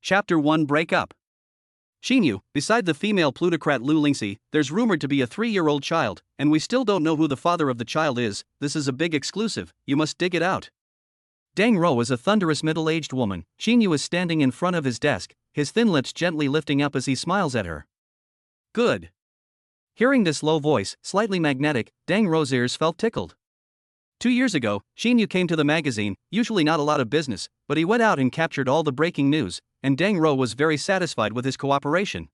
Chapter 1 Breakup. Shinu, beside the female plutocrat Lu Lingxi, there's rumored to be a 3-year-old child, and we still don't know who the father of the child is. This is a big exclusive, you must dig it out. Dang Ro is a thunderous middle-aged woman. Shinu is standing in front of his desk, his thin lips gently lifting up as he smiles at her. Good. Hearing this low voice, slightly magnetic, Dang Ro's ears felt tickled. 2 years ago, Shinu came to the magazine, usually not a lot of business, but he went out and captured all the breaking news, and Dang Ro was very satisfied with his cooperation.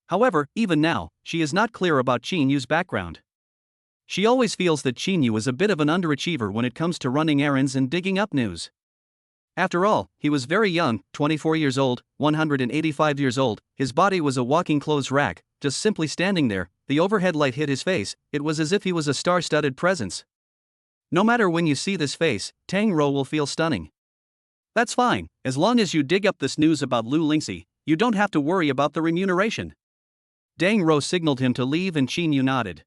However, even now, she is not clear about Shinu's background. She always feels that Shinu is a bit of an underachiever when it comes to running errands and digging up news. After all, he was very young, 24 years old, 185 years old, his body was a walking clothes rack, just simply standing there, the overhead light hit his face, it was as if he was a star-studded presence. No matter when you see this face, Dang Ro will feel stunning. That's fine, as long as you dig up this news about Lu Lingxi, you don't have to worry about the remuneration. Dang Ro signaled him to leave and Shinu nodded.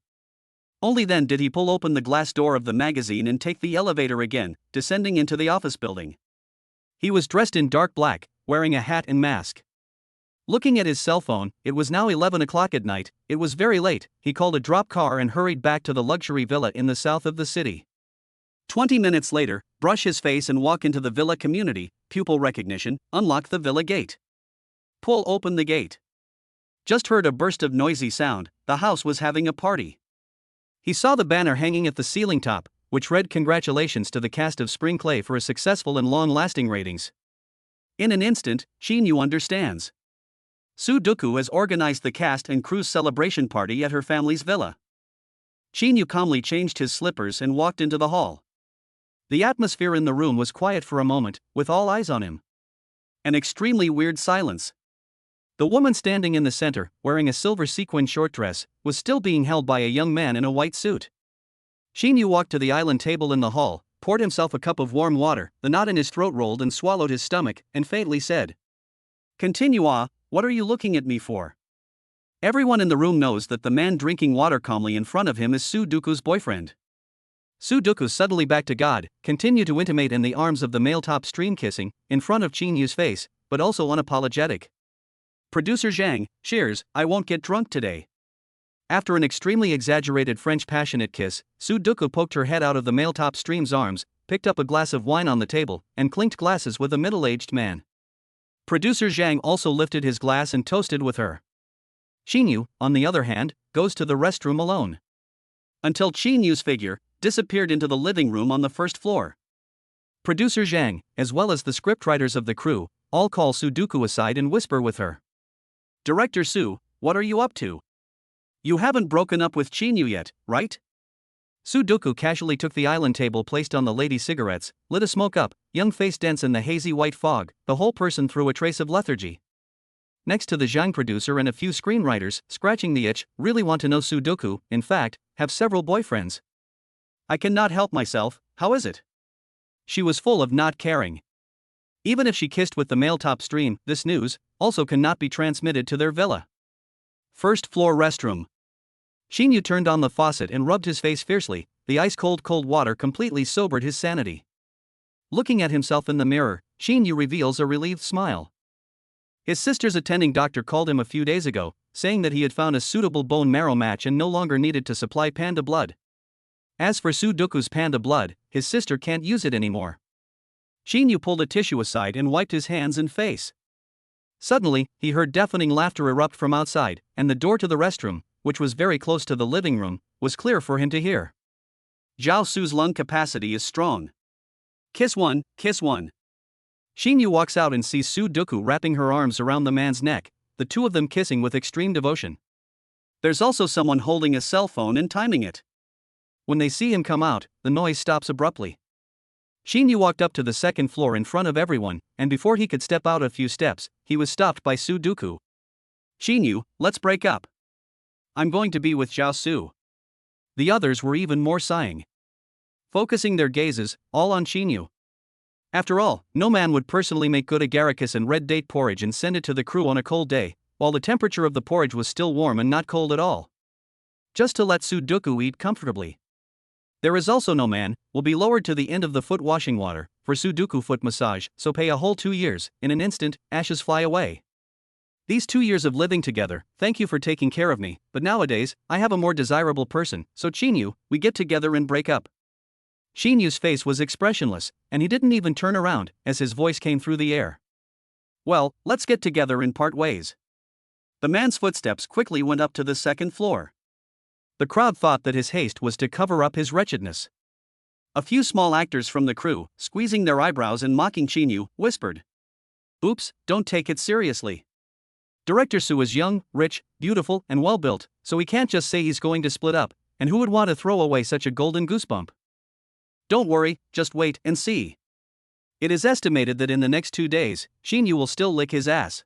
Only then did he pull open the glass door of the magazine and take the elevator again, descending into the office building. He was dressed in dark black, wearing a hat and mask. Looking at his cell phone, it was now 11 o'clock at night, it was very late, he called a drop car and hurried back to the luxury villa in the south of the city. 20 minutes later, brush his face and walk into the villa community, pupil recognition, unlock the villa gate. Pull open the gate. Just heard a burst of noisy sound, the house was having a party. He saw the banner hanging at the ceiling top, which read congratulations to the cast of Spring Clay for a successful and long-lasting ratings. In an instant, Shinu understands. Sudo has organized the cast and crew's celebration party at her family's villa. Shinu calmly changed his slippers and walked into the hall. The atmosphere in the room was quiet for a moment, with all eyes on him. An extremely weird silence. The woman standing in the center, wearing a silver sequin short dress, was still being held by a young man in a white suit. Shinu walked to the island table in the hall, poured himself a cup of warm water, the knot in his throat rolled and swallowed his stomach, and faintly said, "Continue, what are you looking at me for?" Everyone in the room knows that the man drinking water calmly in front of him is Sudoku's boyfriend. Sudo suddenly back to God, continued to intimate in the arms of the male top stream kissing, in front of Shinu's face, but also unapologetic. Producer Zhang, cheers, I won't get drunk today. After an extremely exaggerated French passionate kiss, Sudo poked her head out of the male top stream's arms, picked up a glass of wine on the table, and clinked glasses with a middle-aged man. Producer Zhang also lifted his glass and toasted with her. Shinu, on the other hand, goes to the restroom alone. Until Shinu's figure disappeared into the living room on the first floor. Producer Zhang, as well as the scriptwriters of the crew, all call Sudo aside and whisper with her. Director Su, what are you up to? You haven't broken up with Shinu yet, right? Sudo casually took the island table placed on the lady cigarettes, lit a smoke up, young face dense in the hazy white fog, the whole person through a trace of lethargy. Next to the Zhang producer and a few screenwriters, scratching the itch, really want to know Sudo, in fact, have several boyfriends. I cannot help myself, how is it? She was full of not caring. Even if she kissed with the male top stream, this news also cannot be transmitted to their villa. First floor restroom. Shinu turned on the faucet and rubbed his face fiercely, the ice-cold cold water completely sobered his sanity. Looking at himself in the mirror, Shinu reveals a relieved smile. His sister's attending doctor called him a few days ago, saying that he had found a suitable bone marrow match and no longer needed to supply panda blood. As for Sudoku's panda blood, his sister can't use it anymore. Shinu pulled a tissue aside and wiped his hands and face. Suddenly, he heard deafening laughter erupt from outside, and the door to the restroom, which was very close to the living room, was clear for him to hear. Zhao Su's lung capacity is strong. Kiss one, kiss one. Shinu walks out and sees Sudo wrapping her arms around the man's neck, the two of them kissing with extreme devotion. There's also someone holding a cell phone and timing it. When they see him come out, the noise stops abruptly. Shinu walked up to the second floor in front of everyone, and before he could step out a few steps, he was stopped by Sudo. Shinu, let's break up. I'm going to be with Zhao Su. The others were even more sighing, focusing their gazes, all on Shinu. After all, no man would personally make good agaricus and red date porridge and send it to the crew on a cold day, while the temperature of the porridge was still warm and not cold at all. Just to let Sudo eat comfortably. There is also no man will be lowered to the end of the foot washing water, for Sudoku foot massage, so pay a whole 2 years, in an instant, ashes fly away. These 2 years of living together, thank you for taking care of me, but nowadays, I have a more desirable person, so Shinu, we get together and break up. Shinu's face was expressionless, and he didn't even turn around, as his voice came through the air. Well, let's get together and part ways. The man's footsteps quickly went up to the second floor. The crowd thought that his haste was to cover up his wretchedness. A few small actors from the crew, squeezing their eyebrows and mocking Shinu, whispered, "Oops, don't take it seriously. Director Su is young, rich, beautiful, and well-built, so we can't just say he's going to split up, and who would want to throw away such a golden goosebump? Don't worry, just wait and see." It is estimated that in the next 2 days, Shinu will still lick his ass.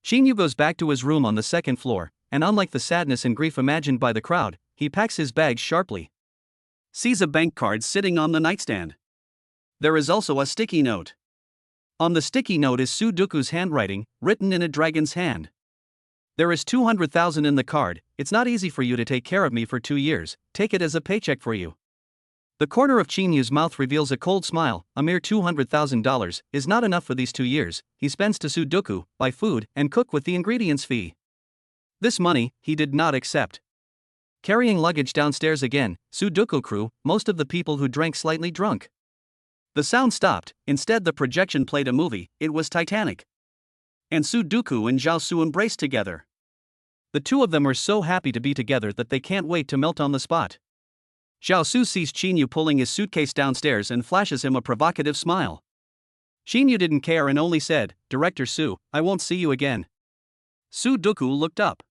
Shinu goes back to his room on the second floor, and unlike the sadness and grief imagined by the crowd, he packs his bags sharply. Sees a bank card sitting on the nightstand. There is also a sticky note. On the sticky note is Sudoku's handwriting, written in a dragon's hand. There is 200,000 in the card. It's not easy for you to take care of me for 2 years, take it as a paycheck for you. The corner of Shinu's mouth reveals a cold smile. A mere $200,000 is not enough for these 2 years. He spends to Sudoku, buy food, and cook with the ingredients fee. This money, he did not accept. Carrying luggage downstairs again, Sudoku crew, most of the people who drank slightly drunk. The sound stopped, instead the projection played a movie, it was Titanic. And Sudoku and Jiaosu embraced together. The two of them are so happy to be together that they can't wait to melt on the spot. Jiaosu sees Shinu pulling his suitcase downstairs and flashes him a provocative smile. Shinu didn't care and only said, "Director Su, I won't see you again." Sudoku looked up.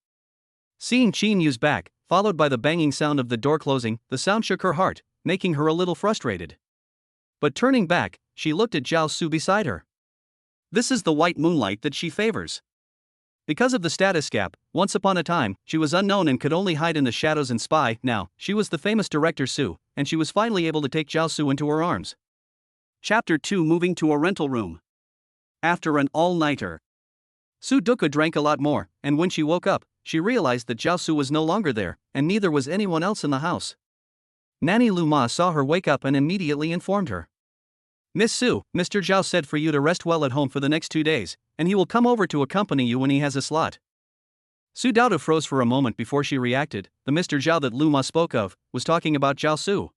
Seeing Shinu's back, followed by the banging sound of the door closing, the sound shook her heart, making her a little frustrated. But turning back, she looked at Jiaosu beside her. This is the white moonlight that she favors. Because of the status gap, once upon a time, she was unknown and could only hide in the shadows and spy. Now, she was the famous Director Su, and she was finally able to take Jiaosu into her arms. Chapter 2: Moving to a rental room. After an all-nighter, Sudoku drank a lot more, and when she woke up, she realized that Jiaosu was no longer there, and neither was anyone else in the house. Nanny Lu Ma saw her wake up and immediately informed her. "Miss Su, Mr. Zhao said for you to rest well at home for the next 2 days, and he will come over to accompany you when he has a slot." Su Doubta froze for a moment before she reacted. The Mr. Zhao that Lu Ma spoke of was talking about Jiaosu.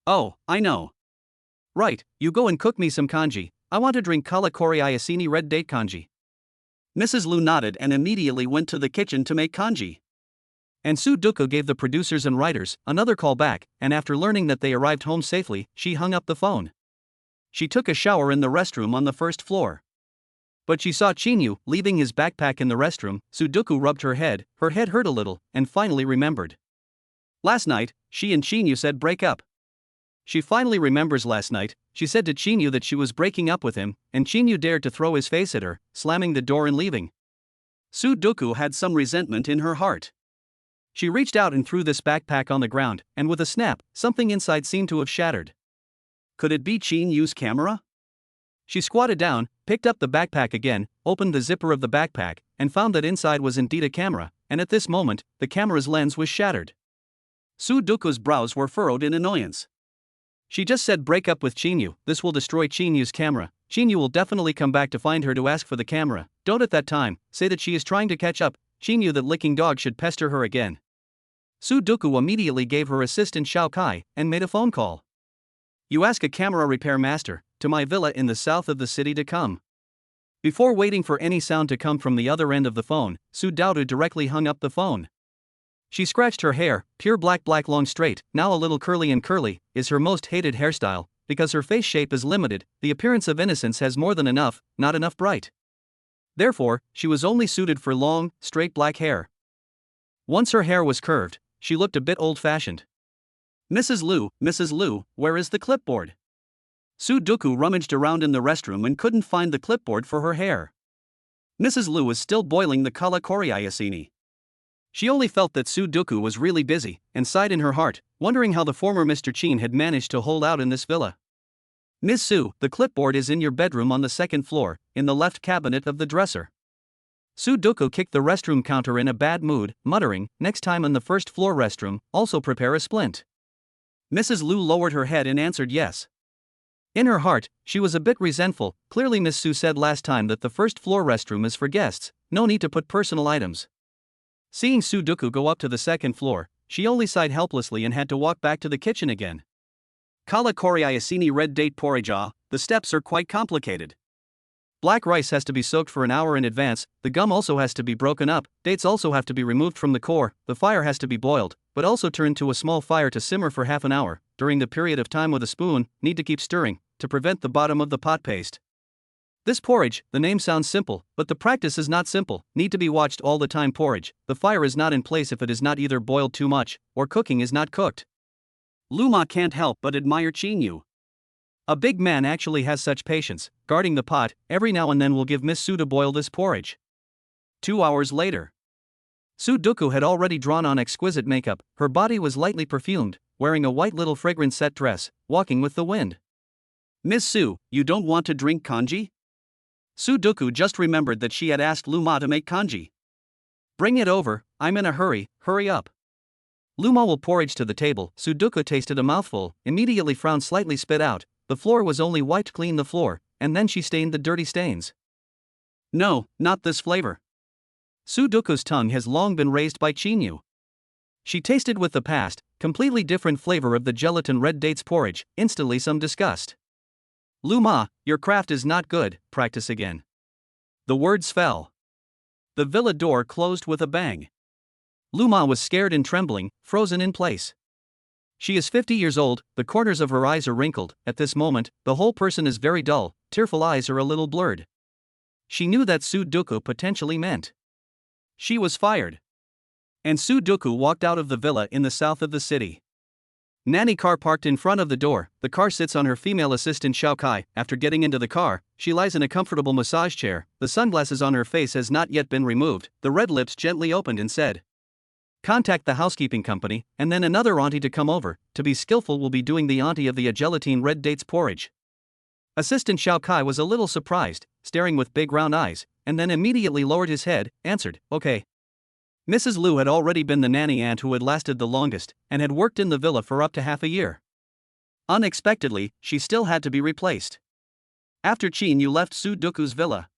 "Oh, I know. Right, you go and cook me some kanji. I want to drink Kalakori Ayasini red date kanji." Mrs. Lu nodded and immediately went to the kitchen to make kanji. And Sudoku gave the producers and writers another call back, and after learning that they arrived home safely, she hung up the phone. She took a shower in the restroom on the first floor. But she saw Shinu leaving his backpack in the restroom. Sudoku rubbed her head hurt a little, and finally remembered. Last night, she and Shinu said break up. She finally remembers last night, she said to Shinu that she was breaking up with him, and Shinu dared to throw his face at her, slamming the door and leaving. Sudoku had some resentment in her heart. She reached out and threw this backpack on the ground, and with a snap, something inside seemed to have shattered. Could it be Shinu's camera? She squatted down, picked up the backpack again, opened the zipper of the backpack, and found that inside was indeed a camera, and at this moment, the camera's lens was shattered. Sudoku's brows were furrowed in annoyance. She just said break up with Shinu, this will destroy Shinu's camera. Shinu will definitely come back to find her to ask for the camera. Don't at that time say that she is trying to catch up. Shinu that licking dog should pester her again. Sudoku immediately gave her assistant Shao Kai and made a phone call. "You ask a camera repair master to my villa in the south of the city to come." Before waiting for any sound to come from the other end of the phone, Sudoku directly hung up the phone. She scratched her hair, pure black long straight, now a little curly, and curly is her most hated hairstyle, because her face shape is limited, the appearance of innocence has more than enough, not enough bright. Therefore, she was only suited for long, straight black hair. Once her hair was curved, she looked a bit old-fashioned. Mrs. Lu, where is the clipboard?" Sudoku rummaged around in the restroom and couldn't find the clipboard for her hair. Mrs. Lu was still boiling the Kalakori Ayasini. She only felt that Sudoku was really busy, and sighed in her heart, wondering how the former Mr. Chin had managed to hold out in this villa. "Miss Su, the clipboard is in your bedroom on the second floor, in the left cabinet of the dresser." Sudoku kicked the restroom counter in a bad mood, muttering, "Next time in the first floor restroom, also prepare a splint." Mrs. Lu lowered her head and answered yes. In her heart, she was a bit resentful. Clearly Miss Su said last time that the first floor restroom is for guests, no need to put personal items. Seeing Sudoku go up to the second floor, she only sighed helplessly and had to walk back to the kitchen again. Kala Koriayasini red date porridge. The steps are quite complicated. Black rice has to be soaked for an hour in advance, the gum also has to be broken up, dates also have to be removed from the core, the fire has to be boiled, but also turned to a small fire to simmer for half an hour. During the period of time with a spoon, need to keep stirring, to prevent the bottom of the pot paste. This porridge, the name sounds simple, but the practice is not simple. Need to be watched all the time. Porridge, the fire is not in place if it is not either boiled too much, or cooking is not cooked. Luma can't help but admire Shinu. A big man actually has such patience, guarding the pot. Every now and then will give Miss Su to boil this porridge. 2 hours later. Sudoku had already drawn on exquisite makeup, her body was lightly perfumed, wearing a white little fragrance set dress, walking with the wind. Miss Su, you don't want to drink kanji? Sudoku just remembered that she had asked Luma to make kanji. Bring it over, I'm in a hurry, hurry up. Luma will porridge to the table. Sudoku tasted a mouthful, immediately frowned, slightly spit out. The floor was only wiped clean the floor, and then she stained the dirty stains. No, not this flavor. Sudoku's tongue has long been raised by Shinu. She tasted with the past, completely different flavor of the gelatin red dates porridge, instantly some disgust. Luma, your craft is not good, practice again. The words fell. The villa door closed with a bang. Luma was scared and trembling, frozen in place. She is 50 years old, the corners of her eyes are wrinkled. At this moment, the whole person is very dull, tearful eyes are a little blurred. She knew that Sudoku potentially meant she was fired. And Sudoku walked out of the villa in the south of the city. Nanny car parked in front of the door, the car sits on her female assistant Xiaokai. After getting into the car, she lies in a comfortable massage chair, the sunglasses on her face has not yet been removed, the red lips gently opened and said, contact the housekeeping company, and then another auntie to come over. To be skillful will be doing the auntie of the gelatine red dates porridge. Assistant Xiaokai was a little surprised, staring with big round eyes, and then immediately lowered his head, answered, okay. Mrs. Liu had already been the nanny aunt who had lasted the longest, and had worked in the villa for up to half a year. Unexpectedly, she still had to be replaced. After Shinu left Sudoku's villa.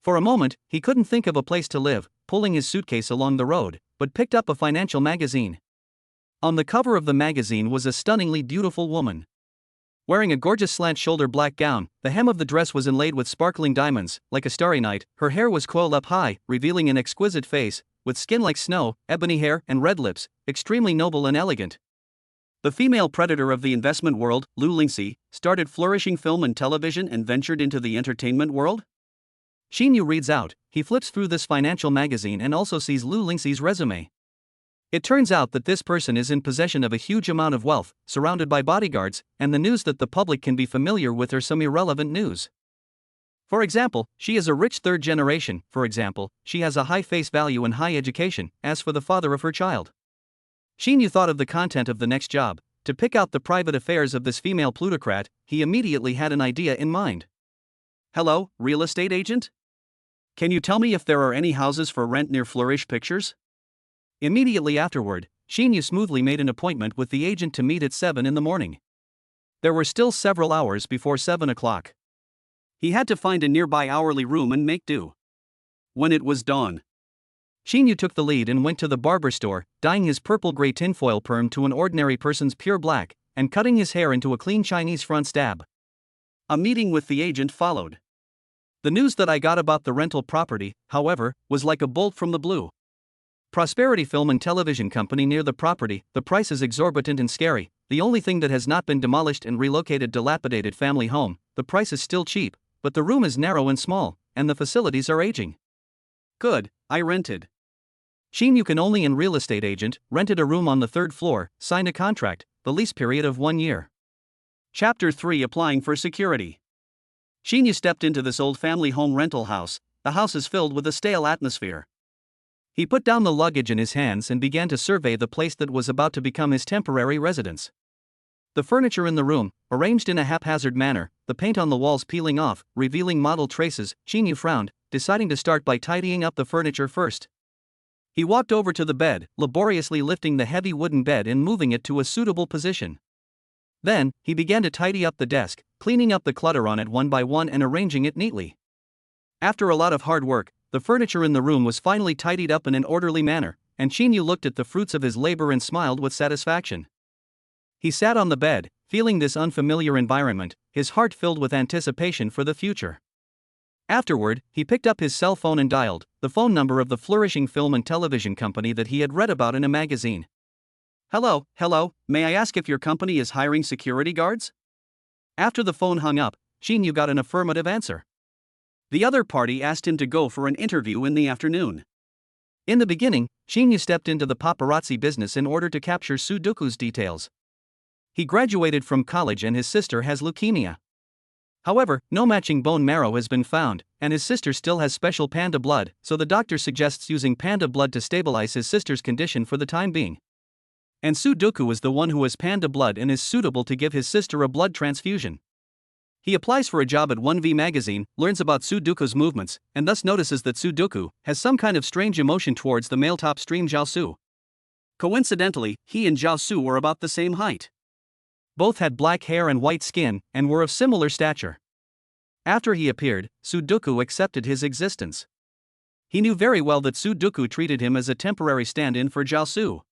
For a moment, he couldn't think of a place to live, pulling his suitcase along the road, but picked up a financial magazine. On the cover of the magazine was a stunningly beautiful woman. Wearing a gorgeous slant-shoulder black gown, the hem of the dress was inlaid with sparkling diamonds, like a starry night. Her hair was coiled up high, revealing an exquisite face, with skin like snow, ebony hair, and red lips, extremely noble and elegant. The female predator of the investment world, Lu Lingxi, started flourishing film and television and ventured into the entertainment world? Shinu reads out, he flips through this financial magazine and also sees Lu Lingxi's resume. It turns out that this person is in possession of a huge amount of wealth, surrounded by bodyguards, and the news that the public can be familiar with are some irrelevant news. For example, she is a rich third generation. For example, she has a high face value and high education. As for the father of her child, Shinu thought of the content of the next job. To pick out the private affairs of this female plutocrat, he immediately had an idea in mind. Hello, real estate agent? Can you tell me if there are any houses for rent near Flourish Pictures? Immediately afterward, Shinu smoothly made an appointment with the agent to meet at 7 in the morning. There were still several hours before 7 o'clock. He had to find a nearby hourly room and make do. When it was dawn, Shinu took the lead and went to the barber store, dyeing his purple-gray tinfoil perm to an ordinary person's pure black, and cutting his hair into a clean Chinese front stab. A meeting with the agent followed. The news that I got about the rental property, however, was like a bolt from the blue. Prosperity Film and Television Company near the property, the price is exorbitant and scary, the only thing that has not been demolished and relocated dilapidated family home, the price is still cheap, but the room is narrow and small, and the facilities are aging. Good, I rented. Shinu can only in real estate agent, rented a room on the 3rd floor, signed a contract, the lease period of 1 year. Chapter 3 Applying for Security. Shinu stepped into this old family home rental house. The house is filled with a stale atmosphere. He put down the luggage in his hands and began to survey the place that was about to become his temporary residence. The furniture in the room, arranged in a haphazard manner, the paint on the walls peeling off, revealing mottled traces. Shinu frowned, deciding to start by tidying up the furniture first. He walked over to the bed, laboriously lifting the heavy wooden bed and moving it to a suitable position. Then, he began to tidy up the desk, cleaning up the clutter on it one by one and arranging it neatly. After a lot of hard work, the furniture in the room was finally tidied up in an orderly manner, and Shinu looked at the fruits of his labor and smiled with satisfaction. He sat on the bed, feeling this unfamiliar environment, his heart filled with anticipation for the future. Afterward, he picked up his cell phone and dialed the phone number of the flourishing film and television company that he had read about in a magazine. Hello, may I ask if your company is hiring security guards? After the phone hung up, Shinu got an affirmative answer. The other party asked him to go for an interview in the afternoon. In the beginning, Shinu stepped into the paparazzi business in order to capture Sudoku's details. He graduated from college and his sister has leukemia. However, no matching bone marrow has been found, and his sister still has special panda blood, so the doctor suggests using panda blood to stabilize his sister's condition for the time being. And Sudoku is the one who has panda blood and is suitable to give his sister a blood transfusion. He applies for a job at 1V magazine, learns about Sudoku's movements, and thus notices that Sudoku has some kind of strange emotion towards the male top stream Jiaosu. Coincidentally, he and Jiaosu were about the same height. Both had black hair and white skin, and were of similar stature. After he appeared, Sudoku accepted his existence. He knew very well that Sudoku treated him as a temporary stand-in for Jiaosu.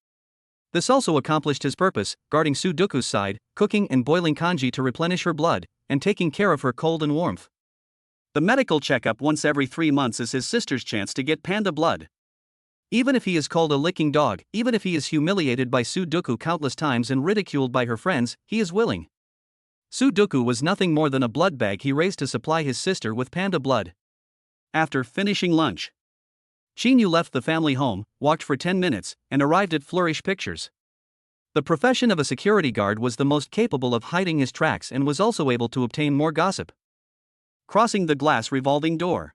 This also accomplished his purpose, guarding Sudoku's side, cooking and boiling kanji to replenish her blood, and taking care of her cold and warmth. The medical checkup once every 3 months is his sister's chance to get panda blood. Even if he is called a licking dog, even if he is humiliated by Sudoku countless times and ridiculed by her friends, he is willing. Sudoku was nothing more than a blood bag he raised to supply his sister with panda blood. After finishing lunch, Shinu left the family home, walked for 10 minutes, and arrived at Flourish Pictures. The profession of a security guard was the most capable of hiding his tracks and was also able to obtain more gossip. Crossing the glass revolving door.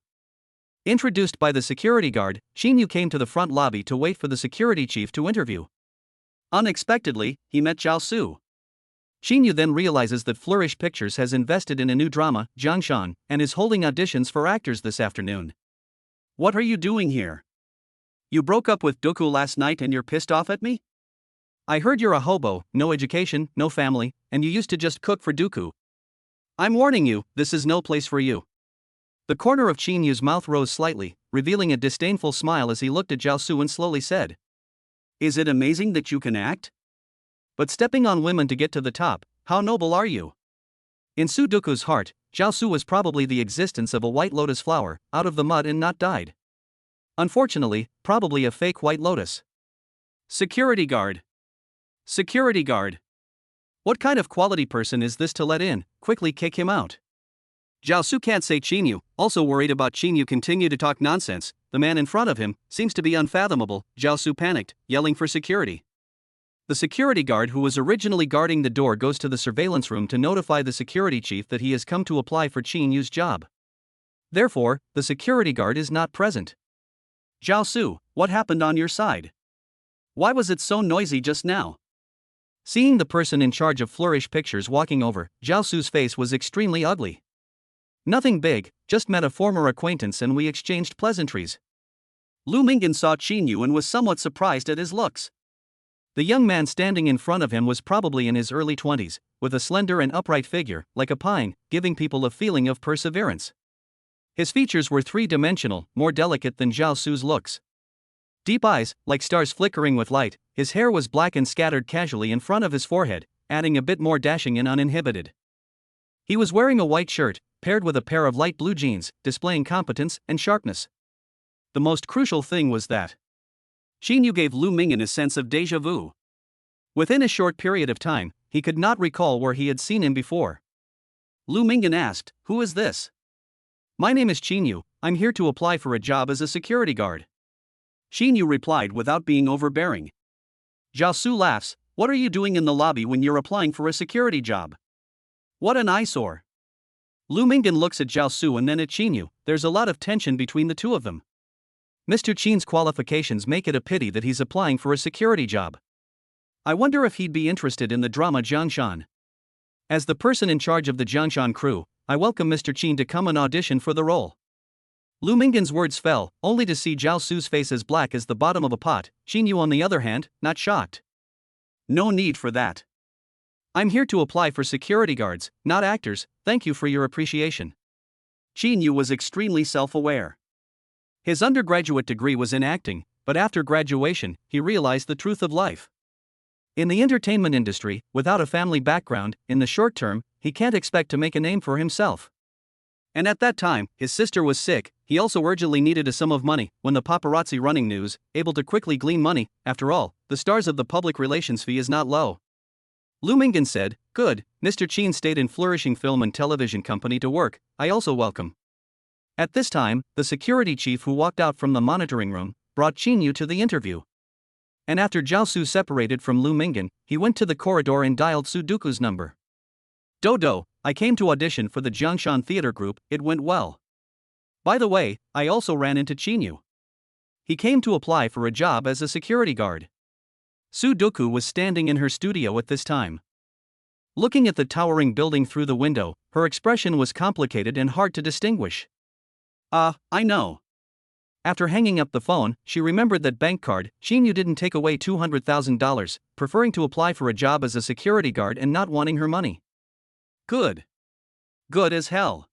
Introduced by the security guard, Shinu came to the front lobby to wait for the security chief to interview. Unexpectedly, he met Jiaosu. Shinu then realizes that Flourish Pictures has invested in a new drama, Jiangshan, and is holding auditions for actors this afternoon. What are you doing here? You broke up with Doku last night and you're pissed off at me? I heard you're a hobo, no education, no family, and you used to just cook for Doku. I'm warning you, this is no place for you. The corner of Shinu's mouth rose slightly, revealing a disdainful smile as he looked at Jiaosu and slowly said, Is it amazing that you can act? But stepping on women to get to the top, how noble are you? In Sudoku's heart, Jiaosu was probably the existence of a white lotus flower, out of the mud and not dyed. Unfortunately, probably a fake white lotus. Security guard. Security guard. What kind of quality person is this to let in? Quickly kick him out. Jiaosu can't say Shinu, also worried about Shinu continue to talk nonsense. The man in front of him seems to be unfathomable. Jiaosu panicked, yelling for security. The security guard who was originally guarding the door goes to the surveillance room to notify the security chief that he has come to apply for Shinu's job. Therefore, the security guard is not present. Jiaosu, what happened on your side? Why was it so noisy just now? Seeing the person in charge of Flourish Pictures walking over, Jiaosu's face was extremely ugly. Nothing big, just met a former acquaintance and we exchanged pleasantries. Lu Mingyan saw Shinu and was somewhat surprised at his looks. The young man standing in front of him was probably in his early 20s, with a slender and upright figure, like a pine, giving people a feeling of perseverance. His features were three-dimensional, more delicate than Jiaosu's looks. Deep eyes, like stars flickering with light, his hair was black and scattered casually in front of his forehead, adding a bit more dashing and uninhibited. He was wearing a white shirt, paired with a pair of light blue jeans, displaying competence and sharpness. The most crucial thing was that Shinu gave Lu Mingyan a sense of déjà vu. Within a short period of time, he could not recall where he had seen him before. Lu Mingyan asked, Who is this? My name is Shinu, I'm here to apply for a job as a security guard. Shinu replied without being overbearing. Jiaosu laughs, What are you doing in the lobby when you're applying for a security job? What an eyesore. Lu Mingyan looks at Jiaosu and then at Shinu. There's a lot of tension between the two of them. Mr. Qin's qualifications make it a pity that he's applying for a security job. I wonder if he'd be interested in the drama Jiangshan. As the person in charge of the Jiangshan crew, I welcome Mr. Qin to come and audition for the role. Lu Mingyan's words fell, only to see Jiaosu's face as black as the bottom of a pot. Shinu on the other hand, not shocked. No need for that. I'm here to apply for security guards, not actors, thank you for your appreciation. Shinu was extremely self-aware. His undergraduate degree was in acting, but after graduation, he realized the truth of life. In the entertainment industry, without a family background, in the short term, he can't expect to make a name for himself. And at that time, his sister was sick. He also urgently needed a sum of money. When the paparazzi running news, able to quickly glean money, after all, the stars of the public relations fee is not low. Lu Mingan said, "Good, Mr. Chin stayed in flourishing film and television company to work, I also welcome." At this time, the security chief who walked out from the monitoring room, brought Shinu to the interview. And after Zhao Su separated from Lu Mingan, he went to the corridor and dialed Sudoku's number. "Dodo, I came to audition for the Jiangshan Theater Group, it went well. By the way, I also ran into Shinu. He came to apply for a job as a security guard." Sudoku was standing in her studio at this time. Looking at the towering building through the window, her expression was complicated and hard to distinguish. I know." After hanging up the phone, she remembered that bank card. Shinu didn't take away $200,000, preferring to apply for a job as a security guard and not wanting her money. Good. Good as hell.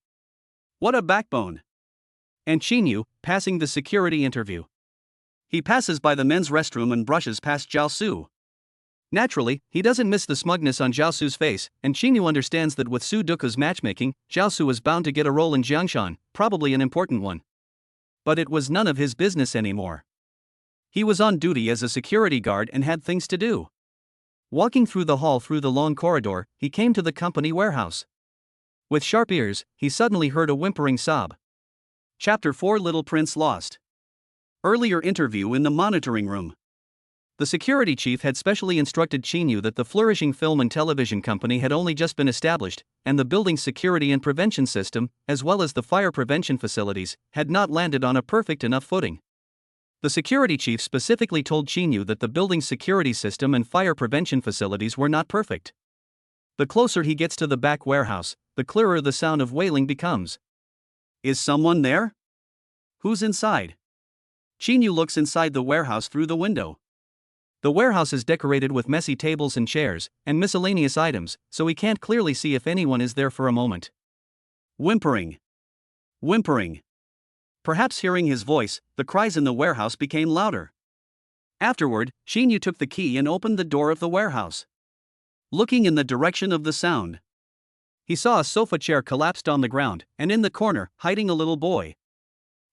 What a backbone. And Shinu, passing the security interview. He passes by the men's restroom and brushes past Zhao Su. Naturally, he doesn't miss the smugness on Zhao Su's face, and Shinu understands that with Sudoku's matchmaking, Zhao Su is bound to get a role in Jiangshan, probably an important one. But it was none of his business anymore. He was on duty as a security guard and had things to do. Walking through the hall through the long corridor, he came to the company warehouse. With sharp ears, he suddenly heard a whimpering sob. Chapter 4 Little Prince Lost. Earlier interview in the monitoring room. The security chief had specially instructed Shinu that the flourishing film and television company had only just been established, and the building's security and prevention system, as well as the fire prevention facilities, had not landed on a perfect enough footing. The security chief specifically told Shinu that the building's security system and fire prevention facilities were not perfect. The closer he gets to the back warehouse, the clearer the sound of wailing becomes. Is someone there? Who's inside? Shinu looks inside the warehouse through the window. The warehouse is decorated with messy tables and chairs, and miscellaneous items, so he can't clearly see if anyone is there for a moment. Whimpering. Whimpering. Perhaps hearing his voice, the cries in the warehouse became louder. Afterward, Shinu took the key and opened the door of the warehouse. Looking in the direction of the sound, he saw a sofa chair collapsed on the ground, and in the corner, hiding a little boy.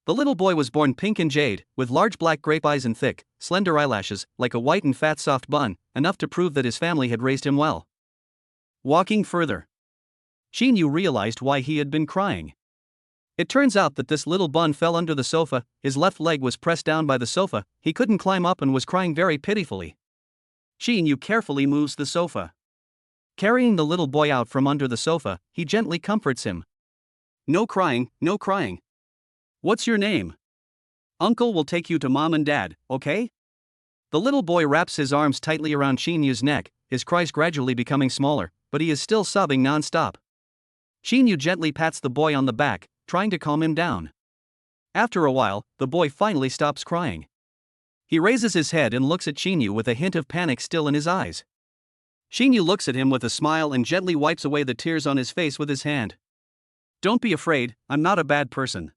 The little boy was born pink and jade, with large black grape eyes and thick, slender eyelashes, like a white and fat soft bun, enough to prove that his family had raised him well. Walking further, Shinu realized why he had been crying. It turns out that this little bun fell under the sofa, his left leg was pressed down by the sofa, he couldn't climb up and was crying very pitifully. Shinu carefully moves the sofa. Carrying the little boy out from under the sofa, he gently comforts him. "No crying, no crying. What's your name? Uncle will take you to mom and dad, okay?" The little boy wraps his arms tightly around Shinu's neck, his cries gradually becoming smaller, but he is still sobbing non-stop. Shinu gently pats the boy on the back, trying to calm him down. After a while, the boy finally stops crying. He raises his head and looks at Shinu with a hint of panic still in his eyes. Shinu looks at him with a smile and gently wipes away the tears on his face with his hand. "Don't be afraid, I'm not a bad person."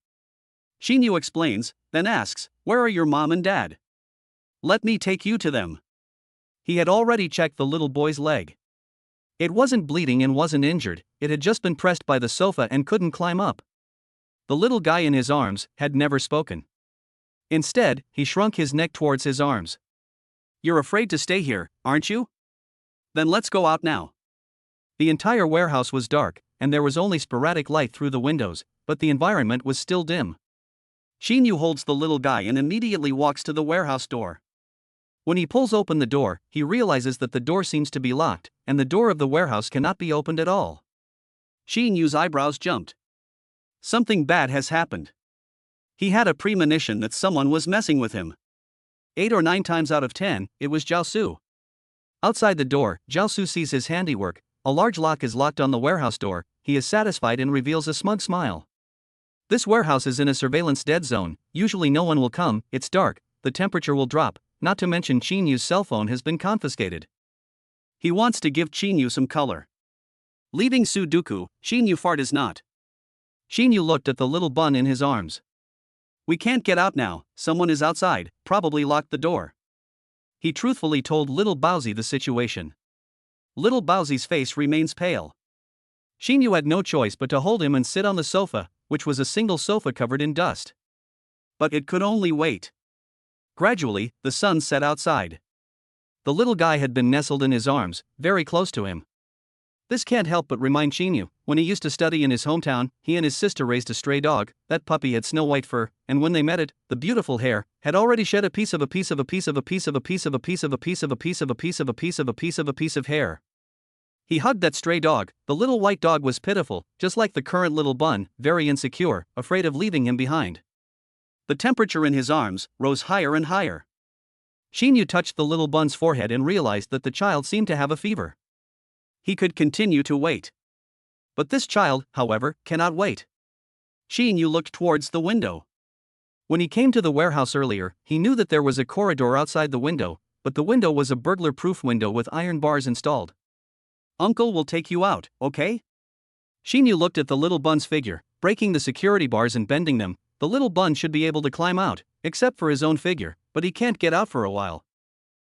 Shinu explains, then asks, "Where are your mom and dad? Let me take you to them." He had already checked the little boy's leg. It wasn't bleeding and wasn't injured, it had just been pressed by the sofa and couldn't climb up. The little guy in his arms had never spoken. Instead, he shrunk his neck towards his arms. "You're afraid to stay here, aren't you? Then let's go out now." The entire warehouse was dark, and there was only sporadic light through the windows, but the environment was still dim. Shinu holds the little guy and immediately walks to the warehouse door. When he pulls open the door, he realizes that the door seems to be locked, and the door of the warehouse cannot be opened at all. Shinu's eyebrows jumped. Something bad has happened. He had a premonition that someone was messing with him. 8 or 9 times out of 10, it was Zhao Su. Outside the door, Zhao Su sees his handiwork. A large lock is locked on the warehouse door. He is satisfied and reveals a smug smile. This warehouse is in a surveillance dead zone. Usually no one will come, it's dark, the temperature will drop, not to mention Shinu's cell phone has been confiscated. He wants to give Shinu some color. Leaving Sudoku, Shinu fart is not. Shinu looked at the little bun in his arms. We can't get out now, someone is outside, probably locked the door. He truthfully told little Bowsy the situation. Little Bowsy's face remains pale. Shinu had no choice but to hold him and sit on the sofa, which was a single sofa covered in dust. But it could only wait. Gradually, the sun set outside. The little guy had been nestled in his arms, very close to him. This can't help but remind Shinu, when he used to study in his hometown, he and his sister raised a stray dog. That puppy had snow-white fur, and when they met it, the beautiful hair had already shed a piece of hair. He hugged that stray dog. The little white dog was pitiful, just like the current little bun, very insecure, afraid of leaving him behind. The temperature in his arms rose higher and higher. Shinu touched the little bun's forehead and realized that the child seemed to have a fever. He could continue to wait. But this child, however, cannot wait. Shinu looked towards the window. When he came to the warehouse earlier, he knew that there was a corridor outside the window, but the window was a burglar-proof window with iron bars installed. Uncle will take you out, okay? Shinu looked at the little bun's figure, breaking the security bars and bending them. The little bun should be able to climb out, except for his own figure, but he can't get out for a while.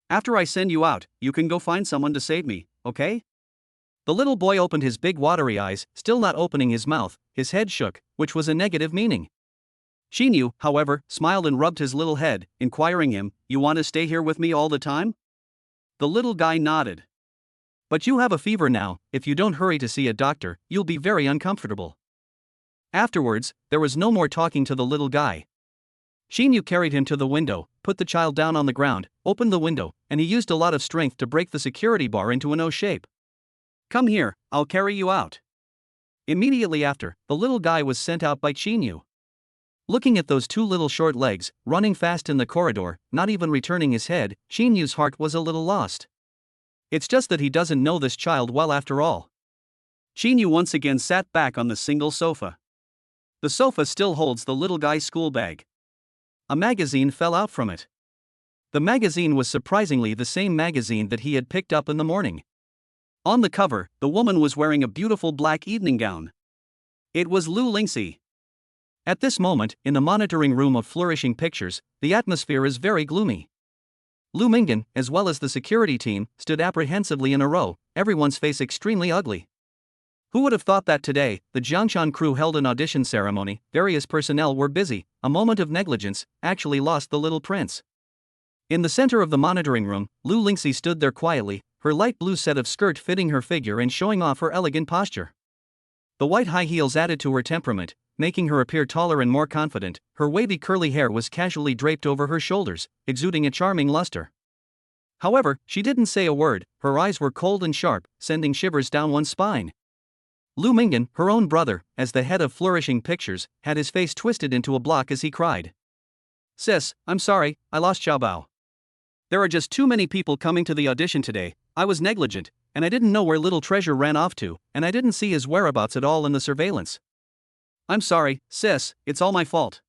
After I send you out, you can go find someone to save me, okay? The little boy opened his big watery eyes, still not opening his mouth. His head shook, which was a negative meaning. Shinu, however, smiled and rubbed his little head, inquiring him, you want to stay here with me all the time? The little guy nodded. But you have a fever now, if you don't hurry to see a doctor, you'll be very uncomfortable. Afterwards, there was no more talking to the little guy. Shinu carried him to the window, put the child down on the ground, opened the window, and he used a lot of strength to break the security bar into an O shape. Come here, I'll carry you out. Immediately after, the little guy was sent out by Shinu. Looking at those two little short legs, running fast in the corridor, not even returning his head, Shinu's heart was a little lost. It's just that he doesn't know this child well after all. Shinu once again sat back on the single sofa. The sofa still holds the little guy's school bag. A magazine fell out from it. The magazine was surprisingly the same magazine that he had picked up in the morning. On the cover, the woman was wearing a beautiful black evening gown. It was Lu Lingxi. At this moment, in the monitoring room of Flourishing Pictures, the atmosphere is very gloomy. Lu Mingyan, as well as the security team, stood apprehensively in a row, everyone's face extremely ugly. Who would have thought that today, the Jiangshan crew held an audition ceremony, various personnel were busy, a moment of negligence, actually lost the little prince. In the center of the monitoring room, Lu Lingxi stood there quietly, her light blue set of skirt fitting her figure and showing off her elegant posture. The white high heels added to her temperament, making her appear taller and more confident. Her wavy curly hair was casually draped over her shoulders, exuding a charming luster. However, she didn't say a word, her eyes were cold and sharp, sending shivers down one's spine. Lu Mingyan, her own brother, as the head of Flourishing Pictures, had his face twisted into a block as he cried. Sis, I'm sorry, I lost chaebol. There are just too many people coming to the audition today, I was negligent, and I didn't know where little treasure ran off to, and I didn't see his whereabouts at all in the surveillance. I'm sorry, sis, it's all my fault.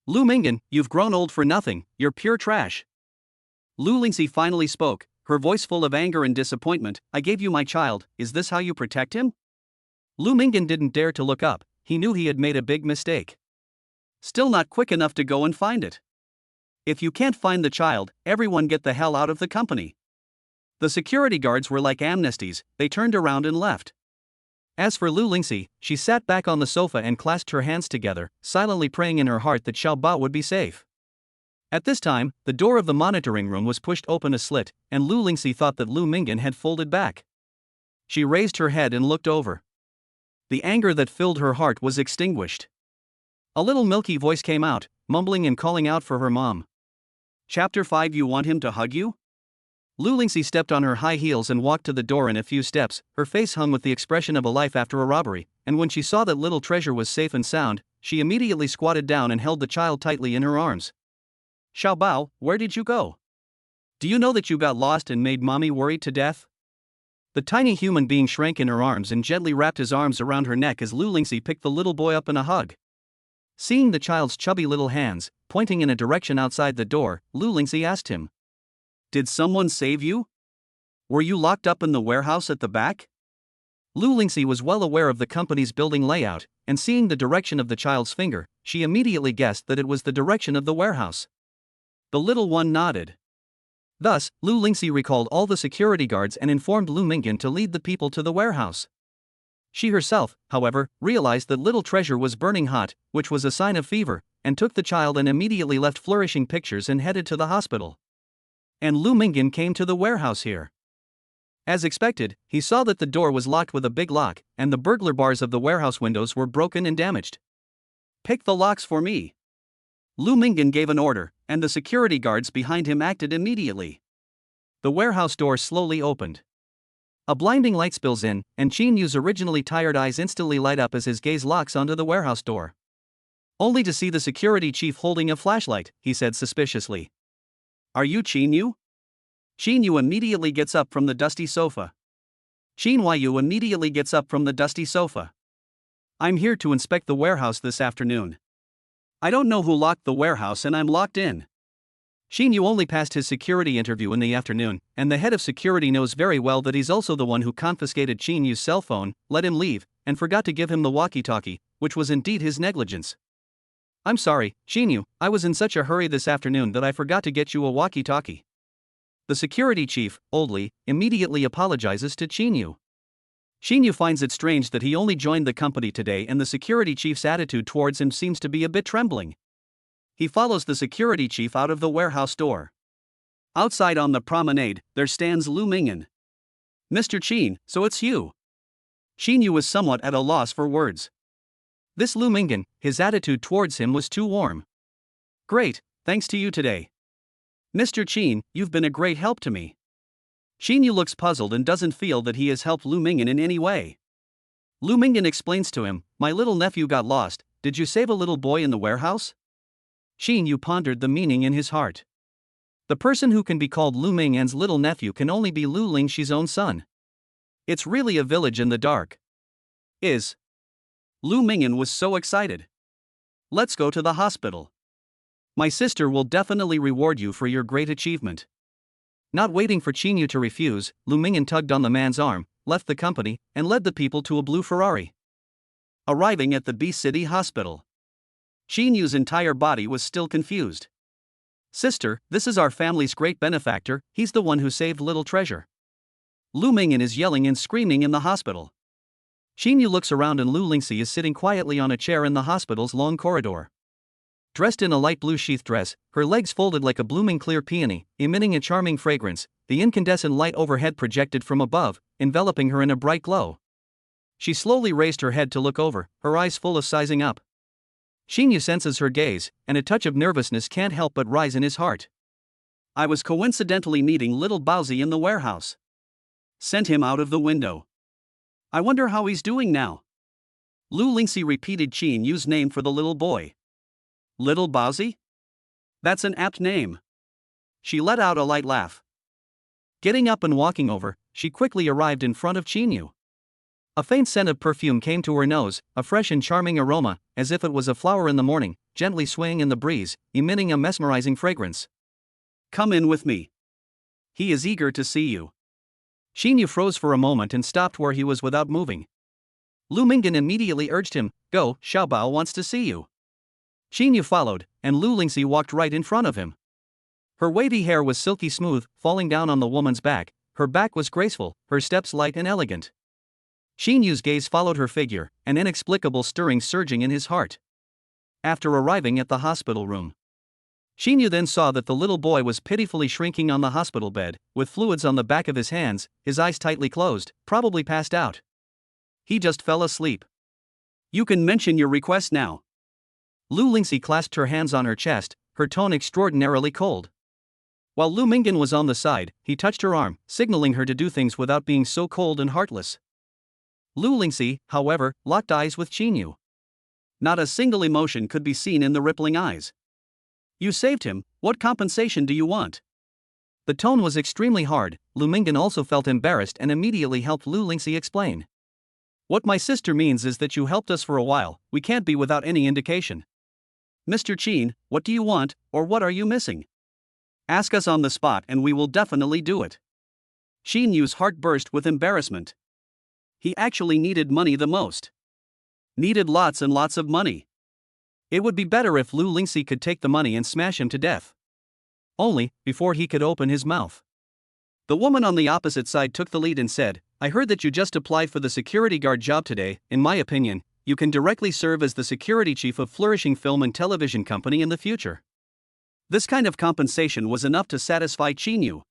Lu Mingyan, you've grown old for nothing, you're pure trash. Lu Lingxi finally spoke, her voice full of anger and disappointment. I gave you my child, is this how you protect him? Lu Mingyan didn't dare to look up, he knew he had made a big mistake. Still not quick enough to go and find it. If you can't find the child, everyone get the hell out of the company. The security guards were like amnesties, they turned around and left. As for Lu Lingxi, she sat back on the sofa and clasped her hands together, silently praying in her heart that Chaebol would be safe. At this time, the door of the monitoring room was pushed open a slit, and Lu Lingxi thought that Lu Mingyan had folded back. She raised her head and looked over. The anger that filled her heart was extinguished. A little milky voice came out, mumbling and calling out for her mom. Chapter 5 You want him to hug you? Lu Lingxi stepped on her high heels and walked to the door in a few steps, her face hung with the expression of a life after a robbery, and when she saw that little treasure was safe and sound, she immediately squatted down and held the child tightly in her arms. Chaebol, where did you go? Do you know that you got lost and made mommy worried to death? The tiny human being shrank in her arms and gently wrapped his arms around her neck as Lu Lingxi picked the little boy up in a hug. Seeing the child's chubby little hands, pointing in a direction outside the door, Lu Lingxi asked him. Did someone save you? Were you locked up in the warehouse at the back? Lu Lingxi was well aware of the company's building layout, and seeing the direction of the child's finger, she immediately guessed that it was the direction of the warehouse. The little one nodded. Thus, Lu Lingxi recalled all the security guards and informed Lu Mingyan to lead the people to the warehouse. She herself, however, realized that little treasure was burning hot, which was a sign of fever, and took the child and immediately left flourishing pictures and headed to the hospital. And Lu Mingyan came to the warehouse here. As expected, he saw that the door was locked with a big lock, and the burglar bars of the warehouse windows were broken and damaged. Pick the locks for me. Lu Mingyan gave an order, and the security guards behind him acted immediately. The warehouse door slowly opened. A blinding light spills in, and Shinu's originally tired eyes instantly light up as his gaze locks onto the warehouse door. Only to see the security chief holding a flashlight, he said suspiciously. Are you Shinu? Shinu immediately gets up from the dusty sofa. Shinyu immediately gets up from the dusty sofa. I'm here to inspect the warehouse this afternoon. I don't know who locked the warehouse and I'm locked in. Shinu only passed his security interview in the afternoon, and the head of security knows very well that he's also the one who confiscated Shinu's cell phone, let him leave, and forgot to give him the walkie-talkie, which was indeed his negligence. I'm sorry, Shinu, I was in such a hurry this afternoon that I forgot to get you a walkie-talkie. The security chief, oldly, immediately apologizes to Shinu. Shinu finds it strange that he only joined the company today and the security chief's attitude towards him seems to be a bit trembling. He follows the security chief out of the warehouse door. Outside on the promenade, there stands Lu Mingyan. Mr. Qin, so it's you. Shinu was somewhat at a loss for words. This Lu Mingyan, his attitude towards him was too warm. Great, thanks to you today. Mr. Qin, you've been a great help to me. Shinu looks puzzled and doesn't feel that he has helped Lu Mingyan in any way. Lu Mingyan explains to him, my little nephew got lost, did you save a little boy in the warehouse? Shinu pondered the meaning in his heart. The person who can be called Lu Mingyan's little nephew can only be Lu Lingxi's own son. It's really a village in the dark. Lu Mingyan was so excited. Let's go to the hospital. My sister will definitely reward you for your great achievement. Not waiting for Shinu to refuse, Lu Mingyan tugged on the man's arm, left the company, and led the people to a blue Ferrari. Arriving at the B City Hospital, Shinu's entire body was still confused. Sister, this is our family's great benefactor, he's the one who saved little treasure. Lu Mingyan is yelling and screaming in the hospital. Shinu looks around and Lu Lingxi is sitting quietly on a chair in the hospital's long corridor. Dressed in a light blue sheath dress, her legs folded like a blooming clear peony, emitting a charming fragrance, the incandescent light overhead projected from above, enveloping her in a bright glow. She slowly raised her head to look over, her eyes full of sizing up. Shinu senses her gaze, and a touch of nervousness can't help but rise in his heart. I was coincidentally meeting little Baozi in the warehouse. Sent him out of the window. I wonder how he's doing now. Lu Lingxi repeated Shinu's name for the little boy. Little Baozi? That's an apt name. She let out a light laugh. Getting up and walking over, she quickly arrived in front of Shinu. A faint scent of perfume came to her nose, a fresh and charming aroma, as if it was a flower in the morning, gently swaying in the breeze, emitting a mesmerizing fragrance. Come in with me. He is eager to see you. Shinu froze for a moment and stopped where he was without moving. Lu Mingyan immediately urged him, Go, Xiaobao wants to see you. Shinu followed, and Lu Lingxi walked right in front of him. Her wavy hair was silky smooth, falling down on the woman's back, her back was graceful, her steps light and elegant. Shinu's gaze followed her figure, an inexplicable stirring surging in his heart. After arriving at the hospital room, Shinu then saw that the little boy was pitifully shrinking on the hospital bed, with fluids on the back of his hands, his eyes tightly closed, probably passed out. He just fell asleep. You can mention your request now. Lu Lingxi clasped her hands on her chest, her tone extraordinarily cold. While Lu Mingyan was on the side, he touched her arm, signaling her to do things without being so cold and heartless. Lu Lingxi, however, locked eyes with Shinu. Not a single emotion could be seen in the rippling eyes. You saved him, what compensation do you want? The tone was extremely hard. Lu Mingyan also felt embarrassed and immediately helped Lu Lingxi explain. What my sister means is that you helped us for a while, we can't be without any indication. Mr. Qin, what do you want, or what are you missing? Ask us on the spot and we will definitely do it. Shinu's heart burst with embarrassment. He actually needed money the most. Needed lots and lots of money. It would be better if Lu Lingxi could take the money and smash him to death. Only, before he could open his mouth, the woman on the opposite side took the lead and said, "I heard that you just applied for the security guard job today. In my opinion, you can directly serve as the security chief of flourishing film and television company in the future." This kind of compensation was enough to satisfy Shinu.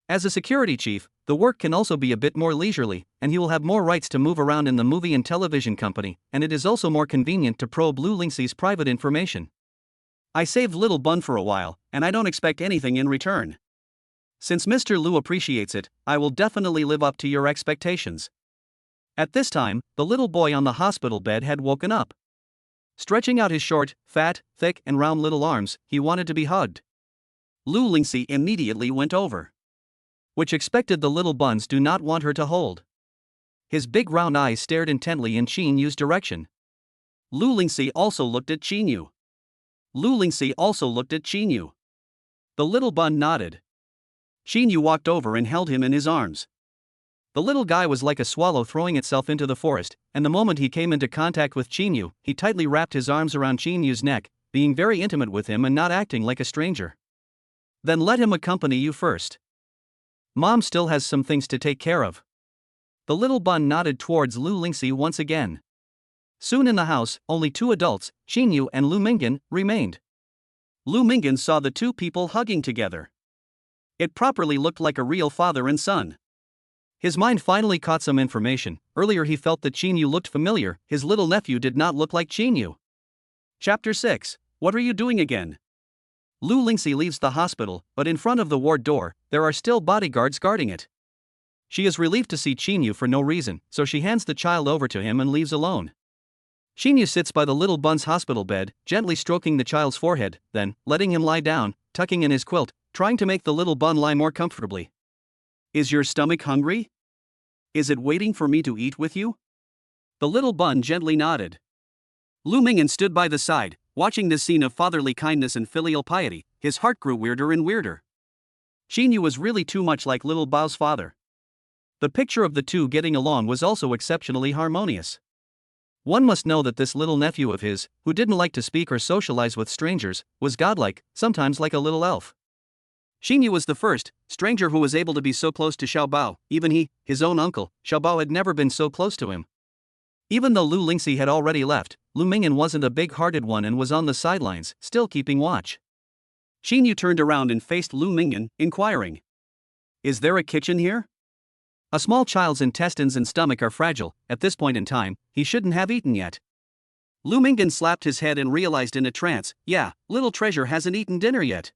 As a security chief, the work can also be a bit more leisurely, and he will have more rights to move around in the movie and television company, and it is also more convenient to probe Lu Lingxi's private information. I saved Little Bun for a while, and I don't expect anything in return. Since Mr. Lu appreciates it, I will definitely live up to your expectations. At this time, the little boy on the hospital bed had woken up. Stretching out his short, fat, thick and round little arms, he wanted to be hugged. Lu Lingxi immediately went over. Which expected the little buns do not want her to hold. His big round eyes stared intently in Shinu's direction. Lu Lingxi also looked at Shinu. Lu Lingxi also looked at Shinu. The little bun nodded. Shinu walked over and held him in his arms. The little guy was like a swallow throwing itself into the forest, and the moment he came into contact with Shinu, he tightly wrapped his arms around Shinu's neck, being very intimate with him and not acting like a stranger. "Then let him accompany you first. Mom still has some things to take care of." The little bun nodded towards Lu Lingxi once again. Soon in the house, only two adults, Shinu and Lu Mingyan, remained. Lu Mingyan saw the two people hugging together. It properly looked like a real father and son. His mind finally caught some information. Earlier he felt that Shinu looked familiar. His little nephew did not look like Shinu. Chapter 6. What are you doing again? Lu Lingxi leaves the hospital, but in front of the ward door, there are still bodyguards guarding it. She is relieved to see Shinu for no reason, so she hands the child over to him and leaves alone. Shinu sits by the little bun's hospital bed, gently stroking the child's forehead, then, letting him lie down, tucking in his quilt, trying to make the little bun lie more comfortably. "Is your stomach hungry? Is it waiting for me to eat with you?" The little bun gently nodded. Lu Mingyan stood by the side, watching this scene of fatherly kindness and filial piety. His heart grew weirder and weirder. Shinu was really too much like little Bao's father. The picture of the two getting along was also exceptionally harmonious. One must know that this little nephew of his, who didn't like to speak or socialize with strangers, was godlike, sometimes like a little elf. Shinu was the first stranger who was able to be so close to Xiao Bao. Even he, his own uncle, Xiao Bao, had never been so close to him. Even though Lu Lingxi had already left, Lu Mingyan wasn't a big-hearted one and was on the sidelines, still keeping watch. Shinu turned around and faced Lu Mingyan, inquiring, "Is there a kitchen here?" A small child's intestines and stomach are fragile. At this point in time, he shouldn't have eaten yet. Lu Mingyan slapped his head and realized in a trance, "Yeah, little treasure hasn't eaten dinner yet.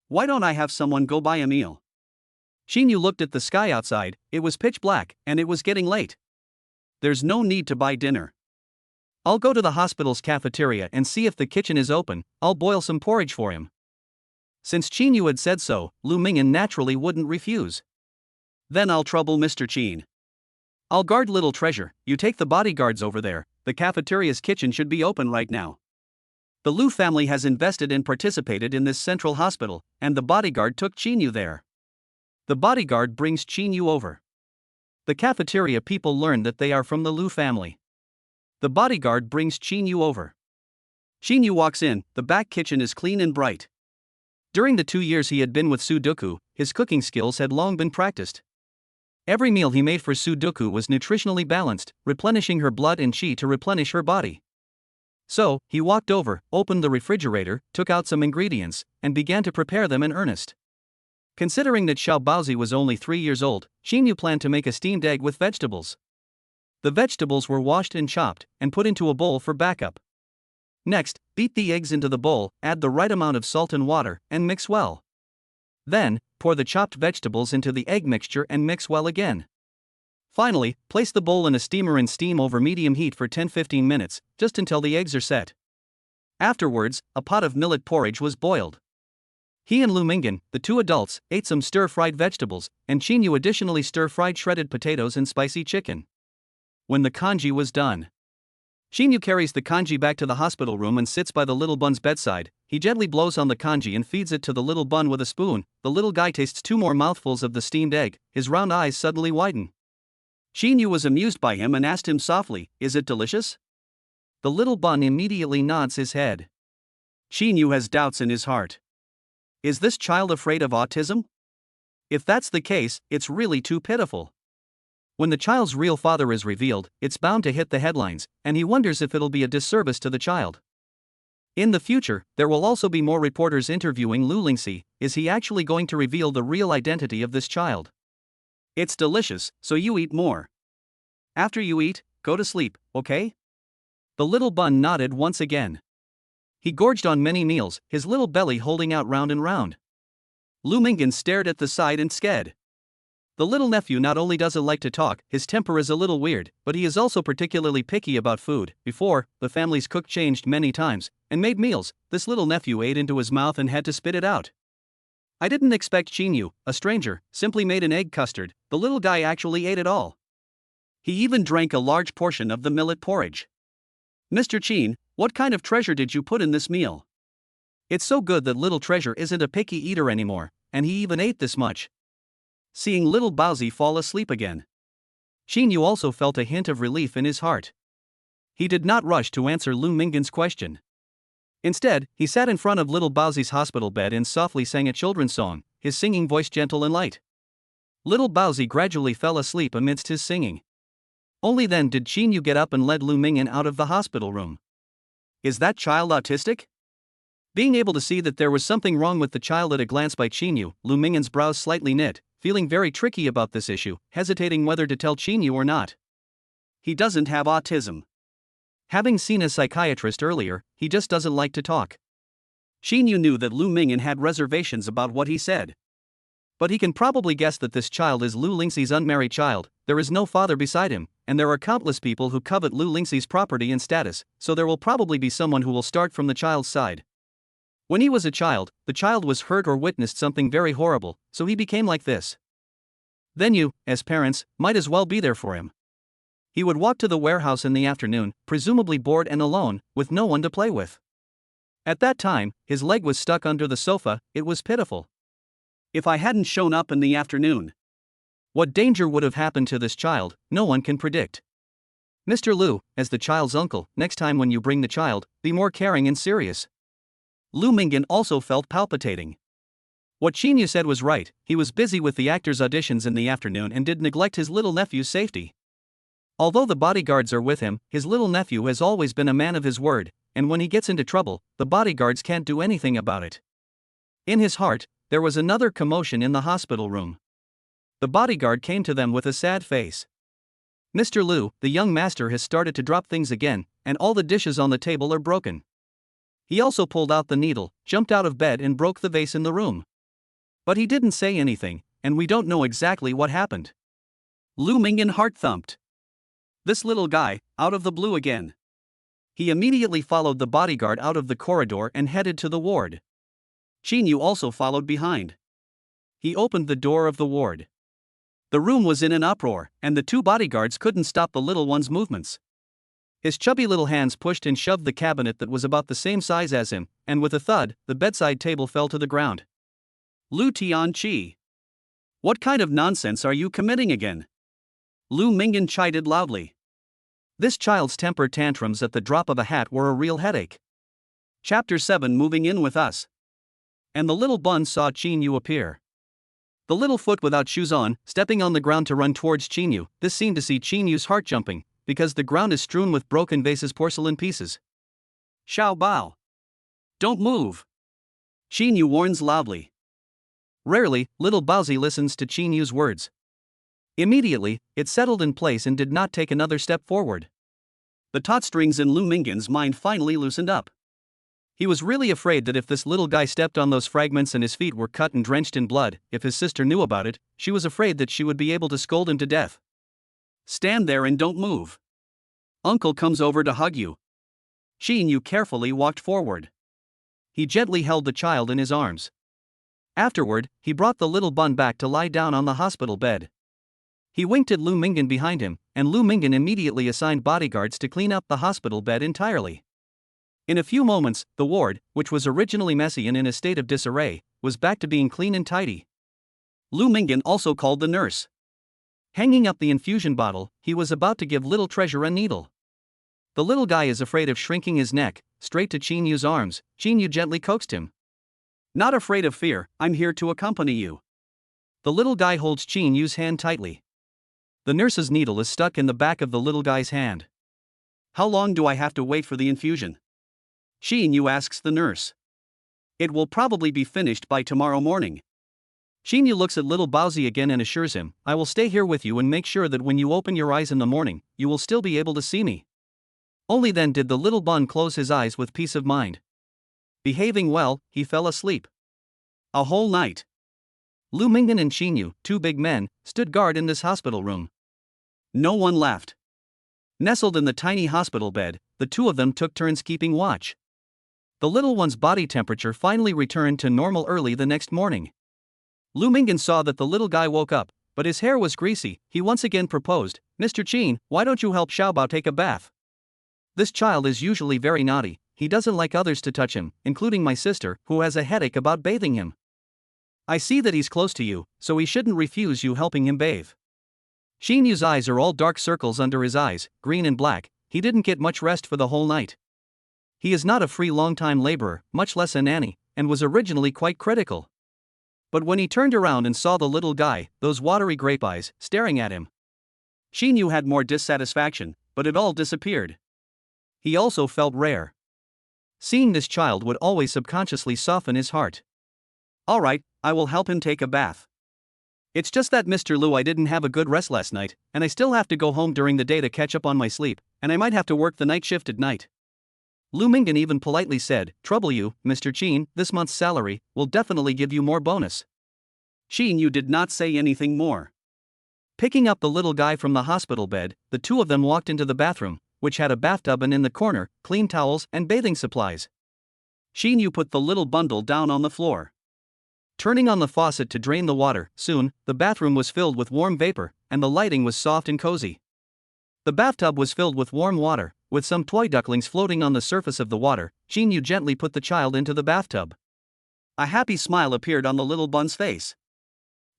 Why don't I have someone go buy a meal?" Shinu looked at the sky outside. It was pitch black, and it was getting late. "There's no need to buy dinner. I'll go to the hospital's cafeteria and see if the kitchen is open. I'll boil some porridge for him." Since Shinu had said so, Lu Mingyan naturally wouldn't refuse. "Then I'll trouble Mr. Qin. I'll guard little treasure. You take the bodyguards over there. The cafeteria's kitchen should be open right now. The Lu family has invested and participated in this central hospital, and the bodyguard took Shinu there. The bodyguard brings Shinu over. The cafeteria people learn that they are from the Lu family. The bodyguard brings Shinu over. Shinu walks in. The back kitchen is clean and bright. During the 2 years he had been with Sudoku, his cooking skills had long been practiced. Every meal he made for Sudoku was nutritionally balanced, replenishing her blood and qi to replenish her body. So, he walked over, opened the refrigerator, took out some ingredients, and began to prepare them in earnest. Considering that Xiao Baozi was only 3 years old, Shinu planned to make a steamed egg with vegetables. The vegetables were washed and chopped, and put into a bowl for backup. Next, beat the eggs into the bowl, add the right amount of salt and water, and mix well. Then, pour the chopped vegetables into the egg mixture and mix well again. Finally, place the bowl in a steamer and steam over medium heat for 10-15 minutes, just until the eggs are set. Afterwards, a pot of millet porridge was boiled. He and Lu Mingyan, the two adults, ate some stir-fried vegetables, and Shinu additionally stir-fried shredded potatoes and spicy chicken. When the congee was done, Shinu carries the congee back to the hospital room and sits by the little bun's bedside. he gently blows on the kanji and feeds it to the little bun with a spoon. The little guy tastes 2 more mouthfuls of the steamed egg, his round eyes suddenly widen. Shinu was amused by him and asked him softly, "Is it delicious?" The little bun immediately nods his head. Shinu has doubts in his heart. Is this child afraid of autism? If that's the case, it's really too pitiful. When the child's real father is revealed, it's bound to hit the headlines, and he wonders if it'll be a disservice to the child. In the future, there will also be more reporters interviewing Lu Lingxi. Is he actually going to reveal the real identity of this child? It's delicious, so you eat more. After you eat, go to sleep, okay? The little bun nodded once again. He gorged on many meals, his little belly holding out round and round. Lu Mingyan stared at the side and sked. The little nephew not only doesn't like to talk, his temper is a little weird, but he is also particularly picky about food. Before, the family's cook changed many times and made meals. This little nephew ate into his mouth and had to spit it out. I didn't expect Shinu, a stranger, simply made an egg custard. The little guy actually ate it all. He even drank a large portion of the millet porridge. Mr. Chin, what kind of treasure did you put in this meal? It's so good that little treasure isn't a picky eater anymore, and he even ate this much. Seeing little Baozi fall asleep again, Shinu also felt a hint of relief in his heart. He did not rush to answer Lu Mingyan's question. Instead, he sat in front of little Baozi's hospital bed and softly sang a children's song, his singing voice gentle and light. Little Baozi gradually fell asleep amidst his singing. Only then did Shinu get up and led Lu Mingyan out of the hospital room. Is that child autistic? Being able to see that there was something wrong with the child at a glance by Shinu, Lu Mingyan's brows slightly knit, feeling very tricky about this issue, hesitating whether to tell Shinu or not. He doesn't have autism. Having seen a psychiatrist earlier, he just doesn't like to talk. Shinu knew that Lu Mingyan had reservations about what he said. But he can probably guess that this child is Lu Lingxi's unmarried child. There is no father beside him, and there are countless people who covet Lu Lingxi's property and status, so there will probably be someone who will start from the child's side. When he was a child, the child was hurt or witnessed something very horrible, so he became like this. Then you, as parents, might as well be there for him. He would walk to the warehouse in the afternoon, presumably bored and alone, with no one to play with. At that time, his leg was stuck under the sofa. It was pitiful. If I hadn't shown up in the afternoon, what danger would have happened to this child, no one can predict. Mr. Lu, as the child's uncle, next time when you bring the child, be more caring and serious. Lu Mingyan also felt palpitating. What Shinu said was right. He was busy with the actors' auditions in the afternoon and did neglect his little nephew's safety. Although the bodyguards are with him, his little nephew has always been a man of his word, and when he gets into trouble, the bodyguards can't do anything about it. In his heart, there was another commotion in the hospital room. The bodyguard came to them with a sad face. Mr. Lu, the young master has started to drop things again, and all the dishes on the table are broken. He also pulled out the needle, jumped out of bed and broke the vase in the room. But he didn't say anything, and we don't know exactly what happened. Lu Mingyan heart thumped. This little guy, out of the blue again. He immediately followed the bodyguard out of the corridor and headed to the ward. Shinu also followed behind. He opened the door of the ward. The room was in an uproar, and the two bodyguards couldn't stop the little one's movements. His chubby little hands pushed and shoved the cabinet that was about the same size as him, and with a thud, the bedside table fell to the ground. Lu Tianqi. What kind of nonsense are you committing again? Lu Mingyan chided loudly. This child's temper tantrums at the drop of a hat were a real headache. Chapter 7 Moving in with us. And the little bun saw Shinu appear. The little foot without shoes on, stepping on the ground to run towards Shinu. This seemed to see Chinu's heart jumping, because the ground is strewn with broken vases, porcelain pieces. Xiao Bao. Don't move. Shinu warns loudly. Rarely, little Baozi listens to Chinu's words. Immediately, it settled in place and did not take another step forward. The taut strings in Lu Mingyan's mind finally loosened up. He was really afraid that if this little guy stepped on those fragments and his feet were cut and drenched in blood, if his sister knew about it, she was afraid that she would be able to scold him to death. Stand there and don't move. Uncle comes over to hug you. Shinu carefully walked forward. He gently held the child in his arms. Afterward, he brought the little bun back to lie down on the hospital bed. He winked at Lu Mingyan behind him, and Lu Mingyan immediately assigned bodyguards to clean up the hospital bed entirely. In a few moments, the ward, which was originally messy and in a state of disarray, was back to being clean and tidy. Lu Mingyan also called the nurse. Hanging up the infusion bottle, he was about to give little treasure a needle. The little guy is afraid of shrinking his neck, straight to Chinyu's arms. Chinyu gently coaxed him. Not afraid of fear, I'm here to accompany you. The little guy holds Chinyu's hand tightly. The nurse's needle is stuck in the back of the little guy's hand. How long do I have to wait for the infusion? Chinyu asks the nurse. It will probably be finished by tomorrow morning. Chinyu looks at little Baozi again and assures him, I will stay here with you and make sure that when you open your eyes in the morning, you will still be able to see me. Only then did the little bun close his eyes with peace of mind. Behaving well, he fell asleep. A whole night. Lu Mingyan and Chinyu, two big men, stood guard in this hospital room. No one laughed. Nestled in the tiny hospital bed, the two of them took turns keeping watch. The little one's body temperature finally returned to normal early the next morning. Lu Mingyan saw that the little guy woke up, but his hair was greasy. He once again proposed, Mr. Chin, why don't you help Xiaobao take a bath? This child is usually very naughty, he doesn't like others to touch him, including my sister, who has a headache about bathing him. I see that he's close to you, so he shouldn't refuse you helping him bathe. Shinyu's eyes are all dark circles under his eyes, green and black. He didn't get much rest for the whole night. He is not a free long-time laborer, much less a nanny, and was originally quite critical. But when he turned around and saw the little guy, those watery grape eyes, staring at him, Shinu had more dissatisfaction, but it all disappeared. He also felt rare. Seeing this child would always subconsciously soften his heart. Alright, I will help him take a bath. It's just that Mr. Lu, I didn't have a good rest last night, and I still have to go home during the day to catch up on my sleep, and I might have to work the night shift at night. Lu Mingyan even politely said, trouble you, Mr. Chin, this month's salary will definitely give you more bonus. Chinyu did not say anything more. Picking up the little guy from the hospital bed, the two of them walked into the bathroom, which had a bathtub and in the corner, clean towels and bathing supplies. Chinyu put the little bundle down on the floor. Turning on the faucet to drain the water, soon, the bathroom was filled with warm vapor, and the lighting was soft and cozy. The bathtub was filled with warm water, with some toy ducklings floating on the surface of the water. Chinyu gently put the child into the bathtub. A happy smile appeared on the little bun's face.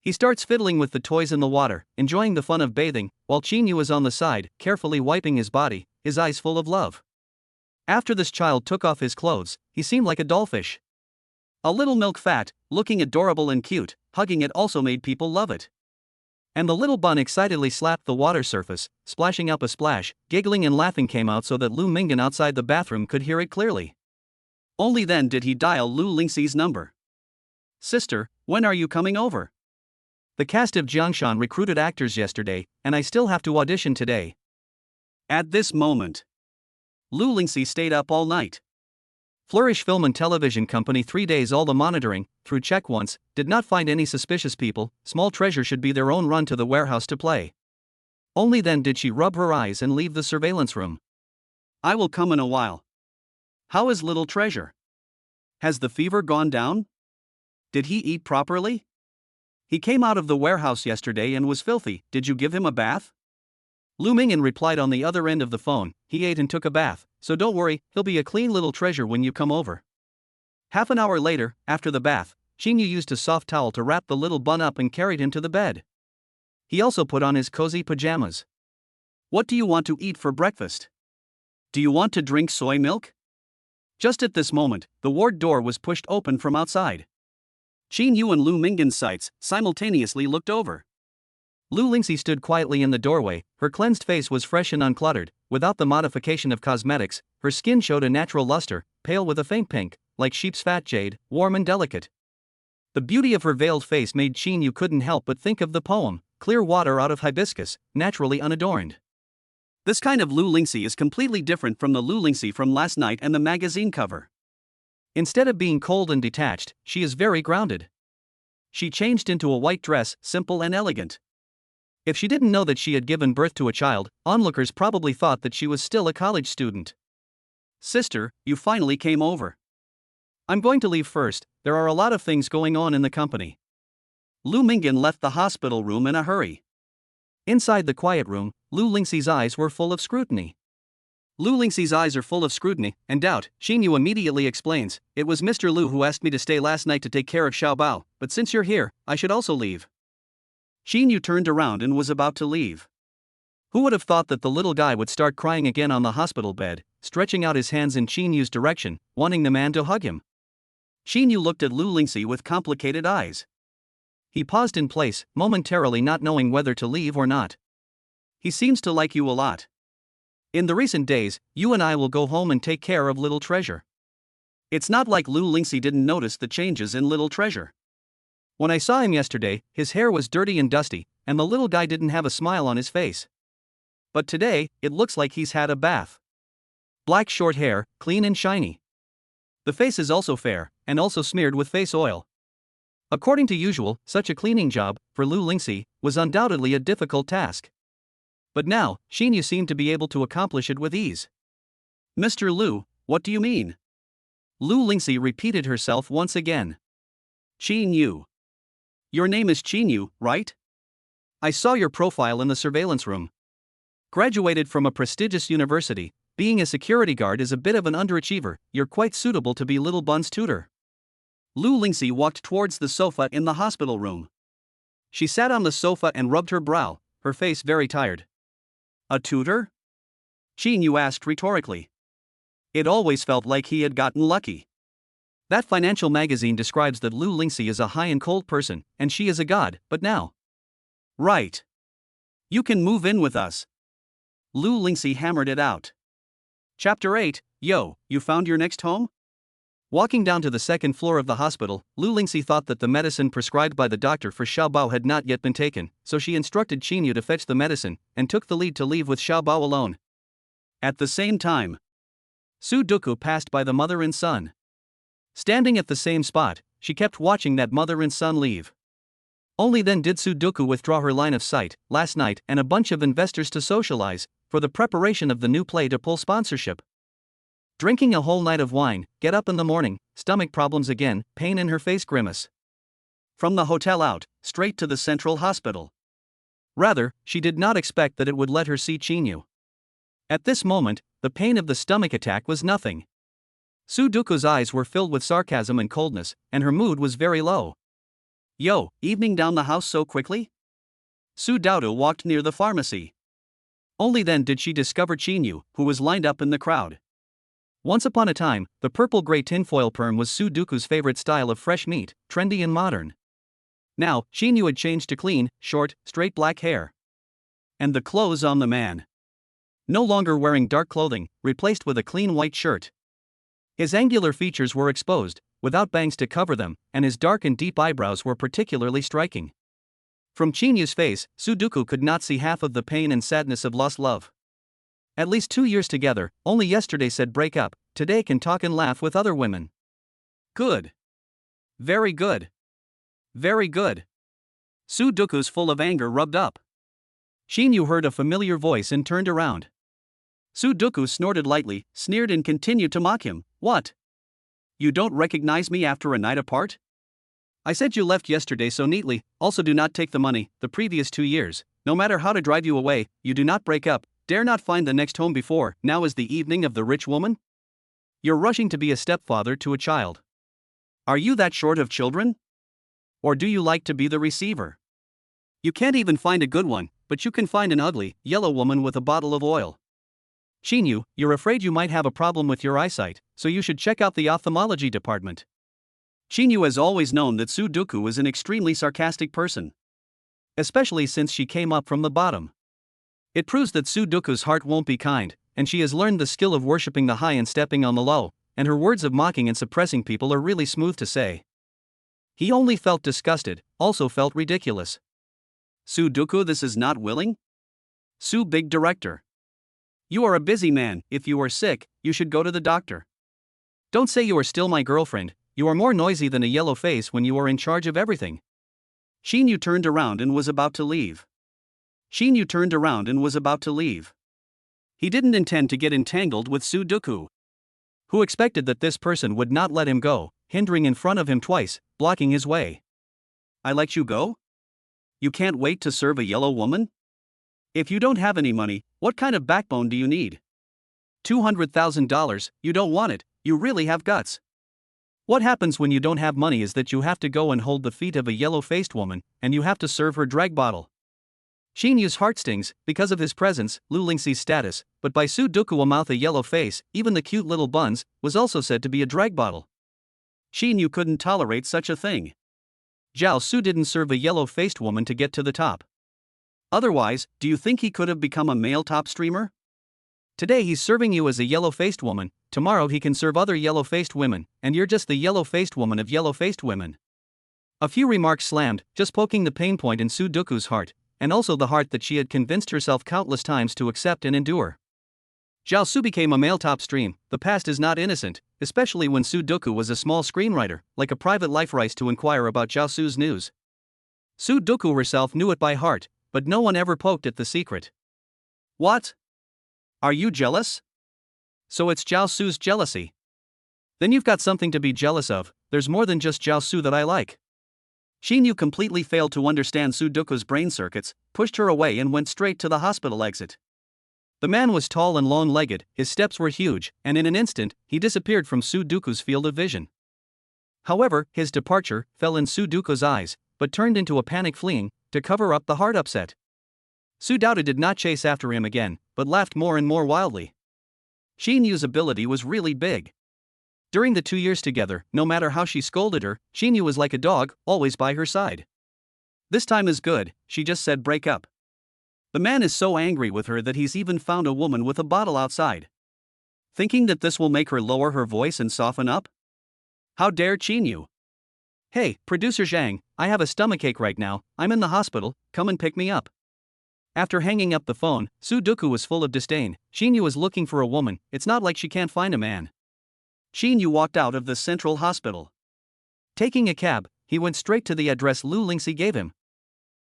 He starts fiddling with the toys in the water, enjoying the fun of bathing, while Chinyu is on the side, carefully wiping his body, his eyes full of love. After this child took off his clothes, he seemed like a dollfish. A little milk fat, looking adorable and cute, hugging it also made people love it. And the little bun excitedly slapped the water surface, splashing up a splash. Giggling and laughing came out so that Lu Mingyan outside the bathroom could hear it clearly. Only then did he dial Lu Lingxi's number. Sister, when are you coming over? The cast of Jiangshan recruited actors yesterday, and I still have to audition today. At this moment, Lu Lingxi stayed up all night. Flourish Film and Television Company 3 days all the monitoring, through check once, did not find any suspicious people. Small Treasure should be their own run to the warehouse to play. Only then did she rub her eyes and leave the surveillance room. I will come in a while. How is Little Treasure? Has the fever gone down? Did he eat properly? He came out of the warehouse yesterday and was filthy. Did you give him a bath? Lu Mingyan replied on the other end of the phone, he ate and took a bath, so don't worry, he'll be a clean little treasure when you come over. Half an hour later, after the bath, Chinyu used a soft towel to wrap the little bun up and carried him to the bed. He also put on his cozy pajamas. What do you want to eat for breakfast? Do you want to drink soy milk? Just at this moment, the ward door was pushed open from outside. Chinyu and Lu Mingyan's sights simultaneously looked over. Lu Lingxi stood quietly in the doorway. Her cleansed face was fresh and uncluttered, without the modification of cosmetics. Her skin showed a natural luster, pale with a faint pink, like sheep's fat jade, warm and delicate. The beauty of her veiled face made Chinyu couldn't help but think of the poem, Clear Water Out of Hibiscus, naturally unadorned. This kind of Lu Lingxi is completely different from the Lu Lingxi from last night and the magazine cover. Instead of being cold and detached, she is very grounded. She changed into a white dress, simple and elegant. If she didn't know that she had given birth to a child, onlookers probably thought that she was still a college student. Sister, you finally came over. I'm going to leave first, there are a lot of things going on in the company. Lu Mingyan left the hospital room in a hurry. Inside the quiet room, Lu Lingxi's eyes were full of scrutiny. Lu Lingxi's eyes are full of scrutiny and doubt. Shinu immediately explains, "It was Mr. Lu who asked me to stay last night to take care of Xiaobao, but since you're here, I should also leave." Shinu turned around and was about to leave. Who would have thought that the little guy would start crying again on the hospital bed, stretching out his hands in Shinu's direction, wanting the man to hug him? Shinu looked at Lu Lingxi with complicated eyes. He paused in place, momentarily not knowing whether to leave or not. "He seems to like you a lot. In the recent days, you and I will go home and take care of little treasure." It's not like Lu Lingxi didn't notice the changes in little treasure. When I saw him yesterday, his hair was dirty and dusty, and the little guy didn't have a smile on his face. But today, it looks like he's had a bath. Black short hair, clean and shiny. The face is also fair, and also smeared with face oil. According to usual, such a cleaning job, for Lu Lingxi, was undoubtedly a difficult task. But now, Shinu seemed to be able to accomplish it with ease. "Mr. Lu, what do you mean?" Lu Lingxi repeated herself once again. "Shinu. Your name is Shinu, right? I saw your profile in the surveillance room. Graduated from a prestigious university, being a security guard is a bit of an underachiever, you're quite suitable to be Little Bun's tutor." Lu Lingxi walked towards the sofa in the hospital room. She sat on the sofa and rubbed her brow, her face very tired. "A tutor?" Shinu asked rhetorically. It always felt like he had gotten lucky. That financial magazine describes that Lu Lingxi is a high and cold person, and she is a god, but now. "Right. You can move in with us." Lu Lingxi hammered it out. Chapter 8, Yo, you found your next home? Walking down to the second floor of the hospital, Lu Lingxi thought that the medicine prescribed by the doctor for Xiaobao had not yet been taken, so she instructed Shinu to fetch the medicine, and took the lead to leave with Xiaobao alone. At the same time, Sudo passed by the mother and son. Standing at the same spot, she kept watching that mother and son leave. Only then did Sudo withdraw her line of sight, last night, and a bunch of investors to socialize, for the preparation of the new play to pull sponsorship. Drinking a whole night of wine, get up in the morning, stomach problems again, pain in her face grimace. From the hotel out, straight to the central hospital. Rather, she did not expect that it would let her see Shinu. At this moment, the pain of the stomach attack was nothing. Sudo's eyes were filled with sarcasm and coldness, and her mood was very low. "Yo, evening down the house so quickly?" Sudo walked near the pharmacy. Only then did she discover Shinu, who was lined up in the crowd. Once upon a time, the purple-gray tinfoil perm was Sudo's favorite style of fresh meat, trendy and modern. Now, Shinu had changed to clean, short, straight black hair. And the clothes on the man. No longer wearing dark clothing, replaced with a clean white shirt. His angular features were exposed, without bangs to cover them, and his dark and deep eyebrows were particularly striking. From Shinu's face, Sudo could not see half of the pain and sadness of lost love. At least 2 years together, only yesterday said break up, today can talk and laugh with other women. Good. Very good. Very good. Sudo's full of anger rubbed up. Shinu heard a familiar voice and turned around. Sudo snorted lightly, sneered and continued to mock him. "What? You don't recognize me after a night apart? I said you left yesterday so neatly, also do not take the money, the previous 2 years, no matter how to drive you away, you do not break up, dare not find the next home before, now is the evening of the rich woman? You're rushing to be a stepfather to a child. Are you that short of children? Or do you like to be the receiver? You can't even find a good one, but you can find an ugly, yellow woman with a bottle of oil. Shinu, you're afraid you might have a problem with your eyesight, so you should check out the ophthalmology department." Shinu has always known that Sudo is an extremely sarcastic person. Especially since she came up from the bottom. It proves that Sudo's heart won't be kind, and she has learned the skill of worshipping the high and stepping on the low, and her words of mocking and suppressing people are really smooth to say. He only felt disgusted, also felt ridiculous. "Sudo, this is not willing? Su big director. You are a busy man, if you are sick, you should go to the doctor. Don't say you are still my girlfriend, you are more noisy than a yellow face when you are in charge of everything." Shinu turned around and was about to leave. He didn't intend to get entangled with Sudo, who expected that this person would not let him go, hindering in front of him twice, blocking his way. "I let you go? You can't wait to serve a yellow woman? If you don't have any money, what kind of backbone do you need?" $200,000, you don't want it, you really have guts. What happens when you don't have money is that you have to go and hold the feet of a yellow-faced woman, and you have to serve her drag bottle. Shinu's heart stings, because of his presence, Lu Lingxi's status, but by Sudoku a mouth a yellow face, even the cute little buns, was also said to be a drag bottle. Shinu couldn't tolerate such a thing. Zhao Su didn't serve a yellow-faced woman to get to the top. Otherwise, do you think he could have become a male top streamer? Today he's serving you as a yellow-faced woman, tomorrow he can serve other yellow-faced women, and you're just the yellow-faced woman of yellow-faced women. A few remarks slammed, just poking the pain point in Sudoku's heart, and also the heart that she had convinced herself countless times to accept and endure. Zhao Su became a male top stream. The past is not innocent, especially when Sudoku was a small screenwriter, like a private life race to inquire about Zhao Su's news. Sudoku herself knew it by heart, but no one ever poked at the secret. What? Are you jealous? So it's Zhao Su's jealousy. Then you've got something to be jealous of. There's more than just Zhao Su that I like. Shinu completely failed to understand Sudoku's brain circuits, pushed her away and went straight to the hospital exit. The man was tall and long-legged, his steps were huge, and in an instant, he disappeared from Sudoku's field of vision. However, his departure fell in Sudoku's eyes, but turned into a panic fleeing, to cover up the heart upset. Sudoku did not chase after him again, but laughed more and more wildly. Shinu's ability was really big. During the 2 years together, no matter how she scolded her, Shinu was like a dog, always by her side. This time is good, she just said break up. The man is so angry with her that he's even found a woman with a bottle outside. Thinking that this will make her lower her voice and soften up? How dare Shinu? Hey, producer Zhang, I have a stomachache right now, I'm in the hospital, come and pick me up. After hanging up the phone, Sudoku was full of disdain. Shinu is looking for a woman, it's not like she can't find a man. Shinu walked out of the central hospital. Taking a cab, he went straight to the address Lu Lingxi gave him.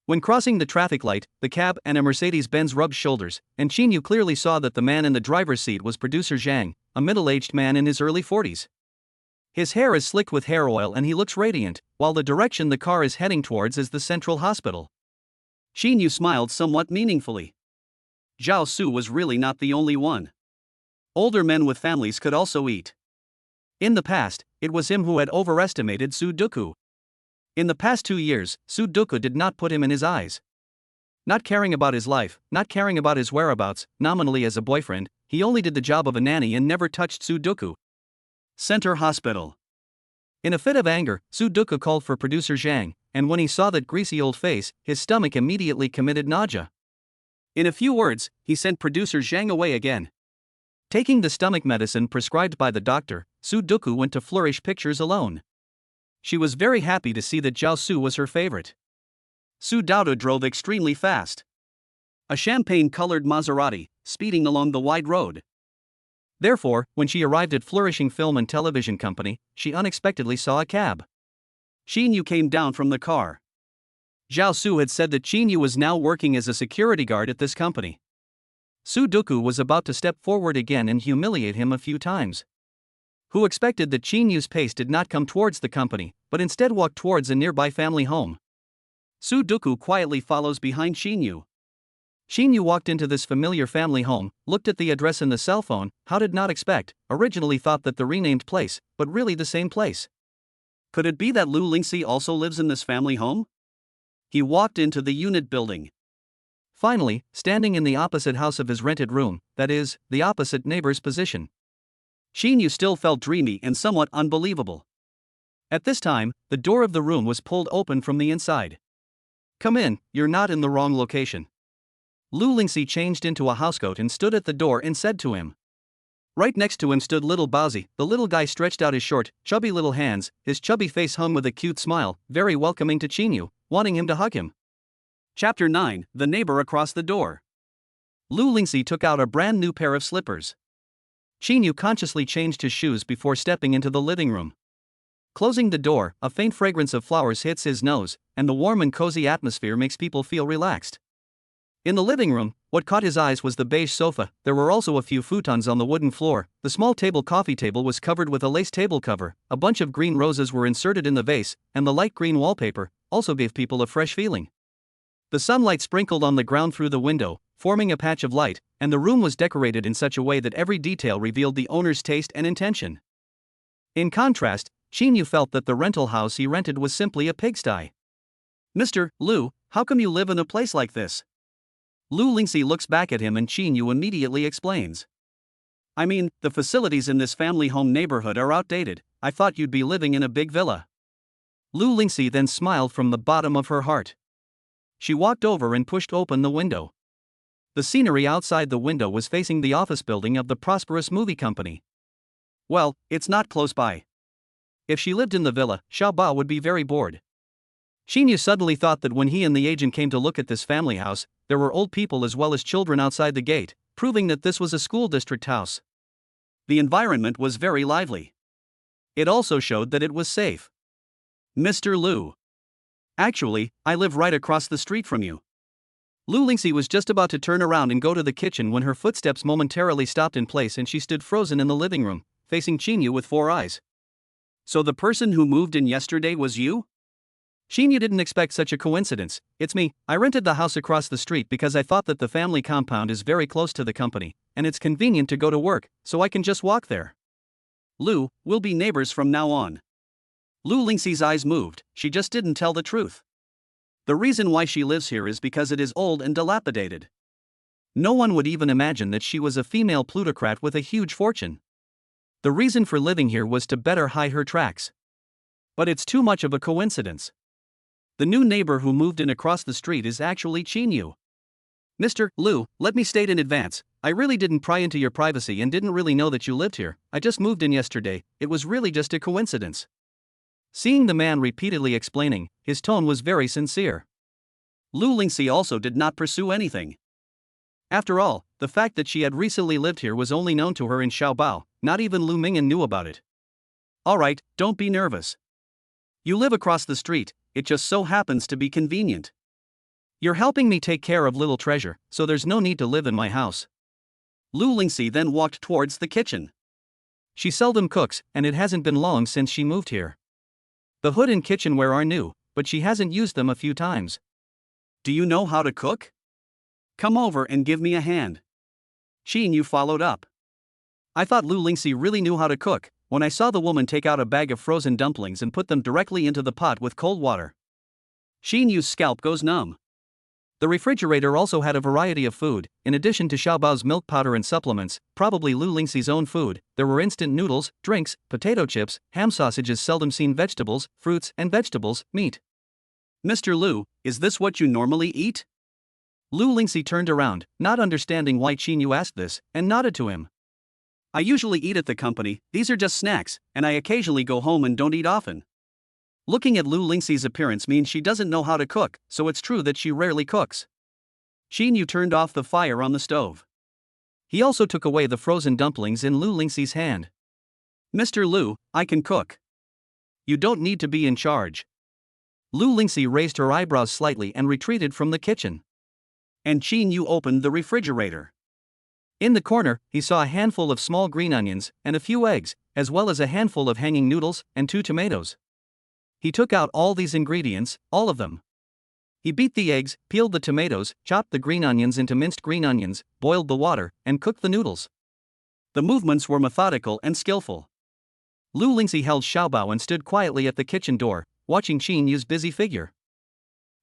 When crossing the traffic light, the cab and a Mercedes-Benz rubbed shoulders, and Shinu clearly saw that the man in the driver's seat was producer Zhang, a middle-aged man in his early 40s. His hair is slicked with hair oil and he looks radiant, while the direction the car is heading towards is the central hospital. Shinu smiled somewhat meaningfully. Zhao Su was really not the only one. Older men with families could also eat. In the past, it was him who had overestimated Sudoku. In the past 2 years, Sudoku did not put him in his eyes. Not caring about his life, not caring about his whereabouts, nominally as a boyfriend, he only did the job of a nanny and never touched Sudoku. Center Hospital. In a fit of anger, Sudoku called for producer Zhang, and when he saw that greasy old face, his stomach immediately committed nausea. In a few words, he sent producer Zhang away again. Taking the stomach medicine prescribed by the doctor, Sudoku went to Flourish Pictures alone. She was very happy to see that Zhao Su was her favorite. Sudoku drove extremely fast. A champagne-colored Maserati, speeding along the wide road. Therefore, when she arrived at Flourishing Film and Television Company, she unexpectedly saw a cab. Shinu came down from the car. Zhao Su had said that Shinu was now working as a security guard at this company. Sudoku was about to step forward again and humiliate him a few times. Who expected that Shinu's pace did not come towards the company, but instead walked towards a nearby family home. Sudoku quietly follows behind Shinu. Shinu walked into this familiar family home, looked at the address in the cell phone, how did not expect, originally thought that the renamed place, but really the same place. Could it be that Lu Lingxi also lives in this family home? He walked into the unit building. Finally, standing in the opposite house of his rented room, that is, the opposite neighbor's position. Shinu still felt dreamy and somewhat unbelievable. At this time, the door of the room was pulled open from the inside. Come in, you're not in the wrong location. Lu Lingxi changed into a housecoat and stood at the door and said to him. Right next to him stood little Baozi. The little guy stretched out his short, chubby little hands, his chubby face hung with a cute smile, very welcoming to Shinu, wanting him to hug him. Chapter 9, The Neighbor Across the Door. Lu Lingxi took out a brand new pair of slippers. Shinu consciously changed his shoes before stepping into the living room. Closing the door, a faint fragrance of flowers hits his nose, and the warm and cozy atmosphere makes people feel relaxed. In the living room, what caught his eyes was the beige sofa. There were also a few futons on the wooden floor. The small coffee table was covered with a lace table cover, a bunch of green roses were inserted in the vase, and the light green wallpaper also gave people a fresh feeling. The sunlight sprinkled on the ground through the window, forming a patch of light, and the room was decorated in such a way that every detail revealed the owner's taste and intention. In contrast, Shinu felt that the rental house he rented was simply a pigsty. "Mr. Liu, how come you live in a place like this?" Lu Lingxi looks back at him and Shinu immediately explains. "I mean, the facilities in this family home neighborhood are outdated. I thought you'd be living in a big villa." Lu Lingxi then smiled from the bottom of her heart. She walked over and pushed open the window. The scenery outside the window was facing the office building of the prosperous movie company. Well, it's not close by. If she lived in the villa, Xiaobao would be very bored. Shinu suddenly thought that when he and the agent came to look at this family house, there were old people as well as children outside the gate, proving that this was a school district house. The environment was very lively. It also showed that it was safe. "Mr. Liu. Actually, I live right across the street from you." Lu Lingxi was just about to turn around and go to the kitchen when her footsteps momentarily stopped in place and she stood frozen in the living room, facing Shinu with 4 eyes. "So the person who moved in yesterday was you?" Shinu didn't expect such a coincidence. "It's me. I rented the house across the street because I thought that the family compound is very close to the company, and it's convenient to go to work, so I can just walk there." "Lu, we'll be neighbors from now on." Lu Lingxi's eyes moved. She just didn't tell the truth. The reason why she lives here is because it is old and dilapidated. No one would even imagine that she was a female plutocrat with a huge fortune. The reason for living here was to better hide her tracks. But it's too much of a coincidence. The new neighbor who moved in across the street is actually Shinu. "Mr. Liu, let me state in advance, I really didn't pry into your privacy and didn't really know that you lived here. I just moved in yesterday, it was really just a coincidence." Seeing the man repeatedly explaining, his tone was very sincere. Lu Lingxi also did not pursue anything. After all, the fact that she had recently lived here was only known to her in Xiaobao, not even Lu Mingyan knew about it. "Alright, don't be nervous. You live across the street, it just so happens to be convenient. You're helping me take care of little treasure, so there's no need to live in my house." Lu Lingxi then walked towards the kitchen. She seldom cooks, and it hasn't been long since she moved here. The hood and kitchenware are new, but she hasn't used them a few times. "Do you know how to cook? Come over and give me a hand." Shinu followed up. "I thought Lu Lingxi really knew how to cook, when I saw the woman take out a bag of frozen dumplings and put them directly into the pot with cold water." Shinu's scalp goes numb. The refrigerator also had a variety of food. In addition to Xiaobao's milk powder and supplements, probably Lu Lingxi's own food, there were instant noodles, drinks, potato chips, ham sausages, seldom seen vegetables, fruits and vegetables, meat. "Mr. Liu, is this what you normally eat?" Lu Lingxi turned around, not understanding why Shinu asked this, and nodded to him. "I usually eat at the company, these are just snacks, and I occasionally go home and don't eat often." Looking at Lu Lingxi's appearance means she doesn't know how to cook, so it's true that she rarely cooks. Shinu turned off the fire on the stove. He also took away the frozen dumplings in Lu Lingxi's hand. "Mr. Liu, I can cook. You don't need to be in charge." Lu Lingxi raised her eyebrows slightly and retreated from the kitchen. And Shinu opened the refrigerator. In the corner, he saw a handful of small green onions and a few eggs, as well as a handful of hanging noodles and 2 tomatoes. He took out all these ingredients, all of them. He beat the eggs, peeled the tomatoes, chopped the green onions into minced green onions, boiled the water, and cooked the noodles. The movements were methodical and skillful. Lu Lingxi held Xiaobao and stood quietly at the kitchen door, watching Shinu's busy figure.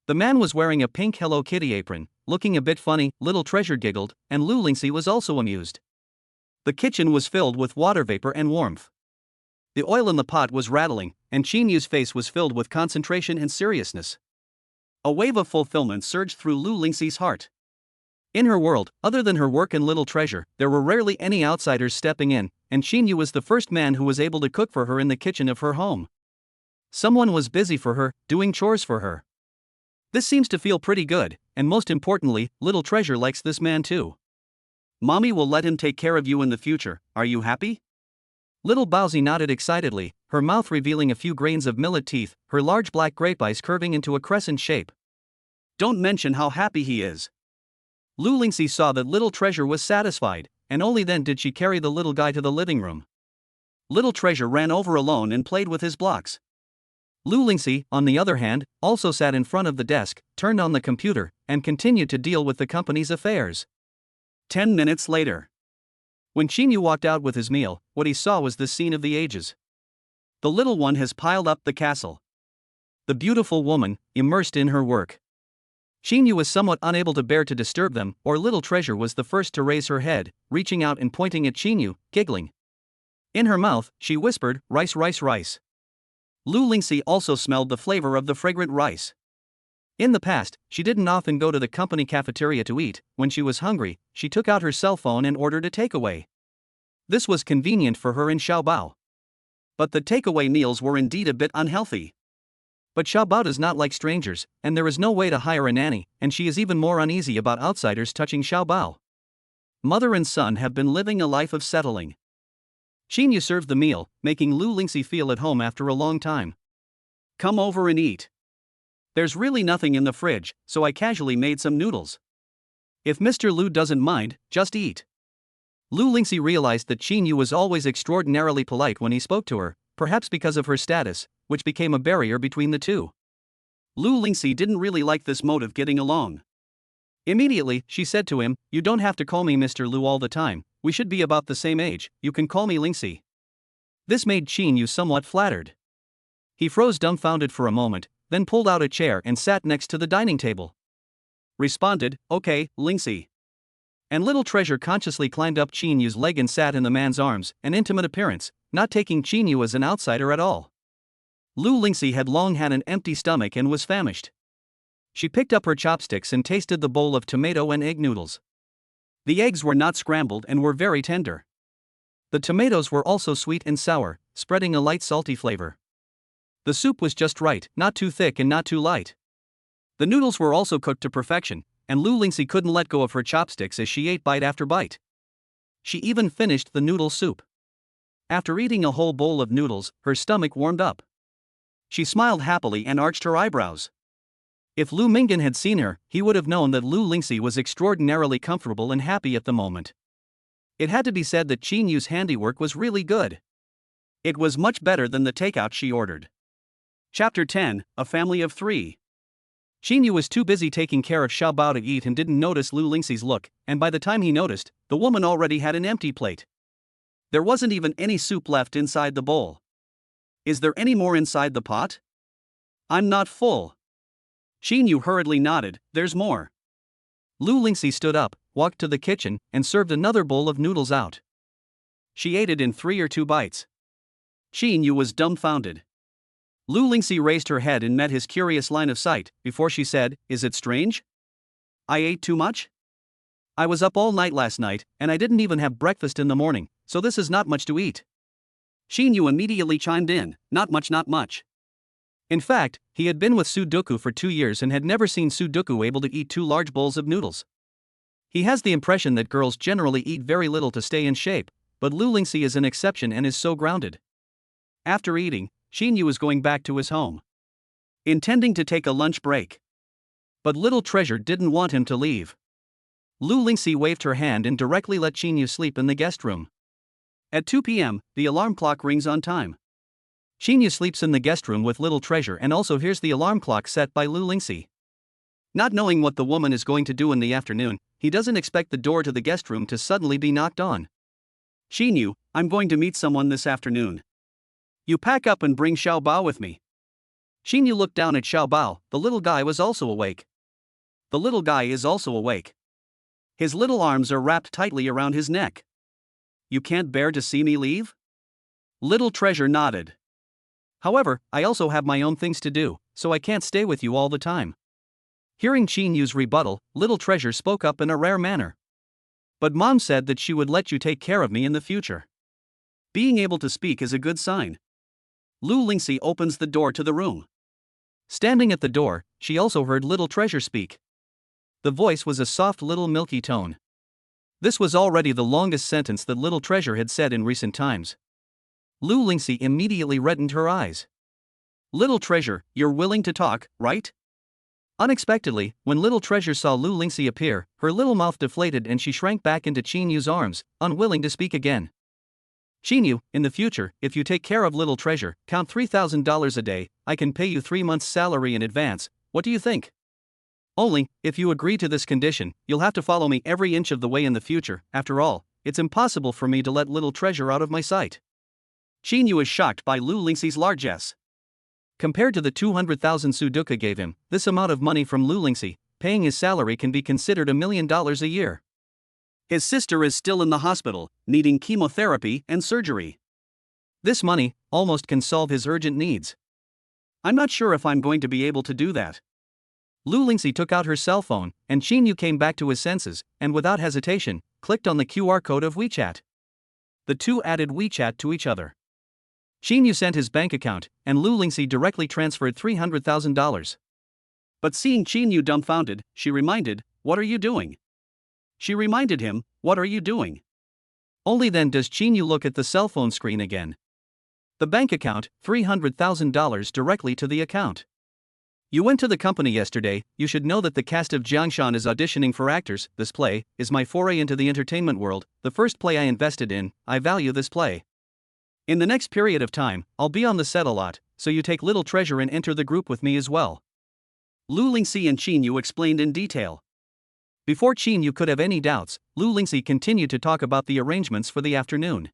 The man was wearing a pink Hello Kitty apron, looking a bit funny. Little Treasure giggled, and Lu Lingxi was also amused. The kitchen was filled with water vapor and warmth. The oil in the pot was rattling, and Shinu's face was filled with concentration and seriousness. A wave of fulfillment surged through Lu Lingxi's heart. In her world, other than her work and Little Treasure, there were rarely any outsiders stepping in, and Shinu was the first man who was able to cook for her in the kitchen of her home. Someone was busy for her, doing chores for her. This seems to feel pretty good, and most importantly, Little Treasure likes this man too. "Mommy will let him take care of you in the future, are you happy?" Little Baozi nodded excitedly, her mouth revealing a few grains of millet teeth, her large black grape eyes curving into a crescent shape. "Don't mention how happy he is." Lu Lingxi saw that Little Treasure was satisfied, and only then did she carry the little guy to the living room. Little Treasure ran over alone and played with his blocks. Lu Lingxi, on the other hand, also sat in front of the desk, turned on the computer, and continued to deal with the company's affairs. 10 minutes later. When Shinu walked out with his meal, what he saw was the scene of the ages. The little one has piled up the castle. The beautiful woman, immersed in her work. Shinu was somewhat unable to bear to disturb them, or little treasure was the first to raise her head, reaching out and pointing at Shinu, giggling. In her mouth, she whispered, "Rice, rice, rice." Lu Lingxi also smelled the flavor of the fragrant rice. In the past, she didn't often go to the company cafeteria to eat. When she was hungry, she took out her cell phone and ordered a takeaway. This was convenient for her in Xiaobao. But the takeaway meals were indeed a bit unhealthy. But Xiaobao does not like strangers, and there is no way to hire a nanny, and she is even more uneasy about outsiders touching Xiaobao. Mother and son have been living a life of settling. Shinu served the meal, making Lu Lingxi feel at home after a long time. "Come over and eat. There's really nothing in the fridge, so I casually made some noodles. If Mr. Lu doesn't mind, just eat." Lu Lingxi realized that Shinu was always extraordinarily polite when he spoke to her, perhaps because of her status, which became a barrier between the two. Lu Lingxi didn't really like this mode of getting along. Immediately, she said to him, "You don't have to call me Mr. Lu all the time, we should be about the same age, you can call me Lingxi." This made Shinu somewhat flattered. He froze dumbfounded for a moment, then pulled out a chair and sat next to the dining table. Responded, "Okay, Lingxi." And little treasure consciously climbed up Shinu's leg and sat in the man's arms, an intimate appearance, not taking Shinu as an outsider at all. Lu Lingxi had long had an empty stomach and was famished. She picked up her chopsticks and tasted the bowl of tomato and egg noodles. The eggs were not scrambled and were very tender. The tomatoes were also sweet and sour, spreading a light salty flavor. The soup was just right, not too thick and not too light. The noodles were also cooked to perfection, and Lu Lingxi couldn't let go of her chopsticks as she ate bite after bite. She even finished the noodle soup. After eating a whole bowl of noodles, her stomach warmed up. She smiled happily and arched her eyebrows. If Lu Minggan had seen her, he would have known that Lu Lingxi was extraordinarily comfortable and happy at the moment. It had to be said that Shinu's handiwork was really good. It was much better than the takeout she ordered. Chapter 10, A Family of 3. Shinu was too busy taking care of Xiaobao to eat and didn't notice Lu Lingxi's look, and by the time he noticed, the woman already had an empty plate. There wasn't even any soup left inside the bowl. "Is there any more inside the pot?" "I'm not full." Shinu hurriedly nodded, "There's more." Lu Lingxi stood up, walked to the kitchen, and served another bowl of noodles out. She ate it in 3 or 2 bites. Shinu was dumbfounded. Lu Lingxi raised her head and met his curious line of sight, before she said, "Is it strange? I ate too much? I was up all night last night, and I didn't even have breakfast in the morning, so this is not much to eat." Shinu immediately chimed in, "Not much, not much." In fact, he had been with Sudoku for 2 years and had never seen Sudoku able to eat 2 large bowls of noodles. He has the impression that girls generally eat very little to stay in shape, but Lu Lingxi is an exception and is so grounded. After eating, Shinu was going back to his home, intending to take a lunch break. But little treasure didn't want him to leave. Lu Lingxi waved her hand and directly let Shinu sleep in the guest room. At 2 p.m., the alarm clock rings on time. Shinu sleeps in the guest room with little treasure and also hears the alarm clock set by Lu Lingxi. Not knowing what the woman is going to do in the afternoon, he doesn't expect the door to the guest room to suddenly be knocked on. "Shinu, I'm going to meet someone this afternoon. You pack up and bring Xiaobao with me." Shinu looked down at Xiaobao. The little guy was also awake. The little guy is also awake. His little arms are wrapped tightly around his neck. "You can't bear to see me leave?" Little treasure nodded. "However, I also have my own things to do, so I can't stay with you all the time." Hearing Shinu's rebuttal, little treasure spoke up in a rare manner. "But Mom said that she would let you take care of me in the future." Being able to speak is a good sign. Lu Lingxi opens the door to the room. Standing at the door, she also heard little treasure speak. The voice was a soft little milky tone. This was already the longest sentence that little treasure had said in recent times. Lu Lingxi immediately reddened her eyes. "Little treasure, you're willing to talk, right?" Unexpectedly, when little treasure saw Lu Lingxi appear, her little mouth deflated and she shrank back into Shinu's arms, unwilling to speak again. "Shinu, in the future, if you take care of little treasure, count $3,000 a day, I can pay you 3 months' salary in advance, what do you think?" Only, if you agree to this condition, you'll have to follow me every inch of the way in the future. After all, it's impossible for me to let little treasure out of my sight. Shinu is shocked by Lu Lingxi's largesse. Compared to the 200,000 Sudoku gave him, this amount of money from Lu Lingxi, paying his salary, can be considered $1 million a year. His sister is still in the hospital, needing chemotherapy and surgery. This money almost can solve his urgent needs. I'm not sure if I'm going to be able to do that. Lu Lingxi took out her cell phone, and Shinu came back to his senses, and without hesitation, clicked on the QR code of WeChat. The two added WeChat to each other. Shinu sent his bank account, and Lu Lingxi directly transferred $300,000. But seeing Shinu dumbfounded, she reminded, "What are you doing?" She reminded him, "What are you doing?" Only then does Shinu look at the cell phone screen again. The bank account, $300,000 directly to the account. You went to the company yesterday. You should know that the cast of Jiangshan is auditioning for actors. This play is my foray into the entertainment world, the first play I invested in. I value this play. In the next period of time, I'll be on the set a lot, so you take little treasure and enter the group with me as well. Lu Lingxi and Shinu explained in detail. Before Shinu could have any doubts, Lu Lingxi continued to talk about the arrangements for the afternoon.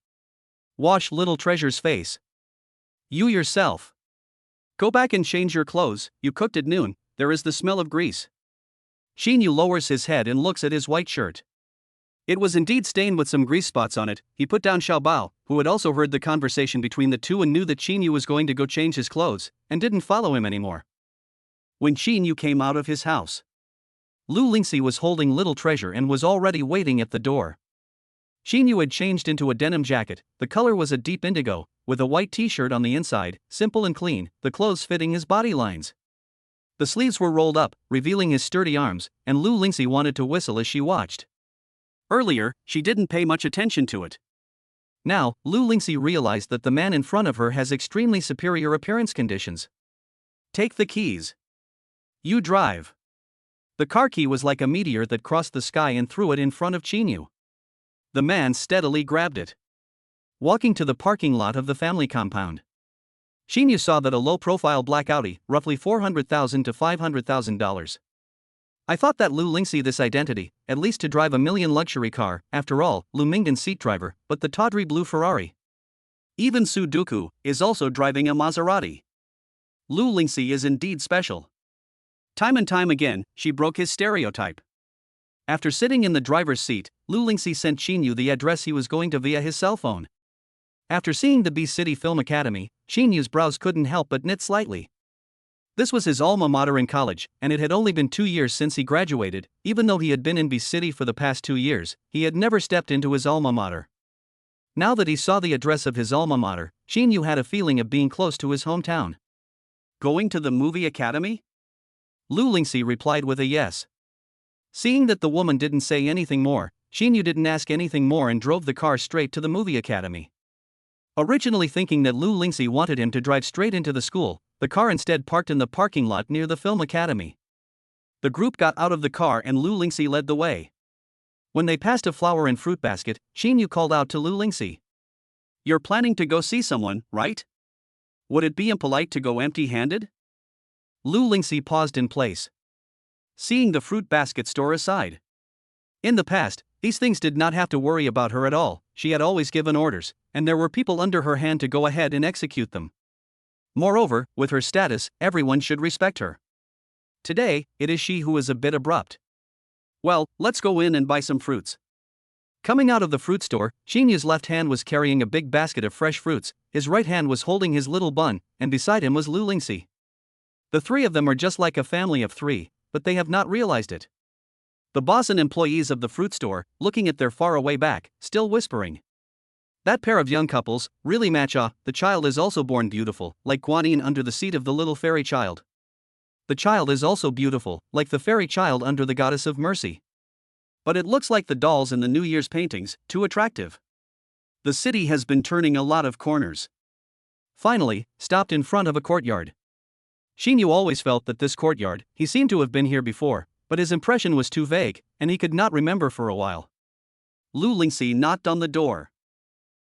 Wash little treasure's face. You yourself. Go back and change your clothes. You cooked at noon. There is the smell of grease. Shinu lowers his head and looks at his white shirt. It was indeed stained with some grease spots on it. He put down Chaebol, who had also heard the conversation between the two and knew that Shinu was going to go change his clothes, and didn't follow him anymore. When Shinu came out of his house, Lu Lingxi was holding little treasure and was already waiting at the door. Shinu had changed into a denim jacket. The color was a deep indigo, with a white t-shirt on the inside, simple and clean, the clothes fitting his body lines. The sleeves were rolled up, revealing his sturdy arms, and Lu Lingxi wanted to whistle as she watched. Earlier, she didn't pay much attention to it. Now, Lu Lingxi realized that the man in front of her has extremely superior appearance conditions. Take the keys. You drive. The car key was like a meteor that crossed the sky and threw it in front of Shinu. The man steadily grabbed it. Walking to the parking lot of the family compound, Shinu saw that a low-profile black Audi, roughly $400,000 to $500,000. I thought that Lu Lingxi this identity, at least to drive $1 million luxury car. After all, Lu Mingdan seat driver, but the tawdry blue Ferrari. Even Sudoku is also driving a Maserati. Lu Lingxi is indeed special. Time and time again, she broke his stereotype. After sitting in the driver's seat, Lu Lingxi sent Shinu the address he was going to via his cell phone. After seeing the B City Film Academy, Shinu's brows couldn't help but knit slightly. This was his alma mater in college, and it had only been 2 years since he graduated. Even though he had been in B City for the past 2 years, he had never stepped into his alma mater. Now that he saw the address of his alma mater, Shinu had a feeling of being close to his hometown. Going to the movie academy? Lu Lingxi replied with a yes. Seeing that the woman didn't say anything more, Shinu didn't ask anything more and drove the car straight to the movie academy. Originally thinking that Lu Lingxi wanted him to drive straight into the school, the car instead parked in the parking lot near the film academy. The group got out of the car and Lu Lingxi led the way. When they passed a flower and fruit basket, Shinu called out to Lu Lingxi. You're planning to go see someone, right? Would it be impolite to go empty-handed? Lu Lingxi paused in place, seeing the fruit basket store aside. In the past, these things did not have to worry about her at all. She had always given orders, and there were people under her hand to go ahead and execute them. Moreover, with her status, everyone should respect her. Today, it is she who is a bit abrupt. Well, let's go in and buy some fruits. Coming out of the fruit store, Shinu's left hand was carrying a big basket of fresh fruits, his right hand was holding his little bun, and beside him was Lu Lingxi. The three of them are just like a family of three, but they have not realized it. The boss and employees of the fruit store, looking at their faraway back, still whispering. That pair of young couples really match. The child is also born beautiful, like Guanyin under the seat of the little fairy child. The child is also beautiful, like the fairy child under the goddess of mercy. But it looks like the dolls in the New Year's paintings, too attractive. The city has been turning a lot of corners. Finally, stopped in front of a courtyard. Shinu always felt that this courtyard, he seemed to have been here before, but his impression was too vague, and he could not remember for a while. Lu Lingxi knocked on the door.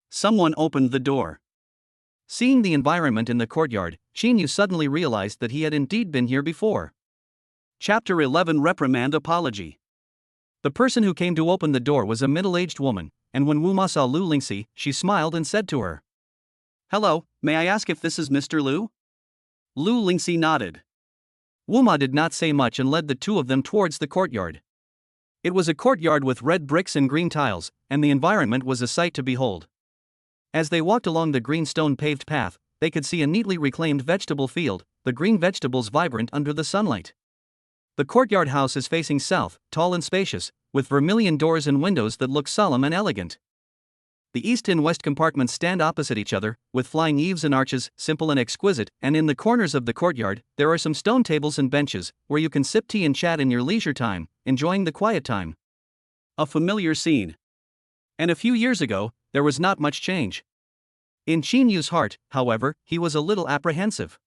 Someone opened the door. Seeing the environment in the courtyard, Shinu suddenly realized that he had indeed been here before. Chapter 11 Reprimand Apology. The person who came to open the door was a middle-aged woman, and when Wuma saw Lu Lingxi, she smiled and said to her, "Hello, may I ask if this is Mr. Lu?" Lu Lingxi nodded. Wuma did not say much and led the two of them towards the courtyard. It was a courtyard with red bricks and green tiles, and the environment was a sight to behold. As they walked along the green stone-paved path, they could see a neatly reclaimed vegetable field, the green vegetables vibrant under the sunlight. The courtyard house is facing south, tall and spacious, with vermilion doors and windows that look solemn and elegant. The east and west compartments stand opposite each other, with flying eaves and arches, simple and exquisite, and in the corners of the courtyard, there are some stone tables and benches, where you can sip tea and chat in your leisure time, enjoying the quiet time. A familiar scene. And a few years ago, there was not much change. In Shinu's heart, however, he was a little apprehensive.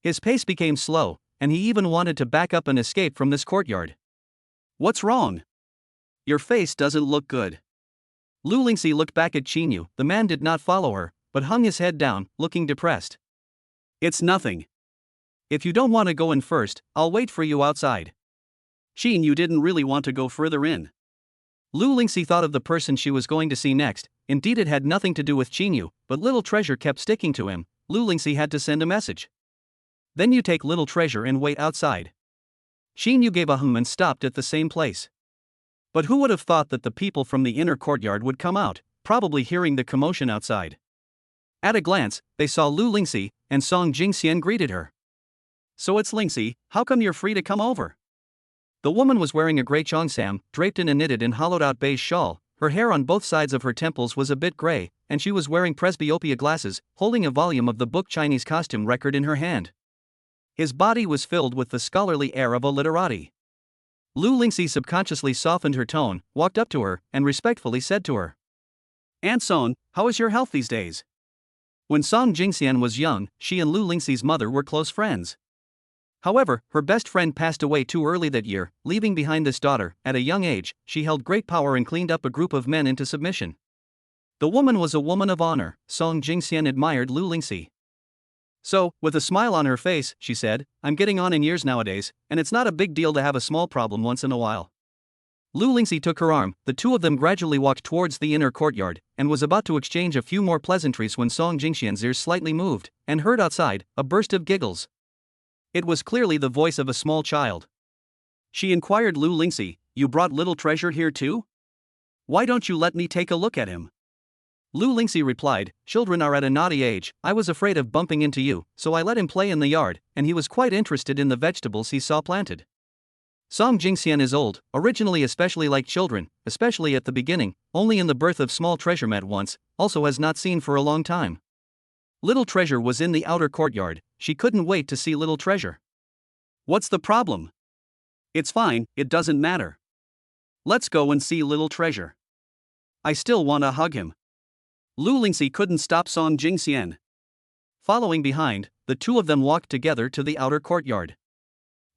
His pace became slow, and he even wanted to back up and escape from this courtyard. "What's wrong? Your face doesn't look good." Lu Lingxi looked back at Shinu. The man did not follow her, but hung his head down, looking depressed. "It's nothing. If you don't want to go in first, I'll wait for you outside." Shinu didn't really want to go further in. Lu Lingxi thought of the person she was going to see next. Indeed, it had nothing to do with Shinu, but Little Treasure kept sticking to him. Lu Lingxi had to send a message. "Then you take Little Treasure and wait outside." Shinu gave a hum and stopped at the same place. But who would have thought that the people from the inner courtyard would come out, probably hearing the commotion outside? At a glance, they saw Lu Lingxi, and Song Jingxian greeted her. "So it's Lingxi, how come you're free to come over?" The woman was wearing a grey cheongsam, draped in a knitted and hollowed-out beige shawl. Her hair on both sides of her temples was a bit grey, and she was wearing presbyopia glasses, holding a volume of the book Chinese costume record in her hand. His body was filled with the scholarly air of a literati. Lu Lingxi subconsciously softened her tone, walked up to her, and respectfully said to her, "Aunt Song, how is your health these days?" When Song Jingxian was young, she and Lu Lingxi's mother were close friends. However, her best friend passed away too early that year, leaving behind this daughter. At a young age, she held great power and cleaned up a group of men into submission. The woman was a woman of honor. Song Jingxian admired Lu Lingxi. "So, with a smile on her face, she said, I'm getting on in years nowadays, and it's not a big deal to have a small problem once in a while." Lu Lingxi took her arm. The two of them gradually walked towards the inner courtyard, and was about to exchange a few more pleasantries when Song Jingxian's ears slightly moved, and heard outside a burst of giggles. It was clearly the voice of a small child. She inquired Lu Lingxi, "You brought Little Treasure here too? Why don't you let me take a look at him?" Lu Lingxi replied, "Children are at a naughty age. I was afraid of bumping into you, so I let him play in the yard, and he was quite interested in the vegetables he saw planted." Song Jingxian is old, originally especially like children, especially at the beginning, only in the birth of Small Treasure met once, also has not seen for a long time. Little Treasure was in the outer courtyard. She couldn't wait to see Little Treasure. "What's the problem?" "It's fine, it doesn't matter. Let's go and see Little Treasure. I still want to hug him." Lu Lingxi couldn't stop Song Jingxian. Following behind, the two of them walked together to the outer courtyard.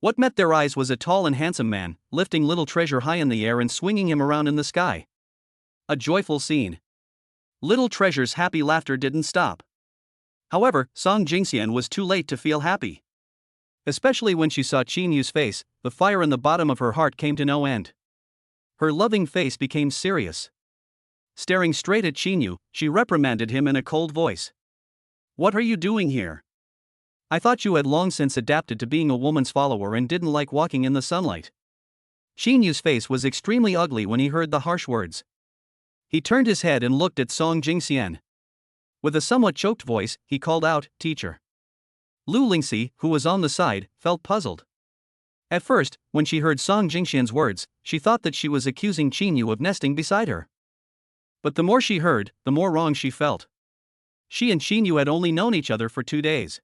What met their eyes was a tall and handsome man, lifting Little Treasure high in the air and swinging him around in the sky. A joyful scene. Little Treasure's happy laughter didn't stop. However, Song Jingxian was too late to feel happy. Especially when she saw Shinu's face, the fire in the bottom of her heart came to no end. Her loving face became serious. Staring straight at Shinu, she reprimanded him in a cold voice. "What are you doing here? I thought you had long since adapted to being a woman's follower and didn't like walking in the sunlight." Shinu's face was extremely ugly when he heard the harsh words. He turned his head and looked at Song Jingxian. With a somewhat choked voice, he called out, "Teacher." Lu Lingxi, who was on the side, felt puzzled. At first, when she heard Song Jingxian's words, she thought that she was accusing Shinu of nesting beside her. But the more she heard, the more wrong she felt. She and Shinu had only known each other for 2 days.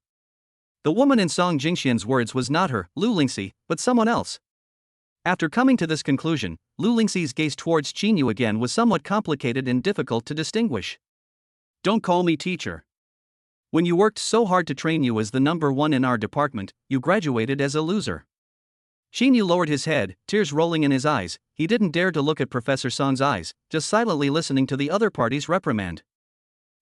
The woman in Song Jingxian's words was not her, Lu Lingxi, but someone else. After coming to this conclusion, Lu Lingxi's gaze towards Shinu again was somewhat complicated and difficult to distinguish. "Don't call me teacher. When you worked so hard to train you as the number one in our department, you graduated as a loser." Shinu lowered his head, tears rolling in his eyes. He didn't dare to look at Professor Song's eyes, just silently listening to the other party's reprimand.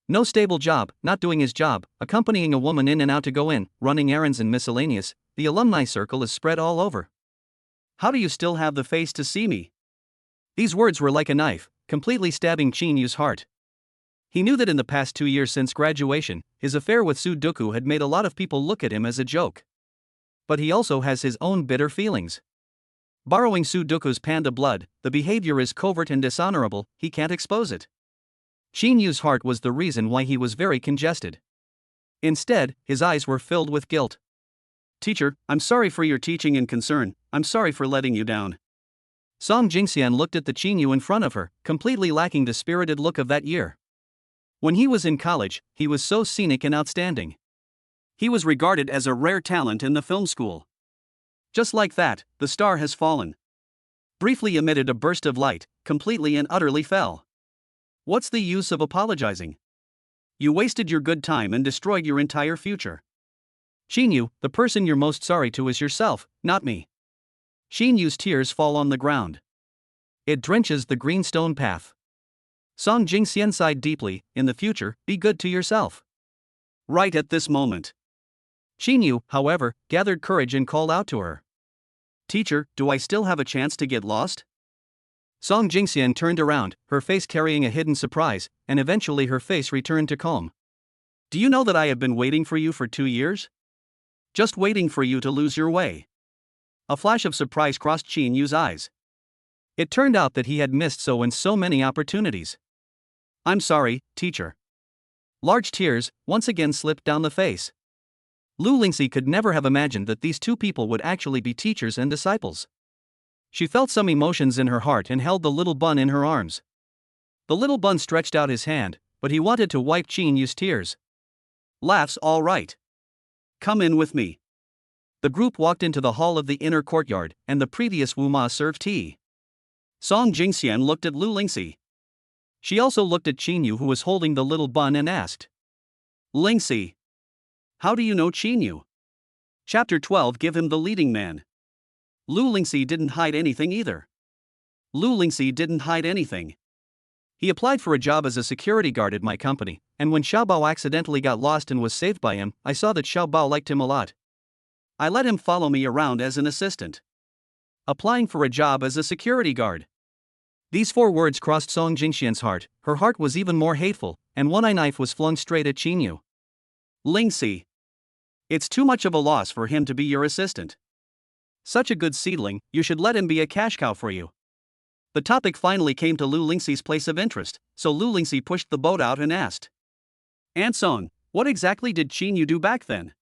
No stable job, not doing his job, accompanying a woman in and out to go in, running errands and miscellaneous. The alumni circle is spread all over. How do you still have the face to see me? These words were like a knife, completely stabbing Shinu's heart. He knew that in the past 2 years since graduation, his affair with Sudoku had made a lot of people look at him as a joke. But he also has his own bitter feelings. Borrowing Sudoku's panda blood, the behavior is covert and dishonorable, he can't expose it. Shinu's heart was the reason why he was very congested. Instead, his eyes were filled with guilt. Teacher, I'm sorry for your teaching and concern, I'm sorry for letting you down. Song Jingxian looked at the Shinu in front of her, completely lacking the spirited look of that year. When he was in college, he was so scenic and outstanding. He was regarded as a rare talent in the film school. Just like that, the star has fallen. Briefly emitted a burst of light, completely and utterly fell. What's the use of apologizing? You wasted your good time and destroyed your entire future. Shinu, the person you're most sorry to is yourself, not me. Shinu's tears fall on the ground. It drenches the green stone path. Song Jingxian sighed deeply. In the future, be good to yourself. Right at this moment. Shinu, however, gathered courage and called out to her. Teacher, do I still have a chance to get lost? Song Jingxian turned around, her face carrying a hidden surprise, and eventually her face returned to calm. Do you know that I have been waiting for you for 2 years? Just waiting for you to lose your way. A flash of surprise crossed Shinu's eyes. It turned out that he had missed so many opportunities. I'm sorry, teacher. Large tears once again slipped down the face. Lu Lingxi could never have imagined that these two people would actually be teachers and disciples. She felt some emotions in her heart and held the little bun in her arms. The little bun stretched out his hand, but he wanted to wipe Shinu's tears. Laughs all right. Come in with me. The group walked into the hall of the inner courtyard, and the previous Wuma served tea. Song Jingxian looked at Lu Lingxi. She also looked at Shinu, who was holding the little bun, and asked, Lingxi, how do you know Shinu? Chapter 12. Give him the leading man. Lu Lingxi didn't hide anything either. Lu Lingxi didn't hide anything. He applied for a job as a security guard at my company, and when Xiaobao accidentally got lost and was saved by him, I saw that Xiaobao liked him a lot. I let him follow me around as an assistant. Applying for a job as a security guard. These 4 words crossed Song Jingxian's heart. Her heart was even more hateful, and one eye knife was flung straight at Shinu. Lingxi. It's too much of a loss for him to be your assistant. Such a good seedling, you should let him be a cash cow for you. The topic finally came to Lu Lingxi's place of interest, so Lu Lingxi pushed the boat out and asked, Aunt Song, what exactly did Shinu do back then?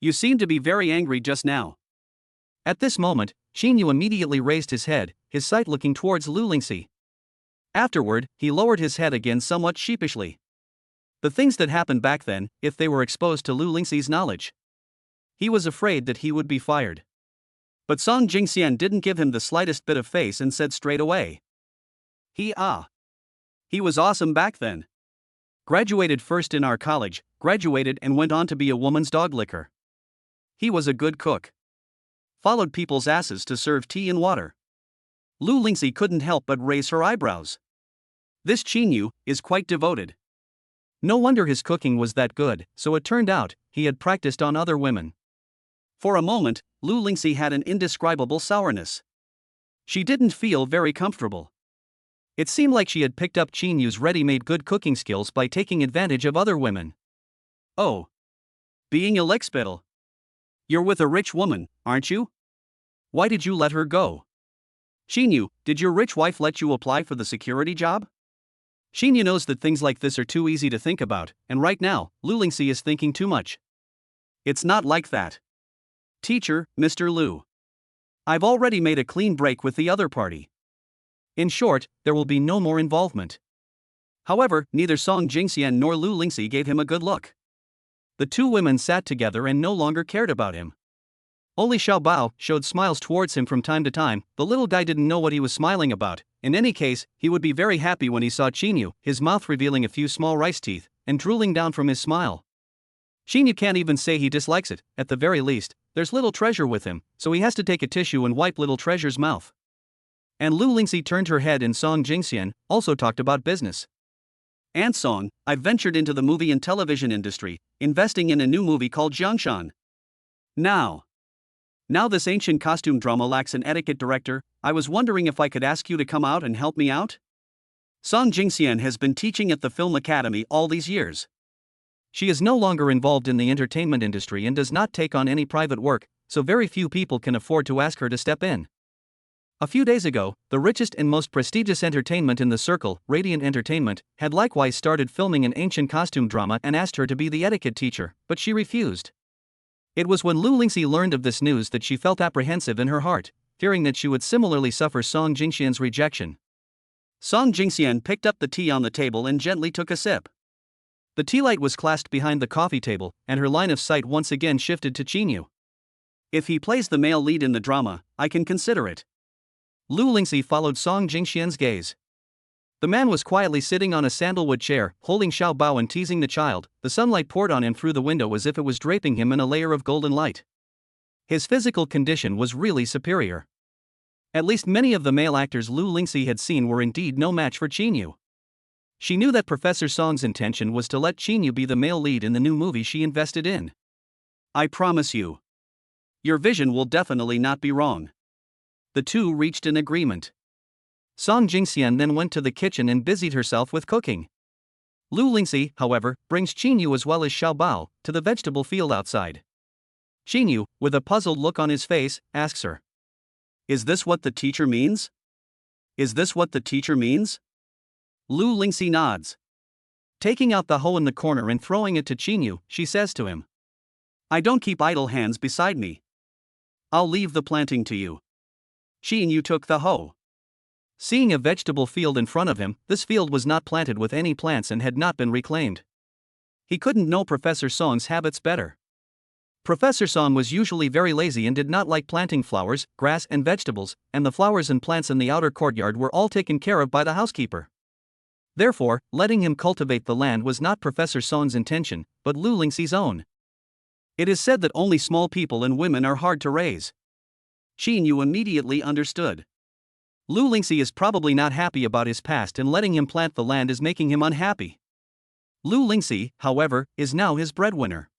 You seemed to be very angry just now. At this moment, Shinu immediately raised his head, his sight looking towards Lu Lingxi. Afterward, he lowered his head again somewhat sheepishly. The things that happened back then, if they were exposed to Lu Lingxi's knowledge. He was afraid that he would be fired. But Song Jingxian didn't give him the slightest bit of face and said straight away. He was awesome back then. Graduated first in our college, graduated and went on to be a woman's dog licker. He was a good cook. Followed people's asses to serve tea and water. Lu Lingxi couldn't help but raise her eyebrows. This Shinu is quite devoted. No wonder his cooking was that good, so it turned out he had practiced on other women. For a moment, Lu Lingxi had an indescribable sourness. She didn't feel very comfortable. It seemed like she had picked up Shinu's ready-made good cooking skills by taking advantage of other women. Oh. Being a lickspittle. You're with a rich woman, aren't you? Why did you let her go? Shinu, did your rich wife let you apply for the security job? Shinu knows that things like this are too easy to think about, and right now, Lu Lingxi is thinking too much. It's not like that. Teacher, Mr. Lu. I've already made a clean break with the other party. In short, there will be no more involvement. However, neither Song Jingxian nor Lu Lingxi gave him a good look. The two women sat together and no longer cared about him. Only Xiaobao showed smiles towards him from time to time. The little guy didn't know what he was smiling about. In any case, he would be very happy when he saw Shinu, his mouth revealing a few small rice teeth, and drooling down from his smile. Shinu can't even say he dislikes it. At the very least, there's little treasure with him, so he has to take a tissue and wipe little treasure's mouth. And Lu Lingxi turned her head and Song Jingxian also talked about business. Aunt Song, I've ventured into the movie and television industry, investing in a new movie called Jiangshan. Now. Now this ancient costume drama lacks an etiquette director. I was wondering if I could ask you to come out and help me out? Song Jingxian has been teaching at the film academy all these years. She is no longer involved in the entertainment industry and does not take on any private work, so very few people can afford to ask her to step in. A few days ago, the richest and most prestigious entertainment in the circle, Radiant Entertainment, had likewise started filming an ancient costume drama and asked her to be the etiquette teacher, but she refused. It was when Lu Lingxi learned of this news that she felt apprehensive in her heart, fearing that she would similarly suffer Song Jingxian's rejection. Song Jingxian picked up the tea on the table and gently took a sip. The tea light was clasped behind the coffee table, and her line of sight once again shifted to Shinu. If he plays the male lead in the drama, I can consider it. Lu Lingxi followed Song Jingxian's gaze. The man was quietly sitting on a sandalwood chair, holding Xiao Bao and teasing the child. The sunlight poured on him through the window as if it was draping him in a layer of golden light. His physical condition was really superior. At least many of the male actors Lu Lingxi had seen were indeed no match for Shinu. She knew that Professor Song's intention was to let Shinu be the male lead in the new movie she invested in. I promise you. Your vision will definitely not be wrong. The two reached an agreement. Song Jingxian then went to the kitchen and busied herself with cooking. Lu Lingxi, however, brings Shinu as well as Xiao Bao to the vegetable field outside. Shinu, with a puzzled look on his face, asks her, "Is this what the teacher means? Is this what the teacher means?" Lu Lingxi nods. Taking out the hoe in the corner and throwing it to Shinu, she says to him, "I don't keep idle hands beside me. I'll leave the planting to you." Shinu took the hoe. Seeing a vegetable field in front of him, this field was not planted with any plants and had not been reclaimed. He couldn't know Professor Song's habits better. Professor Song was usually very lazy and did not like planting flowers, grass and vegetables, and the flowers and plants in the outer courtyard were all taken care of by the housekeeper. Therefore, letting him cultivate the land was not Professor Song's intention, but Lu Lingxi's own. It is said that only small people and women are hard to raise. Shinu immediately understood. Lu Lingxi is probably not happy about his past and letting him plant the land is making him unhappy. Lu Lingxi, however, is now his breadwinner.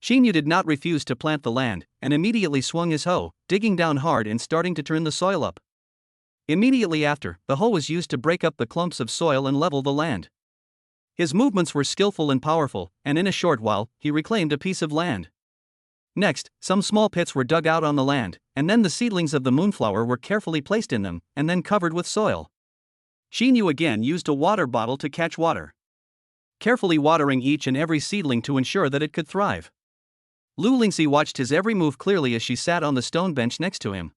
Shinu did not refuse to plant the land, and immediately swung his hoe, digging down hard and starting to turn the soil up. Immediately after, the hoe was used to break up the clumps of soil and level the land. His movements were skillful and powerful, and in a short while, he reclaimed a piece of land. Next, some small pits were dug out on the land, and then the seedlings of the moonflower were carefully placed in them, and then covered with soil. Shinu again used a water bottle to catch water, carefully watering each and every seedling to ensure that it could thrive. Lu Lingxi watched his every move clearly as she sat on the stone bench next to him.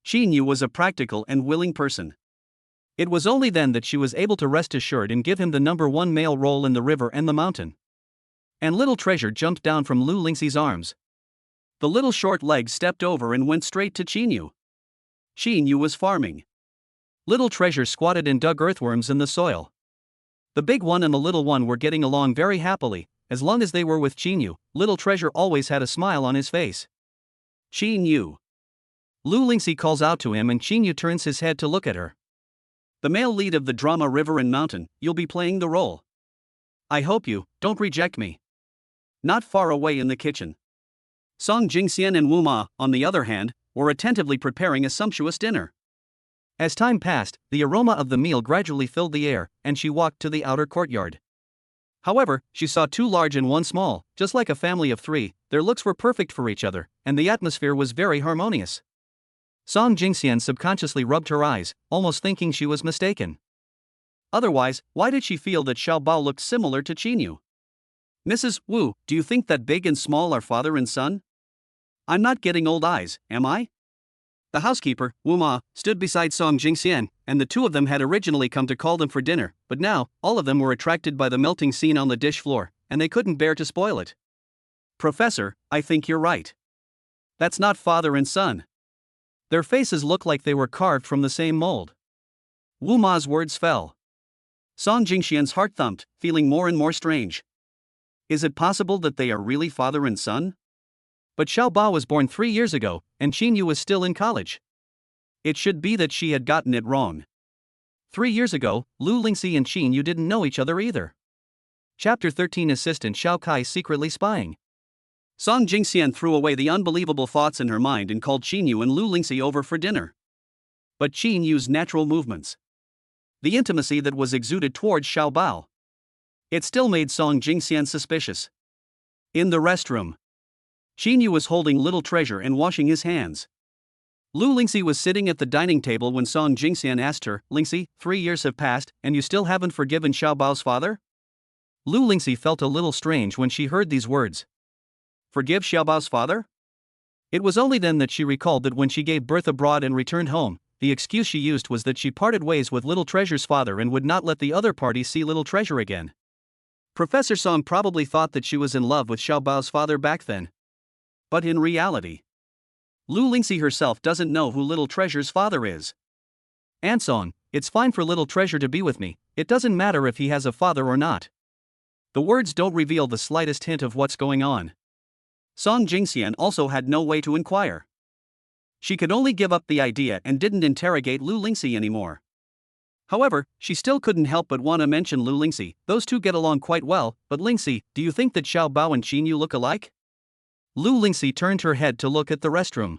Shinu was a practical and willing person. It was only then that she was able to rest assured and give him the #1 male role in the river and the mountain. And little treasure jumped down from Lu Lingxi's arms. The little short legs stepped over and went straight to Shinu. Shinu was farming. Little treasure squatted and dug earthworms in the soil. The big one and the little one were getting along very happily. As long as they were with Shinu, little treasure always had a smile on his face. Shinu. Lu Lingxi calls out to him and Shinu turns his head to look at her. The male lead of the drama River and Mountain, you'll be playing the role. I hope you don't reject me. Not far away in the kitchen, Song Jingxian and Wu Ma, on the other hand, were attentively preparing a sumptuous dinner. As time passed, the aroma of the meal gradually filled the air, and she walked to the outer courtyard. However, she saw 2 large and 1 small, just like a family of 3. Their looks were perfect for each other, and the atmosphere was very harmonious. Song Jingxian subconsciously rubbed her eyes, almost thinking she was mistaken. Otherwise, why did she feel that Xiao Bao looked similar to Shinu? Mrs. Wu, do you think that big and small are father and son? I'm not getting old eyes, am I? The housekeeper, Wu Ma, stood beside Song Jingxian, and the two of them had originally come to call them for dinner, but now, all of them were attracted by the melting scene on the dish floor, and they couldn't bear to spoil it. Professor, I think you're right. That's not father and son. Their faces look like they were carved from the same mold. Wu Ma's words fell. Song Jingxian's heart thumped, feeling more and more strange. Is it possible that they are really father and son? But Xiao Bao was born 3 years ago, and Shinu was still in college. It should be that she had gotten it wrong. 3 years ago, Lu Lingxi and Shinu didn't know each other either. Chapter 13 Assistant Xiao Kai secretly spying. Song Jingxian threw away the unbelievable thoughts in her mind and called Shinu and Lu Lingxi over for dinner. But Qin used natural movements. The intimacy that was exuded towards Xiao Bao. It still made Song Jingxian suspicious. In the restroom, Shinu was holding little treasure and washing his hands. Lu Lingxi was sitting at the dining table when Song Jingxian asked her, "Lingxi, 3 years have passed, and you still haven't forgiven Xiao Bao's father?" Lu Lingxi felt a little strange when she heard these words. Forgive Xiao Bao's father? It was only then that she recalled that when she gave birth abroad and returned home, the excuse she used was that she parted ways with Little Treasure's father and would not let the other party see Little Treasure again. Professor Song probably thought that she was in love with Xiao Bao's father back then. But in reality, Lu Lingxi herself doesn't know who Little Treasure's father is. Aunt Song, it's fine for Little Treasure to be with me, it doesn't matter if he has a father or not. The words don't reveal the slightest hint of what's going on. Song Jingxian also had no way to inquire. She could only give up the idea and didn't interrogate Lu Lingxi anymore. However, she still couldn't help but want to mention Lu Lingxi. Those two get along quite well, but Lingxi, do you think that Xiao Bao and Qin Yu look alike? Lu Lingxi turned her head to look at the restroom.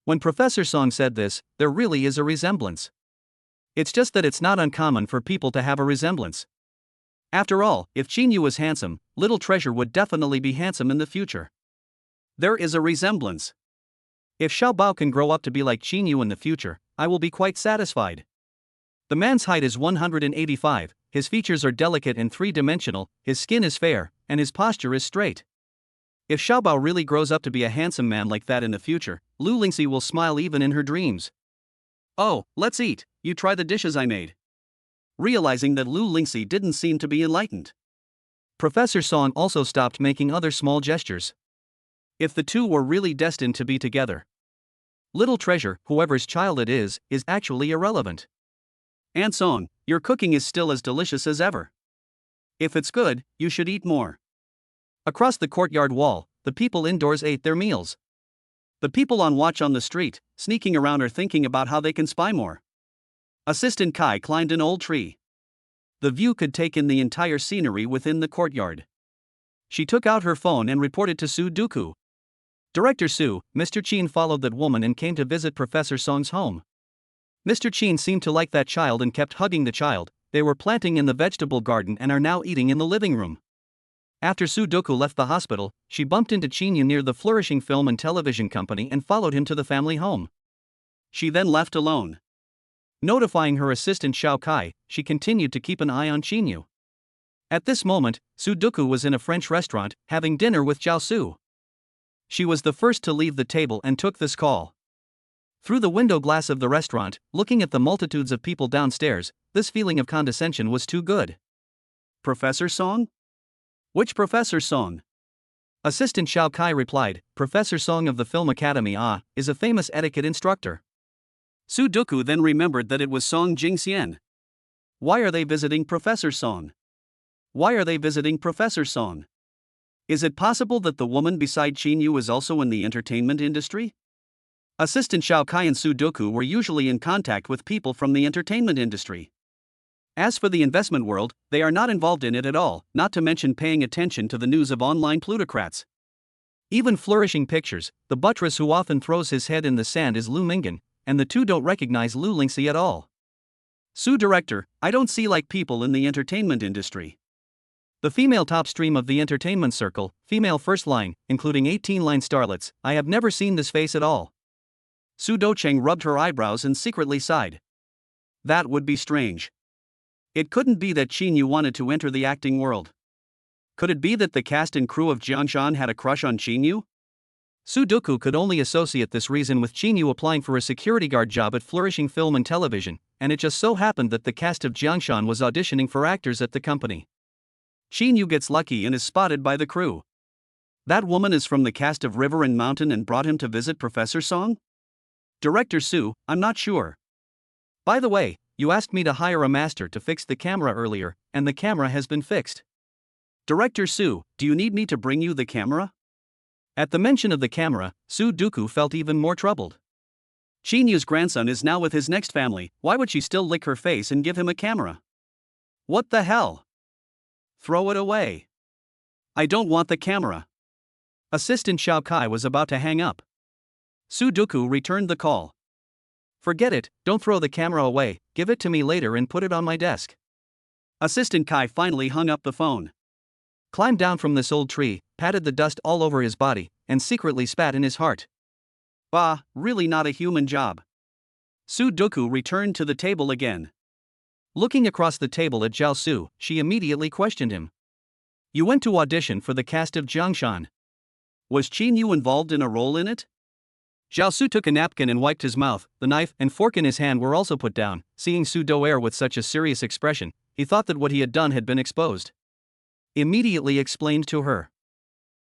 When Professor Song said this, there really is a resemblance. It's just that it's not uncommon for people to have a resemblance. After all, if Qin Yu was handsome, Little Treasure would definitely be handsome in the future. There is a resemblance. If Xiao Bao can grow up to be like Qin Yu in the future, I will be quite satisfied. The man's height is 185, his features are delicate and three-dimensional, his skin is fair, and his posture is straight. If Xiao Bao really grows up to be a handsome man like that in the future, Lu Lingxi will smile even in her dreams. Oh, let's eat, you try the dishes I made. Realizing that Lu Lingxi didn't seem to be enlightened, Professor Song also stopped making other small gestures. If the two were really destined to be together, Little Treasure, whoever's child it is actually irrelevant. Aunt Song, your cooking is still as delicious as ever. If it's good, you should eat more. Across the courtyard wall, the people indoors ate their meals. The people on watch on the street, sneaking around or thinking about how they can spy more. Assistant Kai climbed an old tree. The view could take in the entire scenery within the courtyard. She took out her phone and reported to Sudo. Director Su, Mr. Qin followed that woman and came to visit Professor Song's home. Mr. Qin seemed to like that child and kept hugging the child. They were planting in the vegetable garden and are now eating in the living room. After Sudoku left the hospital, she bumped into Qin Yu near the flourishing film and television company and followed him to the family home. She then left alone. Notifying her assistant Xiao Kai, she continued to keep an eye on Qin Yu. At this moment, Sudoku was in a French restaurant, having dinner with Jiao Su. She was the first to leave the table and took this call. Through the window glass of the restaurant, looking at the multitudes of people downstairs, this feeling of condescension was too good. Professor Song? Which Professor Song? Assistant Xiao Kai replied, Professor Song of the Film Academy is a famous etiquette instructor. Sudoku then remembered that it was Song Jingxian. Why are they visiting Professor Song? Why are they visiting Professor Song? Is it possible that the woman beside Qin Yu is also in the entertainment industry? Assistant Xiao Kai and Sudoku were usually in contact with people from the entertainment industry. As for the investment world, they are not involved in it at all, not to mention paying attention to the news of online plutocrats. Even Flourishing Pictures, the buttress who often throws his head in the sand is Lu Mingan, and the two don't recognize Lu Lingxi at all. Su Director, I don't see like people in the entertainment industry. The female top stream of the entertainment circle, female first line, including 18-line starlets, I have never seen this face at all. Su Docheng rubbed her eyebrows and secretly sighed. That would be strange. It couldn't be that Qin Yu wanted to enter the acting world. Could it be that the cast and crew of Jiangshan had a crush on Qin Yu? Sudoku could only associate this reason with Qin Yu applying for a security guard job at Flourishing Film and Television, and it just so happened that the cast of Jiangshan was auditioning for actors at the company. Qin Yu gets lucky and is spotted by the crew. That woman is from the cast of River and Mountain and brought him to visit Professor Song? Director Su, I'm not sure. By the way, you asked me to hire a master to fix the camera earlier, and the camera has been fixed. Director Su, do you need me to bring you the camera? At the mention of the camera, Sudoku felt even more troubled. Qin Yu's grandson is now with his next family, why would she still lick her face and give him a camera? What the hell? Throw it away. I don't want the camera. Assistant Xiao Kai was about to hang up. Sudoku returned the call. Forget it, don't throw the camera away, give it to me later and put it on my desk. Assistant Kai finally hung up the phone. Climbed down from this old tree, patted the dust all over his body, and secretly spat in his heart. Bah, really not a human job. Sudoku returned to the table again. Looking across the table at Zhao Su, she immediately questioned him. You went to audition for the cast of Jiangshan. Was Shinu involved in a role in it? Zhao Su took a napkin and wiped his mouth. The knife and fork in his hand were also put down. Seeing Sudo air with such a serious expression, he thought that what he had done had been exposed. Immediately explained to her.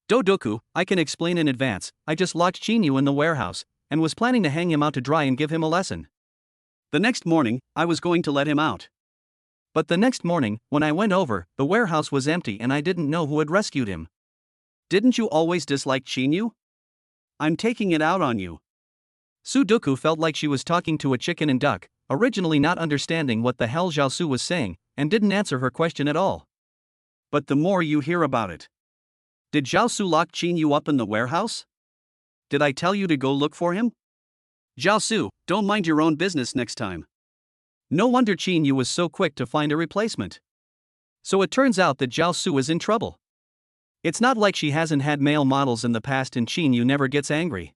Dodoku, I can explain in advance, I just locked Shinu in the warehouse, and was planning to hang him out to dry and give him a lesson. The next morning, I was going to let him out. But the next morning, when I went over, the warehouse was empty and I didn't know who had rescued him. Didn't you always dislike Shinu? I'm taking it out on you. Sudoku felt like she was talking to a chicken and duck, originally not understanding what the hell Zhao Su was saying, and didn't answer her question at all. But the more you hear about it. Did Zhao Su lock Shinu up in the warehouse? Did I tell you to go look for him? Zhao Su, don't mind your own business next time. No wonder Shinu was so quick to find a replacement. So it turns out that Zhao Su is in trouble. It's not like she hasn't had male models in the past and Shinu never gets angry.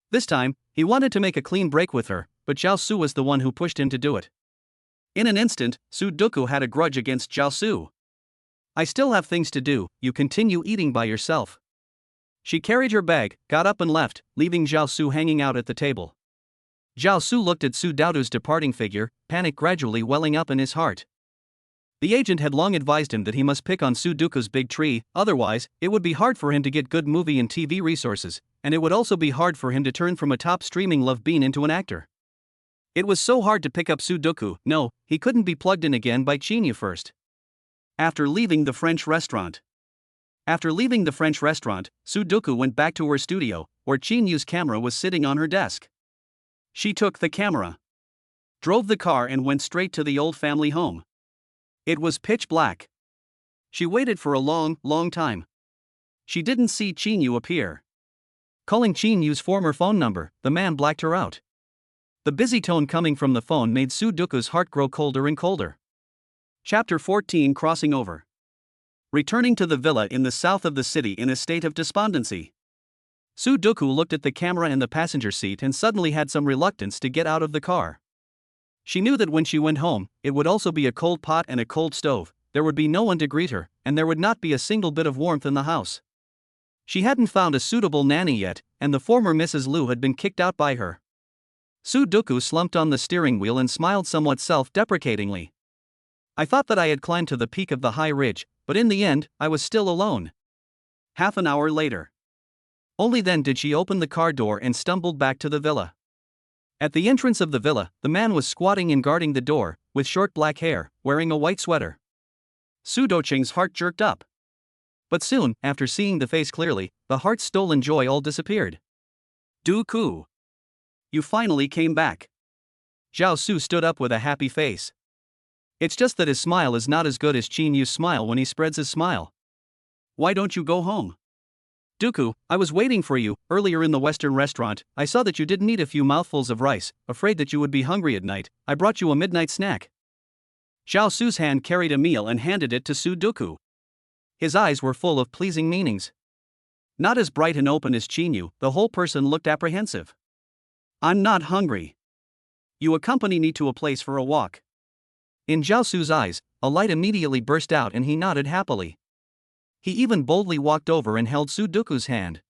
This time, he wanted to make a clean break with her, but Zhao Su was the one who pushed him to do it. In an instant, Sudoku had a grudge against Zhao Su. I still have things to do, you continue eating by yourself. She carried her bag, got up and left, leaving Zhao Su hanging out at the table. Zhao Su looked at Sudoku's departing figure, panic gradually welling up in his heart. The agent had long advised him that he must pick on Sudoku's big tree, otherwise, it would be hard for him to get good movie and TV resources, and it would also be hard for him to turn from a top streaming love bean into an actor. It was so hard to pick up Sudoku, no, he couldn't be plugged in again by Shinu first. After leaving the French restaurant, Sudoku went back to her studio, where Shinu's camera was sitting on her desk. She took the camera, drove the car and went straight to the old family home. It was pitch black. She waited for a long, long time. She didn't see Shinu appear. Calling Shinu's former phone number, the man blacked her out. The busy tone coming from the phone made Sudoku's heart grow colder and colder. Chapter 14 Crossing Over. Returning to the villa in the south of the city in a state of despondency. Sudoku looked at the camera in the passenger seat and suddenly had some reluctance to get out of the car. She knew that when she went home, it would also be a cold pot and a cold stove, there would be no one to greet her, and there would not be a single bit of warmth in the house. She hadn't found a suitable nanny yet, and the former Mrs. Liu had been kicked out by her. Sudoku slumped on the steering wheel and smiled somewhat self-deprecatingly. I thought that I had climbed to the peak of the high ridge, but in the end, I was still alone. Half an hour later. Only then did she open the car door and stumbled back to the villa. At the entrance of the villa, the man was squatting and guarding the door, with short black hair, wearing a white sweater. Sudoching's heart jerked up. But soon, after seeing the face clearly, the heart's stolen joy all disappeared. Du-ku. You finally came back. Zhao Su stood up with a happy face. It's just that his smile is not as good as Shinu's smile when he spreads his smile. Why don't you go home? Duku, I was waiting for you. Earlier in the Western restaurant, I saw that you didn't eat a few mouthfuls of rice, afraid that you would be hungry at night. I brought you a midnight snack. Zhao Su's hand carried a meal and handed it to Sudoku. His eyes were full of pleasing meanings. Not as bright and open as Shinu, the whole person looked apprehensive. I'm not hungry. You accompany me to a place for a walk. In Zhao Su's eyes, a light immediately burst out and he nodded happily. He even boldly walked over and held Sudoku's hand.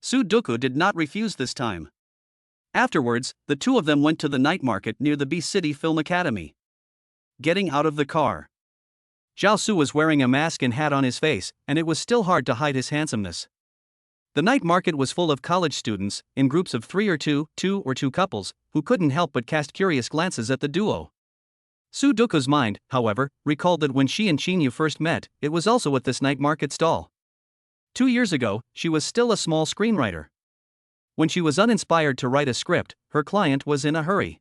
Sudoku did not refuse this time. Afterwards, the two of them went to the night market near the B City Film Academy. Getting out of the car. Zhao Su was wearing a mask and hat on his face, and it was still hard to hide his handsomeness. The night market was full of college students, in groups of two or two couples, who couldn't help but cast curious glances at the duo. Sudoku's mind, however, recalled that when she and Shinu first met, it was also at this night market stall. 2 years ago, she was still a small screenwriter. When she was uninspired to write a script, her client was in a hurry.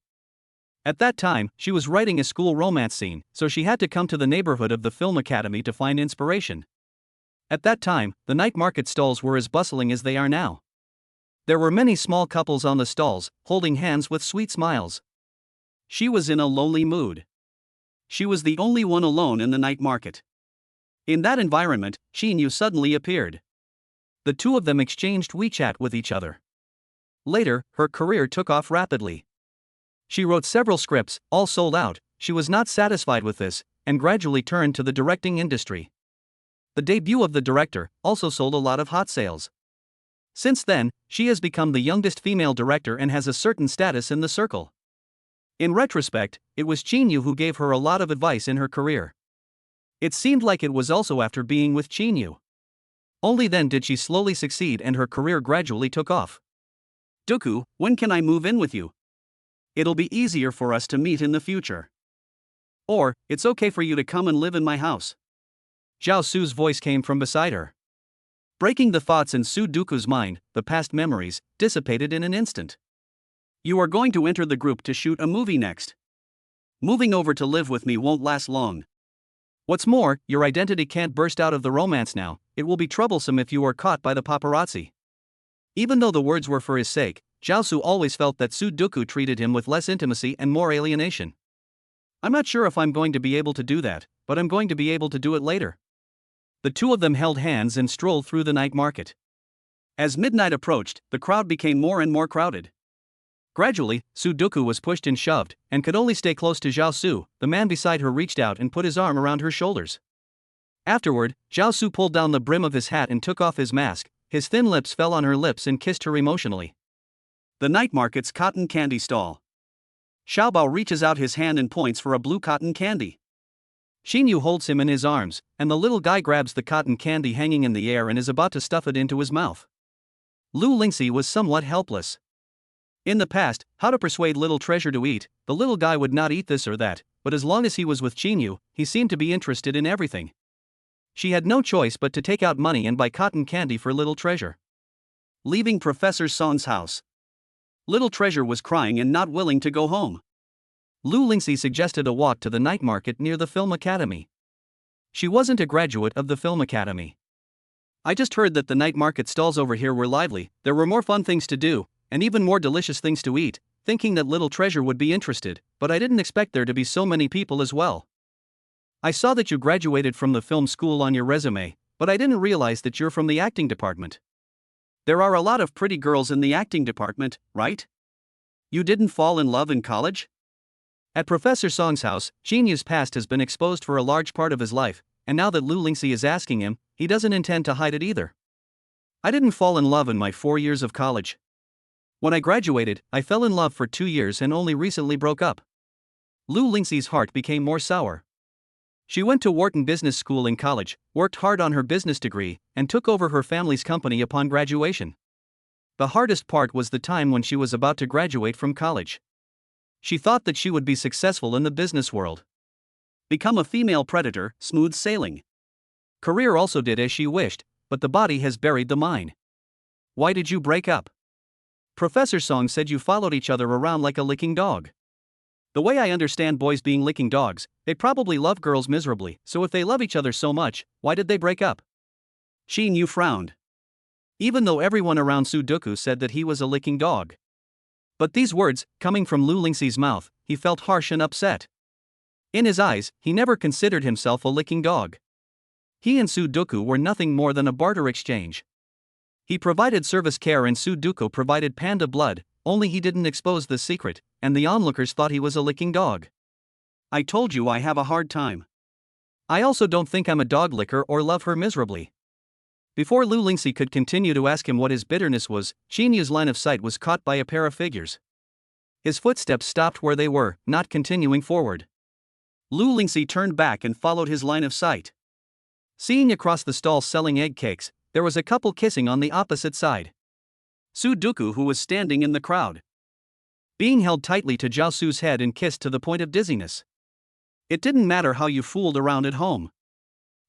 At that time, she was writing a school romance scene, so she had to come to the neighborhood of the film academy to find inspiration. At that time, the night market stalls were as bustling as they are now. There were many small couples on the stalls, holding hands with sweet smiles. She was in a lonely mood. She was the only one alone in the night market. In that environment, Shinu suddenly appeared. The two of them exchanged WeChat with each other. Later, her career took off rapidly. She wrote several scripts, all sold out. She was not satisfied with this, and gradually turned to the directing industry. The debut of the director also sold a lot of hot sales. Since then, she has become the youngest female director and has a certain status in the circle. In retrospect, it was Shinu who gave her a lot of advice in her career. It seemed like it was also after being with Shinu. Only then did she slowly succeed and her career gradually took off. Duku, when can I move in with you? It'll be easier for us to meet in the future. Or, it's okay for you to come and live in my house. Zhao Su's voice came from beside her. Breaking the thoughts in Su Duku's mind, the past memories dissipated in an instant. You are going to enter the group to shoot a movie next. Moving over to live with me won't last long. What's more, your identity can't burst out of the romance now. It will be troublesome if you are caught by the paparazzi. Even though the words were for his sake, Zhao Su always felt that Su Duku treated him with less intimacy and more alienation. I'm not sure if I'm going to be able to do that, but I'm going to be able to do it later. The two of them held hands and strolled through the night market. As midnight approached, the crowd became more and more crowded. Gradually, Su Duku was pushed and shoved, and could only stay close to Zhao Su. The man beside her reached out and put his arm around her shoulders. Afterward, Zhao Su pulled down the brim of his hat and took off his mask. His thin lips fell on her lips and kissed her emotionally. The night market's cotton candy stall. Chaebol reaches out his hand and points for a blue cotton candy. Shinu holds him in his arms, and the little guy grabs the cotton candy hanging in the air and is about to stuff it into his mouth. Lu Lingxi was somewhat helpless. In the past, how to persuade little treasure to eat, the little guy would not eat this or that, but as long as he was with Shinu, he seemed to be interested in everything. She had no choice but to take out money and buy cotton candy for little treasure. Leaving Professor Song's house. Little treasure was crying and not willing to go home. Lu Lingxi suggested a walk to the night market near the film academy. She wasn't a graduate of the film academy. I just heard that the night market stalls over here were lively, there were more fun things to do, and even more delicious things to eat, thinking that little treasure would be interested, but I didn't expect there to be so many people as well. I saw that you graduated from the film school on your resume, but I didn't realize that you're from the acting department. There are a lot of pretty girls in the acting department, right? You didn't fall in love in college? At Professor Song's house, Shinu's past has been exposed for a large part of his life, and now that Lu Lingxi is asking him, he doesn't intend to hide it either. I didn't fall in love in my 4 years of college. When I graduated, I fell in love for 2 years and only recently broke up. Lu Lingxi's heart became more sour. She went to Wharton Business School in college, worked hard on her business degree, and took over her family's company upon graduation. The hardest part was the time when she was about to graduate from college. She thought that she would be successful in the business world. Become a female predator, smooth sailing. Career also did as she wished, but the body has buried the mind. Why did you break up? Professor Song said you followed each other around like a licking dog. The way I understand boys being licking dogs, they probably love girls miserably, so if they love each other so much, why did they break up? Shinu frowned. Even though everyone around Su Duku said that he was a licking dog. But these words, coming from Lu Lingxi's mouth, he felt harsh and upset. In his eyes, he never considered himself a licking dog. He and Su Duku were nothing more than a barter exchange. He provided service care and Su Duku provided panda blood, only he didn't expose the secret, and the onlookers thought he was a licking dog. I told you I have a hard time. I also don't think I'm a dog licker or love her miserably. Before Lu Lingxi could continue to ask him what his bitterness was, Shinu's line of sight was caught by a pair of figures. His footsteps stopped where they were, not continuing forward. Lu Lingxi turned back and followed his line of sight. Seeing across the stall selling egg cakes, there was a couple kissing on the opposite side. Su Duku, who was standing in the crowd, being held tightly to Zhao Su's head and kissed to the point of dizziness. It didn't matter how you fooled around at home.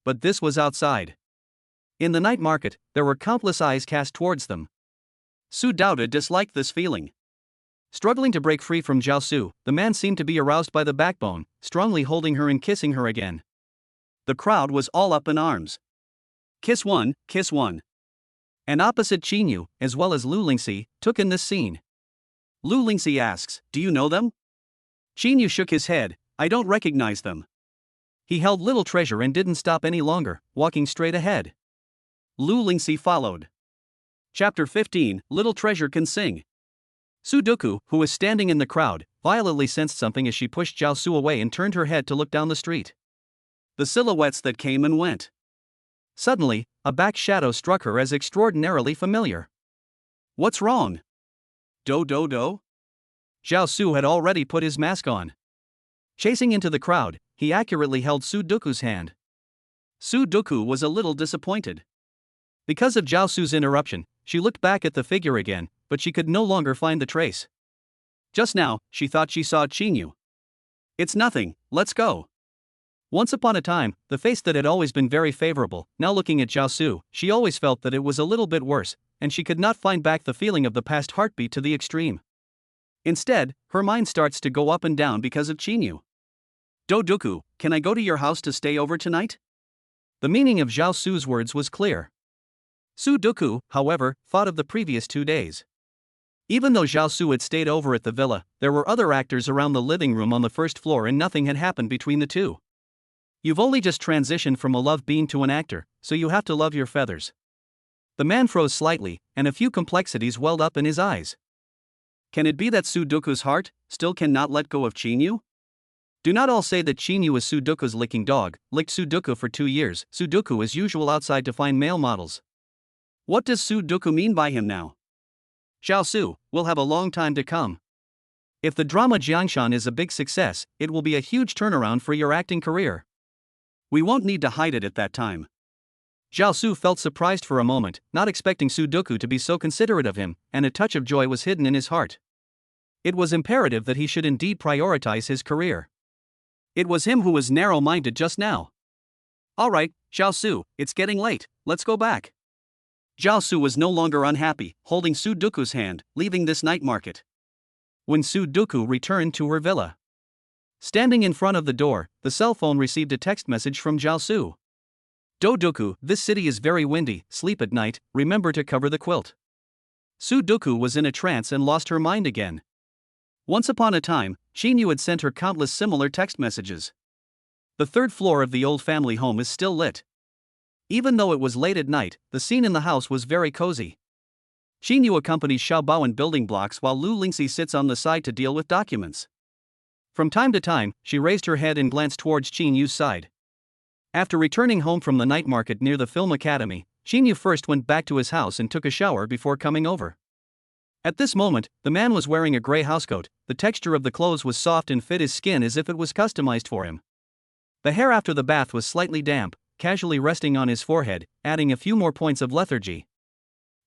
But this was outside. In the night market, there were countless eyes cast towards them. Su Duku disliked this feeling. Struggling to break free from Zhao Su, the man seemed to be aroused by the backbone, strongly holding her and kissing her again. The crowd was all up in arms. Kiss 1, Kiss 1. And opposite Shinu, as well as Lu Lingxi, took in this scene. Lu Lingxi asks, "Do you know them?" Shinu shook his head, "I don't recognize them." He held little treasure and didn't stop any longer, walking straight ahead. Lu Lingxi followed. Chapter 15, Little Treasure Can Sing. Sudoku, who was standing in the crowd, violently sensed something as she pushed Zhao Su away and turned her head to look down the street. The silhouettes that came and went. Suddenly, a back shadow struck her as extraordinarily familiar. What's wrong? Do? Zhao Su had already put his mask on. Chasing into the crowd, he accurately held Sudoku's hand. Sudoku was a little disappointed. Because of Zhao Su's interruption, she looked back at the figure again, but she could no longer find the trace. Just now, she thought she saw Shinu. It's nothing, let's go. Once upon a time, the face that had always been very favorable, now looking at Zhao Su, she always felt that it was a little bit worse, and she could not find back the feeling of the past heartbeat to the extreme. Instead, her mind starts to go up and down because of Shinu. Dodoku, can I go to your house to stay over tonight? The meaning of Zhao Su's words was clear. Sudoku, however, thought of the previous 2 days. Even though Zhao Su had stayed over at the villa, there were other actors around the living room on the first floor and nothing had happened between the two. You've only just transitioned from a love being to an actor, so you have to love your feathers. The man froze slightly, and a few complexities welled up in his eyes. Can it be that Sudoku's heart still cannot let go of Shinu? Do not all say that Shinu is Sudoku's licking dog, licked Sudoku for 2 years. Sudoku is usual outside to find male models. What does Sudoku mean by him now? Zhao Su, will have a long time to come. If the drama Jiangshan is a big success, it will be a huge turnaround for your acting career. We won't need to hide it at that time. Zhao Su felt surprised for a moment, not expecting Sudoku to be so considerate of him, and a touch of joy was hidden in his heart. It was imperative that he should indeed prioritize his career. It was him who was narrow-minded just now. Alright, Zhao Su, it's getting late, let's go back. Zhao Su was no longer unhappy, holding Sudoku's hand, leaving this night market. When Sudoku returned to her villa. Standing in front of the door, the cell phone received a text message from Zhao Su. Dodoku, this city is very windy, sleep at night, remember to cover the quilt. Sudoku was in a trance and lost her mind again. Once upon a time, Shinu had sent her countless similar text messages. The 3rd floor of the old family home is still lit. Even though it was late at night, the scene in the house was very cozy. Shinu accompanies Xiaobao in building blocks while Lu Lingxi sits on the side to deal with documents. From time to time, she raised her head and glanced towards Shinu's side. After returning home from the night market near the film academy, Shinu first went back to his house and took a shower before coming over. At this moment, the man was wearing a gray housecoat. The texture of the clothes was soft and fit his skin as if it was customized for him. The hair after the bath was slightly damp, casually resting on his forehead, adding a few more points of lethargy.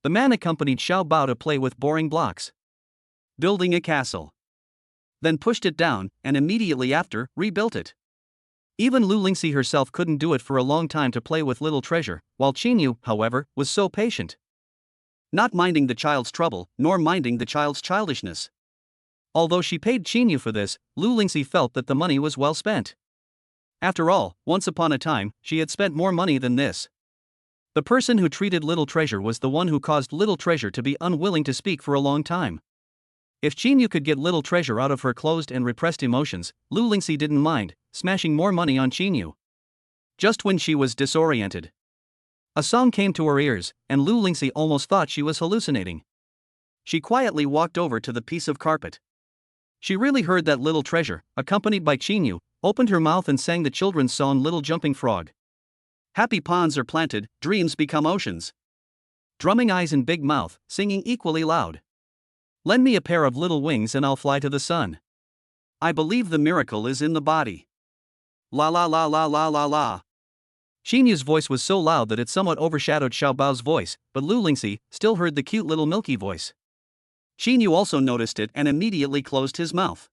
The man accompanied Xiaobao to play with boring blocks. Building a castle. Then pushed it down, and immediately after, rebuilt it. Even Lu Lingxi herself couldn't do it for a long time to play with little treasure, while Shinu, however, was so patient. Not minding the child's trouble, nor minding the child's childishness. Although she paid Shinu for this, Lu Lingxi felt that the money was well spent. After all, once upon a time, she had spent more money than this. The person who treated little treasure was the one who caused little treasure to be unwilling to speak for a long time. If Shinu could get little treasure out of her closed and repressed emotions, Lu Lingxi didn't mind, smashing more money on Shinu. Just when she was disoriented. A song came to her ears, and Lu Lingxi almost thought she was hallucinating. She quietly walked over to the piece of carpet. She really heard that little treasure, accompanied by Shinu, opened her mouth and sang the children's song Little Jumping Frog. Happy ponds are planted, dreams become oceans. Drumming eyes and big mouth, singing equally loud. Lend me a pair of little wings and I'll fly to the sun. I believe the miracle is in the body. La la la la la la la. Shinu's voice was so loud that it somewhat overshadowed Xiaobao's voice, but Lu Lingxi still heard the cute little milky voice. Shinu also noticed it and immediately closed his mouth.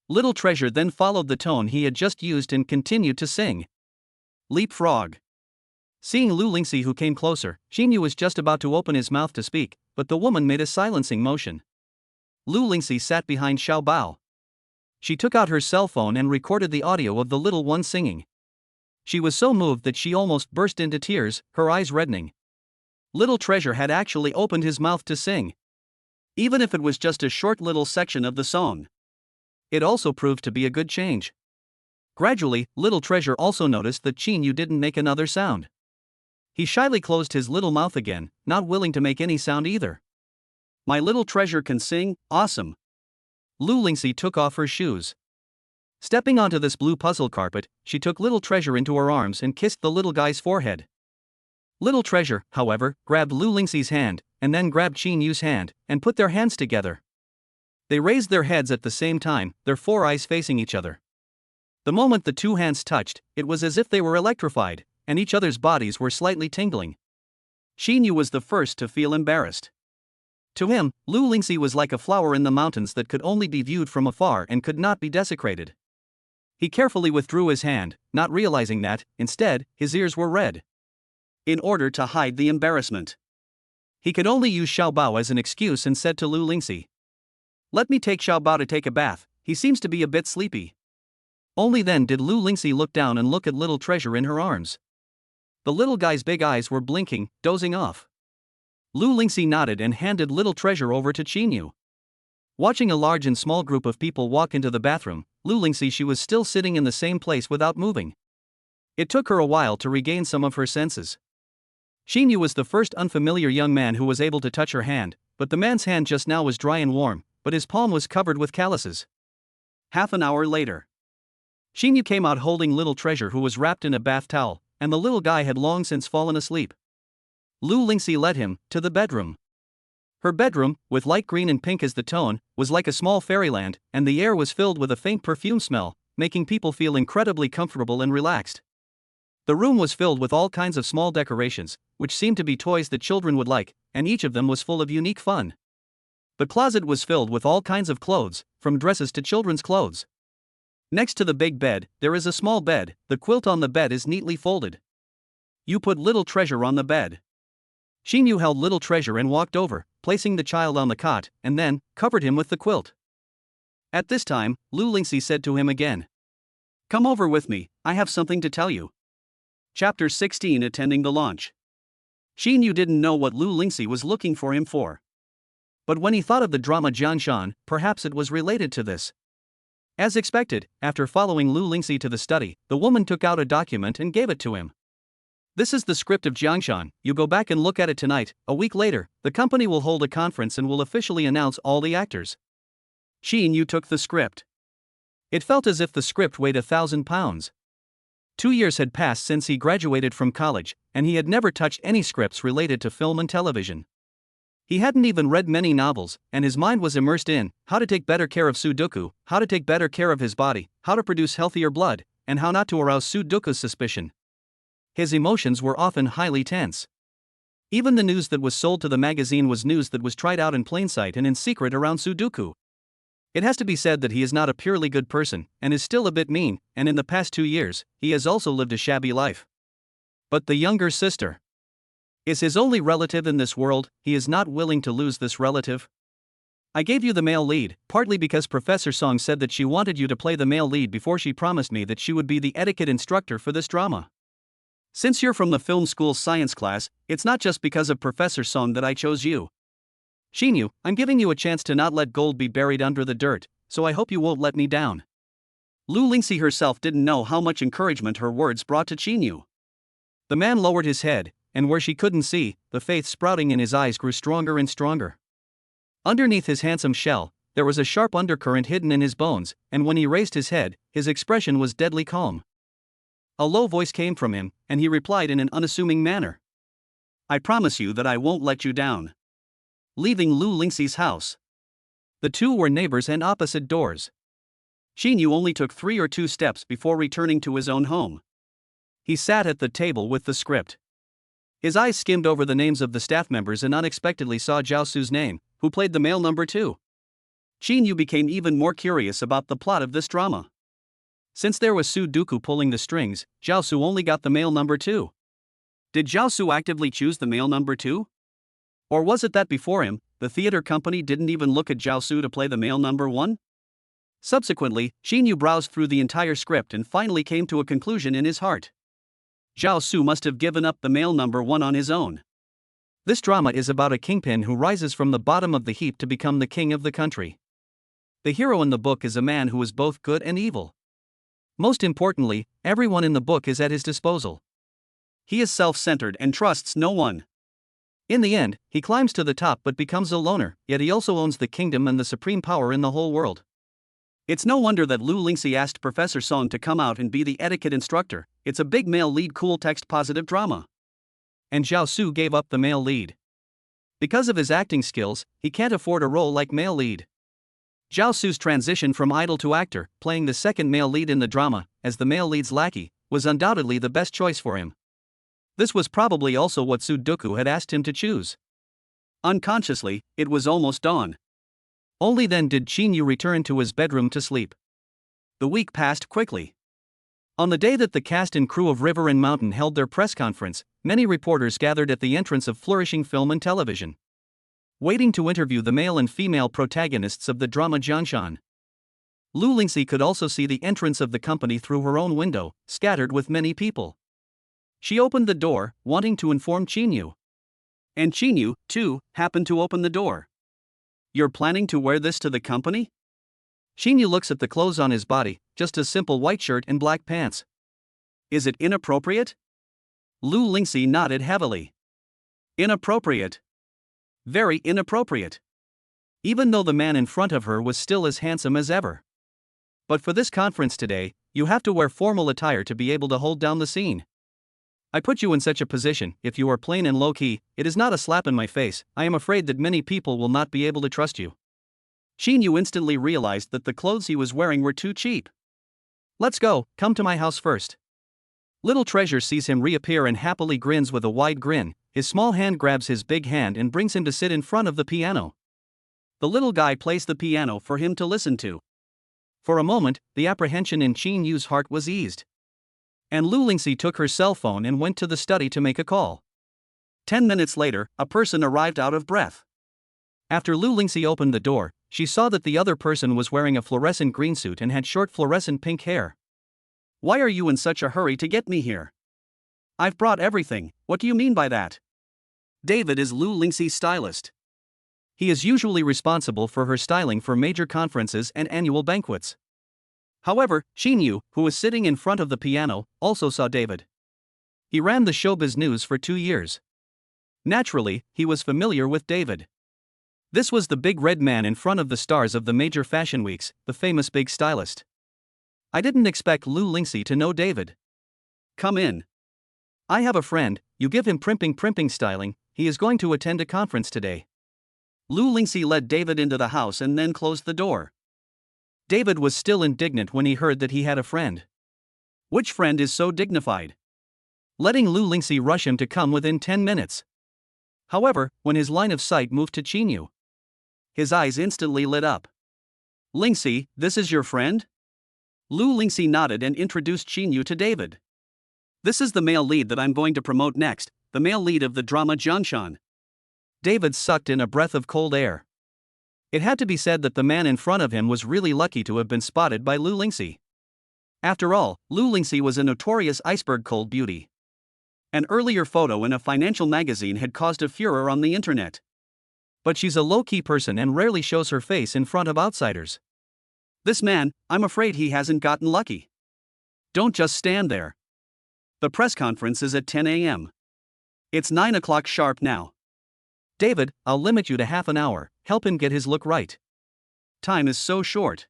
Little treasure then followed the tone he had just used and continued to sing. Leapfrog. Seeing Lu Lingxi who came closer, Shinu was just about to open his mouth to speak, but the woman made a silencing motion. Lu Lingxi sat behind Xiaobao. She took out her cell phone and recorded the audio of the little one singing. She was so moved that she almost burst into tears, her eyes reddening. Little Treasure had actually opened his mouth to sing. Even if it was just a short little section of the song. It also proved to be a good change. Gradually, Little Treasure also noticed that Shinu didn't make another sound. He shyly closed his little mouth again, not willing to make any sound either. My Little Treasure can sing, awesome. Lu Lingxi took off her shoes. Stepping onto this blue puzzle carpet, she took Little Treasure into her arms and kissed the little guy's forehead. Little Treasure, however, grabbed Lu Lingxi's hand, and then grabbed Shinu's hand, and put their hands together. They raised their heads at the same time, their four eyes facing each other. The moment the two hands touched, it was as if they were electrified, and each other's bodies were slightly tingling. Shinu was the first to feel embarrassed. To him, Lu Lingxi was like a flower in the mountains that could only be viewed from afar and could not be desecrated. He carefully withdrew his hand, not realizing that, instead, his ears were red. In order to hide the embarrassment, he could only use Xiaobao as an excuse and said to Lu Lingxi, "Let me take Xiaobao to take a bath, he seems to be a bit sleepy." Only then did Lu Lingxi look down and look at Little Treasure in her arms. The little guy's big eyes were blinking, dozing off. Lu Lingxi nodded and handed Little Treasure over to Shinu. Watching a large and small group of people walk into the bathroom, Lu Lingxi she was still sitting in the same place without moving. It took her a while to regain some of her senses. Shinu was the first unfamiliar young man who was able to touch her hand, but the man's hand just now was dry and warm, but his palm was covered with calluses. Half an hour later, Shinu came out holding Little Treasure who was wrapped in a bath towel, and the little guy had long since fallen asleep. Lu Lingxi led him to the bedroom. Her bedroom, with light green and pink as the tone, was like a small fairyland, and the air was filled with a faint perfume smell, making people feel incredibly comfortable and relaxed. The room was filled with all kinds of small decorations, which seemed to be toys that children would like, and each of them was full of unique fun. The closet was filled with all kinds of clothes, from dresses to children's clothes. Next to the big bed, there is a small bed, the quilt on the bed is neatly folded. You put Little Treasure on the bed. Shinu held Little Treasure and walked over, placing the child on the cot, and then covered him with the quilt. At this time, Lu Lingxi said to him again, "Come over with me, I have something to tell you." Chapter 16 Attending the Launch. Shinu didn't know what Lu Lingxi was looking for him for. But when he thought of the drama Jianshan, perhaps it was related to this. As expected, after following Lu Lingxi to the study, the woman took out a document and gave it to him. "This is the script of Jiangshan, you go back and look at it tonight. A week later, the company will hold a conference and will officially announce all the actors." Shinu took the script. It felt as if the script weighed 1,000 pounds. 2 years had passed since he graduated from college, and he had never touched any scripts related to film and television. He hadn't even read many novels, and his mind was immersed in how to take better care of Sudoku, how to take better care of his body, how to produce healthier blood, and how not to arouse Sudoku's suspicion. His emotions were often highly tense. Even the news that was sold to the magazine was news that was tried out in plain sight and in secret around Sudoku. It has to be said that he is not a purely good person, and is still a bit mean, and in the past 2 years, he has also lived a shabby life. But the younger sister is his only relative in this world. He is not willing to lose this relative. "I gave you the male lead, partly because Professor Song said that she wanted you to play the male lead before she promised me that she would be the etiquette instructor for this drama. Since you're from the film school's science class, it's not just because of Professor Song that I chose you. Shinu, I'm giving you a chance to not let gold be buried under the dirt, so I hope you won't let me down." Lu Lingxi herself didn't know how much encouragement her words brought to Shinu. The man lowered his head, and where she couldn't see, the faith sprouting in his eyes grew stronger and stronger. Underneath his handsome shell, there was a sharp undercurrent hidden in his bones, and when he raised his head, his expression was deadly calm. A low voice came from him, and he replied in an unassuming manner, "I promise you that I won't let you down." Leaving Lu Lingxi's house. The two were neighbors and opposite doors. Shinu only took 3 or 2 steps before returning to his own home. He sat at the table with the script. His eyes skimmed over the names of the staff members and unexpectedly saw Zhao Su's name, who played the male number 2. Shinu became even more curious about the plot of this drama. Since there was Sudoku pulling the strings, Zhao Su only got the male number 2. Did Zhao Su actively choose the male number 2? Or was it that before him, the theater company didn't even look at Zhao Su to play the male number 1? Subsequently, Shinu browsed through the entire script and finally came to a conclusion in his heart. Zhao Su must have given up the male number one on his own. This drama is about a kingpin who rises from the bottom of the heap to become the king of the country. The hero in the book is a man who is both good and evil. Most importantly, everyone in the book is at his disposal. He is self-centered and trusts no one. In the end, he climbs to the top but becomes a loner, yet he also owns the kingdom and the supreme power in the whole world. It's no wonder that Lu Lingxi asked Professor Song to come out and be the etiquette instructor. It's a big male lead cool text positive drama. And Zhao Su gave up the male lead. Because of his acting skills, he can't afford a role like male lead. Zhao Su's transition from idol to actor, playing the second male lead in the drama, as the male lead's lackey, was undoubtedly the best choice for him. This was probably also what Sudoku had asked him to choose. Unconsciously, it was almost dawn. Only then did Shinu return to his bedroom to sleep. The week passed quickly. On the day that the cast and crew of River and Mountain held their press conference, many reporters gathered at the entrance of flourishing film and television, waiting to interview the male and female protagonists of the drama Jianshan. Lu Lingxi could also see the entrance of the company through her own window, scattered with many people. She opened the door, wanting to inform Shinu. And Shinu, too, happened to open the door. "You're planning to wear this to the company?" Shinu looks at the clothes on his body, just a simple white shirt and black pants. "Is it inappropriate?" Lu Lingxi nodded heavily. "Inappropriate. Very inappropriate." Even though the man in front of her was still as handsome as ever. "But for this conference today, you have to wear formal attire to be able to hold down the scene. I put you in such a position. If you are plain and low-key, it is not a slap in my face. I am afraid that many people will not be able to trust you." Shinu instantly realized that the clothes he was wearing were too cheap. "Let's go, come to my house first." Little Treasure sees him reappear and happily grins with a wide grin. His small hand grabs his big hand and brings him to sit in front of the piano. The little guy plays the piano for him to listen to. For a moment, the apprehension in Shinu's heart was eased. And Lu Lingxi took her cell phone and went to the study to make a call. 10 minutes later, a person arrived out of breath. After Lu Lingxi opened the door, she saw that the other person was wearing a fluorescent green suit and had short fluorescent pink hair. "Why are you in such a hurry to get me here?" "I've brought everything. What do you mean by that?" David is Lu Lingxi's stylist. He is usually responsible for her styling for major conferences and annual banquets. However, Shinu, who was sitting in front of the piano, also saw David. He ran the showbiz news for 2 years. Naturally, he was familiar with David. This was the big red man in front of the stars of the major fashion weeks, the famous big stylist. "I didn't expect Lu Lingxi to know David." "Come in. I have a friend, you give him primping styling, he is going to attend a conference today." Lu Lingxi led David into the house and then closed the door. David was still indignant when he heard that he had a friend. Which friend is so dignified? Letting Lu Lingxi rush him to come within 10 minutes. However, when his line of sight moved to Shinu, his eyes instantly lit up. "Lingxi, this is your friend?" Lu Lingxi nodded and introduced Shinu to David. "This is the male lead that I'm going to promote next, the male lead of the drama Jianshan." David sucked in a breath of cold air. It had to be said that the man in front of him was really lucky to have been spotted by Lu Lingxi. After all, Lu Lingxi was a notorious iceberg cold beauty. An earlier photo in a financial magazine had caused a furor on the internet. But she's a low-key person and rarely shows her face in front of outsiders. This man, I'm afraid he hasn't gotten lucky. Don't just stand there. The press conference is at 10 a.m. It's 9 o'clock sharp now. David, I'll limit you to half an hour, help him get his look right. Time is so short.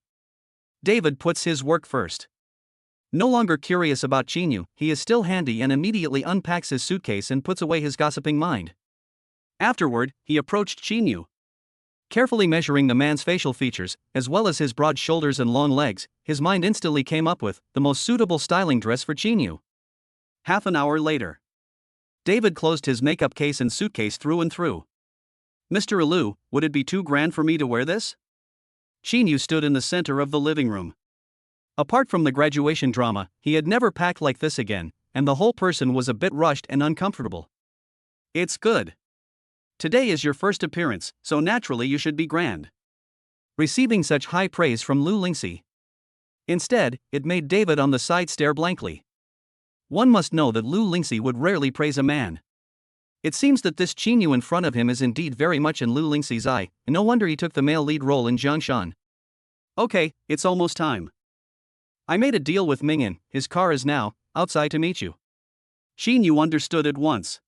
David puts his work first. No longer curious about Shinu, he is still handy and immediately unpacks his suitcase and puts away his gossiping mind. Afterward, he approached Shinu. Carefully measuring the man's facial features, as well as his broad shoulders and long legs, his mind instantly came up with the most suitable styling dress for Shinu. Half an hour later, David closed his makeup case and suitcase through and through. "Mr. Alu, would it be too grand for me to wear this?" Shinu stood in the center of the living room. Apart from the graduation drama, he had never packed like this again, and the whole person was a bit rushed and uncomfortable. "It's good. Today is your first appearance, so naturally you should be grand." Receiving such high praise from Lu Lingxi. Instead, it made David on the side stare blankly. One must know that Lu Lingxi would rarely praise a man. It seems that this Shinu in front of him is indeed very much in Lu Lingxi's eye, and no wonder he took the male lead role in Jiangshan. Okay, it's almost time. I made a deal with Mingyan, his car is now outside to meet you. Shinu understood at once.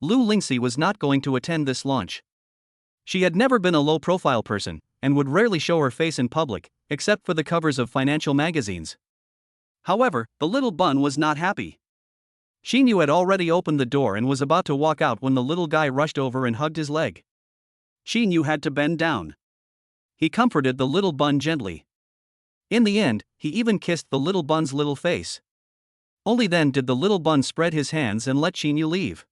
Lu Lingxi was not going to attend this launch. She had never been a low-profile person, and would rarely show her face in public, except for the covers of financial magazines. However, the little bun was not happy. Shinu had already opened the door and was about to walk out when the little guy rushed over and hugged his leg. Shinu had to bend down. He comforted the little bun gently. In the end, he even kissed the little bun's little face. Only then did the little bun spread his hands and let Shinu leave.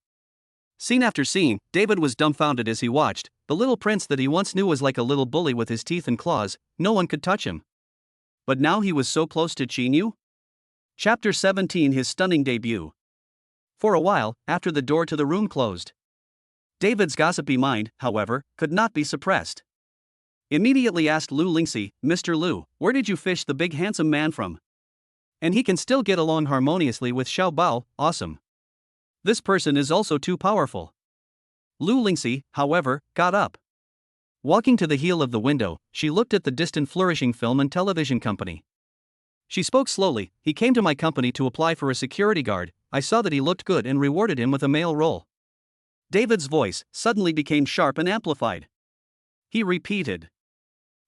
Scene after scene, David was dumbfounded as he watched. The little prince that he once knew was like a little bully with his teeth and claws, no one could touch him. But now he was so close to Shinu? Chapter 17, his stunning debut. For a while, after the door to the room closed, David's gossipy mind, however, could not be suppressed. Immediately asked Lu Lingxi, "Mr. Lu, where did you fish the big handsome man from? And he can still get along harmoniously with Xiaobao, awesome. This person is also too powerful." Lu Lingxi, however, got up. Walking to the heel of the window, she looked at the distant flourishing film and television company. She spoke slowly. "He came to my company to apply for a security guard. I saw that he looked good and rewarded him with a male role." David's voice suddenly became sharp and amplified. He repeated,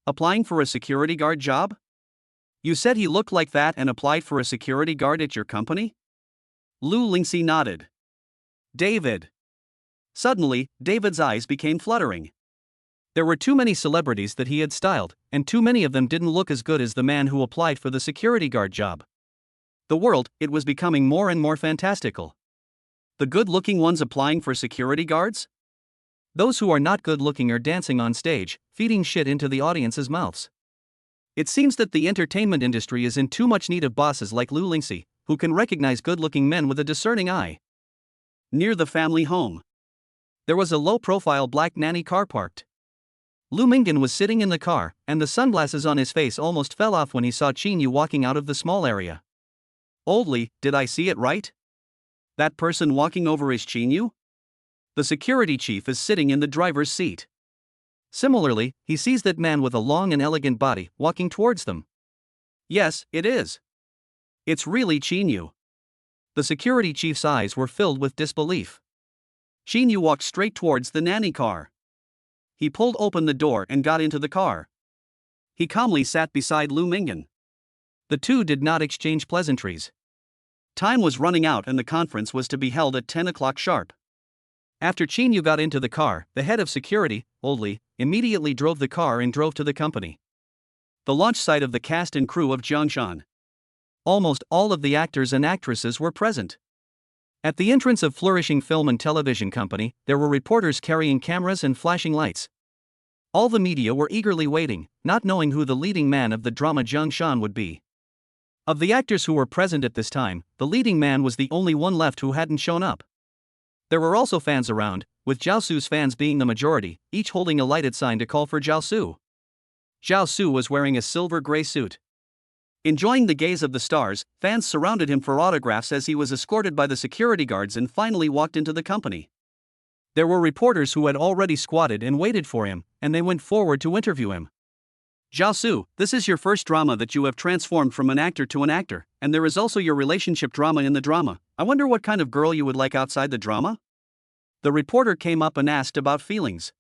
"Applying for a security guard job? You said he looked like that and applied for a security guard at your company?" Lu Lingxi nodded. "David." Suddenly, David's eyes became fluttering. There were too many celebrities that he had styled, and too many of them didn't look as good as the man who applied for the security guard job. The world, it was becoming more and more fantastical. The good-looking ones applying for security guards? Those who are not good-looking are dancing on stage, feeding shit into the audience's mouths. It seems that the entertainment industry is in too much need of bosses like Lu Lingxi, who can recognize good-looking men with a discerning eye. Near the family home, there was a low-profile black nanny car parked. Lu Mingyan was sitting in the car, and the sunglasses on his face almost fell off when he saw Shinu walking out of the small area. "Oldly, did I see it right? That person walking over is Shinu? The security chief is sitting in the driver's seat." Similarly, he sees that man with a long and elegant body walking towards them. "Yes, it is. It's really Shinu." The security chief's eyes were filled with disbelief. Shinu walked straight towards the nanny car. He pulled open the door and got into the car. He calmly sat beside Lu Mingyan. The two did not exchange pleasantries. Time was running out and the conference was to be held at 10 o'clock sharp. After Shinu got into the car, the head of security, Oldly, immediately drove the car and drove to the company. The launch site of the cast and crew of Jiangshan. Almost all of the actors and actresses were present. At the entrance of flourishing film and television company, there were reporters carrying cameras and flashing lights. All the media were eagerly waiting, not knowing who the leading man of the drama Jiangshan would be. Of the actors who were present at this time, the leading man was the only one left who hadn't shown up. There were also fans around, with Zhao Su's fans being the majority, each holding a lighted sign to call for Zhao Su. Zhao Su was wearing a silver-gray suit. Enjoying the gaze of the stars, fans surrounded him for autographs as he was escorted by the security guards and finally walked into the company. There were reporters who had already squatted and waited for him, and they went forward to interview him. "Zhao Su, this is your first drama that you have transformed from an actor to an actor, and there is also your relationship drama in the drama. I wonder what kind of girl you would like outside the drama?" The reporter came up and asked about feelings.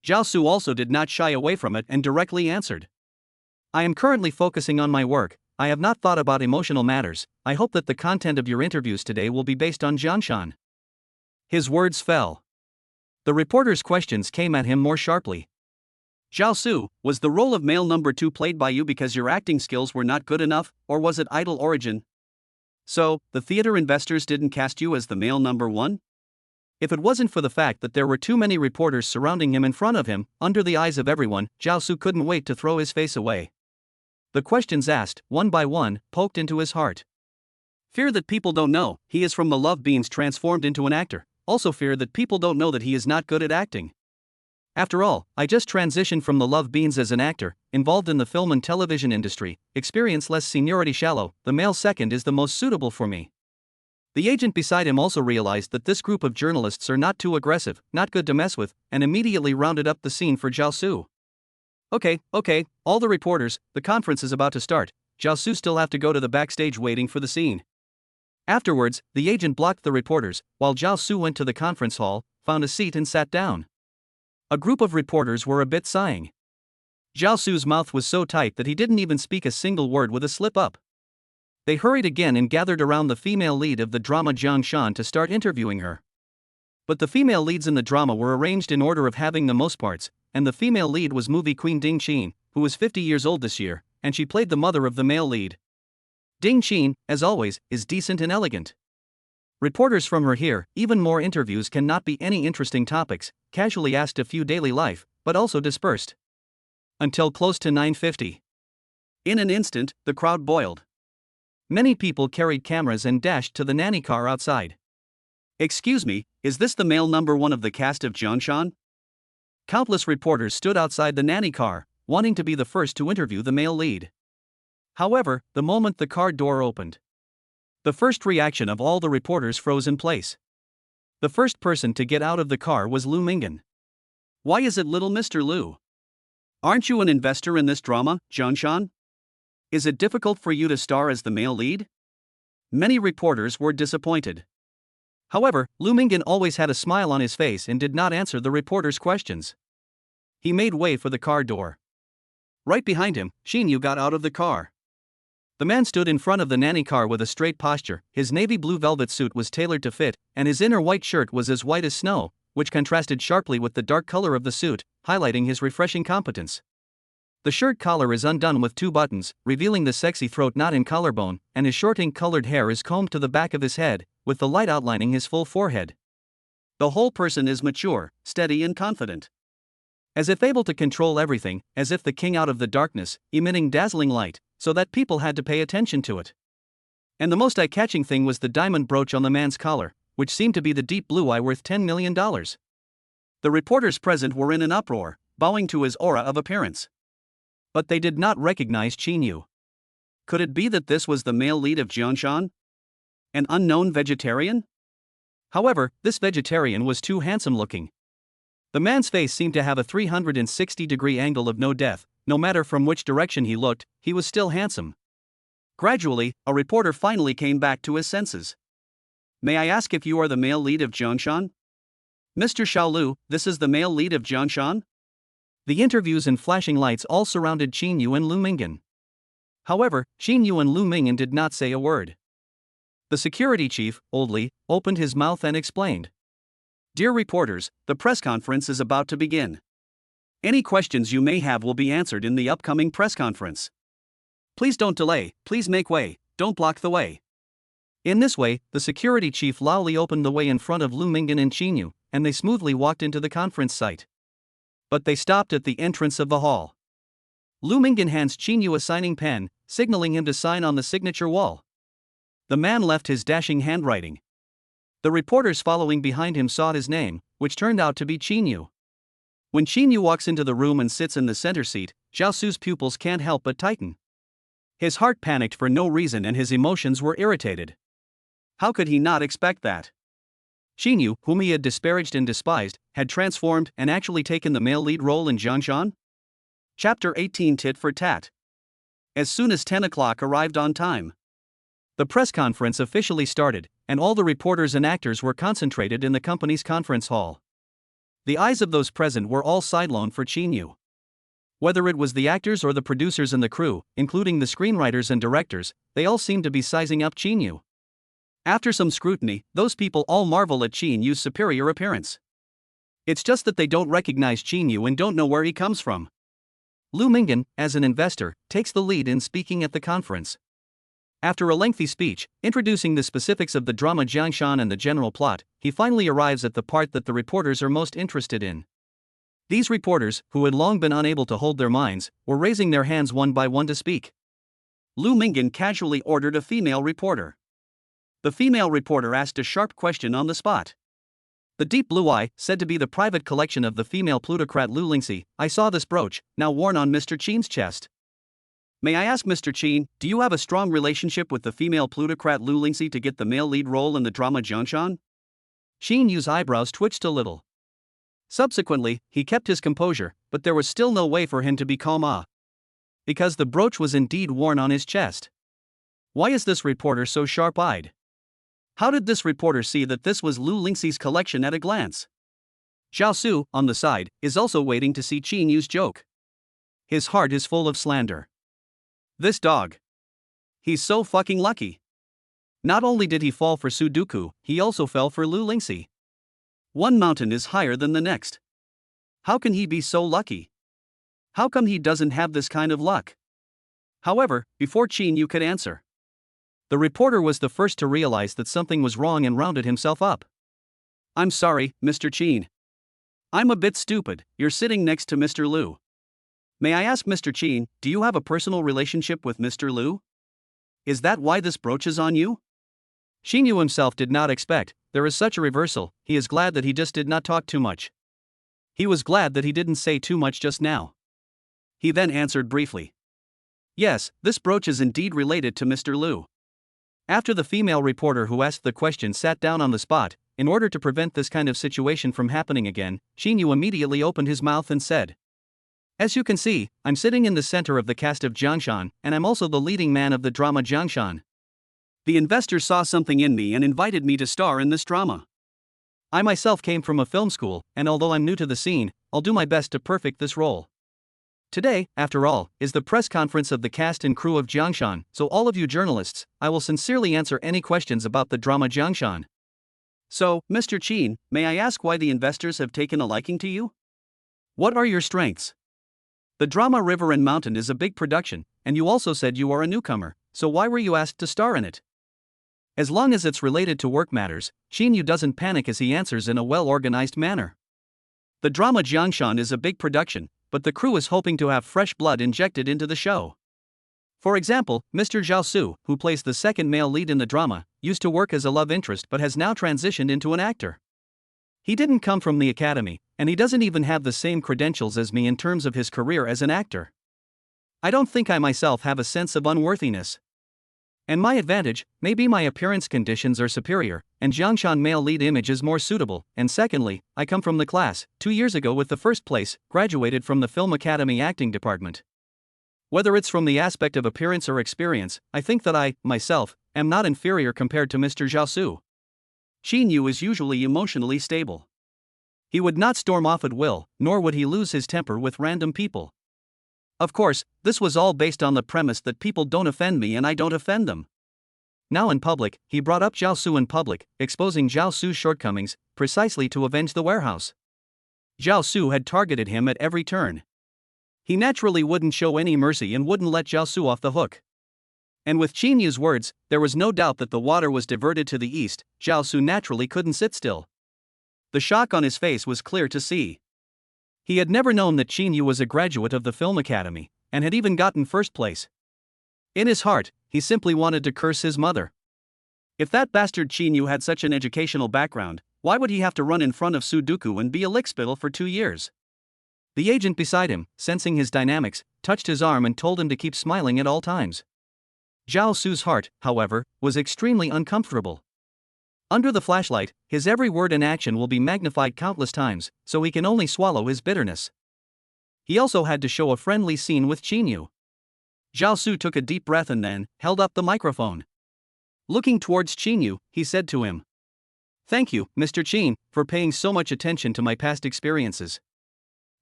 Zhao Su also did not shy away from it and directly answered, "I am currently focusing on my work. I have not thought about emotional matters. I hope that the content of your interviews today will be based on Jiangshan." His words fell. The reporter's questions came at him more sharply. "Zhao Su, was the role of male number 2 played by you because your acting skills were not good enough, or was it idol origin? So, the theater investors didn't cast you as the male number 1? If it wasn't for the fact that there were too many reporters surrounding him in front of him, under the eyes of everyone, Zhao Su couldn't wait to throw his face away. The questions asked, one by one, poked into his heart. Fear that people don't know he is from the love beans transformed into an actor. Also fear that people don't know that he is not good at acting. After all, I just transitioned from the love beans as an actor, involved in the film and television industry, experience less seniority shallow, the male second is the most suitable for me. The agent beside him also realized that this group of journalists are not too aggressive, not good to mess with, and immediately rounded up the scene for Jiaosu. Okay, all the reporters, the conference is about to start. Jiaosu still have to go to the backstage waiting for the scene. Afterwards, the agent blocked the reporters, while Jiaosu went to the conference hall, found a seat and sat down. A group of reporters were a bit sighing. Jiaosu's mouth was so tight that he didn't even speak a single word with a slip-up. They hurried again and gathered around the female lead of the drama Jiang Shan to start interviewing her. But the female leads in the drama were arranged in order of having the most parts, and the female lead was movie queen Ding Qin, who was 50 years old this year, and she played the mother of the male lead. Ding Qin, as always, is decent and elegant. Reporters from her here, even more interviews cannot be any interesting topics, casually asked a few daily life, but also dispersed. Until close to 9:50. In an instant, the crowd boiled. Many people carried cameras and dashed to the nanny car outside. Excuse me, is this the male number one of the cast of Jiangshan? Countless reporters stood outside the nanny car, wanting to be the first to interview the male lead. However, the moment the car door opened, the first reaction of all the reporters froze in place. The first person to get out of the car was Lu Mingyan. Why is it little Mr. Lu? Aren't you an investor in this drama, Jiangshan? Is it difficult for you to star as the male lead? Many reporters were disappointed. However, Lu Mingyan always had a smile on his face and did not answer the reporters' questions. He made way for the car door. Right behind him, Shinu got out of the car. The man stood in front of the nanny car with a straight posture, his navy blue velvet suit was tailored to fit, and his inner white shirt was as white as snow, which contrasted sharply with the dark color of the suit, highlighting his refreshing competence. The shirt collar is undone with 2 buttons, revealing the sexy throat knot and collarbone, and his short ink-colored hair is combed to the back of his head, with the light outlining his full forehead. The whole person is mature, steady and confident. As if able to control everything, as if the king out of the darkness, emitting dazzling light, so that people had to pay attention to it. And the most eye-catching thing was the diamond brooch on the man's collar, which seemed to be the deep blue eye worth $10 million. The reporters present were in an uproar, bowing to his aura of appearance. But they did not recognize Qin. Could it be that this was the male lead of Jiangshan? An unknown vegetarian? However, this vegetarian was too handsome-looking. The man's face seemed to have a 360-degree angle of no death. No matter from which direction he looked, he was still handsome. Gradually, a reporter finally came back to his senses. May I ask if you are the male lead of Jiangshan? Mr. Xiaolu, this is the male lead of Jiangshan? The interviews and flashing lights all surrounded Qin and Lu Mingyan. However, Qin and Lu Mingyan did not say a word. The security chief, Old Li, opened his mouth and explained. Dear reporters, the press conference is about to begin. Any questions you may have will be answered in the upcoming press conference. Please don't delay, please make way, don't block the way. In this way, the security chief loudly opened the way in front of Lu Mingyan and Qin, and they smoothly walked into the conference site. But they stopped at the entrance of the hall. Lu Mingyan hands Qin a signing pen, signaling him to sign on the signature wall. The man left his dashing handwriting. The reporters following behind him saw his name, which turned out to be Qin. When Qin walks into the room and sits in the center seat, Jiaosu's pupils can't help but tighten. His heart panicked for no reason and his emotions were irritated. How could he not expect that? Qin, whom he had disparaged and despised, had transformed and actually taken the male lead role in Jiangshan? Chapter 18 Tit for Tat. As soon as 10 o'clock arrived on time, the press conference officially started, and all the reporters and actors were concentrated in the company's conference hall. The eyes of those present were all sidelong for Qin. Whether it was the actors or the producers and the crew, including the screenwriters and directors, they all seemed to be sizing up Qin. After some scrutiny, those people all marvel at Qin's superior appearance. It's just that they don't recognize Qin and don't know where he comes from. Lu Mingyan, as an investor, takes the lead in speaking at the conference. After a lengthy speech, introducing the specifics of the drama Jiangshan and the general plot, he finally arrives at the part that the reporters are most interested in. These reporters, who had long been unable to hold their minds, were raising their hands one by one to speak. Lu Mingyan casually ordered a female reporter. The female reporter asked a sharp question on the spot. The deep blue eye, said to be the private collection of the female plutocrat Lu Lingxi, I saw this brooch, now worn on Mr. Qin's chest. May I ask Mr. Chin, do you have a strong relationship with the female plutocrat Lu Lingxi to get the male lead role in the drama Jiangshan? Shin Yu's eyebrows twitched a little. Subsequently, he kept his composure, but there was still no way for him to be calm because the brooch was indeed worn on his chest. Why is this reporter so sharp-eyed? How did this reporter see that this was Lu Lingxi's collection at a glance? Zhao Su, on the side, is also waiting to see Qin Yu's joke. His heart is full of slander. This dog. He's so fucking lucky. Not only did he fall for Sudoku, he also fell for Lu Lingxi. One mountain is higher than the next. How can he be so lucky? How come he doesn't have this kind of luck? However, before Qin Yu could answer, the reporter was the first to realize that something was wrong and rounded himself up. I'm sorry, Mr. Qin. I'm a bit stupid, you're sitting next to Mr. Lu. May I ask Mr. Qin, do you have a personal relationship with Mr. Lu? Is that why this brooch is on you? Shinu himself did not expect there is such a reversal. He is glad that he just did not talk too much. He was glad that he didn't say too much just now. He then answered briefly. Yes, this brooch is indeed related to Mr. Lu. After the female reporter who asked the question sat down on the spot, in order to prevent this kind of situation from happening again, Shinu immediately opened his mouth and said, as you can see, I'm sitting in the center of the cast of Jiangshan, and I'm also the leading man of the drama Jiangshan. The investors saw something in me and invited me to star in this drama. I myself came from a film school, and although I'm new to the scene, I'll do my best to perfect this role. Today, after all, is the press conference of the cast and crew of Jiangshan, so all of you journalists, I will sincerely answer any questions about the drama Jiangshan. So, Mr. Qin, may I ask why the investors have taken a liking to you? What are your strengths? The drama River and Mountain is a big production, and you also said you are a newcomer, so why were you asked to star in it? As long as it's related to work matters, Qin Yu doesn't panic as he answers in a well-organized manner. The drama Jiangshan is a big production, but the crew is hoping to have fresh blood injected into the show. For example, Mr. Zhao Su, who plays the second male lead in the drama, used to work as a love interest but has now transitioned into an actor. He didn't come from the academy, and he doesn't even have the same credentials as me in terms of his career as an actor. I don't think I myself have a sense of unworthiness. And my advantage, maybe my appearance conditions are superior, and Jiangshan male lead image is more suitable, and secondly, I come from the class, 2 years ago with the first place, graduated from the Film Academy acting department. Whether it's from the aspect of appearance or experience, I think that I, myself, am not inferior compared to Mr. Zhao Su. Qin Yu is usually emotionally stable. He would not storm off at will, nor would he lose his temper with random people. Of course, this was all based on the premise that people don't offend me and I don't offend them. Now in public, he brought up Zhao Su in public, exposing Zhao Su's shortcomings, precisely to avenge the warehouse. Zhao Su had targeted him at every turn. He naturally wouldn't show any mercy and wouldn't let Zhao Su off the hook. And with Qin Yu's words, there was no doubt that the water was diverted to the east. Zhao Su naturally couldn't sit still. The shock on his face was clear to see. He had never known that Qin Yu was a graduate of the Film Academy, and had even gotten first place. In his heart, he simply wanted to curse his mother. If that bastard Qin Yu had such an educational background, why would he have to run in front of Sudoku and be a lickspittle for 2 years? The agent beside him, sensing his dynamics, touched his arm and told him to keep smiling at all times. Zhao Su's heart, however, was extremely uncomfortable. Under the flashlight, his every word and action will be magnified countless times, so he can only swallow his bitterness. He also had to show a friendly scene with Qin Yu. Zhao Su took a deep breath and then held up the microphone. Looking towards Qin Yu, he said to him, "Thank you, Mr. Qin, for paying so much attention to my past experiences.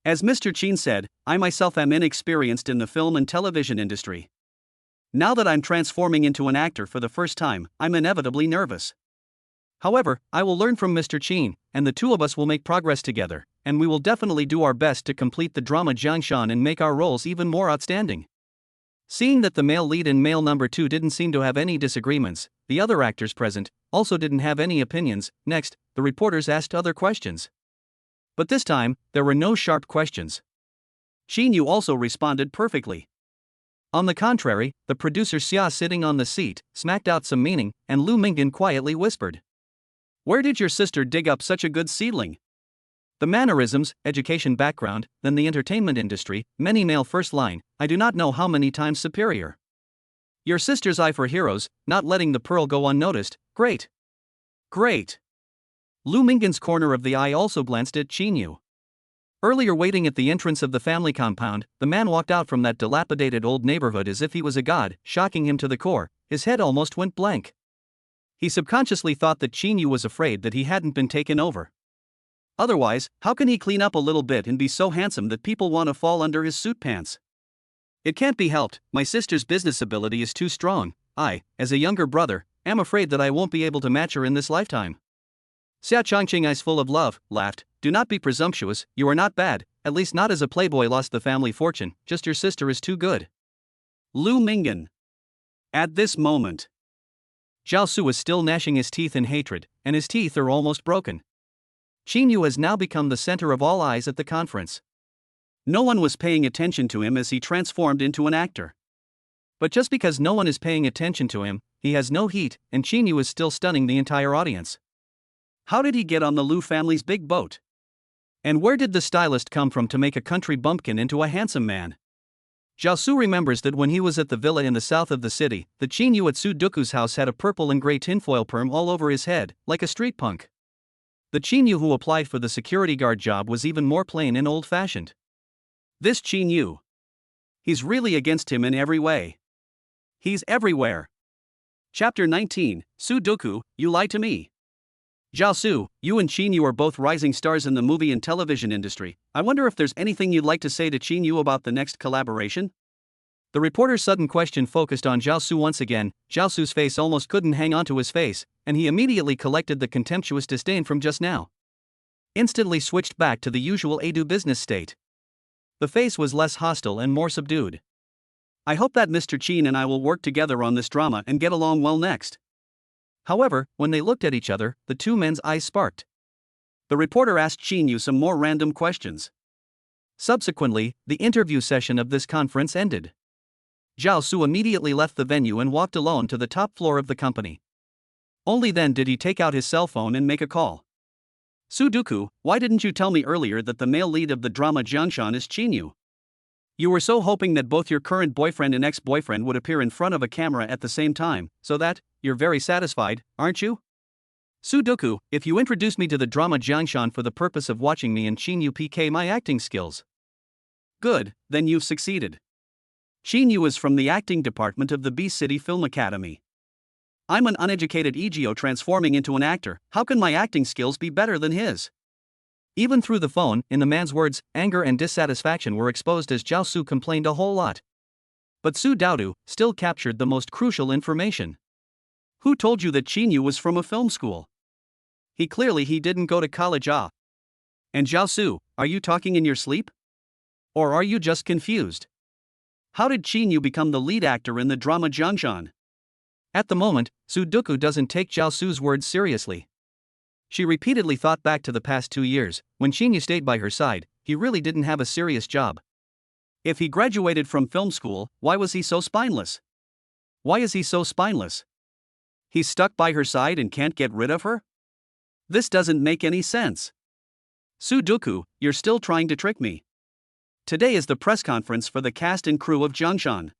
As Mr. Qin said, I myself am inexperienced in the film and television industry. Now that I'm transforming into an actor for the first time, I'm inevitably nervous. However, I will learn from Mr. Qin, and the two of us will make progress together, and we will definitely do our best to complete the drama Jiangshan and make our roles even more outstanding." Seeing that the male lead and male number 2 didn't seem to have any disagreements, the other actors present also didn't have any opinions. Next, the reporters asked other questions. But this time, there were no sharp questions. Qin Yu also responded perfectly. On the contrary, the producer Xia sitting on the seat smacked out some meaning, and Lu Mingyan quietly whispered, "Where did your sister dig up such a good seedling?" The mannerisms, education background, then the entertainment industry, many male first line, I do not know how many times superior. Your sister's eye for heroes, not letting the pearl go unnoticed, great. Great. Lu Minggen's corner of the eye also glanced at Shinu. Earlier, waiting at the entrance of the family compound, the man walked out from that dilapidated old neighborhood as if he was a god, shocking him to the core. His head almost went blank. He subconsciously thought that Shinu was afraid that he hadn't been taken over. Otherwise, how can he clean up a little bit and be so handsome that people want to fall under his suit pants? It can't be helped, my sister's business ability is too strong. I, as a younger brother, am afraid that I won't be able to match her in this lifetime. Xia Chongqing, eyes full of love, laughed. Do not be presumptuous, you are not bad, at least not as a playboy lost the family fortune, just your sister is too good. Lu Minggen. At this moment, Zhao Su is still gnashing his teeth in hatred, and his teeth are almost broken. Shinu has now become the center of all eyes at the conference. No one was paying attention to him as he transformed into an actor. But just because no one is paying attention to him, he has no heat, and Shinu is still stunning the entire audience. How did he get on the Lu family's big boat? And where did the stylist come from to make a country bumpkin into a handsome man? Zhao Su remembers that when he was at the villa in the south of the city, the Shinu at Sudoku's house had a purple and gray tinfoil perm all over his head, like a street punk. The Shinu who applied for the security guard job was even more plain and old-fashioned. This Shinu. He's really against him in every way. He's everywhere. Chapter 19, Sudoku, you lie to me. Zhao Su, you and Shinu are both rising stars in the movie and television industry. I wonder if there's anything you'd like to say to Shinu about the next collaboration? The reporter's sudden question focused on Zhao Su once again. Zhao Su's face almost couldn't hang onto his face, and he immediately collected the contemptuous disdain from just now. Instantly switched back to the usual Edu business state. The face was less hostile and more subdued. I hope that Mr. Chin and I will work together on this drama and get along well next. However, when they looked at each other, the two men's eyes sparked. The reporter asked Shinu some more random questions. Subsequently, the interview session of this conference ended. Zhao Su immediately left the venue and walked alone to the top floor of the company. Only then did he take out his cell phone and make a call. Sudoku, why didn't you tell me earlier that the male lead of the drama Jiangshan is Shinu? You were so hoping that both your current boyfriend and ex-boyfriend would appear in front of a camera at the same time, so that, you're very satisfied, aren't you? Sudoku, if you introduced me to the drama Jiangshan for the purpose of watching me and Shinu PK my acting skills. Good, then you've succeeded. Shinu is from the acting department of the B City Film Academy. I'm an uneducated Egeo transforming into an actor, how can my acting skills be better than his? Even through the phone, in the man's words, anger and dissatisfaction were exposed as Zhao Su complained a whole lot. But Su Daodu still captured the most crucial information. Who told you that Shinu was from a film school? He didn't go to college. And Zhao Su, are you talking in your sleep? Or are you just confused? How did Shinu become the lead actor in the drama Jiangshan? At the moment, Sudoku doesn't take Zhao Su's words seriously. She repeatedly thought back to the past 2 years, when Shinu stayed by her side, he really didn't have a serious job. If he graduated from film school, why was he so spineless? Why is he so spineless? He's stuck by her side and can't get rid of her? This doesn't make any sense. Sudoku, you're still trying to trick me. Today is the press conference for the cast and crew of Jiangshan.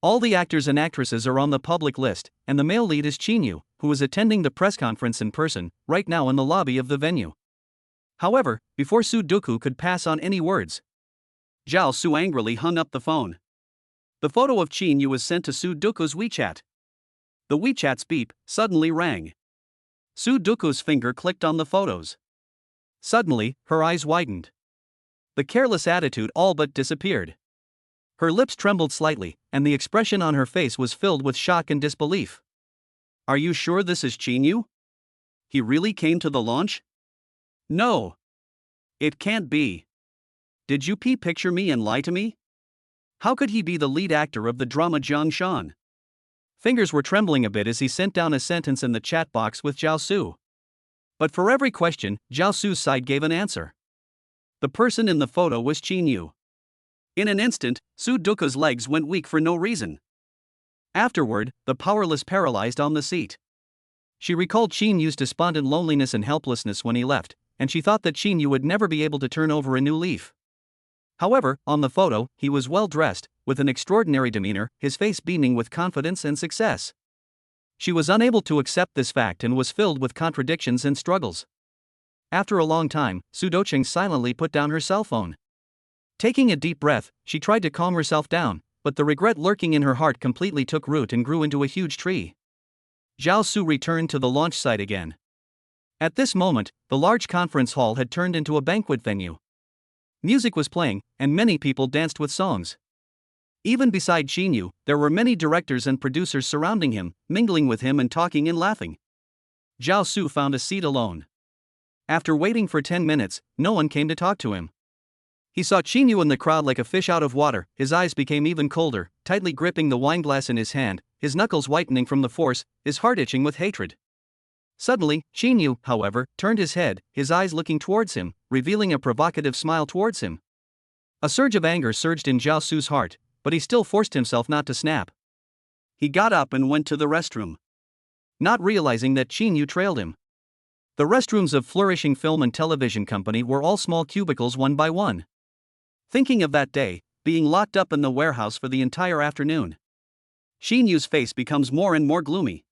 All the actors and actresses are on the public list, and the male lead is Shinu, who is attending the press conference in person, right now in the lobby of the venue. However, before Sudoku could pass on any words, Zhao Su angrily hung up the phone. The photo of Shinu was sent to Sudoku's WeChat. The WeChat's beep suddenly rang. Sudoku's finger clicked on the photos. Suddenly, her eyes widened. The careless attitude all but disappeared. Her lips trembled slightly, and the expression on her face was filled with shock and disbelief. Are you sure this is Shinu? He really came to the launch? No. It can't be. Did you picture me and lie to me? How could he be the lead actor of the drama Jiangshan? Fingers were trembling a bit as he sent down a sentence in the chat box with Zhao Su. But for every question, Zhao Su's side gave an answer. The person in the photo was Shinu. In an instant, Sudoku's legs went weak for no reason. Afterward, the powerless paralyzed on the seat. She recalled Shinu's despondent loneliness and helplessness when he left, and she thought that Shinu would never be able to turn over a new leaf. However, on the photo, he was well dressed, with an extraordinary demeanor, his face beaming with confidence and success. She was unable to accept this fact and was filled with contradictions and struggles. After a long time, Sudo silently put down her cell phone. Taking a deep breath, she tried to calm herself down, but the regret lurking in her heart completely took root and grew into a huge tree. Zhao Su returned to the launch site again. At this moment, the large conference hall had turned into a banquet venue. Music was playing, and many people danced with songs. Even beside Shinu, there were many directors and producers surrounding him, mingling with him and talking and laughing. Zhao Su found a seat alone. After waiting for 10 minutes, no one came to talk to him. He saw Shinu in the crowd like a fish out of water. His eyes became even colder, tightly gripping the wineglass in his hand, his knuckles whitening from the force, his heart itching with hatred. Suddenly, Shinu, however, turned his head, his eyes looking towards him, revealing a provocative smile towards him. A surge of anger surged in Zhao Su's heart, but he still forced himself not to snap. He got up and went to the restroom, not realizing that Shinu trailed him. The restrooms of flourishing film and television company were all small cubicles one by one. Thinking of that day, being locked up in the warehouse for the entire afternoon, Shinu's face becomes more and more gloomy.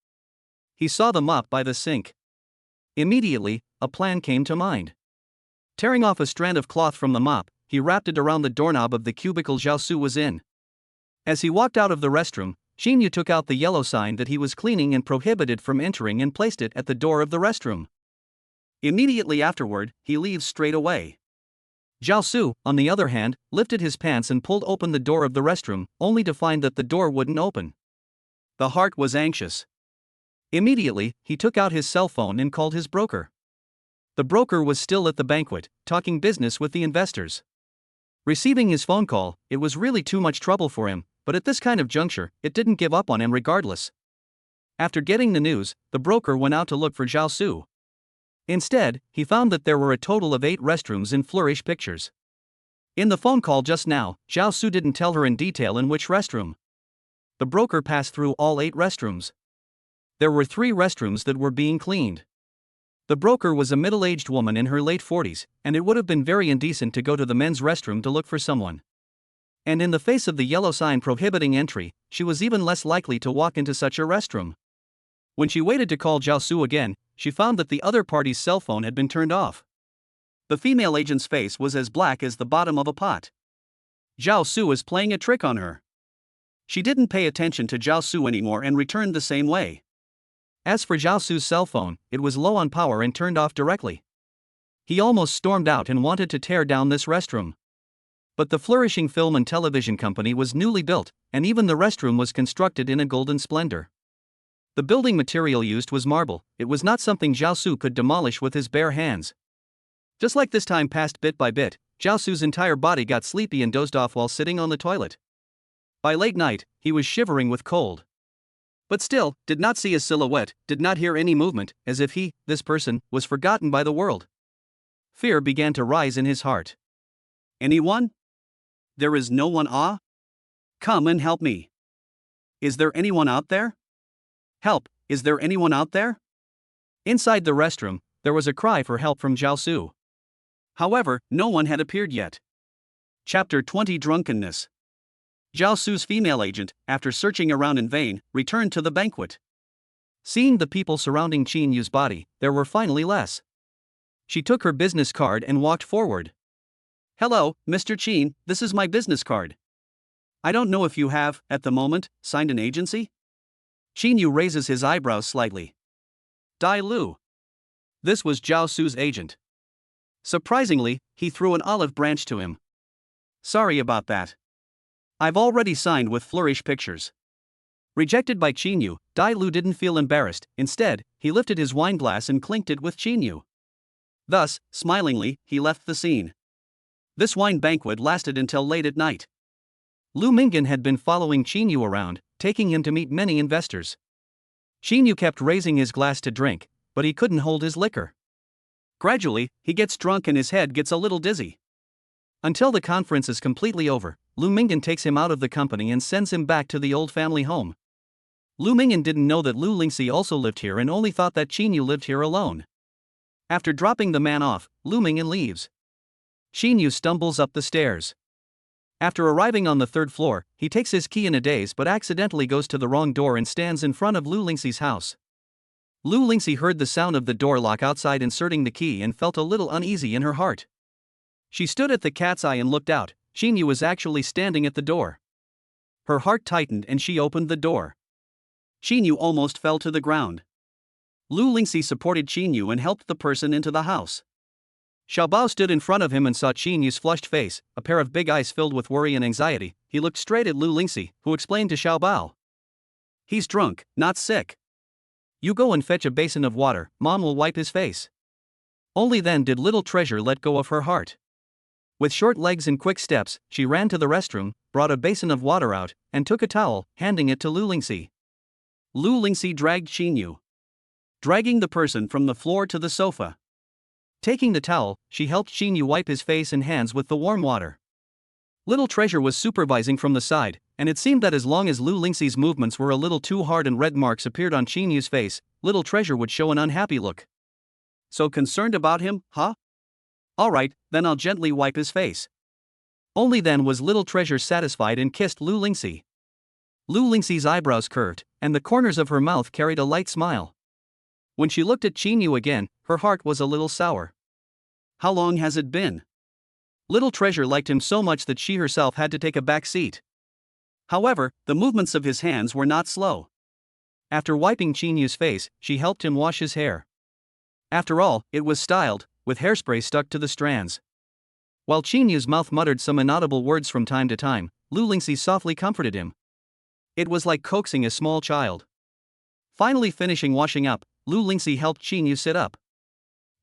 He saw the mop by the sink. Immediately, a plan came to mind. Tearing off a strand of cloth from the mop, he wrapped it around the doorknob of the cubicle Zhao Su was in. As he walked out of the restroom, Shinu took out the yellow sign that he was cleaning and prohibited from entering and placed it at the door of the restroom. Immediately afterward, he leaves straight away. Zhao Su, on the other hand, lifted his pants and pulled open the door of the restroom, only to find that the door wouldn't open. The heart was anxious. Immediately, he took out his cell phone and called his broker. The broker was still at the banquet, talking business with the investors. Receiving his phone call, it was really too much trouble for him, but at this kind of juncture, it didn't give up on him regardless. After getting the news, the broker went out to look for Zhao Su. Instead, he found that there were a total of 8 restrooms in Flourish Pictures. In the phone call just now, Zhao Su didn't tell her in detail in which restroom. The broker passed through all 8 restrooms. There were 3 restrooms that were being cleaned. The broker was a middle-aged woman in her late 40s, and it would have been very indecent to go to the men's restroom to look for someone. And in the face of the yellow sign prohibiting entry, she was even less likely to walk into such a restroom. When she waited to call Zhao Su again, she found that the other party's cell phone had been turned off. The female agent's face was as black as the bottom of a pot. Zhao Su was playing a trick on her. She didn't pay attention to Zhao Su anymore and returned the same way. As for Zhao Su's cell phone, it was low on power and turned off directly. He almost stormed out and wanted to tear down this restroom. But the flourishing film and television company was newly built, and even the restroom was constructed in a golden splendor. The building material used was marble. It was not something Zhao Su could demolish with his bare hands. Just like this time passed bit by bit, Zhao Su's entire body got sleepy and dozed off while sitting on the toilet. By late night, he was shivering with cold. But still, did not see a silhouette, did not hear any movement, as if he, this person, was forgotten by the world. Fear began to rise in his heart. Anyone? There is no one. Come and help me. Is there anyone out there? Help, is there anyone out there? Inside the restroom, there was a cry for help from Zhao Su. However, no one had appeared yet. Chapter 20 Drunkenness. Zhao Su's female agent, after searching around in vain, returned to the banquet. Seeing the people surrounding Qin Yu's body, there were finally less. She took her business card and walked forward. Hello, Mr. Qin, this is my business card. I don't know if you have, at the moment, signed an agency? Qin Yu raises his eyebrows slightly. Dai Lu. This was Zhao Su's agent. Surprisingly, he threw an olive branch to him. Sorry about that. I've already signed with Flourish Pictures. Rejected by Qin Yu, Dai Lu didn't feel embarrassed. Instead, he lifted his wine glass and clinked it with Qin Yu. Thus, smilingly, he left the scene. This wine banquet lasted until late at night. Lu Mingyan had been following Qin Yu around, taking him to meet many investors. Qin Yu kept raising his glass to drink, but he couldn't hold his liquor. Gradually, he gets drunk and his head gets a little dizzy. Until the conference is completely over, Lu Mingyan takes him out of the company and sends him back to the old family home. Lu Mingyan didn't know that Lu Lingxi also lived here and only thought that Qin Yu lived here alone. After dropping the man off, Lu Mingyan leaves. Shinu stumbles up the stairs. After arriving on the third floor, he takes his key in a daze but accidentally goes to the wrong door and stands in front of Lu Lingxi's house. Lu Lingxi heard the sound of the door lock outside inserting the key and felt a little uneasy in her heart. She stood at the cat's eye and looked out. Shinu was actually standing at the door. Her heart tightened and she opened the door. Shinu almost fell to the ground. Lu Lingxi supported Shinu and helped the person into the house. Xiaobao stood in front of him and saw Qinyu's flushed face, a pair of big eyes filled with worry and anxiety. He looked straight at Lu Lingxi, who explained to Xiaobao. "He's drunk, not sick. You go and fetch a basin of water, Mom will wipe his face." Only then did little treasure let go of her heart. With short legs and quick steps, she ran to the restroom, brought a basin of water out, and took a towel, handing it to Lu Lingxi. Lu Lingxi dragged Xinyu, dragging the person from the floor to the sofa. Taking the towel, she helped Xinyu wipe his face and hands with the warm water. Little Treasure was supervising from the side, and it seemed that as long as Lu Lingxi's movements were a little too hard and red marks appeared on Xinyu's face, Little Treasure would show an unhappy look. "So concerned about him, huh? Alright, then I'll gently wipe his face." Only then was Little Treasure satisfied and kissed Lu Lingxi. Lu Lingxi's eyebrows curved, and the corners of her mouth carried a light smile. When she looked at Xinyu again, her heart was a little sour. How long has it been? Little Treasure liked him so much that she herself had to take a back seat. However, the movements of his hands were not slow. After wiping Qinyu's face, she helped him wash his hair. After all, it was styled, with hairspray stuck to the strands. While Qinyu's mouth muttered some inaudible words from time to time, Lu Lingxi softly comforted him. It was like coaxing a small child. Finally finishing washing up, Lu Lingxi helped Xinyu sit up.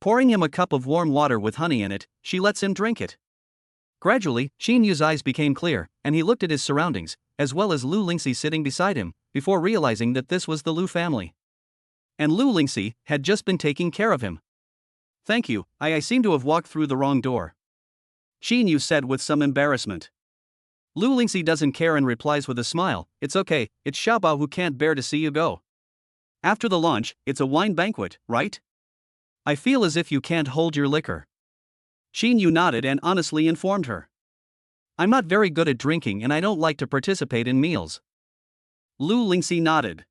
Pouring him a cup of warm water with honey in it, she lets him drink it. Gradually, Xinyu's eyes became clear, and he looked at his surroundings, as well as Lu Lingxi sitting beside him, before realizing that this was the Lu family. And Lu Lingxi had just been taking care of him. "Thank you, I seem to have walked through the wrong door," Xinyu said with some embarrassment. Lu Lingxi doesn't care and replies with a smile, "It's okay, it's Xiaobao who can't bear to see you go. After the launch, it's a wine banquet, right? I feel as if you can't hold your liquor." Xinyu nodded and honestly informed her. "I'm not very good at drinking and I don't like to participate in meals." Lu Lingxi nodded.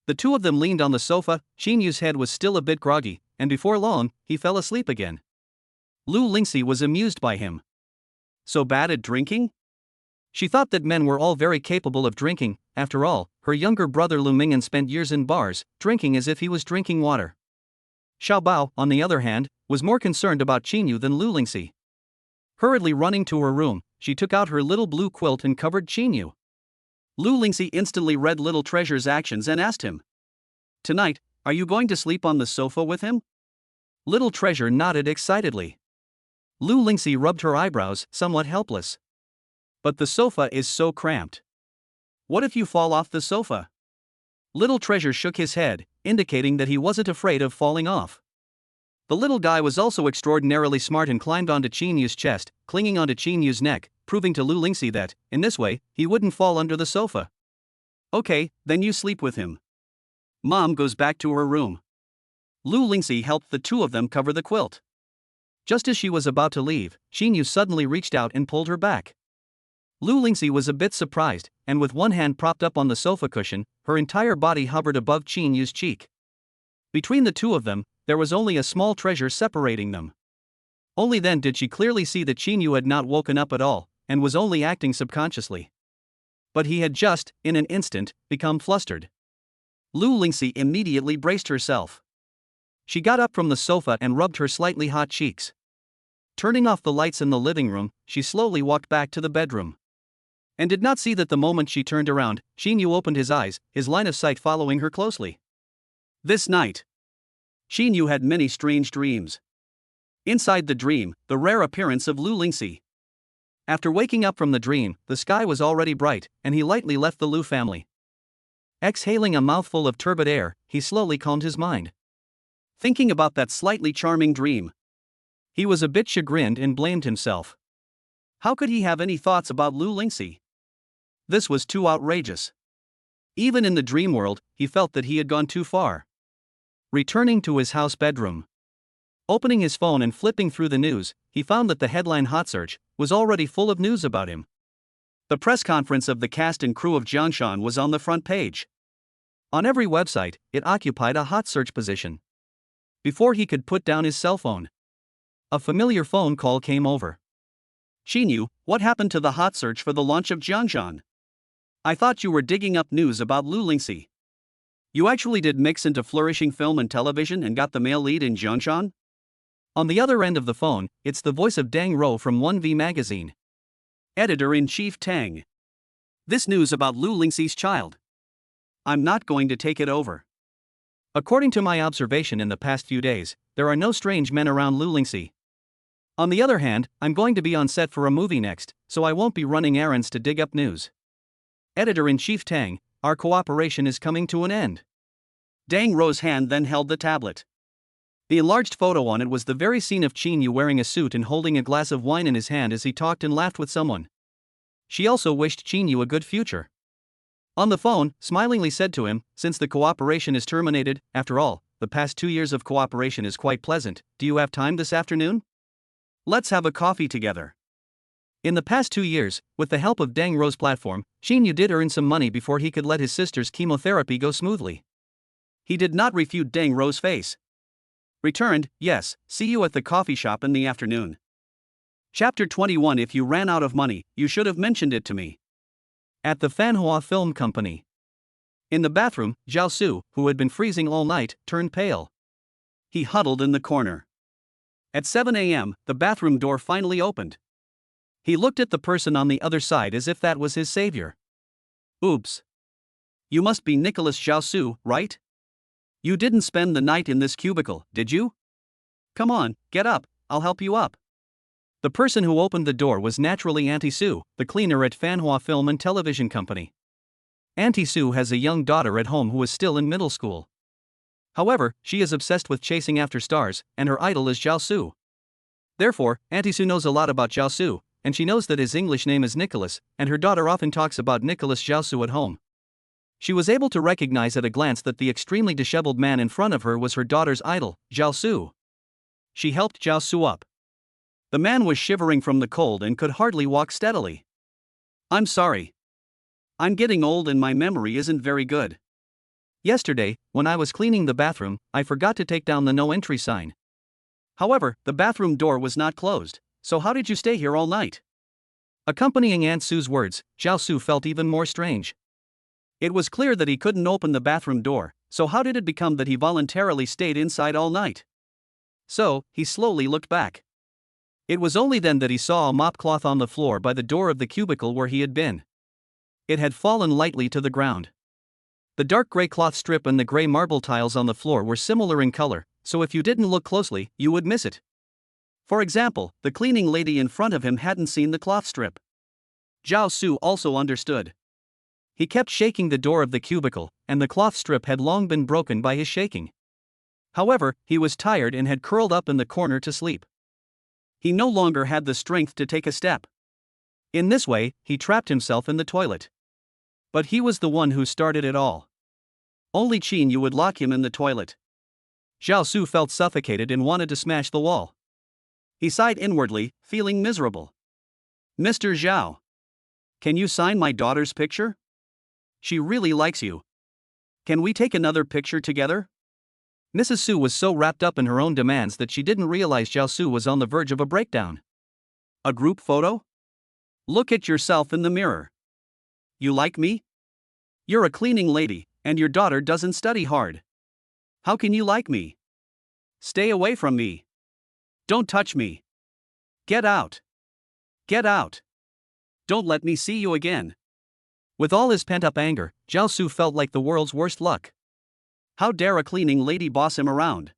The two of them leaned on the sofa. Xinyu's head was still a bit groggy, and before long, he fell asleep again. Lu Lingxi was amused by him. So bad at drinking? She thought that men were all very capable of drinking. After all, her younger brother Lu Mingyan spent years in bars, drinking as if he was drinking water. Xiaobao, on the other hand, was more concerned about Xinyu than Lu Lingxi. Hurriedly running to her room, she took out her little blue quilt and covered Xinyu. Lu Lingxi instantly read Little Treasure's actions and asked him, "Tonight, are you going to sleep on the sofa with him?" Little Treasure nodded excitedly. Lu Lingxi rubbed her eyebrows, somewhat helpless. "But the sofa is so cramped. What if you fall off the sofa?" Little Treasure shook his head, indicating that he wasn't afraid of falling off. The little guy was also extraordinarily smart and climbed onto Qinyu's chest, clinging onto Qinyu's neck, proving to Lu Lingxi that, in this way, he wouldn't fall under the sofa. "Okay, then you sleep with him." Mom goes back to her room. Lu Lingxi helped the two of them cover the quilt. Just as she was about to leave, Xinyu suddenly reached out and pulled her back. Lu Lingxi was a bit surprised, and with one hand propped up on the sofa cushion, her entire body hovered above Qinyu's cheek. Between the two of them, there was only a small treasure separating them. Only then did she clearly see that Xinyu had not woken up at all, and was only acting subconsciously. But he had just, in an instant, become flustered. Lu Lingxi immediately braced herself. She got up from the sofa and rubbed her slightly hot cheeks. Turning off the lights in the living room, she slowly walked back to the bedroom. And did not see that the moment she turned around, Xinyu opened his eyes, his line of sight following her closely. This night, Xinyu had many strange dreams. Inside the dream, the rare appearance of Lu Lingxi. After waking up from the dream, the sky was already bright, and he lightly left the Lu family. Exhaling a mouthful of turbid air, he slowly calmed his mind. Thinking about that slightly charming dream, he was a bit chagrined and blamed himself. How could he have any thoughts about Lu Lingxi? This was too outrageous. Even in the dream world, he felt that he had gone too far. Returning to his house bedroom, Opening his phone and flipping through the news, he found that the headline hot search was already full of news about him. The press conference of the cast and crew of Jiangshan was on the front page. On every website, it occupied a hot search position. Before he could put down his cell phone, a familiar phone call came over. Shinu, what happened to the hot search for the launch of Jiangshan? I thought you were digging up news about Lu Lingxi. You actually did mix into flourishing film and television and got the male lead in Jiangshan? On the other end of the phone, it's the voice of Dang Rou from 1V magazine. Editor-in-Chief Tang. This news about Lu Lingxi's child. I'm not going to take it over. According to my observation in the past few days, there are no strange men around Lu Lingxi. On the other hand, I'm going to be on set for a movie next, so I won't be running errands to dig up news. Editor-in-Chief Tang, our cooperation is coming to an end. Dang Rou's hand then held the tablet. The enlarged photo on it was the very scene of Shinu wearing a suit and holding a glass of wine in his hand as he talked and laughed with someone. She also wished Shinu a good future. On the phone, smilingly said to him, since the cooperation is terminated, after all, the past 2 years of cooperation is quite pleasant, do you have time this afternoon? Let's have a coffee together. In the past 2 years, with the help of Dang Rou's platform, Shinu did earn some money before he could let his sister's chemotherapy go smoothly. He did not refute Dang Rou's face. Returned, yes, see you at the coffee shop in the afternoon. Chapter 21. If you ran out of money, you should have mentioned it to me. At the Fanhua Film Company. In the bathroom, Zhao Su, who had been freezing all night, turned pale. He huddled in the corner. At 7 a.m., the bathroom door finally opened. He looked at the person on the other side as if that was his savior. Oops. You must be Nicholas Zhao Su, right? You didn't spend the night in this cubicle, did you? Come on, get up, I'll help you up. The person who opened the door was naturally Auntie Sue, the cleaner at Fanhua Film and Television Company. Auntie Sue has a young daughter at home who is still in middle school. However, she is obsessed with chasing after stars, and her idol is Zhao Su. Therefore, Auntie Sue knows a lot about Zhao Su, and she knows that his English name is Nicholas, and her daughter often talks about Nicholas Zhao Su at home. She was able to recognize at a glance that the extremely disheveled man in front of her was her daughter's idol, Zhao Su. She helped Zhao Su up. The man was shivering from the cold and could hardly walk steadily. I'm sorry. I'm getting old and my memory isn't very good. Yesterday, when I was cleaning the bathroom, I forgot to take down the no entry sign. However, the bathroom door was not closed, so how did you stay here all night? Accompanying Aunt Sue's words, Zhao Su felt even more strange. It was clear that he couldn't open the bathroom door, so how did it become that he voluntarily stayed inside all night? So, he slowly looked back. It was only then that he saw a mop cloth on the floor by the door of the cubicle where he had been. It had fallen lightly to the ground. The dark gray cloth strip and the gray marble tiles on the floor were similar in color, so if you didn't look closely, you would miss it. For example, the cleaning lady in front of him hadn't seen the cloth strip. Zhao Su also understood. He kept shaking the door of the cubicle, and the cloth strip had long been broken by his shaking. However, he was tired and had curled up in the corner to sleep. He no longer had the strength to take a step. In this way, he trapped himself in the toilet. But he was the one who started it all. Only Shinu would lock him in the toilet. Zhao Su felt suffocated and wanted to smash the wall. He sighed inwardly, feeling miserable. Mr. Zhao. Can you sign my daughter's picture? She really likes you. Can we take another picture together? Mrs. Su was so wrapped up in her own demands that she didn't realize Zhao Su was on the verge of a breakdown. A group photo? Look at yourself in the mirror. You like me? You're a cleaning lady, and your daughter doesn't study hard. How can you like me? Stay away from me. Don't touch me. Get out. Get out. Don't let me see you again. With all his pent-up anger, Zhao Su felt like the world's worst luck. How dare a cleaning lady boss him around?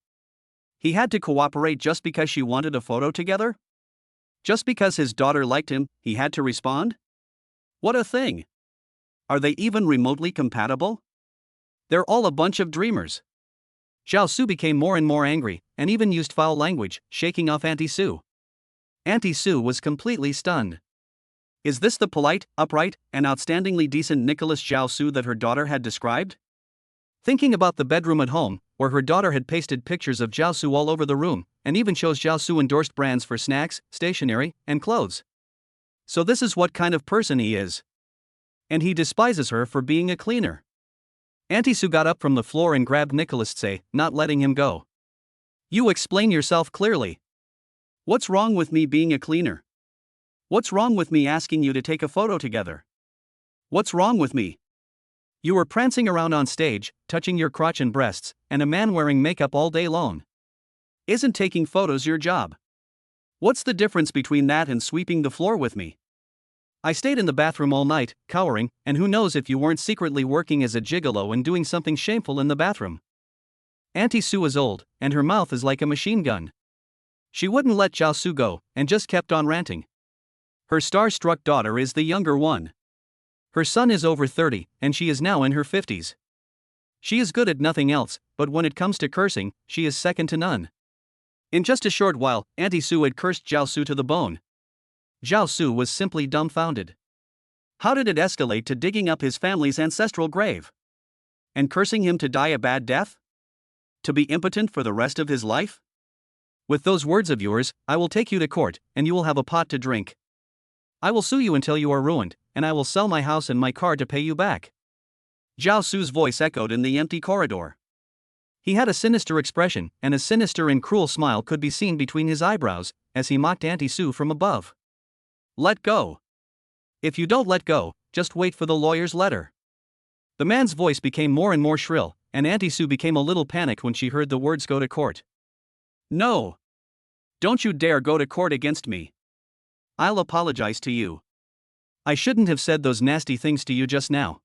He had to cooperate just because she wanted a photo together? Just because his daughter liked him, he had to respond? What a thing! Are they even remotely compatible? They're all a bunch of dreamers. Zhao Su became more and more angry, and even used foul language, shaking off Auntie Sue. Auntie Sue was completely stunned. Is this the polite, upright, and outstandingly decent Nicholas Zhao Su that her daughter had described? Thinking about the bedroom at home, where her daughter had pasted pictures of Zhao Su all over the room, and even shows Zhao Su endorsed brands for snacks, stationery, and clothes. So this is what kind of person he is. And he despises her for being a cleaner. Auntie Su got up from the floor and grabbed Nicholas Tse, not letting him go. You explain yourself clearly. What's wrong with me being a cleaner? What's wrong with me asking you to take a photo together? What's wrong with me? You were prancing around on stage, touching your crotch and breasts, and a man wearing makeup all day long. Isn't taking photos your job? What's the difference between that and sweeping the floor with me? I stayed in the bathroom all night, cowering, and who knows if you weren't secretly working as a gigolo and doing something shameful in the bathroom. Auntie Su is old, and her mouth is like a machine gun. She wouldn't let Zhao Su go, and just kept on ranting. Her star-struck daughter is the younger one. Her son is over 30, and she is now in her 50s. She is good at nothing else, but when it comes to cursing, she is second to none. In just a short while, Auntie Su had cursed Zhao Su to the bone. Zhao Su was simply dumbfounded. How did it escalate to digging up his family's ancestral grave? And cursing him to die a bad death? To be impotent for the rest of his life? With those words of yours, I will take you to court, and you will have a pot to drink. I will sue you until you are ruined, and I will sell my house and my car to pay you back. Zhao Su's voice echoed in the empty corridor. He had a sinister expression, and a sinister and cruel smile could be seen between his eyebrows, as he mocked Auntie Su from above. Let go. If you don't let go, just wait for the lawyer's letter. The man's voice became more and more shrill, and Auntie Su became a little panicked when she heard the words go to court. No. Don't you dare go to court against me. I'll apologize to you. I shouldn't have said those nasty things to you just now.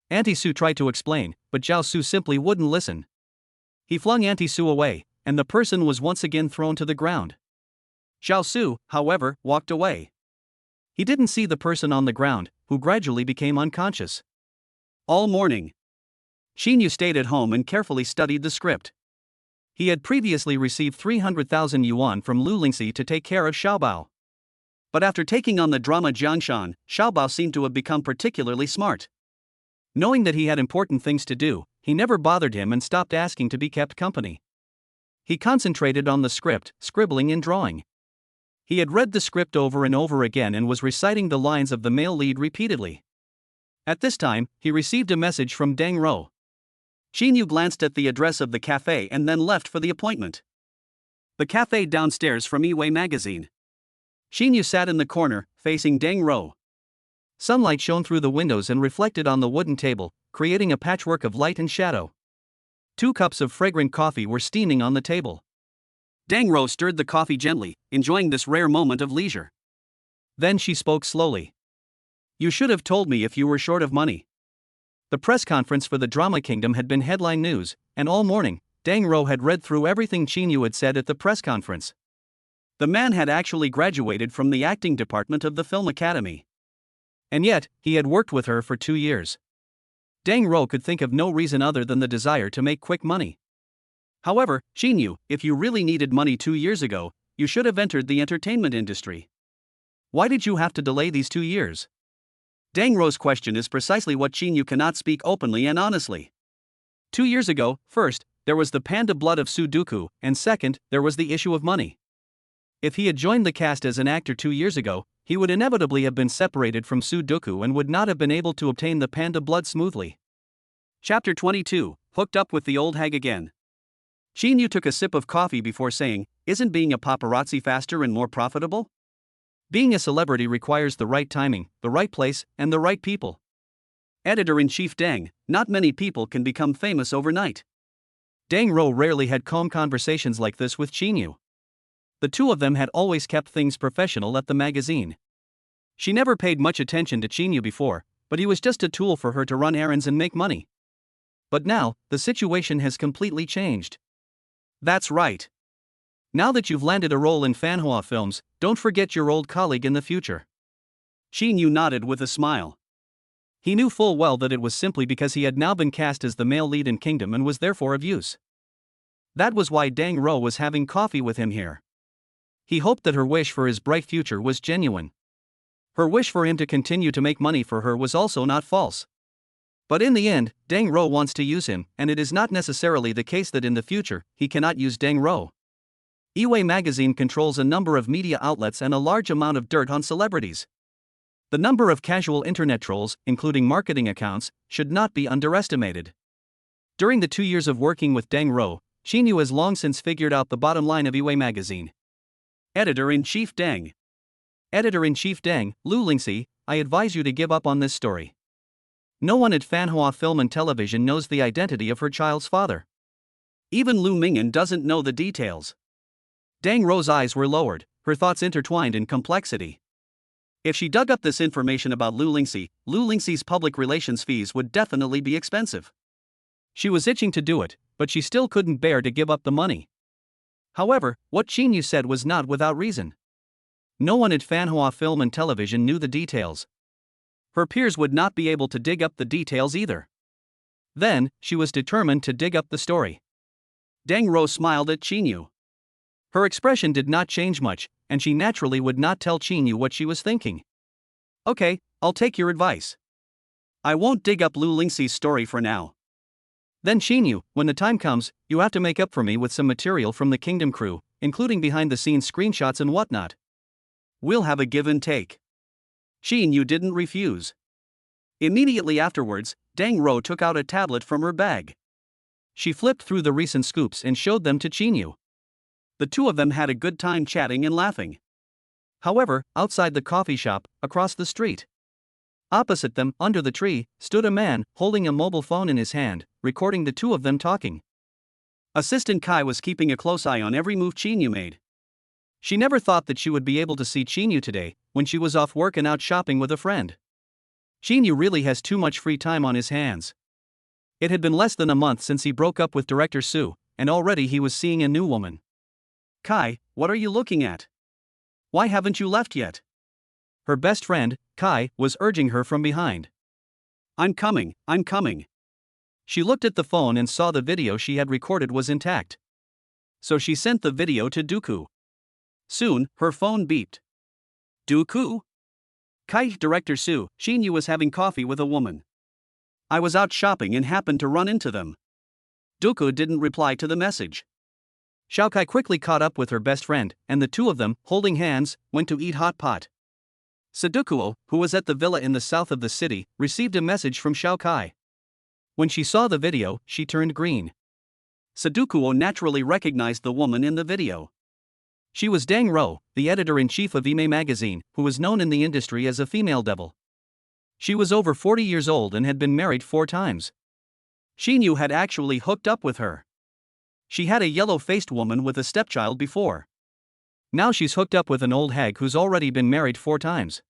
Auntie Su tried to explain, but Zhao Su simply wouldn't listen. He flung Auntie Su away, and the person was once again thrown to the ground. Zhao Su, however, walked away. He didn't see the person on the ground, who gradually became unconscious. All morning, Shinu stayed at home and carefully studied the script. He had previously received 300,000 yuan from Lu Lingxi to take care of Xiaobao. But after taking on the drama Jiangshan, Xiaobao seemed to have become particularly smart. Knowing that he had important things to do, he never bothered him and stopped asking to be kept company. He concentrated on the script, scribbling and drawing. He had read the script over and over again and was reciting the lines of the male lead repeatedly. At this time, he received a message from Deng Rou. Shinu glanced at the address of the cafe and then left for the appointment. The cafe downstairs from Iwei magazine. Shinu sat in the corner, facing Deng Rou. Sunlight shone through the windows and reflected on the wooden table, creating a patchwork of light and shadow. 2 cups of fragrant coffee were steaming on the table. Deng Rou stirred the coffee gently, enjoying this rare moment of leisure. Then she spoke slowly. You should have told me if you were short of money. The press conference for the Drama Kingdom had been headline news, and all morning, Deng Rou had read through everything Shinu had said at the press conference. The man had actually graduated from the acting department of the Film Academy. And yet, he had worked with her for 2 years. Deng Rou could think of no reason other than the desire to make quick money. However, Shinu, if you really needed money 2 years ago, you should have entered the entertainment industry. Why did you have to delay these 2 years? Deng Rou's question is precisely what Shinu cannot speak openly and honestly. 2 years ago, first, there was the panda blood of Sudoku, and second, there was the issue of money. If he had joined the cast as an actor 2 years ago, he would inevitably have been separated from Sudoku and would not have been able to obtain the panda blood smoothly. Chapter 22, Hooked Up with the Old Hag Again. Shinu took a sip of coffee before saying, Isn't being a paparazzi faster and more profitable? Being a celebrity requires the right timing, the right place, and the right people. Editor-in-Chief Deng, not many people can become famous overnight. Deng Rou rarely had calm conversations like this with Shinu. The two of them had always kept things professional at the magazine. She never paid much attention to Shinu before, but he was just a tool for her to run errands and make money. But now, the situation has completely changed. That's right. Now that you've landed a role in Fanhua films, don't forget your old colleague in the future. Shinu nodded with a smile. He knew full well that it was simply because he had now been cast as the male lead in Kingdom and was therefore of use. That was why Deng Rou was having coffee with him here. He hoped that her wish for his bright future was genuine. Her wish for him to continue to make money for her was also not false. But in the end, Deng Rou wants to use him, and it is not necessarily the case that in the future, he cannot use Deng Rou. Iway magazine controls a number of media outlets and a large amount of dirt on celebrities. The number of casual internet trolls, including marketing accounts, should not be underestimated. During the 2 years of working with Deng Ro, Shinu has long since figured out the bottom line of Iway magazine. Editor-in-Chief Deng. Editor-in-Chief Deng, Lu Lingxi, I advise you to give up on this story. No one at Fanhua Film and Television knows the identity of her child's father. Even Lu Mingyan doesn't know the details. Deng Ro's eyes were lowered, her thoughts intertwined in complexity. If she dug up this information about Lu Lingxi's public relations fees would definitely be expensive. She was itching to do it, but she still couldn't bear to give up the money. However, what Shinu said was not without reason. No one at Fanhua Film and Television knew the details. Her peers would not be able to dig up the details either. Then, she was determined to dig up the story. Deng Ro smiled at Shinu. Her expression did not change much, and she naturally would not tell Shinu what she was thinking. Okay, I'll take your advice. I won't dig up Lu Lingxi's story for now. Then Shinu, when the time comes, you have to make up for me with some material from the Kingdom crew, including behind-the-scenes screenshots and whatnot. We'll have a give and take. Shinu didn't refuse. Immediately afterwards, Deng Ro took out a tablet from her bag. She flipped through the recent scoops and showed them to Shinu. The two of them had a good time chatting and laughing. However, outside the coffee shop, across the street, opposite them, under the tree, stood a man holding a mobile phone in his hand, recording the two of them talking. Assistant Kai was keeping a close eye on every move Shinu made. She never thought that she would be able to see Shinu today, when she was off work and out shopping with a friend. Shinu really has too much free time on his hands. It had been less than a month since he broke up with director Su, and already he was seeing a new woman. Kai, what are you looking at? Why haven't you left yet? Her best friend, Kai, was urging her from behind. I'm coming. She looked at the phone and saw the video she had recorded was intact. So she sent the video to Dooku. Soon, her phone beeped. Dooku? Kai, director Su, Shinu was having coffee with a woman. I was out shopping and happened to run into them. Dooku didn't reply to the message. Xiao Kai quickly caught up with her best friend, and the two of them, holding hands, went to eat hot pot. Sadukuo, who was at the villa in the south of the city, received a message from Xiao Kai. When she saw the video, she turned green. Sadukuo naturally recognized the woman in the video. She was Deng Ro, the editor-in-chief of Ime magazine, who was known in the industry as a female devil. She was over 40 years old and had been married 4 times. Shinu had actually hooked up with her. She had a yellow-faced woman with a stepchild before. Now she's hooked up with an old hag who's already been married 4 times.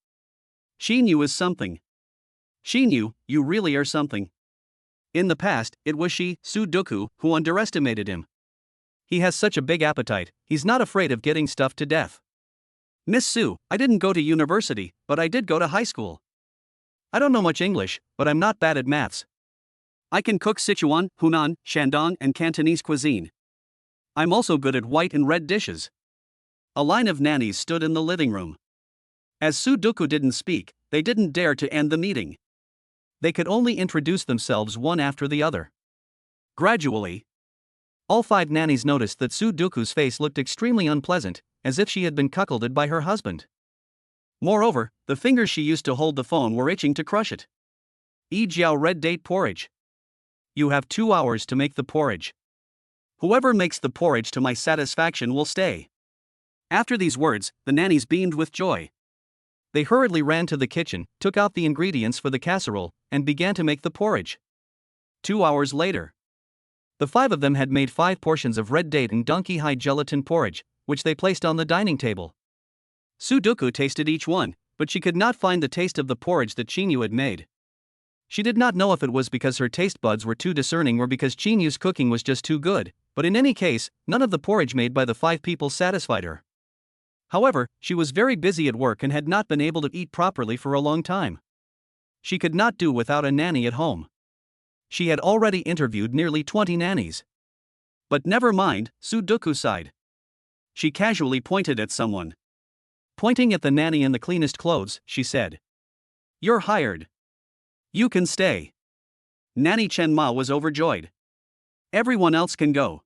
Shinu is something. Shinu, you really are something. In the past, it was she, Sudoku, who underestimated him. He has such a big appetite, he's not afraid of getting stuffed to death. Miss Su, I didn't go to university, but I did go to high school. I don't know much English, but I'm not bad at maths. I can cook Sichuan, Hunan, Shandong, and Cantonese cuisine. I'm also good at white and red dishes. A line of nannies stood in the living room. As Sudoku didn't speak, they didn't dare to end the meeting. They could only introduce themselves one after the other. Gradually, all 5 nannies noticed that Sudoku's face looked extremely unpleasant, as if she had been cuckolded by her husband. Moreover, the fingers she used to hold the phone were itching to crush it. Jiao red date porridge. You have 2 hours to make the porridge. Whoever makes the porridge to my satisfaction will stay. After these words, the nannies beamed with joy. They hurriedly ran to the kitchen, took out the ingredients for the casserole, and began to make the porridge. 2 hours later, the 5 of them had made 5 portions of red date and donkey hide gelatin porridge, which they placed on the dining table. Sudoku tasted each one, but she could not find the taste of the porridge that Shinu had made. She did not know if it was because her taste buds were too discerning or because Chinu's cooking was just too good, but in any case, none of the porridge made by the 5 people satisfied her. However, she was very busy at work and had not been able to eat properly for a long time. She could not do without a nanny at home. She had already interviewed nearly 20 nannies. But never mind, Sudoku sighed. She casually pointed at someone. Pointing at the nanny in the cleanest clothes, she said, "You're hired. You can stay." Nanny Chen Ma was overjoyed. "Everyone else can go."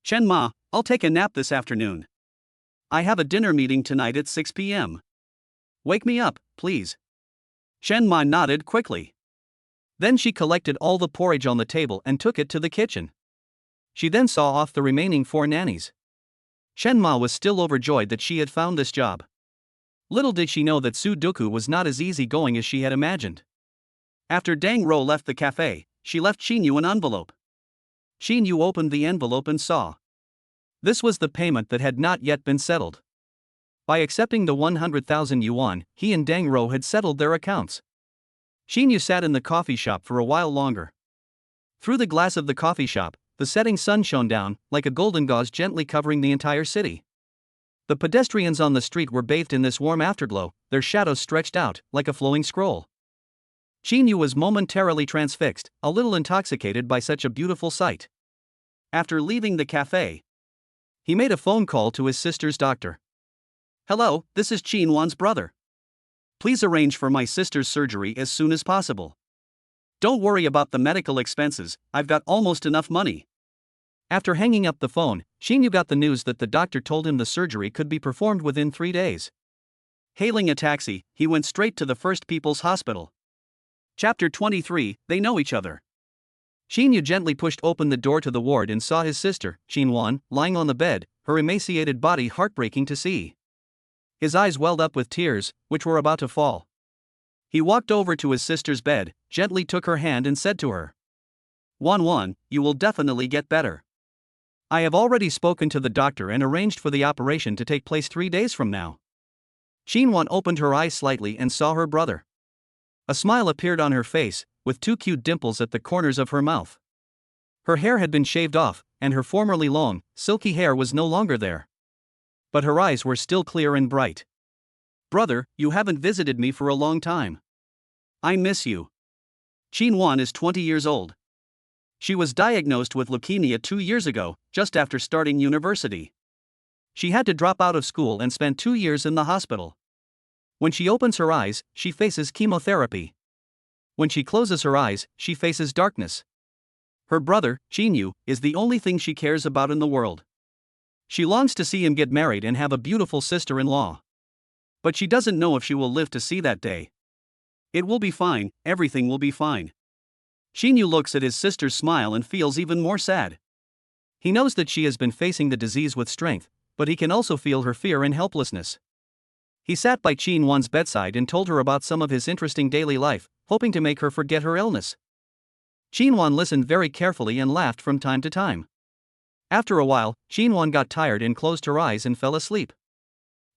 Chen Ma, I'll take a nap this afternoon. I have a dinner meeting tonight at 6 p.m. Wake me up, please. Shen Ma nodded quickly. Then she collected all the porridge on the table and took it to the kitchen. She then saw off the remaining 4 nannies. Shen Ma was still overjoyed that she had found this job. Little did she know that Sudoku was not as easygoing as she had imagined. After Dang Ro left the cafe, she left Shinu an envelope. Shinu opened the envelope and saw. This was the payment that had not yet been settled. By accepting the 100,000 yuan, he and Dang Ro had settled their accounts. Shinu sat in the coffee shop for a while longer. Through the glass of the coffee shop, the setting sun shone down, like a golden gauze gently covering the entire city. The pedestrians on the street were bathed in this warm afterglow, their shadows stretched out, like a flowing scroll. Shinu was momentarily transfixed, a little intoxicated by such a beautiful sight. After leaving the cafe, he made a phone call to his sister's doctor. Hello, this is Qin Wan's brother. Please arrange for my sister's surgery as soon as possible. Don't worry about the medical expenses, I've got almost enough money. After hanging up the phone, Shinu got the news that the doctor told him the surgery could be performed within 3 days. Hailing a taxi, he went straight to the First People's Hospital. Chapter 23, They Know Each Other. Shinu gently pushed open the door to the ward and saw his sister, Qin Wan, lying on the bed, her emaciated body heartbreaking to see. His eyes welled up with tears, which were about to fall. He walked over to his sister's bed, gently took her hand and said to her, Wan, you will definitely get better. I have already spoken to the doctor and arranged for the operation to take place 3 days from now. Qin Wan opened her eyes slightly and saw her brother. A smile appeared on her face, with 2 cute dimples at the corners of her mouth. Her hair had been shaved off, and her formerly long, silky hair was no longer there. But her eyes were still clear and bright. Brother, you haven't visited me for a long time. I miss you. Qin Wan is 20 years old. She was diagnosed with leukemia 2 years ago, just after starting university. She had to drop out of school and spent 2 years in the hospital. When she opens her eyes, she faces chemotherapy. When she closes her eyes, she faces darkness. Her brother, Shinu, is the only thing she cares about in the world. She longs to see him get married and have a beautiful sister-in-law. But she doesn't know if she will live to see that day. It will be fine, everything will be fine. Shinu looks at his sister's smile and feels even more sad. He knows that she has been facing the disease with strength, but he can also feel her fear and helplessness. He sat by Qin Wan's bedside and told her about some of his interesting daily life, hoping to make her forget her illness. Qin Wan listened very carefully and laughed from time to time. After a while, Qin Wan got tired and closed her eyes and fell asleep.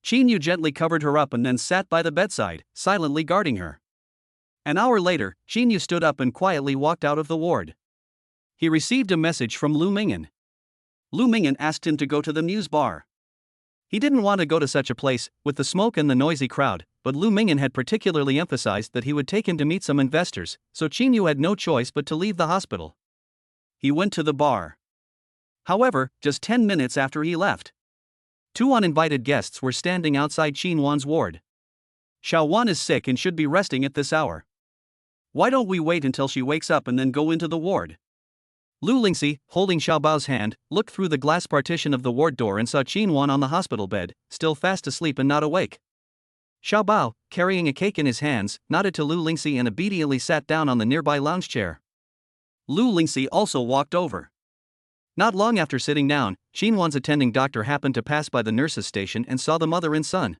Qin Yu gently covered her up and then sat by the bedside, silently guarding her. An hour later, Qin Yu stood up and quietly walked out of the ward. He received a message from Lu Mingyan. Lu Mingyan asked him to go to the Muse bar. He didn't want to go to such a place, with the smoke and the noisy crowd, but Lu Mingyan had particularly emphasized that he would take him to meet some investors, so Qin Yu had no choice but to leave the hospital. He went to the bar. However, just 10 minutes after he left, 2 uninvited guests were standing outside Qin Wan's ward. Xiao Wan is sick and should be resting at this hour. Why don't we wait until she wakes up and then go into the ward? Lu Lingxi, holding Xiao Bao's hand, looked through the glass partition of the ward door and saw Qin Wan on the hospital bed, still fast asleep and not awake. Xiao Bao, carrying a cake in his hands, nodded to Lu Lingxi and obediently sat down on the nearby lounge chair. Lu Lingxi also walked over. Not long after sitting down, Qin Wan's attending doctor happened to pass by the nurse's station and saw the mother and son.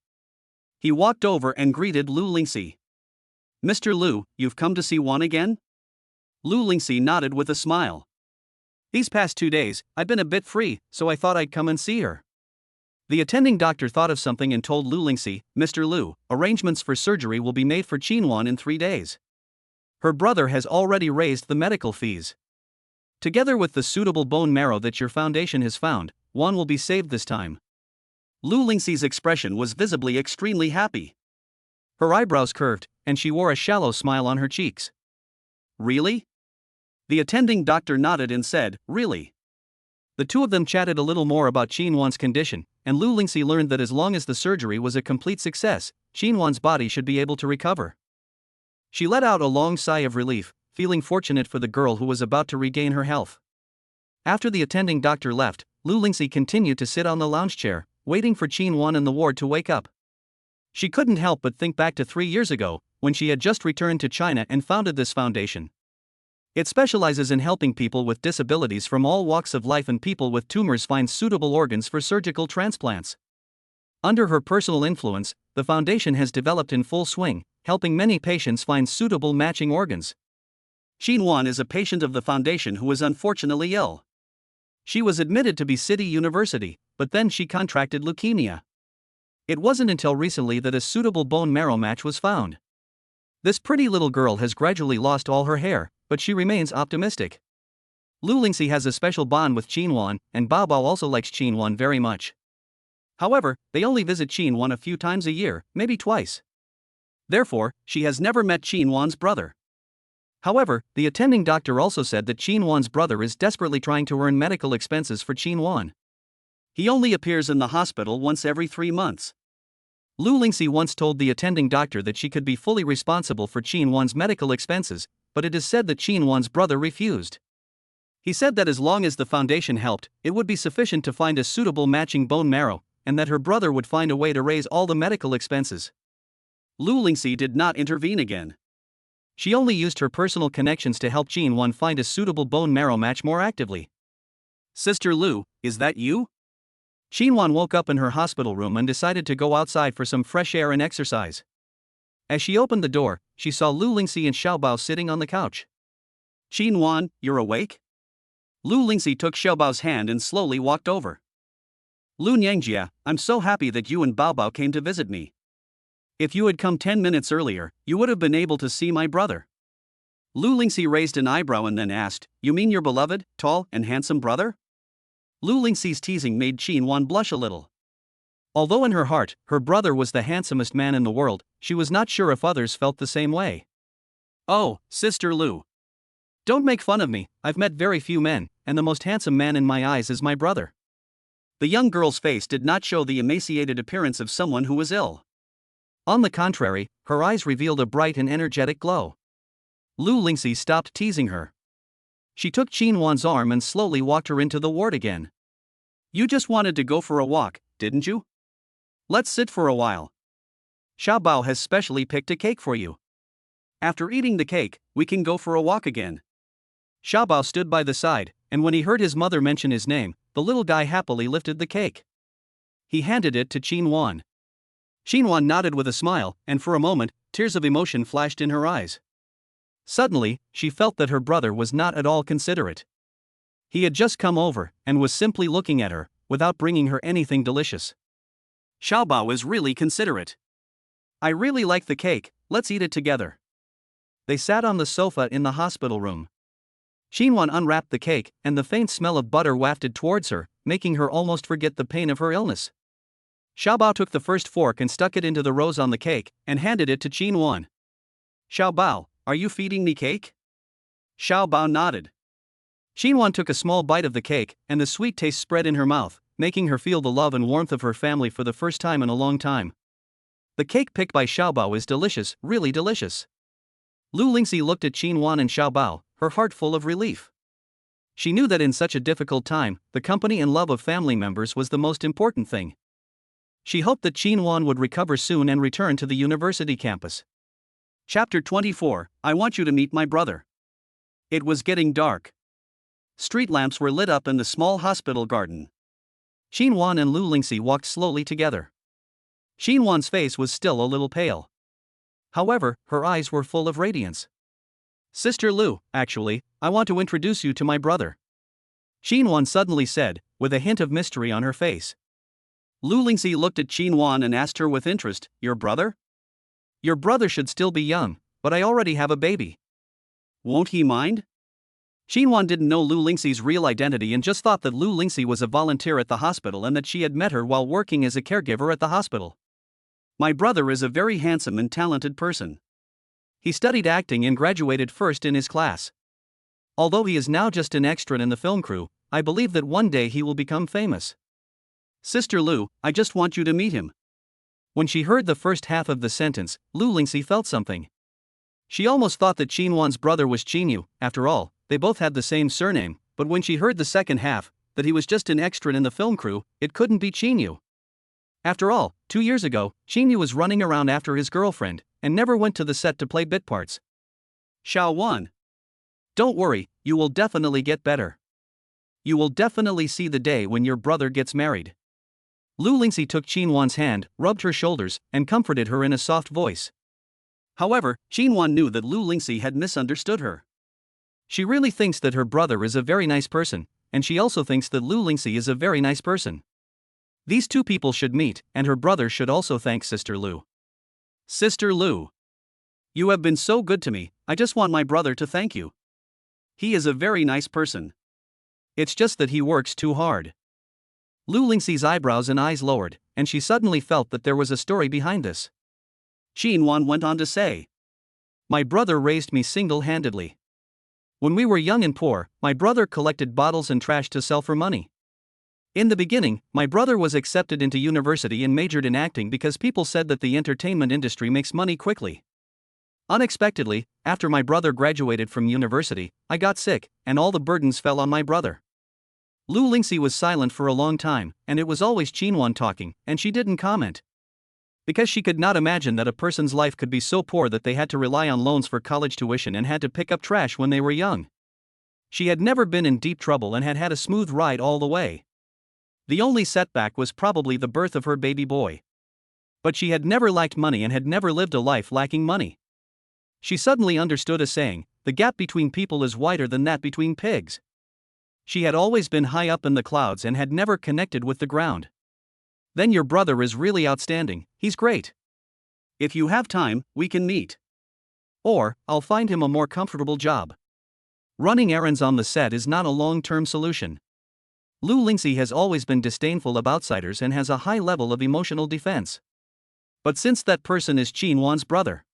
He walked over and greeted Lu Lingxi. Mr. Lu, you've come to see Wan again? Lu Lingxi nodded with a smile. These past 2 days, I've been a bit free, so I thought I'd come and see her. The attending doctor thought of something and told Lu Lingxi, Mr. Lu, arrangements for surgery will be made for Qin Wan in 3 days. Her brother has already raised the medical fees. Together with the suitable bone marrow that your foundation has found, Wan will be saved this time. Lu Lingxi's expression was visibly extremely happy. Her eyebrows curved, and she wore a shallow smile on her cheeks. Really? The attending doctor nodded and said, really. The 2 of them chatted a little more about Qin Wan's condition, and Lu Lingxi learned that as long as the surgery was a complete success, Qin Wan's body should be able to recover. She let out a long sigh of relief, feeling fortunate for the girl who was about to regain her health. After the attending doctor left, Lu Lingxi continued to sit on the lounge chair, waiting for Qin Wan in the ward to wake up. She couldn't help but think back to 3 years ago, when she had just returned to China and founded this foundation. It specializes in helping people with disabilities from all walks of life and people with tumors find suitable organs for surgical transplants. Under her personal influence, the foundation has developed in full swing, helping many patients find suitable matching organs. Qin Wan is a patient of the foundation who is unfortunately ill. She was admitted to City University, but then she contracted leukemia. It wasn't until recently that a suitable bone marrow match was found. This pretty little girl has gradually lost all her hair, but she remains optimistic. Lu Lingxi has a special bond with Qin Wan, and Bao Bao also likes Qin Wan very much. However, they only visit Qin Wan a few times a year, maybe twice. Therefore, she has never met Qin Wan's brother. However, the attending doctor also said that Qin Wan's brother is desperately trying to earn medical expenses for Qin Wan. He only appears in the hospital once every 3 months. Lu Lingxi once told the attending doctor that she could be fully responsible for Qin Wan's medical expenses, but it is said that Qin Wan's brother refused. He said that as long as the foundation helped, it would be sufficient to find a suitable matching bone marrow, and that her brother would find a way to raise all the medical expenses. Lu Lingxi did not intervene again. She only used her personal connections to help Qin Wan find a suitable bone marrow match more actively. "Sister Lu, is that you?" Qin Wan woke up in her hospital room and decided to go outside for some fresh air and exercise. As she opened the door, she saw Lu Lingxi and Xiaobao sitting on the couch. "Qin Wan, you're awake?" Lu Lingxi took Xiaobao's hand and slowly walked over. "Lu Niangjia, I'm so happy that you and Bao Bao came to visit me. If you had come 10 minutes earlier, you would have been able to see my brother." Lu Lingxi raised an eyebrow and then asked, "You mean your beloved, tall, and handsome brother?" Lu Lingxi's teasing made Qin Wan blush a little. Although in her heart, her brother was the handsomest man in the world, she was not sure if others felt the same way. "Oh, Sister Lu. Don't make fun of me, I've met very few men, and the most handsome man in my eyes is my brother." The young girl's face did not show the emaciated appearance of someone who was ill. On the contrary, her eyes revealed a bright and energetic glow. Lu Lingxi stopped teasing her. She took Qin Wan's arm and slowly walked her into the ward again. "You just wanted to go for a walk, didn't you? Let's sit for a while. Xiaobao has specially picked a cake for you. After eating the cake, we can go for a walk again." Xiaobao stood by the side, and when he heard his mother mention his name, the little guy happily lifted the cake. He handed it to Qin Wan. Qin Wan nodded with a smile, and for a moment, tears of emotion flashed in her eyes. Suddenly, she felt that her brother was not at all considerate. He had just come over, and was simply looking at her, without bringing her anything delicious. "Xiaobao is really considerate. I really like the cake, let's eat it together." They sat on the sofa in the hospital room. Qin Wan unwrapped the cake, and the faint smell of butter wafted towards her, making her almost forget the pain of her illness. Xiaobao took the first fork and stuck it into the rose on the cake, and handed it to Qin Wan. "Xiaobao, are you feeding me cake?" Xiaobao nodded. Qin Wan took a small bite of the cake, and the sweet taste spread in her mouth, making her feel the love and warmth of her family for the first time in a long time. "The cake picked by Xiaobao is delicious, really delicious." Lu Lingxi looked at Qin Wan and Xiaobao, her heart full of relief. She knew that in such a difficult time, the company and love of family members was the most important thing. She hoped that Qin Wan would recover soon and return to the university campus. Chapter 24, I want you to meet my brother. It was getting dark. Street lamps were lit up in the small hospital garden. Qin Wan and Lu Lingxi walked slowly together. Qin Wan's face was still a little pale. However, her eyes were full of radiance. "Sister Lu, actually, I want to introduce you to my brother," Qin Wan suddenly said, with a hint of mystery on her face. Lu Lingxi looked at Qin Wan and asked her with interest, "Your brother? Your brother should still be young, but I already have a baby. Won't he mind?" Qin Wan didn't know Lu Lingxi's real identity and just thought that Lu Lingxi was a volunteer at the hospital and that she had met her while working as a caregiver at the hospital. "My brother is a very handsome and talented person. He studied acting and graduated first in his class. Although he is now just an extra in the film crew, I believe that one day he will become famous. Sister Lu, I just want you to meet him." When she heard the first half of the sentence, Lu Lingxi felt something. She almost thought that Qin Wan's brother was Shinu. After all, they both had the same surname, but when she heard the second half, that he was just an extra in the film crew, it couldn't be Shinu. After all, 2 years ago, Shinu was running around after his girlfriend, and never went to the set to play bit parts. Xiao 1. Don't worry, you will definitely get better. You will definitely see the day when your brother gets married. Lu Lingxi took Qinwan's hand, rubbed her shoulders, and comforted her in a soft voice. However, Qinwan knew that Lu Lingxi had misunderstood her. She really thinks that her brother is a very nice person, and she also thinks that Lu Lingxi is a very nice person. These two people should meet, and her brother should also thank Sister Lu. Sister Lu. You have been so good to me, I just want my brother to thank you. He is a very nice person. It's just that he works too hard. Lu Lingxi's eyebrows and eyes lowered, and she suddenly felt that there was a story behind this. Qinwan went on to say, my brother raised me single-handedly. When we were young and poor, my brother collected bottles and trash to sell for money. In the beginning, my brother was accepted into university and majored in acting because people said that the entertainment industry makes money quickly. Unexpectedly, after my brother graduated from university, I got sick, and all the burdens fell on my brother. Lu Lingxi was silent for a long time, and it was always Qinwan talking, and she didn't comment. Because she could not imagine that a person's life could be so poor that they had to rely on loans for college tuition and had to pick up trash when they were young. She had never been in deep trouble and had had a smooth ride all the way. The only setback was probably the birth of her baby boy. But she had never liked money and had never lived a life lacking money. She suddenly understood a saying, the gap between people is wider than that between pigs. She had always been high up in the clouds and had never connected with the ground. Then your brother is really outstanding, he's great. If you have time, we can meet. Or, I'll find him a more comfortable job. Running errands on the set is not a long-term solution. Lu Lingxi has always been disdainful of outsiders and has a high level of emotional defense. But since that person is Qinwan's brother,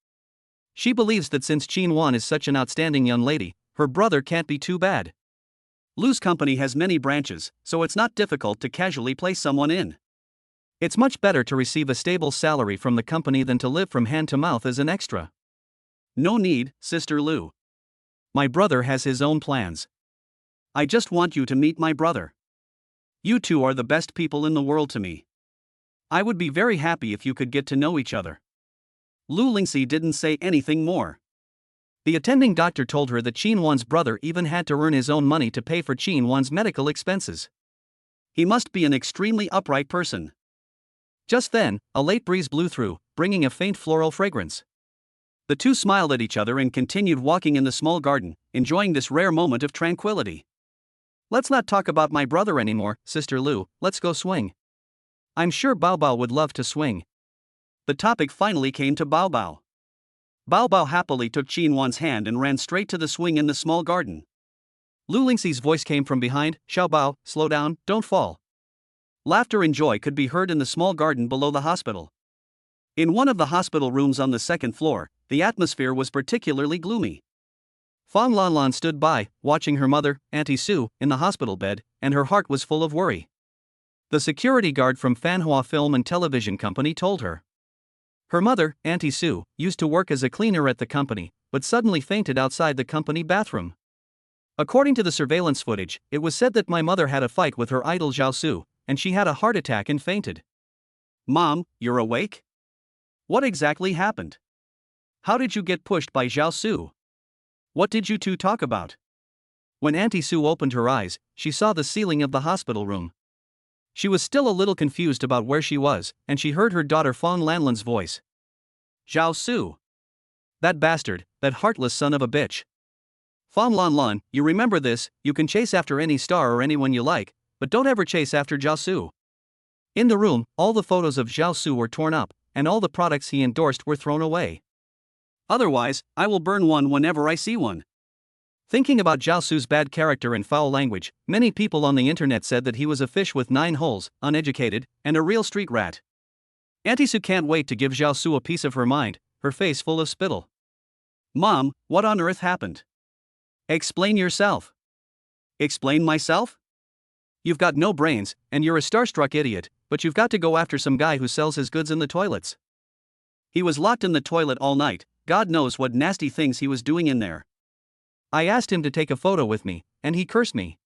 she believes that since Qinwan is such an outstanding young lady, her brother can't be too bad. Lu's company has many branches, so it's not difficult to casually place someone in. It's much better to receive a stable salary from the company than to live from hand to mouth as an extra. No need, Sister Lu. My brother has his own plans. I just want you to meet my brother. You two are the best people in the world to me. I would be very happy if you could get to know each other. Lu Lingxi didn't say anything more. The attending doctor told her that Qinwan's brother even had to earn his own money to pay for Qinwan's medical expenses. He must be an extremely upright person. Just then, a late breeze blew through, bringing a faint floral fragrance. The two smiled at each other and continued walking in the small garden, enjoying this rare moment of tranquility. Let's not talk about my brother anymore, Sister Lu, let's go swing. I'm sure Bao Bao would love to swing. The topic finally came to Bao Bao. Bao Bao happily took Qinwan's hand and ran straight to the swing in the small garden. Lu Lingxi's voice came from behind, Xiao Bao, slow down, don't fall. Laughter and joy could be heard in the small garden below the hospital. In one of the hospital rooms on the second floor, the atmosphere was particularly gloomy. Fang Lanlan stood by, watching her mother, Auntie Sue, in the hospital bed, and her heart was full of worry. The security guard from Fanhua Film and Television Company told her. Her mother, Auntie Sue, used to work as a cleaner at the company, but suddenly fainted outside the company bathroom. According to the surveillance footage, it was said that my mother had a fight with her idol Zhao Su, and she had a heart attack and fainted. Mom, you're awake? What exactly happened? How did you get pushed by Zhao Su? What did you two talk about? When Auntie Sue opened her eyes, she saw the ceiling of the hospital room. She was still a little confused about where she was, and she heard her daughter Fang Lanlan's voice. Zhao Su. That bastard, that heartless son of a bitch. Fang Lanlan, you remember this, you can chase after any star or anyone you like, but don't ever chase after Zhao Su. In the room, all the photos of Zhao Su were torn up, and all the products he endorsed were thrown away. Otherwise, I will burn one whenever I see one. Thinking about Zhao Su's bad character and foul language, many people on the internet said that he was a fish with 9 holes, uneducated, and a real street rat. Auntie Sue can't wait to give Zhao Su a piece of her mind, her face full of spittle. Mom, what on earth happened? Explain yourself. Explain myself? You've got no brains, and you're a starstruck idiot, but you've got to go after some guy who sells his goods in the toilets. He was locked in the toilet all night, God knows what nasty things he was doing in there. I asked him to take a photo with me, and he cursed me.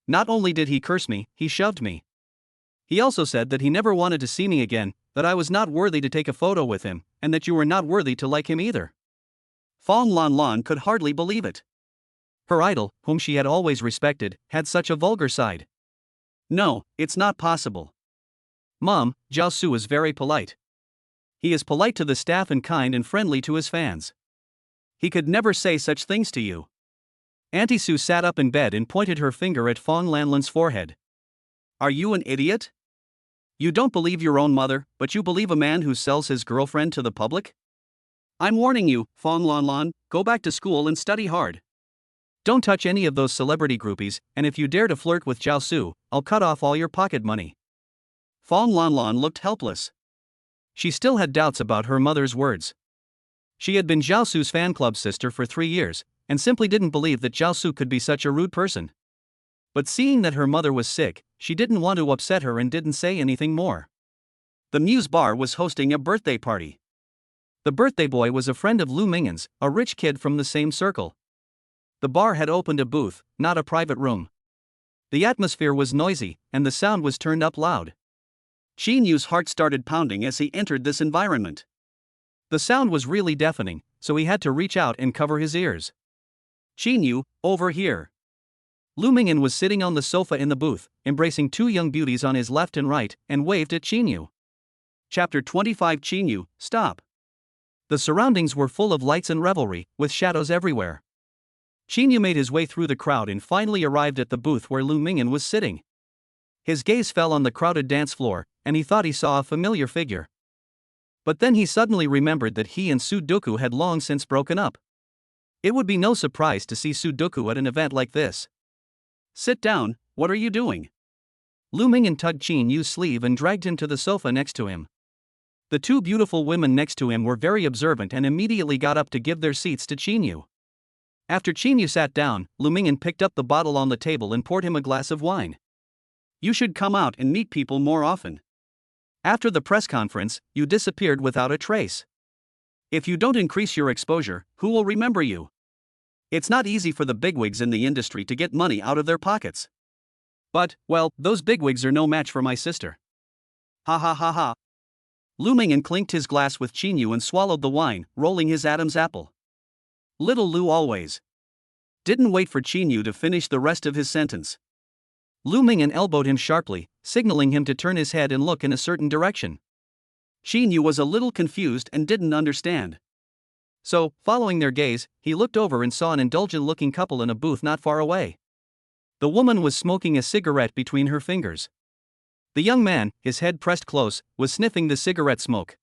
Not only did he curse me, he shoved me. He also said that he never wanted to see me again, that I was not worthy to take a photo with him, and that you were not worthy to like him either. Fong Lanlan could hardly believe it. Her idol, whom she had always respected, had such a vulgar side. No, it's not possible. Mom, Zhao Su is very polite. He is polite to the staff and kind and friendly to his fans. He could never say such things to you. Auntie Su sat up in bed and pointed her finger at Fong Lanlan's forehead. Are you an idiot? You don't believe your own mother, but you believe a man who sells his girlfriend to the public? I'm warning you, Fong Lanlan, go back to school and study hard. Don't touch any of those celebrity groupies, and if you dare to flirt with Zhao Su, I'll cut off all your pocket money. Fong Lanlan looked helpless. She still had doubts about her mother's words. She had been Zhao Su's fan club sister for 3 years, and simply didn't believe that Zhao Su could be such a rude person. But seeing that her mother was sick, she didn't want to upset her and didn't say anything more. The Muse Bar was hosting a birthday party. The birthday boy was a friend of Lu Mingyan's, a rich kid from the same circle. The bar had opened a booth, not a private room. The atmosphere was noisy, and the sound was turned up loud. Shinu's heart started pounding as he entered this environment. The sound was really deafening, so he had to reach out and cover his ears. Shinu, over here. Lu Mingyan was sitting on the sofa in the booth, embracing 2 young beauties on his left and right, and waved at Shinu. Chapter 25. Shinu, stop. The surroundings were full of lights and revelry, with shadows everywhere. Shinu made his way through the crowd and finally arrived at the booth where Lu Mingyan was sitting. His gaze fell on the crowded dance floor, and he thought he saw a familiar figure. But then he suddenly remembered that he and Sudo had long since broken up. It would be no surprise to see Sudo at an event like this. Sit down, what are you doing? Lu Mingyan tugged Shinu's sleeve and dragged him to the sofa next to him. The 2 beautiful women next to him were very observant and immediately got up to give their seats to Shinu. After Shinu sat down, Lu Mingyan picked up the bottle on the table and poured him a glass of wine. You should come out and meet people more often. After the press conference, you disappeared without a trace. If you don't increase your exposure, who will remember you? It's not easy for the bigwigs in the industry to get money out of their pockets. But, well, those bigwigs are no match for my sister. Ha ha ha ha. Lu Mingyan clinked his glass with Shinu and swallowed the wine, rolling his Adam's apple. Little Lu always didn't wait for Shinu to finish the rest of his sentence. Lu Mingyan elbowed him sharply, signaling him to turn his head and look in a certain direction. Shinu was a little confused and didn't understand. So, following their gaze, he looked over and saw an indulgent-looking couple in a booth not far away. The woman was smoking a cigarette between her fingers. The young man, his head pressed close, was sniffing the cigarette smoke.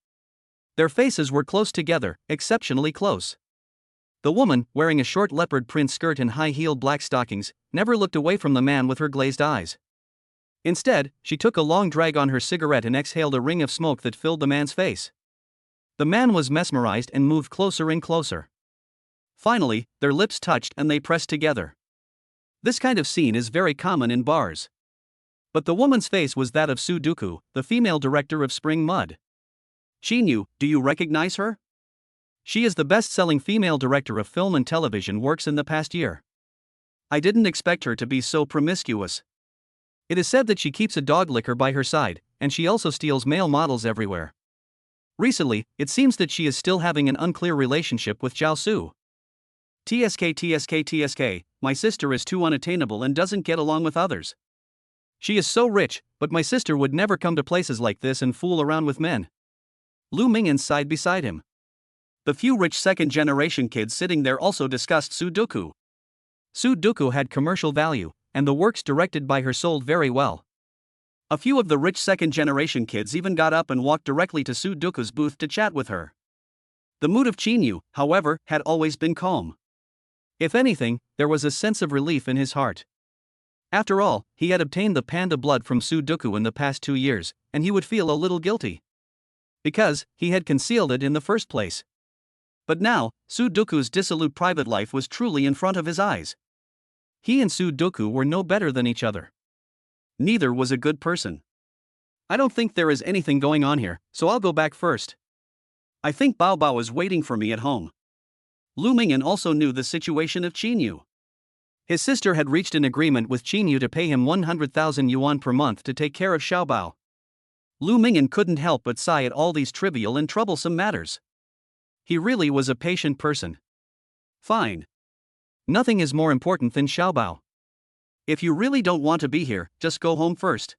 Their faces were close together, exceptionally close. The woman, wearing a short leopard print skirt and high-heeled black stockings, never looked away from the man with her glazed eyes. Instead, she took a long drag on her cigarette and exhaled a ring of smoke that filled the man's face. The man was mesmerized and moved closer and closer. Finally, their lips touched and they pressed together. This kind of scene is very common in bars. But the woman's face was that of Sudo, the female director of Spring Mud. Shinu, do you recognize her? She is the best-selling female director of film and television works in the past year. I didn't expect her to be so promiscuous. It is said that she keeps a dog licker by her side, and she also steals male models everywhere. Recently, it seems that she is still having an unclear relationship with Zhao Su. TSK, my sister is too unattainable and doesn't get along with others. She is so rich, but my sister would never come to places like this and fool around with men. Lu Mingyan sighed beside him. The few rich second-generation kids sitting there also discussed Sudo. Sudo had commercial value, and the works directed by her sold very well. A few of the rich second-generation kids even got up and walked directly to Sudo's booth to chat with her. The mood of Shinu, however, had always been calm. If anything, there was a sense of relief in his heart. After all, he had obtained the panda blood from Sudo in the past 2 years, and he would feel a little guilty. Because he had concealed it in the first place. But now, Sudo's dissolute private life was truly in front of his eyes. He and Sudo were no better than each other. Neither was a good person. I don't think there is anything going on here, so I'll go back first. I think Bao Bao is waiting for me at home. Lu Mingyan also knew the situation of Shinu. His sister had reached an agreement with Shinu to pay him 100,000 yuan per month to take care of Xiaobao. Lu Mingyan couldn't help but sigh at all these trivial and troublesome matters. He really was a patient person. Fine. Nothing is more important than Xiaobao. If you really don't want to be here, just go home first.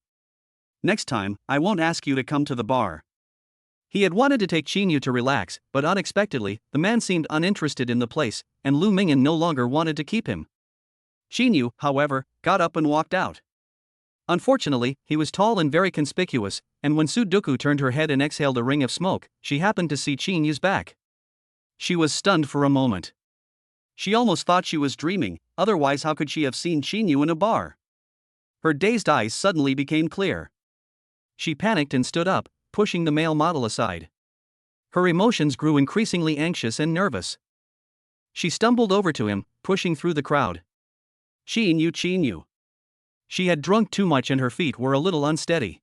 Next time, I won't ask you to come to the bar. He had wanted to take Shinu to relax, but unexpectedly, the man seemed uninterested in the place, and Lu Mingyan no longer wanted to keep him. Shinu, however, got up and walked out. Unfortunately, he was tall and very conspicuous, and when Sudoku turned her head and exhaled a ring of smoke, she happened to see Shinu's back. She was stunned for a moment. She almost thought she was dreaming, otherwise how could she have seen Shinu in a bar? Her dazed eyes suddenly became clear. She panicked and stood up, pushing the male model aside. Her emotions grew increasingly anxious and nervous. She stumbled over to him, pushing through the crowd. Shinu. She had drunk too much and her feet were a little unsteady.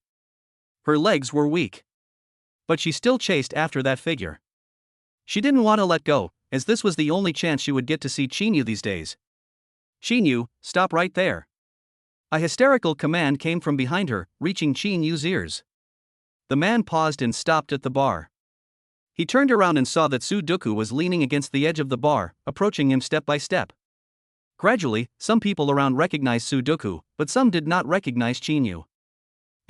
Her legs were weak. But she still chased after that figure. She didn't want to let go, as this was the only chance she would get to see Shinu these days. Shinu, stop right there. A hysterical command came from behind her, reaching Shinu's ears. The man paused and stopped at the bar. He turned around and saw that Sudoku was leaning against the edge of the bar, approaching him step by step. Gradually, some people around recognized Sudoku, but some did not recognize Shinu.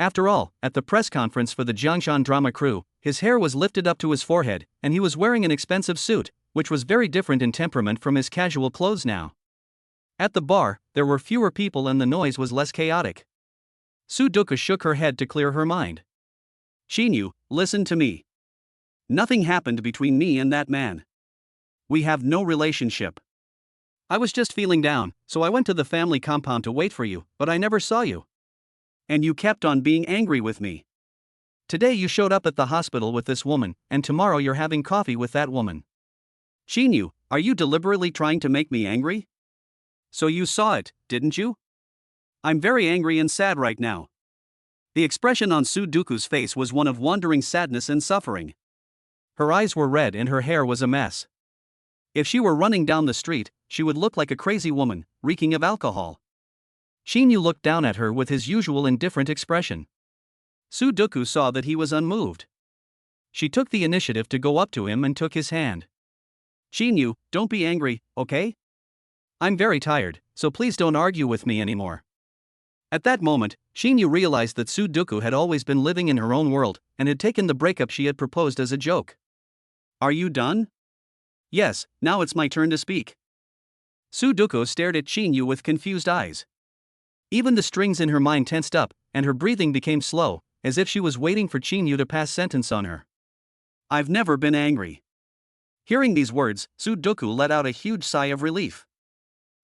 After all, at the press conference for the Jiangshan drama crew, his hair was lifted up to his forehead, and he was wearing an expensive suit, which was very different in temperament from his casual clothes now. At the bar, there were fewer people and the noise was less chaotic. Sudoku shook her head to clear her mind. Shinu, listen to me. Nothing happened between me and that man. We have no relationship. I was just feeling down, so I went to the family compound to wait for you, but I never saw you. And you kept on being angry with me. Today you showed up at the hospital with this woman, and tomorrow you're having coffee with that woman. Shinu, are you deliberately trying to make me angry? So you saw it, didn't you? I'm very angry and sad right now. The expression on Sudoku's face was one of wandering sadness and suffering. Her eyes were red and her hair was a mess. If she were running down the street, she would look like a crazy woman, reeking of alcohol. Shinu looked down at her with his usual indifferent expression. Sudoku saw that he was unmoved. She took the initiative to go up to him and took his hand. Shinu, don't be angry, okay? I'm very tired, so please don't argue with me anymore. At that moment, Shinu realized that Sudoku had always been living in her own world, and had taken the breakup she had proposed as a joke. Are you done? Yes, now it's my turn to speak. Sudoku stared at Shinu with confused eyes. Even the strings in her mind tensed up, and her breathing became slow, as if she was waiting for Shinu to pass sentence on her. I've never been angry. Hearing these words, Sudoku let out a huge sigh of relief.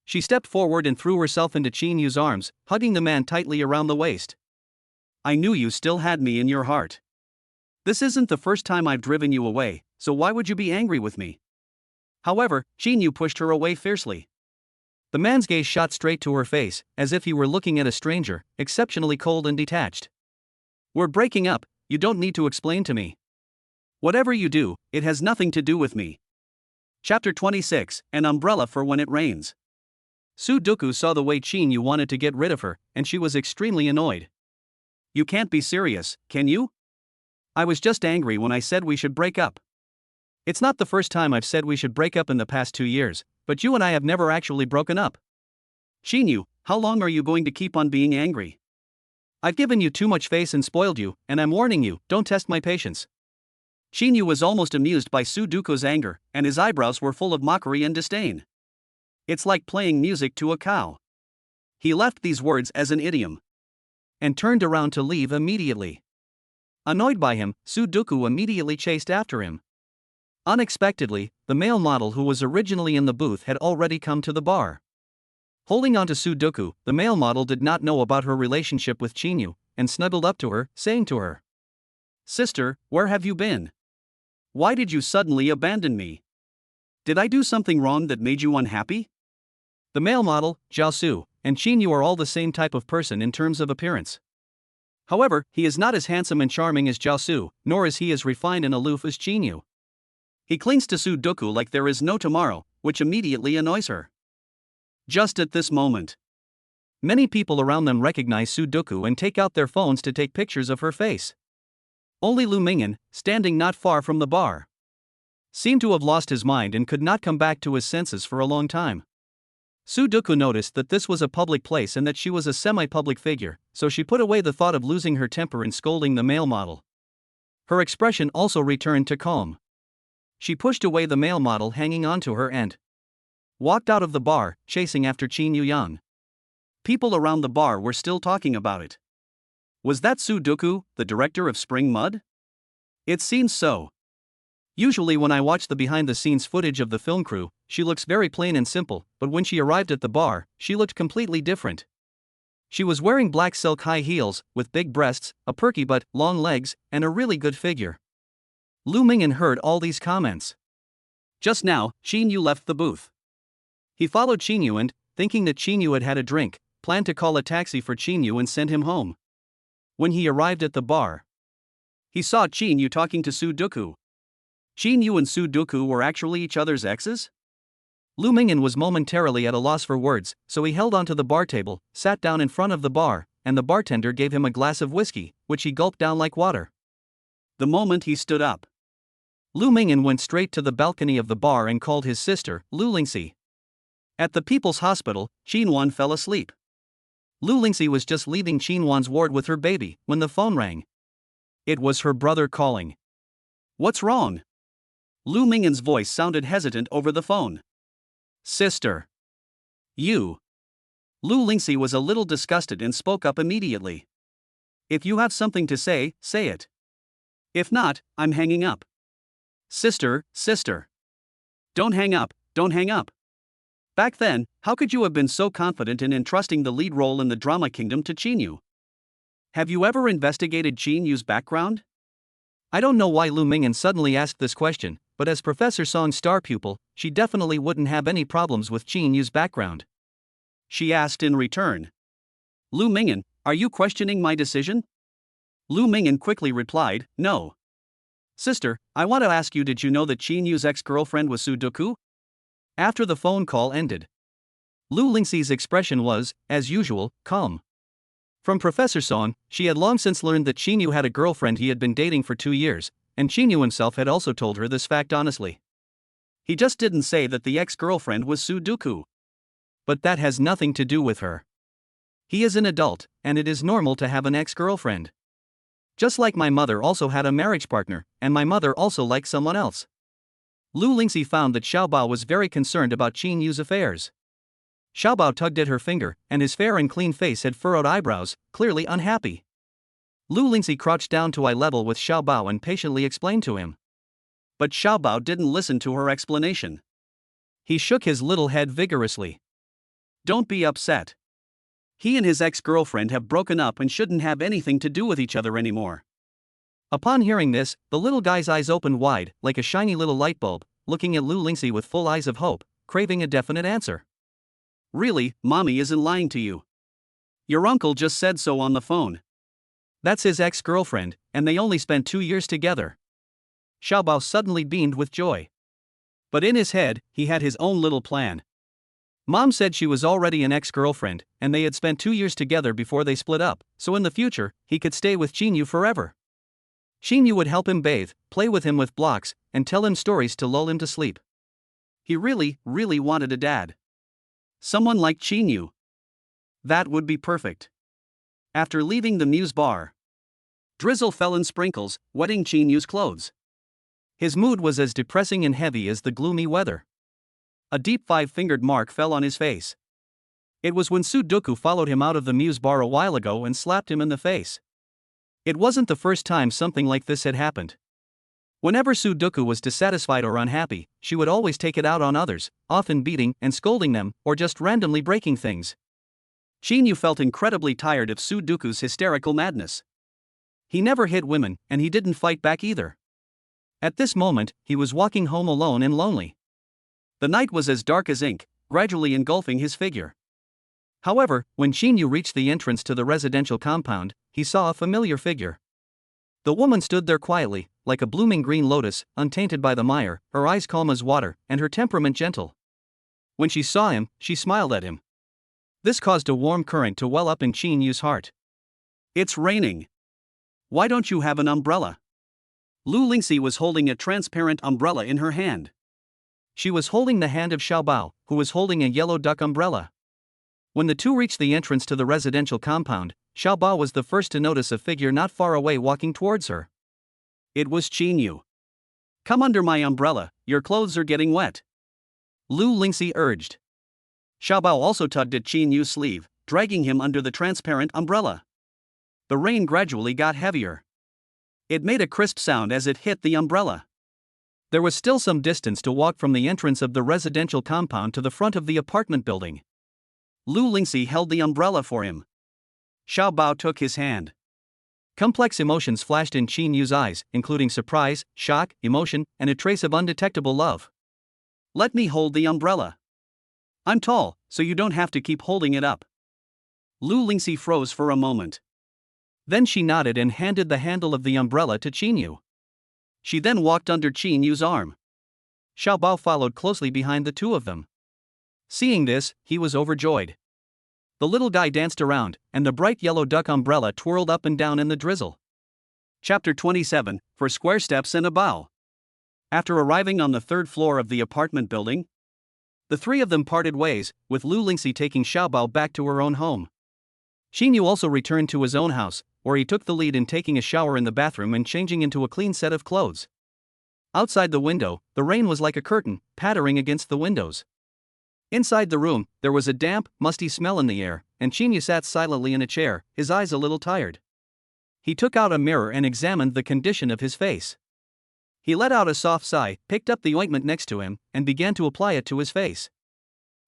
She stepped forward and threw herself into Shinu's arms, hugging the man tightly around the waist. I knew you still had me in your heart. This isn't the first time I've driven you away, so why would you be angry with me? However, Shinu pushed her away fiercely. The man's gaze shot straight to her face, as if he were looking at a stranger, exceptionally cold and detached. We're breaking up, you don't need to explain to me. Whatever you do, it has nothing to do with me. Chapter 26, An Umbrella for When It Rains. Sudoku saw the way Shinu wanted to get rid of her, and she was extremely annoyed. You can't be serious, can you? I was just angry when I said we should break up. It's not the first time I've said we should break up in the past 2 years, but you and I have never actually broken up. Shinu, how long are you going to keep on being angry? I've given you too much face and spoiled you, and I'm warning you, don't test my patience. Shinu was almost amused by Sudoku's anger, and his eyebrows were full of mockery and disdain. It's like playing music to a cow. He left these words as an idiom. And turned around to leave immediately. Annoyed by him, Sudoku immediately chased after him. Unexpectedly, the male model who was originally in the booth had already come to the bar. Holding on to Sudoku, the male model did not know about her relationship with Shinu, and snuggled up to her, saying to her, Sister, where have you been? Why did you suddenly abandon me? Did I do something wrong that made you unhappy? The male model, Jiaosu, and Shinu are all the same type of person in terms of appearance. However, he is not as handsome and charming as Jiaosu, nor is he as refined and aloof as Shinu. He clings to Sudoku like there is no tomorrow, which immediately annoys her. Just at this moment, many people around them recognize Sudoku and take out their phones to take pictures of her face. Only Lu Mingyan, standing not far from the bar, seemed to have lost his mind and could not come back to his senses for a long time. Sudoku noticed that this was a public place and that she was a semi-public figure, so she put away the thought of losing her temper and scolding the male model. Her expression also returned to calm. She pushed away the male model hanging onto her and walked out of the bar, chasing after Qin Yuyan. People around the bar were still talking about it. Was that Sudoku, the director of Spring Mud? It seems so. Usually when I watch the behind-the-scenes footage of the film crew, she looks very plain and simple, but when she arrived at the bar, she looked completely different. She was wearing black silk high heels, with big breasts, a perky butt, long legs, and a really good figure. Lu Mingyan heard all these comments. Just now, Xinyu left the booth. He followed Xinyu and, thinking that Xinyu had had a drink, planned to call a taxi for Xinyu and send him home. When he arrived at the bar, he saw Xinyu talking to Sudoku. Xinyu and Sudoku were actually each other's exes? Lu Mingyan was momentarily at a loss for words, so he held onto the bar table, sat down in front of the bar, and the bartender gave him a glass of whiskey, which he gulped down like water. The moment he stood up, Lu Mingyan went straight to the balcony of the bar and called his sister, Lu Lingxi. At the People's Hospital, Qinwan fell asleep. Lu Lingxi was just leaving Qinwan's ward with her baby when the phone rang. It was her brother calling. What's wrong? Lu Mingyan's voice sounded hesitant over the phone. Sister. You. Lu Lingxi was a little disgusted and spoke up immediately. If you have something to say, say it. If not, I'm hanging up. Sister. Don't hang up, don't hang up. Back then, how could you have been so confident in entrusting the lead role in the drama kingdom to Xinyu? Have you ever investigated Xinyu's background? I don't know why Lu Mingyan suddenly asked this question, but as Professor Song's star pupil, she definitely wouldn't have any problems with Xinyu's background. She asked in return. Lu Mingyan, are you questioning my decision? Lu Mingyan quickly replied, no. Sister, I want to ask you, did you know that Xinyu's ex-girlfriend was Sudoku? After the phone call ended, Lu Lingxi's expression was, as usual, calm. From Professor Song, she had long since learned that Xinyu had a girlfriend he had been dating for 2 years, and Xinyu himself had also told her this fact honestly. He just didn't say that the ex-girlfriend was Sudoku. But that has nothing to do with her. He is an adult, and it is normal to have an ex-girlfriend. Just like my mother also had a marriage partner, and my mother also liked someone else. Lu Lingxi found that Xiaobao was very concerned about Xinyu's affairs. Xiaobao tugged at her finger, and his fair and clean face had furrowed eyebrows, clearly unhappy. Lu Lingxi crouched down to eye level with Xiaobao and patiently explained to him. But Xiaobao didn't listen to her explanation. He shook his little head vigorously. Don't be upset. He and his ex-girlfriend have broken up and shouldn't have anything to do with each other anymore. Upon hearing this, the little guy's eyes opened wide, like a shiny little light bulb, looking at Lu Lingxi with full eyes of hope, craving a definite answer. Really, Mommy isn't lying to you. Your uncle just said so on the phone. That's his ex-girlfriend, and they only spent 2 years together. Xiaobao suddenly beamed with joy. But in his head, he had his own little plan. Mom said she was already an ex-girlfriend, and they had spent 2 years together before they split up, so in the future, he could stay with Xinyu forever. Xinyu would help him bathe, play with him with blocks, and tell him stories to lull him to sleep. He really wanted a dad. Someone like Xinyu. That would be perfect. After leaving the Muse bar, drizzle fell in sprinkles, wetting Xinyu's clothes. His mood was as depressing and heavy as the gloomy weather. A deep 5-fingered mark fell on his face. It was when Sudoku followed him out of the Muse bar a while ago and slapped him in the face. It wasn't the first time something like this had happened. Whenever Sudoku was dissatisfied or unhappy, she would always take it out on others, often beating and scolding them, or just randomly breaking things. Xinyu felt incredibly tired of Sudoku's hysterical madness. He never hit women, and he didn't fight back either. At this moment, he was walking home alone and lonely. The night was as dark as ink, gradually engulfing his figure. However, when Xinyu reached the entrance to the residential compound, he saw a familiar figure. The woman stood there quietly, like a blooming green lotus, untainted by the mire, her eyes calm as water, and her temperament gentle. When she saw him, she smiled at him. This caused a warm current to well up in Shinyu's heart. It's raining. Why don't you have an umbrella? Lu Lingxi was holding a transparent umbrella in her hand. She was holding the hand of Xiaobao, who was holding a yellow duck umbrella. When the two reached the entrance to the residential compound, Xiaobao was the first to notice a figure not far away walking towards her. It was Shinu. Come under my umbrella, your clothes are getting wet. Lu Lingxi urged. Xiaobao also tugged at Shinyu's sleeve, dragging him under the transparent umbrella. The rain gradually got heavier. It made a crisp sound as it hit the umbrella. There was still some distance to walk from the entrance of the residential compound to the front of the apartment building. Lu Lingxi held the umbrella for him. Xiaobao took his hand. Complex emotions flashed in Shinyu's eyes, including surprise, shock, emotion, and a trace of undetectable love. Let me hold the umbrella. I'm tall, so you don't have to keep holding it up. Lu Lingxi froze for a moment. Then she nodded and handed the handle of the umbrella to Shinu. She then walked under Shinyu's arm. Xiaobao followed closely behind the two of them. Seeing this, he was overjoyed. The little guy danced around, and the bright yellow duck umbrella twirled up and down in the drizzle. Chapter 27, For Square Steps and a Bow. After arriving on the third floor of the apartment building, the three of them parted ways, with Lu Lingxi taking Xiaobao back to her own home. Shinu also returned to his own house, where he took the lead in taking a shower in the bathroom and changing into a clean set of clothes. Outside the window, the rain was like a curtain, pattering against the windows. Inside the room, there was a damp, musty smell in the air, and Shinu sat silently in a chair, his eyes a little tired. He took out a mirror and examined the condition of his face. He let out a soft sigh, picked up the ointment next to him, and began to apply it to his face.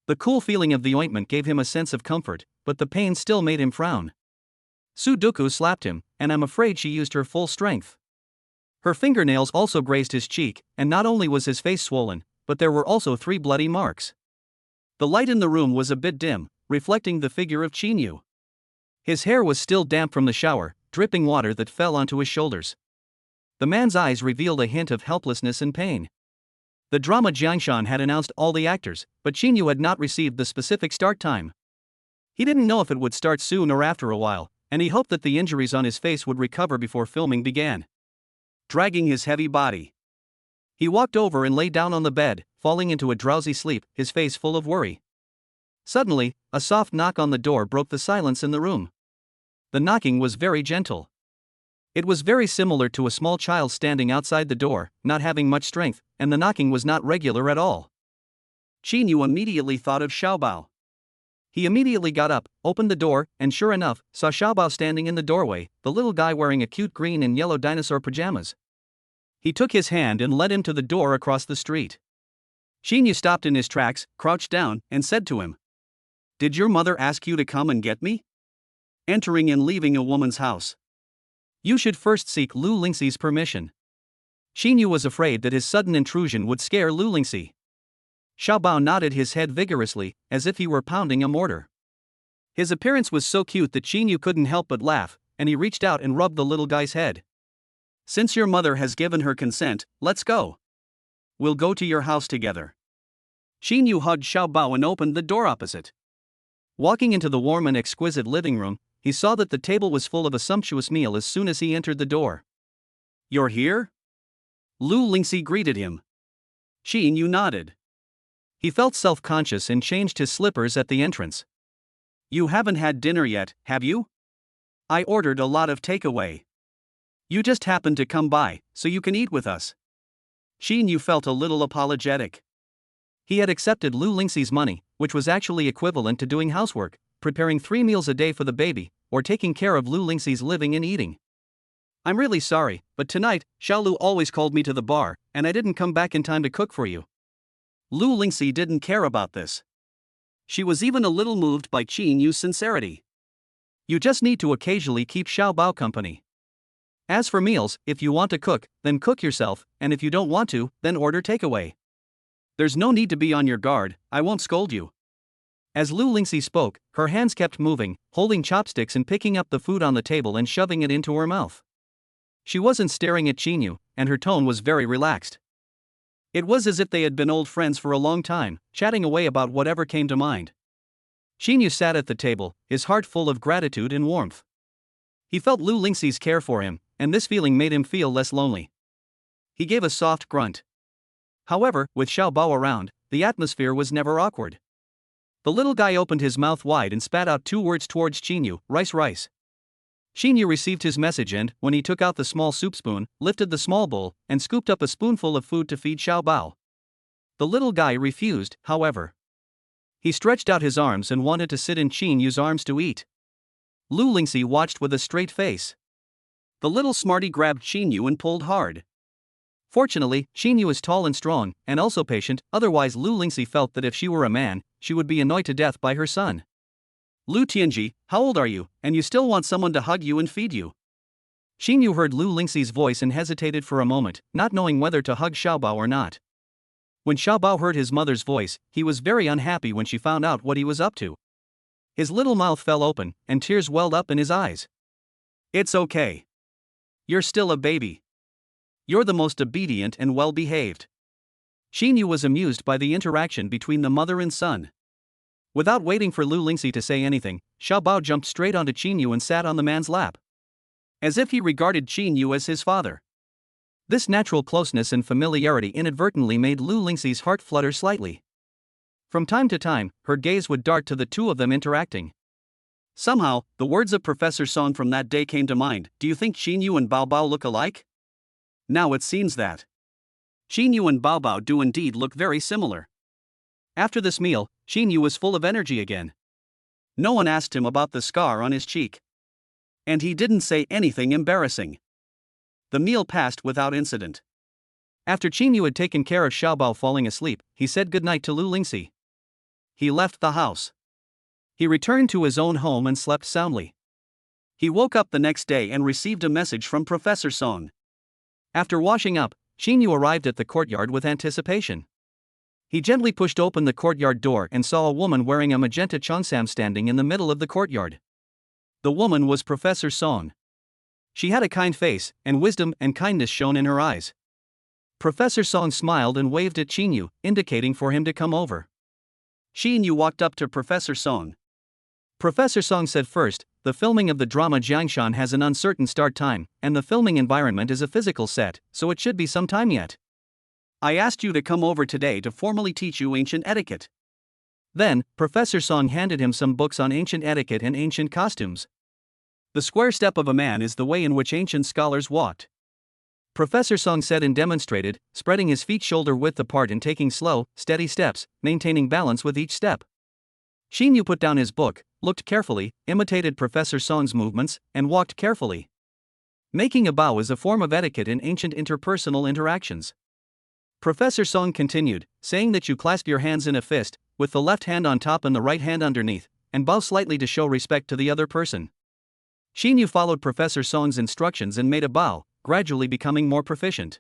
The cool feeling of the ointment gave him a sense of comfort, but the pain still made him frown. Sudo slapped him, and I'm afraid she used her full strength. Her fingernails also grazed his cheek, and not only was his face swollen, but there were also 3 bloody marks. The light in the room was a bit dim, reflecting the figure of Shinu. His hair was still damp from the shower, dripping water that fell onto his shoulders. The man's eyes revealed a hint of helplessness and pain. The drama Jiangshan had announced all the actors, but Shinu had not received the specific start time. He didn't know if it would start soon or after a while, and he hoped that the injuries on his face would recover before filming began. Dragging his heavy body, he walked over and lay down on the bed, falling into a drowsy sleep, his face full of worry. Suddenly, a soft knock on the door broke the silence in the room. The knocking was very gentle. It was very similar to a small child standing outside the door, not having much strength, and the knocking was not regular at all. Shinu immediately thought of Xiaobao. He immediately got up, opened the door, and sure enough, saw Xiaobao standing in the doorway, the little guy wearing a cute green and yellow dinosaur pajamas. He took his hand and led him to the door across the street. Shinu stopped in his tracks, crouched down, and said to him, "Did your mother ask you to come and get me?" Entering and leaving a woman's house. You should first seek Lu Lingxi's permission. Shinu was afraid that his sudden intrusion would scare Lu Lingxi. Xiaobao nodded his head vigorously, as if he were pounding a mortar. His appearance was so cute that Shinu couldn't help but laugh, and he reached out and rubbed the little guy's head. "Since your mother has given her consent, let's go. We'll go to your house together." Shinu hugged Xiaobao and opened the door opposite. Walking into the warm and exquisite living room, he saw that the table was full of a sumptuous meal as soon as he entered the door. "You're here?" Lu Lingxi greeted him. Shinu nodded. He felt self-conscious and changed his slippers at the entrance. "You haven't had dinner yet, have you? I ordered a lot of takeaway. You just happened to come by, so you can eat with us." Shinu felt a little apologetic. He had accepted Lu Lingxi's money, which was actually equivalent to doing housework, preparing 3 meals a day for the baby, or taking care of Lu Lingxi's living and eating. "I'm really sorry, but tonight, Xiaolu always called me to the bar, and I didn't come back in time to cook for you." Lu Lingxi didn't care about this. She was even a little moved by Shinu's sincerity. You just need to occasionally keep Xiaobao company. As for meals, if you want to cook, then cook yourself, and if you don't want to, then order takeaway. There's no need to be on your guard, I won't scold you. As Lu Lingxi spoke, her hands kept moving, holding chopsticks and picking up the food on the table and shoving it into her mouth. She wasn't staring at Shinu, and her tone was very relaxed. It was as if they had been old friends for a long time, chatting away about whatever came to mind. Shinu sat at the table, his heart full of gratitude and warmth. He felt Lu Lingxi's care for him, and this feeling made him feel less lonely. He gave a soft grunt. However, with Xiao Bao around, the atmosphere was never awkward. The little guy opened his mouth wide and spat out 2 words towards Shinu: rice. Shinu received his message and, when he took out the small soup spoon, lifted the small bowl, and scooped up a spoonful of food to feed Xiao Bao. The little guy refused, however. He stretched out his arms and wanted to sit in Shinu's arms to eat. Lu Lingxi watched with a straight face. The little smarty grabbed Shinu and pulled hard. Fortunately, Shinu is tall and strong, and also patient, otherwise Lu Lingxi felt that if she were a man, she would be annoyed to death by her son. Lu Tianji, how old are you, and you still want someone to hug you and feed you? Shinu heard Lu Lingxi's voice and hesitated for a moment, not knowing whether to hug Xiaobao or not. When Xiaobao heard his mother's voice, he was very unhappy when she found out what he was up to. His little mouth fell open, and tears welled up in his eyes. It's okay. You're still a baby. You're the most obedient and well-behaved. Shinu was amused by the interaction between the mother and son. Without waiting for Lu Lingxi to say anything, Xiaobao jumped straight onto Shinu and sat on the man's lap. As if he regarded Shinu as his father. This natural closeness and familiarity inadvertently made Lu Lingxi's heart flutter slightly. From time to time, her gaze would dart to the two of them interacting. Somehow, the words of Professor Song from that day came to mind: do you think Shinu and Bao Bao look alike? Now it seems that Shinu and Bao Bao do indeed look very similar. After this meal, Shinu was full of energy again. No one asked him about the scar on his cheek. And he didn't say anything embarrassing. The meal passed without incident. After Shinu had taken care of Xiaobao falling asleep, he said goodnight to Lu Lingxi. He left the house. He returned to his own home and slept soundly. He woke up the next day and received a message from Professor Song. After washing up, Shinu arrived at the courtyard with anticipation. He gently pushed open the courtyard door and saw a woman wearing a magenta cheongsam standing in the middle of the courtyard. The woman was Professor Song. She had a kind face, and wisdom and kindness shone in her eyes. Professor Song smiled and waved at Shinu, indicating for him to come over. Shinu walked up to Professor Song. Professor Song said first, the filming of the drama Jiangshan has an uncertain start time, and the filming environment is a physical set, so it should be some time yet. I asked you to come over today to formally teach you ancient etiquette. Then, Professor Song handed him some books on ancient etiquette and ancient costumes. The square step of a man is the way in which ancient scholars walked. Professor Song said and demonstrated, spreading his feet shoulder-width apart and taking slow, steady steps, maintaining balance with each step. Shinu put down his book, looked carefully, imitated Professor Song's movements, and walked carefully. Making a bow is a form of etiquette in ancient interpersonal interactions. Professor Song continued, saying that you clasp your hands in a fist, with the left hand on top and the right hand underneath, and bow slightly to show respect to the other person. Shinu followed Professor Song's instructions and made a bow, gradually becoming more proficient.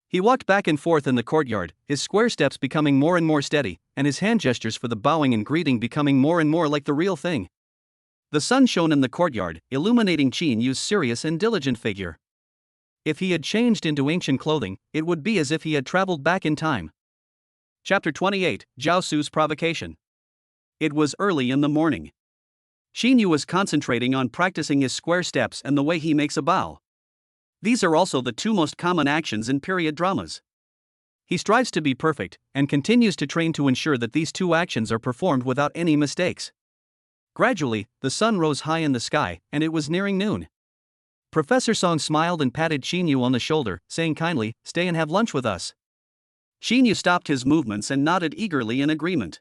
He walked back and forth in the courtyard, his square steps becoming more and more steady, and his hand gestures for the bowing and greeting becoming more and more like the real thing. The sun shone in the courtyard, illuminating Shinu's serious and diligent figure. If he had changed into ancient clothing, it would be as if he had traveled back in time. Chapter 28, Zhao Su's Provocation. It was early in the morning. Shinu was concentrating on practicing his square steps and the way he makes a bow. These are also the two most common actions in period dramas. He strives to be perfect, and continues to train to ensure that these two actions are performed without any mistakes. Gradually, the sun rose high in the sky, and it was nearing noon. Professor Song smiled and patted Shinu on the shoulder, saying kindly, "Stay and have lunch with us." Shinu stopped his movements and nodded eagerly in agreement.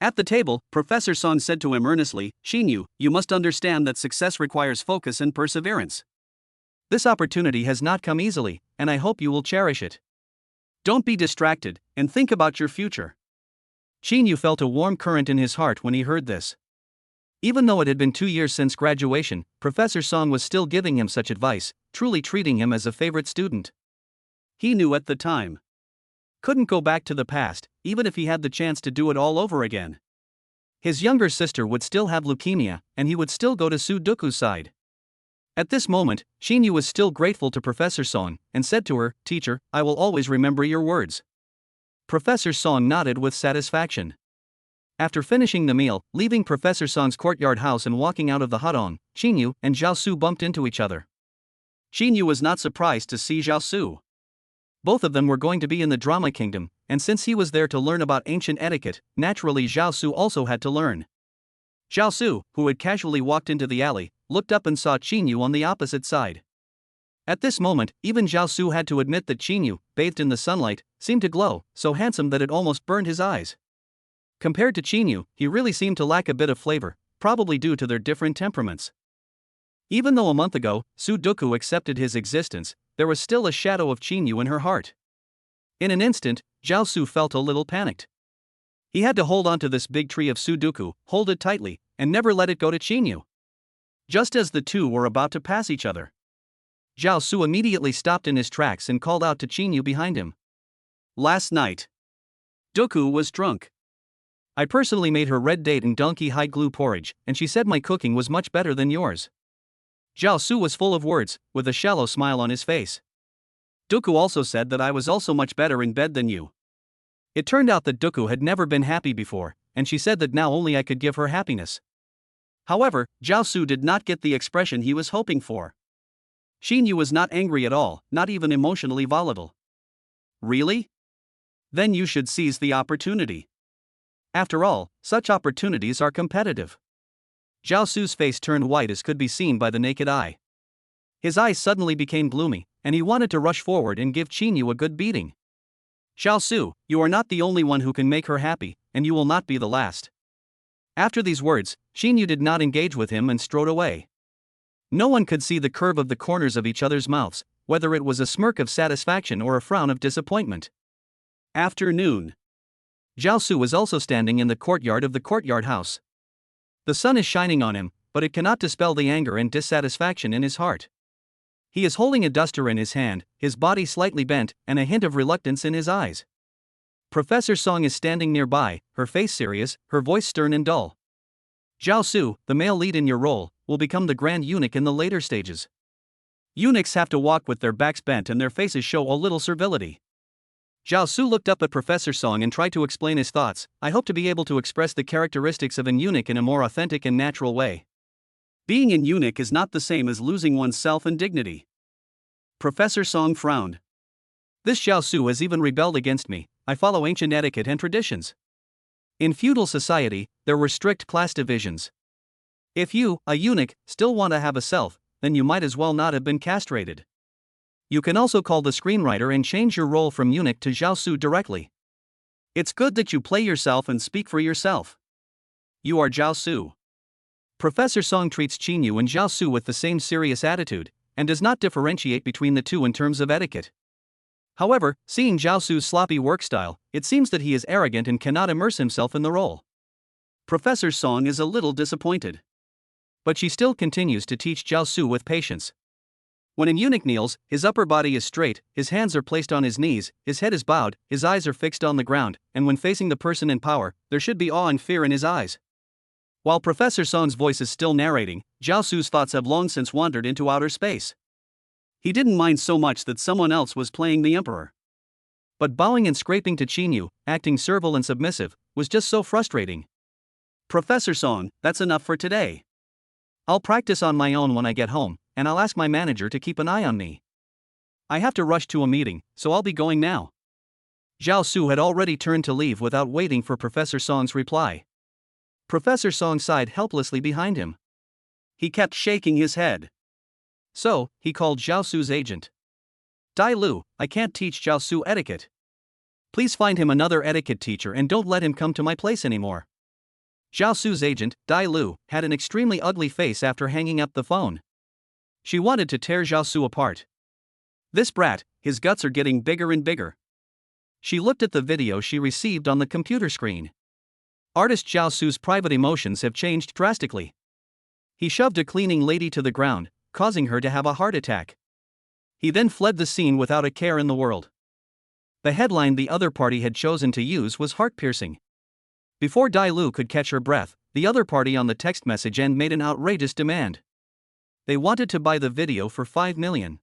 At the table, Professor Song said to him earnestly, "Shinu, you must understand that success requires focus and perseverance. This opportunity has not come easily, and I hope you will cherish it. Don't be distracted, and think about your future." Shinu felt a warm current in his heart when he heard this. Even though it had been 2 years since graduation, Professor Song was still giving him such advice, truly treating him as a favorite student. He knew at the time. Couldn't go back to the past, even if he had the chance to do it all over again. His younger sister would still have leukemia, and he would still go to Sudoku's side. At this moment, Shinu was still grateful to Professor Song and said to her, "Teacher, I will always remember your words." Professor Song nodded with satisfaction. After finishing the meal, leaving Professor Song's courtyard house and walking out of the hutong, Shinu and Zhao Su bumped into each other. Shinu was not surprised to see Zhao Su. Both of them were going to be in the drama kingdom, and since he was there to learn about ancient etiquette, naturally Zhao Su also had to learn. Zhao Su, who had casually walked into the alley, looked up and saw Shinu on the opposite side. At this moment, even Zhao Su had to admit that Shinu, bathed in the sunlight, seemed to glow, so handsome that it almost burned his eyes. Compared to Shinu, he really seemed to lack a bit of flavor, probably due to their different temperaments. Even though a month ago, Sudo accepted his existence, there was still a shadow of Shinu in her heart. In an instant, Zhao Su felt a little panicked. He had to hold on to this big tree of Sudo, hold it tightly, and never let it go to Shinu. Just as the two were about to pass each other, Zhao Su immediately stopped in his tracks and called out to Shinu behind him. "Last night, Duku was drunk. I personally made her red date and donkey high glue porridge, and she said my cooking was much better than yours." Zhao Su was full of words, with a shallow smile on his face. "Duku also said that I was also much better in bed than you." It turned out that Duku had never been happy before, and she said that now only I could give her happiness. However, Zhao Su did not get the expression he was hoping for. Shinu was not angry at all, not even emotionally volatile. "Really? Then you should seize the opportunity. After all, such opportunities are competitive." Zhao Su's face turned white as could be seen by the naked eye. His eyes suddenly became gloomy, and he wanted to rush forward and give Shinu a good beating. "Zhao Su, you are not the only one who can make her happy, and you will not be the last." After these words, Shinu did not engage with him and strode away. No one could see the curve of the corners of each other's mouths, whether it was a smirk of satisfaction or a frown of disappointment. Afternoon. Zhao Su was also standing in the courtyard of the courtyard house. The sun is shining on him, but it cannot dispel the anger and dissatisfaction in his heart. He is holding a duster in his hand, his body slightly bent, and a hint of reluctance in his eyes. Professor Song is standing nearby, her face serious, her voice stern and dull. "Zhao Su, the male lead in your role, will become the grand eunuch in the later stages. Eunuchs have to walk with their backs bent and their faces show a little servility." Zhao Su looked up at Professor Song and tried to explain his thoughts. "I hope to be able to express the characteristics of an eunuch in a more authentic and natural way. Being an eunuch is not the same as losing one's self and dignity." Professor Song frowned. "This Zhao Su has even rebelled against me. I follow ancient etiquette and traditions. In feudal society, there were strict class divisions. If you, a eunuch, still want to have a self, then you might as well not have been castrated. You can also call the screenwriter and change your role from eunuch to Zhao Su directly. It's good that you play yourself and speak for yourself. You are Zhao Su." Professor Song treats Shinu and Zhao Su with the same serious attitude, and does not differentiate between the two in terms of etiquette. However, seeing Zhao Su's sloppy work style, it seems that he is arrogant and cannot immerse himself in the role. Professor Song is a little disappointed. But she still continues to teach Zhao Su with patience. When an eunuch kneels, his upper body is straight, his hands are placed on his knees, his head is bowed, his eyes are fixed on the ground, and when facing the person in power, there should be awe and fear in his eyes. While Professor Song's voice is still narrating, Zhao Su's thoughts have long since wandered into outer space. He didn't mind so much that someone else was playing the emperor. But bowing and scraping to Shinu, acting servile and submissive, was just so frustrating. "Professor Song, that's enough for today. I'll practice on my own when I get home, and I'll ask my manager to keep an eye on me. I have to rush to a meeting, so I'll be going now." Zhao Su had already turned to leave without waiting for Professor Song's reply. Professor Song sighed helplessly behind him. He kept shaking his head. So, he called Zhao Su's agent. "Dai Lu, I can't teach Zhao Su etiquette. Please find him another etiquette teacher and don't let him come to my place anymore." Zhao Su's agent, Dai Lu, had an extremely ugly face after hanging up the phone. She wanted to tear Zhao Su apart. This brat, his guts are getting bigger and bigger. She looked at the video she received on the computer screen. Artist Zhao Su's private emotions have changed drastically. He shoved a cleaning lady to the ground, causing her to have a heart attack. He then fled the scene without a care in the world. The headline the other party had chosen to use was heart-piercing. Before Dai Lu could catch her breath, the other party on the text message end made an outrageous demand. They wanted to buy the video for 5 million.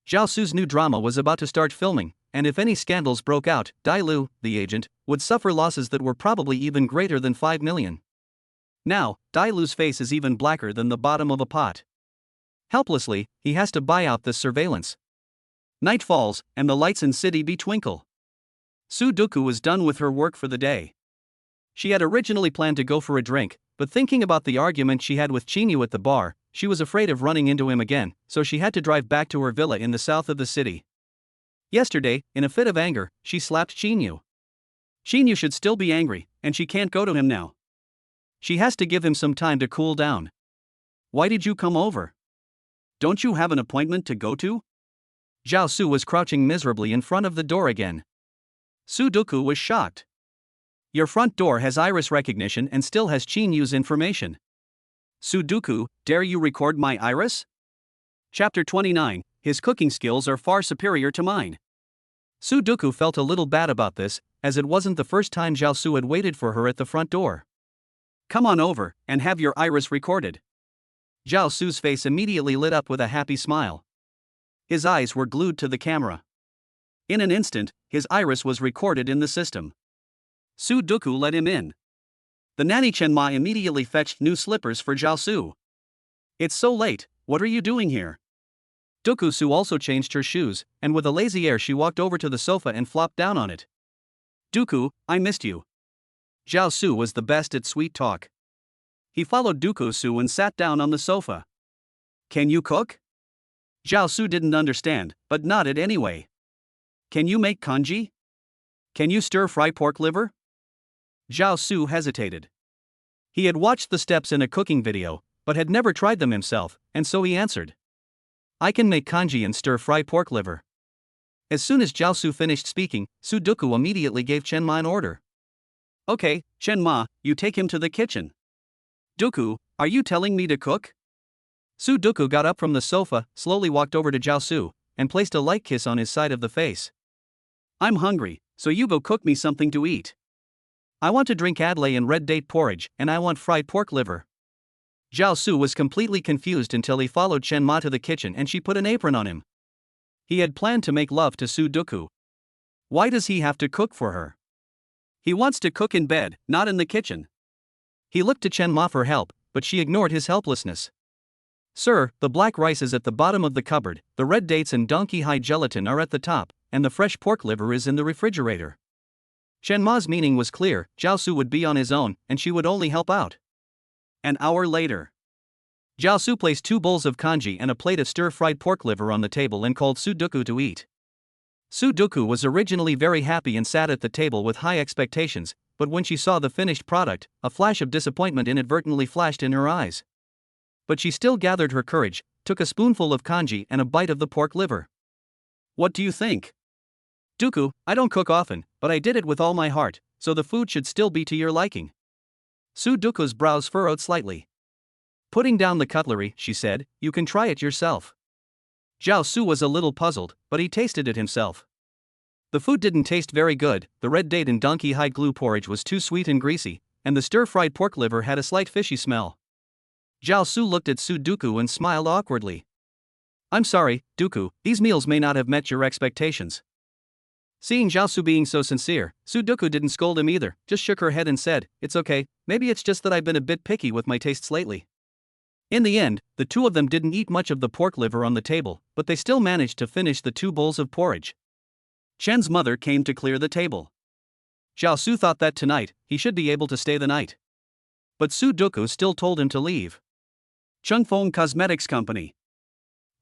Zhao Su's new drama was about to start filming, and if any scandals broke out, Dai Lu, the agent, would suffer losses that were probably even greater than 5 million. Now, Dai Lu's face is even blacker than the bottom of a pot. Helplessly, he has to buy out this surveillance. Night falls, and the lights in city be twinkle. Sudoku was done with her work for the day. She had originally planned to go for a drink, but thinking about the argument she had with Shinu at the bar, she was afraid of running into him again, so she had to drive back to her villa in the south of the city. Yesterday, in a fit of anger, she slapped Shinu. Shinu should still be angry, and she can't go to him now. She has to give him some time to cool down. Why did you come over? Don't you have an appointment to go to? Zhao Su was crouching miserably in front of the door again. Sudoku was shocked. Your front door has iris recognition and still has Chinyu's information. Sudoku, dare you record my iris? Chapter 29, his cooking skills are far superior to mine. Sudoku felt a little bad about this, as it wasn't the first time Zhao Su had waited for her at the front door. Come on over, and have your iris recorded. Zhao Su's face immediately lit up with a happy smile. His eyes were glued to the camera. In an instant, his iris was recorded in the system. Sudoku let him in. The nanny Chenma immediately fetched new slippers for Zhao Su. It's so late, what are you doing here? Doku Su also changed her shoes, and with a lazy air she walked over to the sofa and flopped down on it. Duku, I missed you. Zhao Su was the best at sweet talk. He followed Duku Su and sat down on the sofa. Can you cook? Zhao Su didn't understand, but nodded anyway. Can you make congee? Can you stir-fry pork liver? Zhao Su hesitated. He had watched the steps in a cooking video, but had never tried them himself, and so he answered. I can make congee and stir-fry pork liver. As soon as Zhao Su finished speaking, Sudoku immediately gave Chenma an order. Okay, Chenma, you take him to the kitchen. Duku, are you telling me to cook? Sudoku got up from the sofa, slowly walked over to Zhao Su, and placed a light kiss on his side of the face. I'm hungry, so you go cook me something to eat. I want to drink Adlai and red date porridge, and I want fried pork liver. Zhao Su was completely confused until he followed Chenma to the kitchen and she put an apron on him. He had planned to make love to Sudoku. Why does he have to cook for her? He wants to cook in bed, not in the kitchen. He looked to Chenma for help, but she ignored his helplessness. Sir, the black rice is at the bottom of the cupboard, the red dates and donkey hide gelatin are at the top, and the fresh pork liver is in the refrigerator. Chenma's meaning was clear, Zhao Su would be on his own, and she would only help out. An hour later. Zhao Su placed 2 bowls of congee and a plate of stir-fried pork liver on the table and called Sudoku to eat. Sudoku was originally very happy and sat at the table with high expectations, but when she saw the finished product, a flash of disappointment inadvertently flashed in her eyes. But she still gathered her courage, took a spoonful of congee and a bite of the pork liver. What do you think? Duku, I don't cook often, but I did it with all my heart, so the food should still be to your liking. Sudoku's brows furrowed slightly. Putting down the cutlery, she said, you can try it yourself. Zhao Su was a little puzzled, but he tasted it himself. The food didn't taste very good, the red date and donkey hide glue porridge was too sweet and greasy, and the stir-fried pork liver had a slight fishy smell. Zhao Su looked at Sudoku and smiled awkwardly. I'm sorry, Duku, these meals may not have met your expectations. Seeing Zhao Su being so sincere, Sudoku didn't scold him either, just shook her head and said, it's okay, maybe it's just that I've been a bit picky with my tastes lately. In the end, the two of them didn't eat much of the pork liver on the table, but they still managed to finish the 2 bowls of porridge. Chen's mother came to clear the table. Zhao Su thought that tonight, he should be able to stay the night. But Sudoku still told him to leave. Chungfeng Cosmetics Company.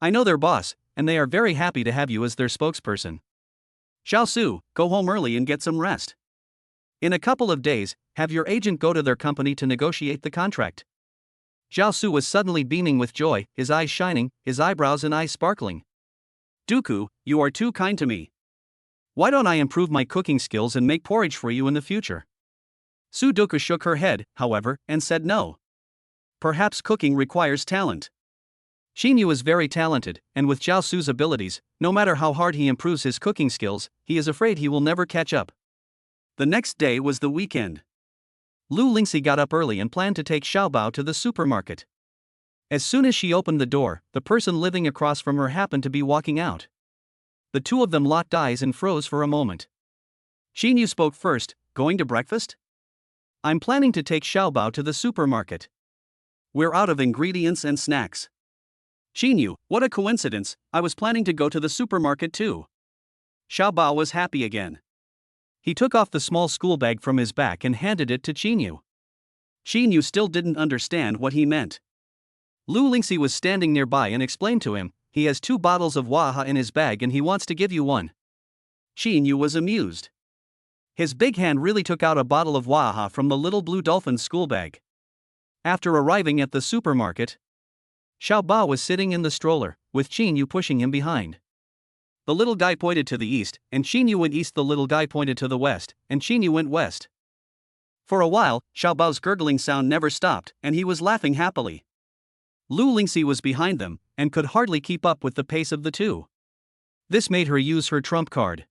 I know their boss, and they are very happy to have you as their spokesperson. Zhao Su, go home early and get some rest. In a couple of days, have your agent go to their company to negotiate the contract. Zhao Su was suddenly beaming with joy, his eyes shining, his eyebrows and eyes sparkling. Duku, you are too kind to me. Why don't I improve my cooking skills and make porridge for you in the future? Sudoku shook her head, however, and said no. Perhaps cooking requires talent. Shinu is very talented, and with Zhao Su's abilities, no matter how hard he improves his cooking skills, he is afraid he will never catch up. The next day was the weekend. Lu Lingxi got up early and planned to take Xiaobao to the supermarket. As soon as she opened the door, the person living across from her happened to be walking out. The two of them locked eyes and froze for a moment. Shinu spoke first. Going to breakfast? I'm planning to take Xiaobao to the supermarket. We're out of ingredients and snacks. Shinu, what a coincidence, I was planning to go to the supermarket too. Xiaobao was happy again. He took off the small school bag from his back and handed it to Shinu. Shinu still didn't understand what he meant. Lu Lingxi was standing nearby and explained to him, he has 2 bottles of Waha in his bag and he wants to give you one. Shinu was amused. His big hand really took out a bottle of Waha from the little blue dolphin's school bag. After arriving at the supermarket, Xiaobao was sitting in the stroller, with Shinu pushing him behind. The little guy pointed to the east, and Shinu went east. The little guy pointed to the west, and Shinu went west. For a while, Xiaobao's gurgling sound never stopped, and he was laughing happily. Lu Lingxi was behind them, and could hardly keep up with the pace of the two. This made her use her trump card.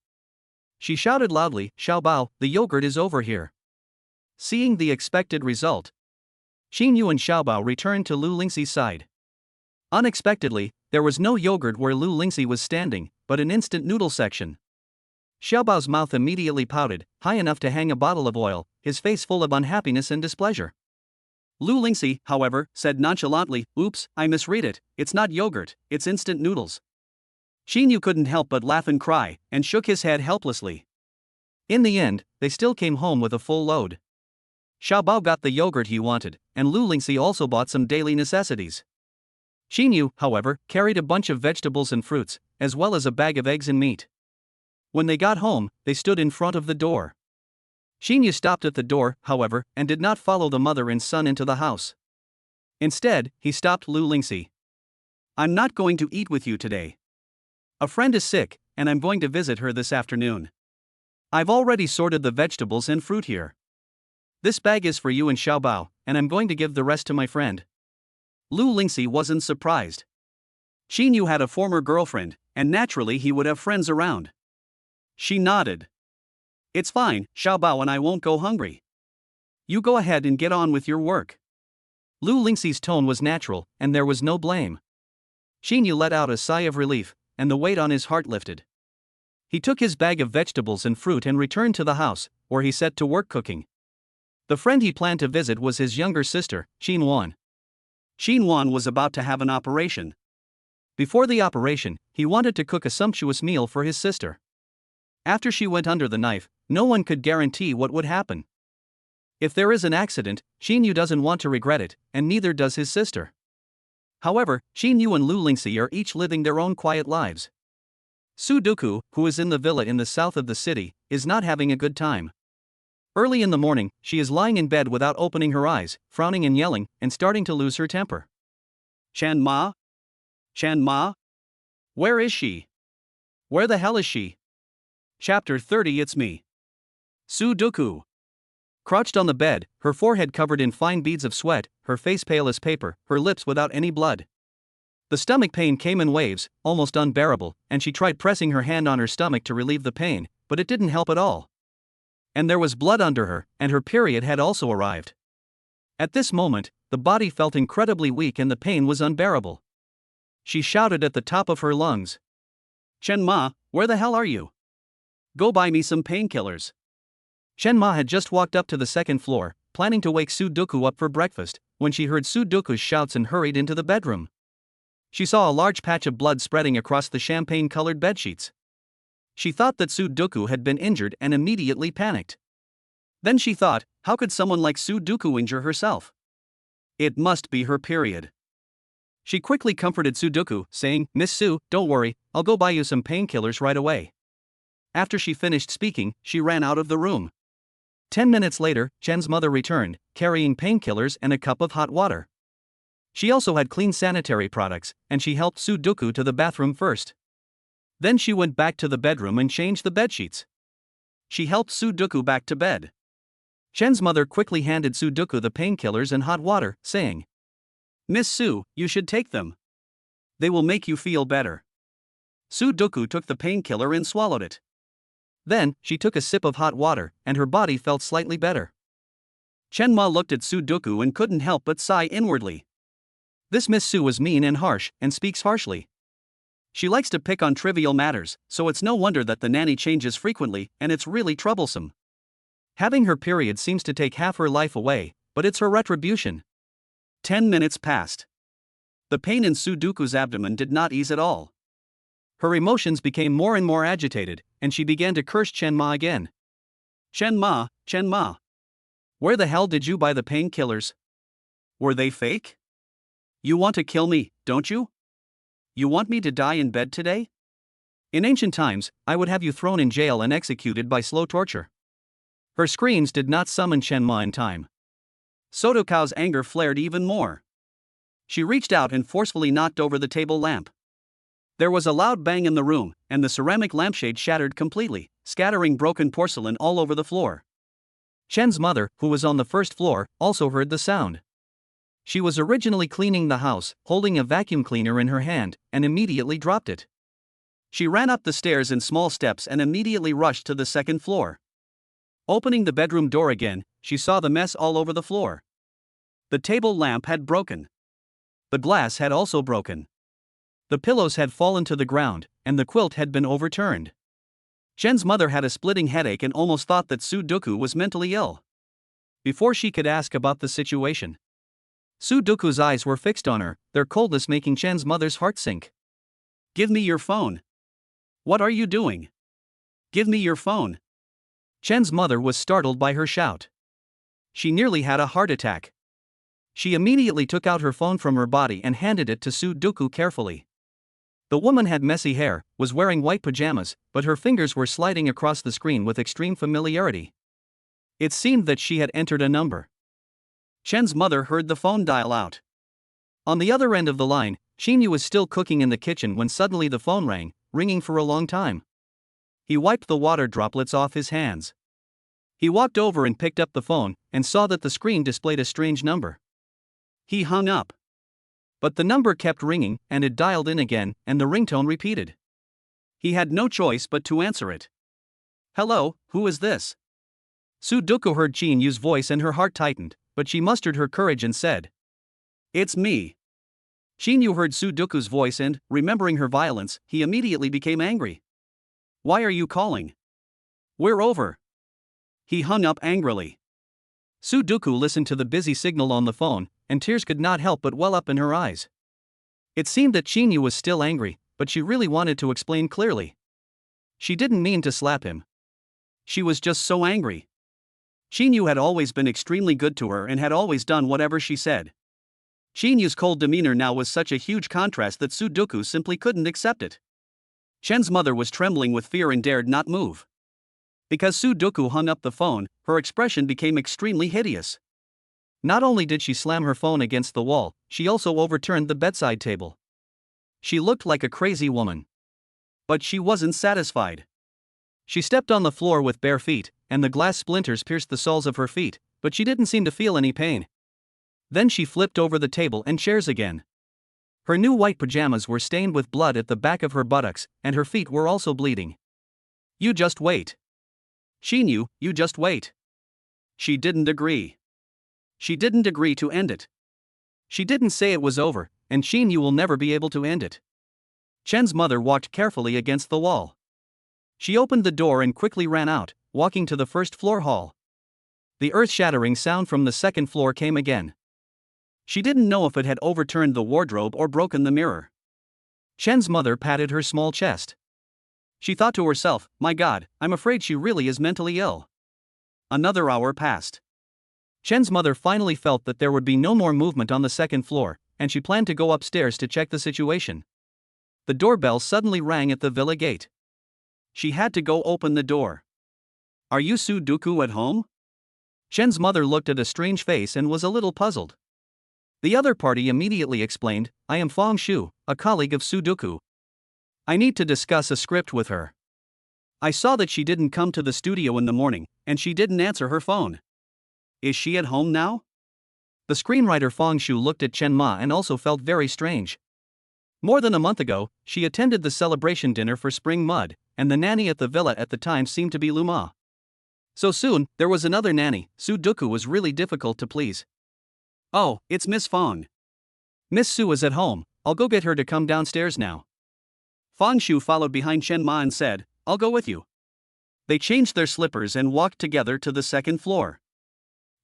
She shouted loudly, Xiaobao, the yogurt is over here. Seeing the expected result, Shinu and Xiaobao returned to Lu Lingxi's side. Unexpectedly, there was no yogurt where Lu Lingxi was standing, but an instant noodle section. Xiaobao's mouth immediately pouted, high enough to hang a bottle of oil, his face full of unhappiness and displeasure. Lu Lingxi, however, said nonchalantly, oops, I misread it, it's not yogurt, it's instant noodles. Shinu couldn't help but laugh and cry, and shook his head helplessly. In the end, they still came home with a full load. Xiaobao got the yogurt he wanted, and Lu Lingxi also bought some daily necessities. Shinu, however, carried a bunch of vegetables and fruits, as well as a bag of eggs and meat. When they got home, they stood in front of the door. Shinu stopped at the door, however, and did not follow the mother and son into the house. Instead, he stopped Lu Lingxi. I'm not going to eat with you today. A friend is sick, and I'm going to visit her this afternoon. I've already sorted the vegetables and fruit here. This bag is for you and Xiaobao, and I'm going to give the rest to my friend. Lu Lingxi wasn't surprised. Shinu had a former girlfriend, and naturally he would have friends around. She nodded. It's fine, Xiaobao and I won't go hungry. You go ahead and get on with your work. Lu Lingxi's tone was natural, and there was no blame. Shinu let out a sigh of relief, and the weight on his heart lifted. He took his bag of vegetables and fruit and returned to the house, where he set to work cooking. The friend he planned to visit was his younger sister, Xinwan. Xinwan was about to have an operation. Before the operation, he wanted to cook a sumptuous meal for his sister. After she went under the knife, no one could guarantee what would happen. If there is an accident, Shinu doesn't want to regret it, and neither does his sister. However, Shinu and Lu Lingxi are each living their own quiet lives. Sudo, who is in the villa in the south of the city, is not having a good time. Early in the morning, she is lying in bed without opening her eyes, frowning and yelling, and starting to lose her temper. Chan Ma? Chan Ma? Where is she? Where the hell is she? Chapter 30. It's me. Sudo. Crouched on the bed, her forehead covered in fine beads of sweat, her face pale as paper, her lips without any blood. The stomach pain came in waves, almost unbearable, and she tried pressing her hand on her stomach to relieve the pain, but it didn't help at all. And there was blood under her, and her period had also arrived. At this moment, the body felt incredibly weak and the pain was unbearable. She shouted at the top of her lungs. Chen Ma, where the hell are you? Go buy me some painkillers. Chen Ma had just walked up to the second floor, planning to wake Sudo up for breakfast, when she heard Sudo's shouts and hurried into the bedroom. She saw a large patch of blood spreading across the champagne-colored bedsheets. She thought that Sudo had been injured and immediately panicked. Then she thought, how could someone like Sudo injure herself? It must be her period. She quickly comforted Sudo, saying, Miss Su, don't worry, I'll go buy you some painkillers right away. After she finished speaking, she ran out of the room. 10 minutes later, Chen's mother returned, carrying painkillers and a cup of hot water. She also had clean sanitary products, and she helped Sudo to the bathroom first. Then she went back to the bedroom and changed the bedsheets. She helped Sudo back to bed. Chen's mother quickly handed Sudo the painkillers and hot water, saying, Miss Su, you should take them. They will make you feel better. Sudo took the painkiller and swallowed it. Then, she took a sip of hot water, and her body felt slightly better. Chen Ma looked at Sudo and couldn't help but sigh inwardly. This Miss Sue is mean and harsh, and speaks harshly. She likes to pick on trivial matters, so it's no wonder that the nanny changes frequently, and it's really troublesome. Having her period seems to take half her life away, but it's her retribution. 10 minutes passed. The pain in Sudoku's abdomen did not ease at all. Her emotions became more and more agitated, and she began to curse Chenma again. Chenma, Chenma. Where the hell did you buy the painkillers? Were they fake? You want to kill me, don't you? You want me to die in bed today? In ancient times, I would have you thrown in jail and executed by slow torture. Her screams did not summon Chenma in time. Sodoka's anger flared even more. She reached out and forcefully knocked over the table lamp. There was a loud bang in the room, and the ceramic lampshade shattered completely, scattering broken porcelain all over the floor. Chen's mother, who was on the first floor, also heard the sound. She was originally cleaning the house, holding a vacuum cleaner in her hand, and immediately dropped it. She ran up the stairs in small steps and immediately rushed to the second floor. Opening the bedroom door again, she saw the mess all over the floor. The table lamp had broken. The glass had also broken. The pillows had fallen to the ground, and the quilt had been overturned. Chen's mother had a splitting headache and almost thought that Sudoku was mentally ill. Before she could ask about the situation, Sudoku's eyes were fixed on her, their coldness making Chen's mother's heart sink. Give me your phone. What are you doing? Give me your phone. Chen's mother was startled by her shout. She nearly had a heart attack. She immediately took out her phone from her body and handed it to Sudoku carefully. The woman had messy hair, was wearing white pajamas, but her fingers were sliding across the screen with extreme familiarity. It seemed that she had entered a number. Chen's mother heard the phone dial out. On the other end of the line, Shinu was still cooking in the kitchen when suddenly the phone rang, ringing for a long time. He wiped the water droplets off his hands. He walked over and picked up the phone, and saw that the screen displayed a strange number. He hung up. But the number kept ringing, and it dialed in again, and the ringtone repeated. He had no choice but to answer it. Hello, who is this? Sudoku heard Shinu's voice and her heart tightened, but she mustered her courage and said, It's me. Shinu heard Sudoku's voice and, remembering her violence, he immediately became angry. Why are you calling? We're over. He hung up angrily. Sudoku listened to the busy signal on the phone, and tears could not help but well up in her eyes. It seemed that Shinu was still angry, but she really wanted to explain clearly. She didn't mean to slap him. She was just so angry. Shinu had always been extremely good to her and had always done whatever she said. Shinu's cold demeanor now was such a huge contrast that Sudoku simply couldn't accept it. Chen's mother was trembling with fear and dared not move. Because Sudoku hung up the phone, her expression became extremely hideous. Not only did she slam her phone against the wall, she also overturned the bedside table. She looked like a crazy woman. But she wasn't satisfied. She stepped on the floor with bare feet, and the glass splinters pierced the soles of her feet, but she didn't seem to feel any pain. Then she flipped over the table and chairs again. Her new white pajamas were stained with blood at the back of her buttocks, and her feet were also bleeding. You just wait. Shinu, you just wait. She didn't agree. She didn't agree to end it. She didn't say it was over, and Shinu will never be able to end it. Chen's mother walked carefully against the wall. She opened the door and quickly ran out, walking to the first floor hall. The earth-shattering sound from the second floor came again. She didn't know if it had overturned the wardrobe or broken the mirror. Chen's mother patted her small chest. She thought to herself, my God, I'm afraid she really is mentally ill. Another hour passed. Chen's mother finally felt that there would be no more movement on the second floor, and she planned to go upstairs to check the situation. The doorbell suddenly rang at the villa gate. She had to go open the door. Are you Sudoku at home? Chen's mother looked at a strange face and was a little puzzled. The other party immediately explained, I am Fong Shu, a colleague of Sudoku. I need to discuss a script with her. I saw that she didn't come to the studio in the morning, and she didn't answer her phone. Is she at home now? The screenwriter Fong Shu looked at Chen Ma and also felt very strange. More than a month ago, she attended the celebration dinner for Spring Mud, and the nanny at the villa at the time seemed to be Lu Ma. So soon, there was another nanny. Sudoku was really difficult to please. Oh, it's Miss Fong. Miss Su is at home, I'll go get her to come downstairs now. Fang Shu followed behind Chen Ma and said, I'll go with you. They changed their slippers and walked together to the second floor.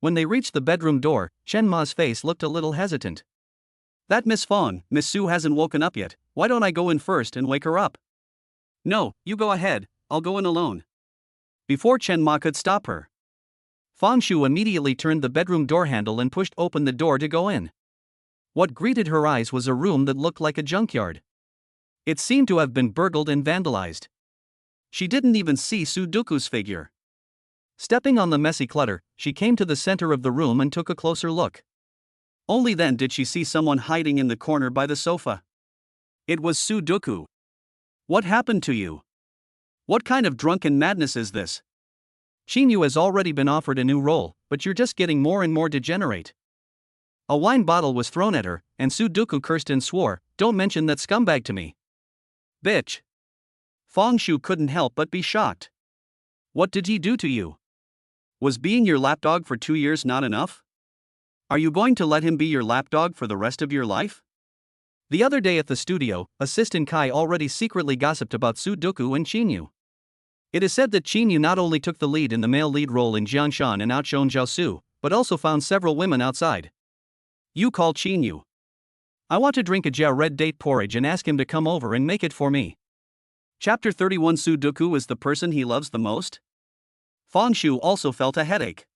When they reached the bedroom door, Chen Ma's face looked a little hesitant. That Miss Fang, Miss Su hasn't woken up yet, why don't I go in first and wake her up? No, you go ahead, I'll go in alone. Before Chen Ma could stop her, Fang Shu immediately turned the bedroom door handle and pushed open the door to go in. What greeted her eyes was a room that looked like a junkyard. It seemed to have been burgled and vandalized. She didn't even see Sudoku's figure. Stepping on the messy clutter, she came to the center of the room and took a closer look. Only then did she see someone hiding in the corner by the sofa. It was Sudoku. What happened to you? What kind of drunken madness is this? Shinu has already been offered a new role, but you're just getting more and more degenerate. A wine bottle was thrown at her, and Sudoku cursed and swore, don't mention that scumbag to me. Bitch. Fang Shu couldn't help but be shocked. What did he do to you? Was being your lapdog for 2 years not enough? Are you going to let him be your lapdog for the rest of your life? The other day at the studio, assistant Kai already secretly gossiped about Sudoku and Shinu. It is said that Shinu not only took the lead in the male lead role in Jiangshan and outshone Jiaosu, but also found several women outside. You call Shinu. I want to drink a Jia red date porridge and ask him to come over and make it for me. Chapter 31. Sudoku is the person he loves the most? Fang Shu also felt a headache.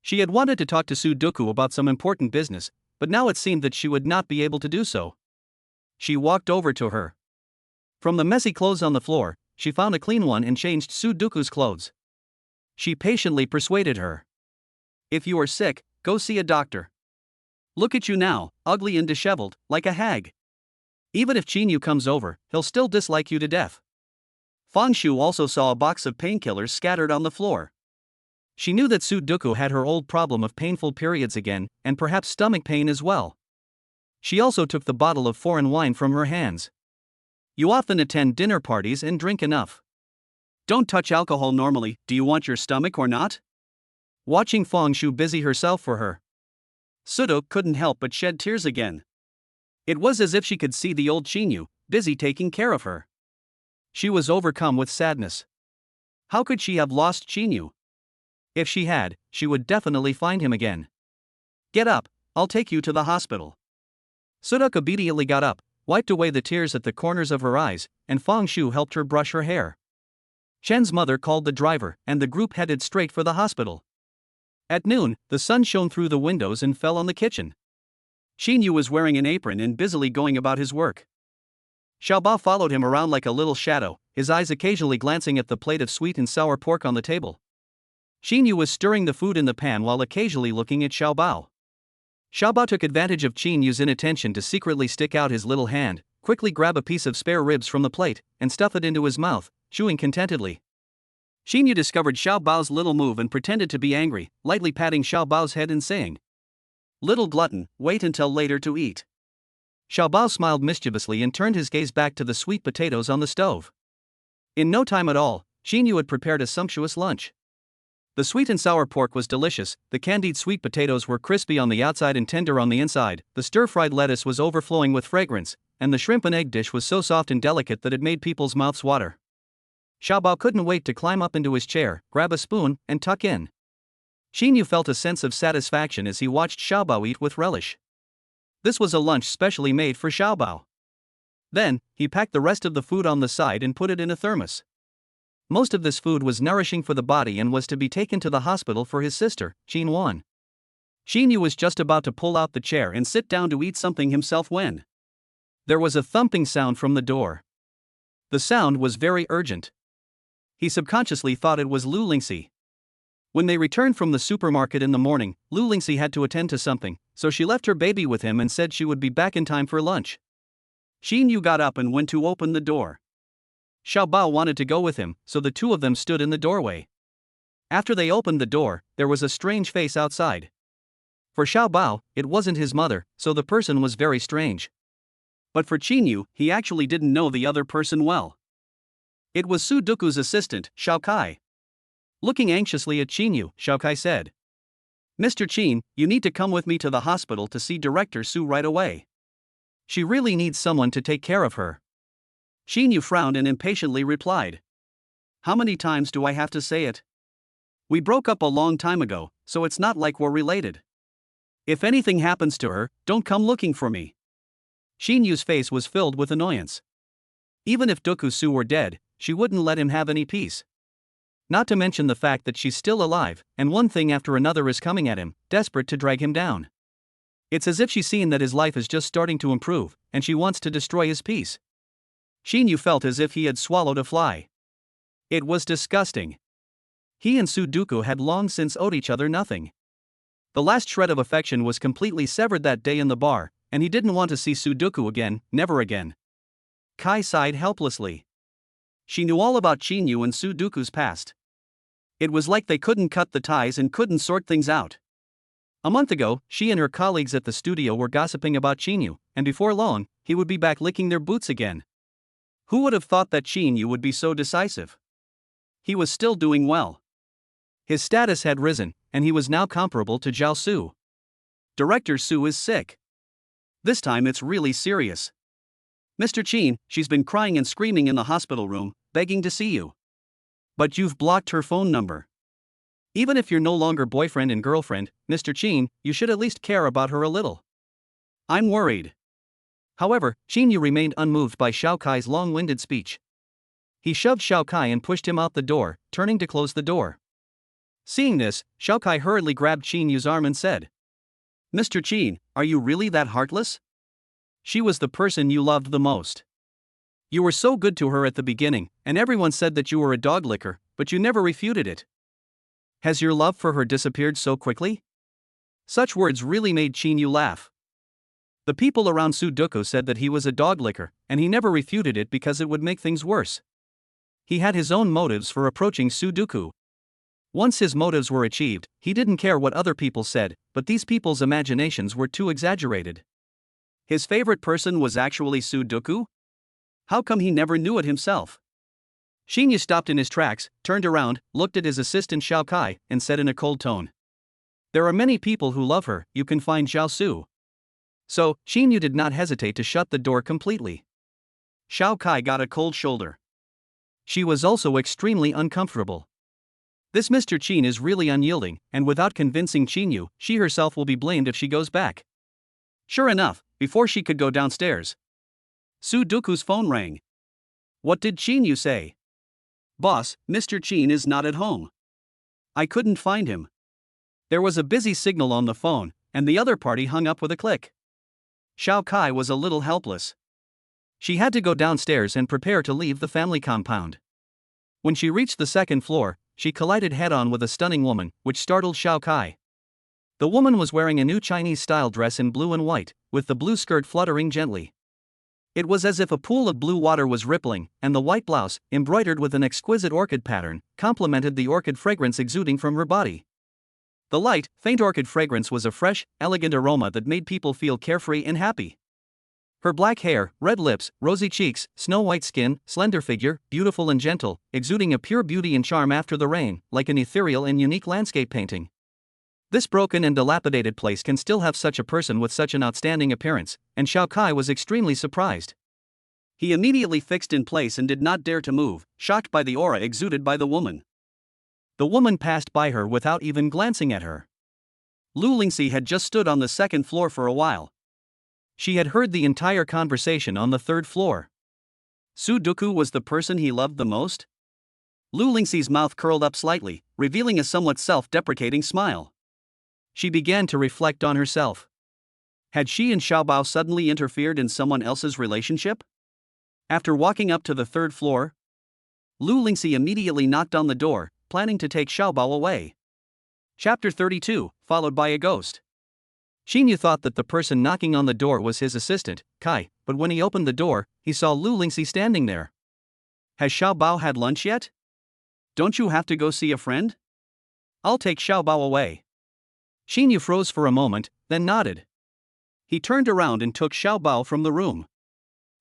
She had wanted to talk to Sudoku about some important business, but now it seemed that she would not be able to do so. She walked over to her. From the messy clothes on the floor, she found a clean one and changed Sudoku's clothes. She patiently persuaded her. If you are sick, go see a doctor. Look at you now, ugly and disheveled, like a hag. Even if Shinu comes over, he'll still dislike you to death. Fang Shu also saw a box of painkillers scattered on the floor. She knew that Sudoku had her old problem of painful periods again, and perhaps stomach pain as well. She also took the bottle of foreign wine from her hands. You often attend dinner parties and drink enough. Don't touch alcohol normally, do you want your stomach or not? Watching Fang Shu busy herself for her, Sudo couldn't help but shed tears again. It was as if she could see the old Shinu, busy taking care of her. She was overcome with sadness. How could she have lost Shinu? If she had, she would definitely find him again. Get up, I'll take you to the hospital. Sudo obediently got up, wiped away the tears at the corners of her eyes, and Fang Shu helped her brush her hair. Chen's mother called the driver, and the group headed straight for the hospital. At noon, the sun shone through the windows and fell on the kitchen. Shinu was wearing an apron and busily going about his work. Xiaobao followed him around like a little shadow, his eyes occasionally glancing at the plate of sweet and sour pork on the table. Shinu was stirring the food in the pan while occasionally looking at Xiaobao. Xiaobao took advantage of Shinu's inattention to secretly stick out his little hand, quickly grab a piece of spare ribs from the plate, and stuff it into his mouth, chewing contentedly. Shinu discovered Xiaobao's little move and pretended to be angry, lightly patting Xiaobao's head and saying, "Little glutton, wait until later to eat." Xiaobao smiled mischievously and turned his gaze back to the sweet potatoes on the stove. In no time at all, Shinu had prepared a sumptuous lunch. The sweet and sour pork was delicious, the candied sweet potatoes were crispy on the outside and tender on the inside, the stir-fried lettuce was overflowing with fragrance, and the shrimp and egg dish was so soft and delicate that it made people's mouths water. Xiaobao couldn't wait to climb up into his chair, grab a spoon, and tuck in. Shinu felt a sense of satisfaction as he watched Xiaobao eat with relish. This was a lunch specially made for Xiaobao. Then, he packed the rest of the food on the side and put it in a thermos. Most of this food was nourishing for the body and was to be taken to the hospital for his sister, Qinwan. Shinu was just about to pull out the chair and sit down to eat something himself when there was a thumping sound from the door. The sound was very urgent. He subconsciously thought it was Lu Lingxi. When they returned from the supermarket in the morning, Lu Lingxi had to attend to something, so she left her baby with him and said she would be back in time for lunch. Shinu got up and went to open the door. Xiaobao wanted to go with him, so the two of them stood in the doorway. After they opened the door, there was a strange face outside. For Xiaobao, it wasn't his mother, so the person was very strange. But for Shinu, he actually didn't know the other person well. It was Sudoku's assistant, Xiaokai. Looking anxiously at Shinu, Xiaokai said, "Mr. Qin, you need to come with me to the hospital to see Director Su right away." She really needs someone to take care of her. Shinu frowned and impatiently replied. How many times do I have to say it? We broke up a long time ago, so it's not like we're related. If anything happens to her, don't come looking for me. Shinu's face was filled with annoyance. Even if Dokusu were dead, she wouldn't let him have any peace. Not to mention the fact that she's still alive, and one thing after another is coming at him, desperate to drag him down. It's as if she's seen that his life is just starting to improve, and she wants to destroy his peace. Shinu felt as if he had swallowed a fly. It was disgusting. He and Sudoku had long since owed each other nothing. The last shred of affection was completely severed that day in the bar, and he didn't want to see Sudoku again, never again. Kai sighed helplessly. She knew all about Shinu and Sudoku's past. It was like they couldn't cut the ties and couldn't sort things out. A month ago, she and her colleagues at the studio were gossiping about Shinu, and before long, he would be back licking their boots again. Who would have thought that Shinu would be so decisive? He was still doing well. His status had risen, and he was now comparable to Zhao Su. Director Su is sick. This time it's really serious. Mr. Chin, she's been crying and screaming in the hospital room, begging to see you. But you've blocked her phone number. Even if you're no longer boyfriend and girlfriend, Mr. Chin, you should at least care about her a little. I'm worried. However, Shinu remained unmoved by Xiao Kai's long-winded speech. He shoved Xiao Kai and pushed him out the door, turning to close the door. Seeing this, Xiao Kai hurriedly grabbed Shinu's arm and said, Mr. Chin, are you really that heartless? She was the person you loved the most. You were so good to her at the beginning, and everyone said that you were a dog licker, but you never refuted it. Has your love for her disappeared so quickly? Such words really made Shinu laugh. The people around Sudoku said that he was a dog licker, and he never refuted it because it would make things worse. He had his own motives for approaching Sudoku. Once his motives were achieved, he didn't care what other people said, but these people's imaginations were too exaggerated. His favorite person was actually Sudoku? How come he never knew it himself? Shinu stopped in his tracks, turned around, looked at his assistant Xiao Kai, and said in a cold tone. There are many people who love her, you can find Zhao Su. So, Shinu did not hesitate to shut the door completely. Xiao Kai got a cold shoulder. She was also extremely uncomfortable. This Mr. Chin is really unyielding, and without convincing Shinu, she herself will be blamed if she goes back. Sure enough, before she could go downstairs, Sudoku's phone rang. What did Shinu say? Boss, Mr. Chin is not at home. I couldn't find him. There was a busy signal on the phone, and the other party hung up with a click. Xiao Kai was a little helpless. She had to go downstairs and prepare to leave the family compound. When she reached the second floor, she collided head-on with a stunning woman, which startled Xiao Kai. The woman was wearing a new Chinese-style dress in blue and white, with the blue skirt fluttering gently. It was as if a pool of blue water was rippling, and the white blouse, embroidered with an exquisite orchid pattern, complemented the orchid fragrance exuding from her body. The light, faint orchid fragrance was a fresh, elegant aroma that made people feel carefree and happy. Her black hair, red lips, rosy cheeks, snow-white skin, slender figure, beautiful and gentle, exuding a pure beauty and charm after the rain, like an ethereal and unique landscape painting. This broken and dilapidated place can still have such a person with such an outstanding appearance, and Xiao Kai was extremely surprised. He immediately fixed in place and did not dare to move, shocked by the aura exuded by the woman. The woman passed by her without even glancing at her. Lu Lingxi had just stood on the second floor for a while. She had heard the entire conversation on the third floor. Sudoku was the person he loved the most? Lu Lingxi's mouth curled up slightly, revealing a somewhat self-deprecating smile. She began to reflect on herself. Had she and Xiaobao suddenly interfered in someone else's relationship? After walking up to the third floor, Lu Lingxi immediately knocked on the door, planning to take Xiaobao away. Chapter 32, followed by a ghost. Shinu thought that the person knocking on the door was his assistant, Kai, but when he opened the door, he saw Lu Lingxi standing there. Has Xiaobao had lunch yet? Don't you have to go see a friend? I'll take Xiaobao away. Shinu froze for a moment, then nodded. He turned around and took Xiaobao from the room.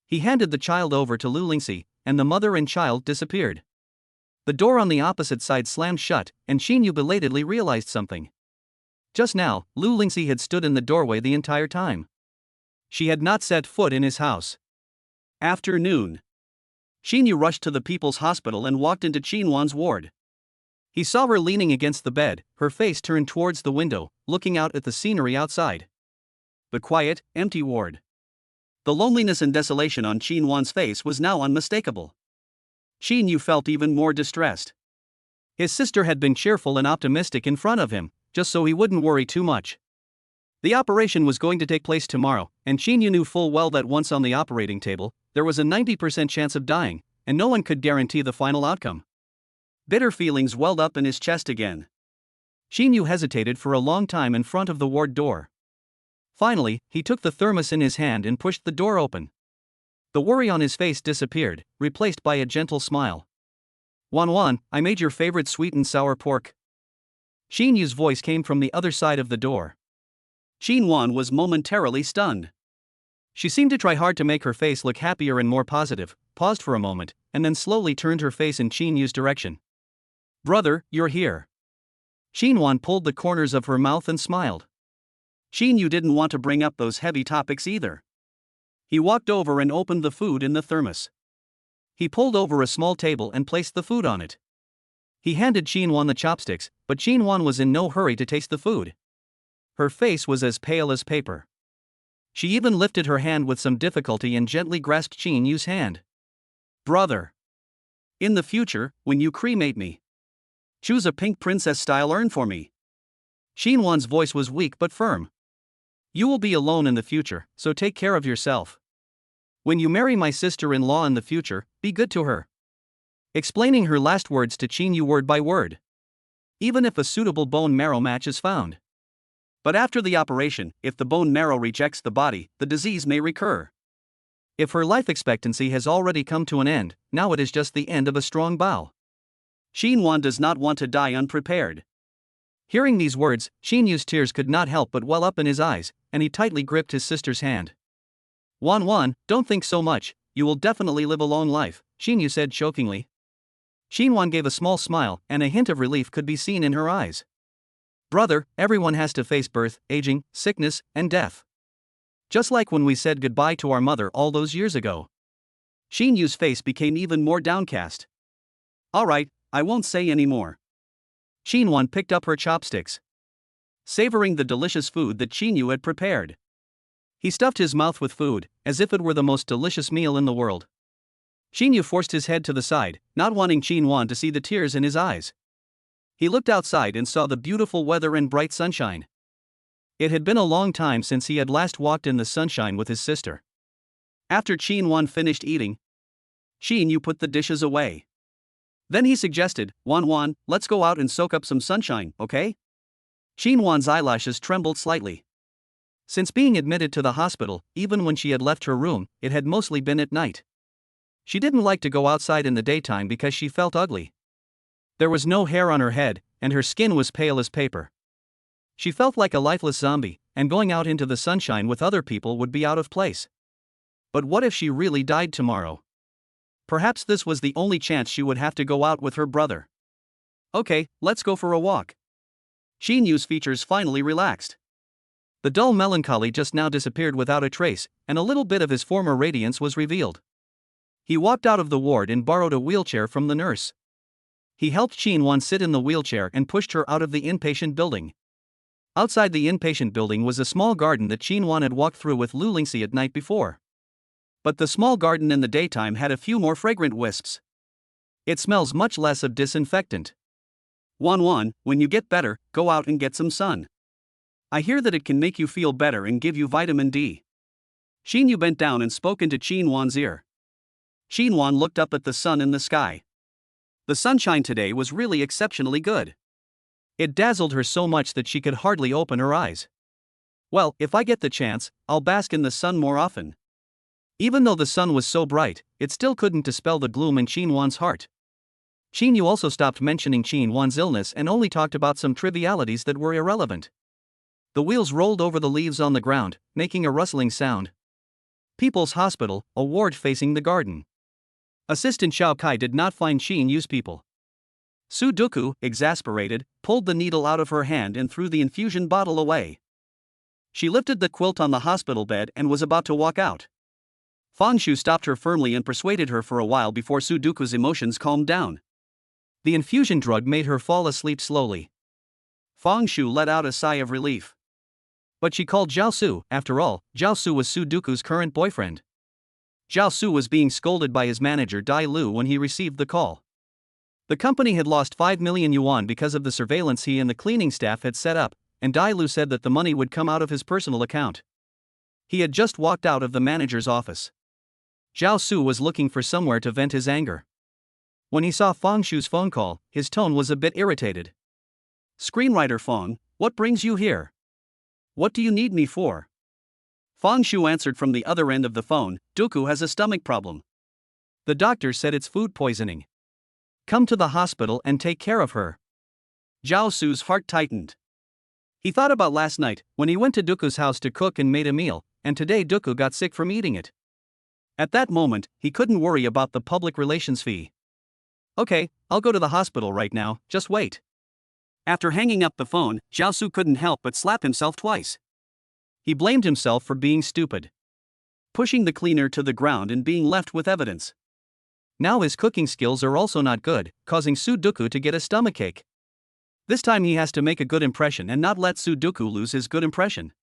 He handed the child over to Lu Lingxi, and the mother and child disappeared. The door on the opposite side slammed shut, and Shinu belatedly realized something. Just now, Lu Lingxi had stood in the doorway the entire time. She had not set foot in his house. Afternoon. Shinu rushed to the People's Hospital and walked into Chinwan's ward. He saw her leaning against the bed, her face turned towards the window, looking out at the scenery outside. The quiet, empty ward. The loneliness and desolation on Chinwan's face was now unmistakable. Shinu felt even more distressed. His sister had been cheerful and optimistic in front of him, just so he wouldn't worry too much. The operation was going to take place tomorrow, and Shinu knew full well that once on the operating table, there was a 90% chance of dying, and no one could guarantee the final outcome. Bitter feelings welled up in his chest again. Shinu hesitated for a long time in front of the ward door. Finally, he took the thermos in his hand and pushed the door open. The worry on his face disappeared, replaced by a gentle smile. "Wan, I made your favorite sweet and sour pork." Shinu's voice came from the other side of the door. Chinwan was momentarily stunned. She seemed to try hard to make her face look happier and more positive, paused for a moment, and then slowly turned her face in Shinu's direction. "Brother, you're here." Chinwan pulled the corners of her mouth and smiled. Shinu didn't want to bring up those heavy topics either. He walked over and opened the food in the thermos. He pulled over a small table and placed the food on it. He handed Chinwan the chopsticks, but Chinwan was in no hurry to taste the food. Her face was as pale as paper. She even lifted her hand with some difficulty and gently grasped Shinu's hand. "Brother. In the future, when you cremate me, choose a pink princess-style urn for me." Chinwan's voice was weak but firm. "You will be alone in the future, so take care of yourself. When you marry my sister-in-law in the future, be good to her." Explaining her last words to Shinu word by word. "Even if a suitable bone marrow match is found. But after the operation, if the bone marrow rejects the body, the disease may recur. If her life expectancy has already come to an end, now it is just the end of a strong bow. Chinwan does not want to die unprepared." Hearing these words, Shinu's tears could not help but well up in his eyes, and he tightly gripped his sister's hand. Wan, don't think so much, you will definitely live a long life," Shinu said chokingly. Chinwan gave a small smile, and a hint of relief could be seen in her eyes. "Brother, everyone has to face birth, aging, sickness, and death. Just like when we said goodbye to our mother all those years ago." Shinu's face became even more downcast. "All right, I won't say any more." Chinwan picked up her chopsticks, savoring the delicious food that Shinu had prepared. He stuffed his mouth with food, as if it were the most delicious meal in the world. Shinu forced his head to the side, not wanting Chinwan to see the tears in his eyes. He looked outside and saw the beautiful weather and bright sunshine. It had been a long time since he had last walked in the sunshine with his sister. After Chinwan finished eating, Shinu put the dishes away. Then he suggested, Wan, let's go out and soak up some sunshine, okay?" Chinwan's eyelashes trembled slightly. Since being admitted to the hospital, even when she had left her room, it had mostly been at night. She didn't like to go outside in the daytime because she felt ugly. There was no hair on her head, and her skin was pale as paper. She felt like a lifeless zombie, and going out into the sunshine with other people would be out of place. But what if she really died tomorrow? Perhaps this was the only chance she would have to go out with her brother. "Okay, let's go for a walk." Shinu's features finally relaxed. The dull melancholy just now disappeared without a trace, and a little bit of his former radiance was revealed. He walked out of the ward and borrowed a wheelchair from the nurse. He helped Chinwan sit in the wheelchair and pushed her out of the inpatient building. Outside the inpatient building was a small garden that Chinwan had walked through with Lu Lingxi at night before. But the small garden in the daytime had a few more fragrant wisps. It smells much less of disinfectant. Wan, when you get better, go out and get some sun. I hear that it can make you feel better and give you vitamin D. Shinu bent down and spoke into Chinwan's ear. Chinwan looked up at the sun in the sky. The sunshine today was really exceptionally good. It dazzled her so much that she could hardly open her eyes. "Well, if I get the chance, I'll bask in the sun more often." Even though the sun was so bright, it still couldn't dispel the gloom in Chinwan's heart. Shinu also stopped mentioning Chinwan's illness and only talked about some trivialities that were irrelevant. The wheels rolled over the leaves on the ground, making a rustling sound. People's Hospital, a ward facing the garden. Assistant Xiao Kai did not find Shinu's people. Sudo, exasperated, pulled the needle out of her hand and threw the infusion bottle away. She lifted the quilt on the hospital bed and was about to walk out. Fangshu stopped her firmly and persuaded her for a while before Sudoku's emotions calmed down. The infusion drug made her fall asleep slowly. Fangshu let out a sigh of relief. But she called Jiaosu. After all, Jiaosu was Sudoku's current boyfriend. Jiaosu was being scolded by his manager Dai Lu when he received the call. The company had lost 5 million yuan because of the surveillance he and the cleaning staff had set up, and Dai Lu said that the money would come out of his personal account. He had just walked out of the manager's office. Jiaosu was looking for somewhere to vent his anger. When he saw Fangshu's phone call, his tone was a bit irritated. "Screenwriter Fang, what brings you here? What do you need me for?" Fangshu answered from the other end of the phone, "Duku has a stomach problem. The doctor said it's food poisoning. Come to the hospital and take care of her." Jiaosu's heart tightened. He thought about last night, when he went to Duku's house to cook and made a meal, and today Duku got sick from eating it. At that moment, he couldn't worry about the public relations fee. "Okay, I'll go to the hospital right now, just wait." After hanging up the phone, Jiaosu couldn't help but slap himself twice. He blamed himself for being stupid, pushing the cleaner to the ground and being left with evidence. Now his cooking skills are also not good, causing Sudoku to get a stomachache. This time he has to make a good impression and not let Sudoku lose his good impression.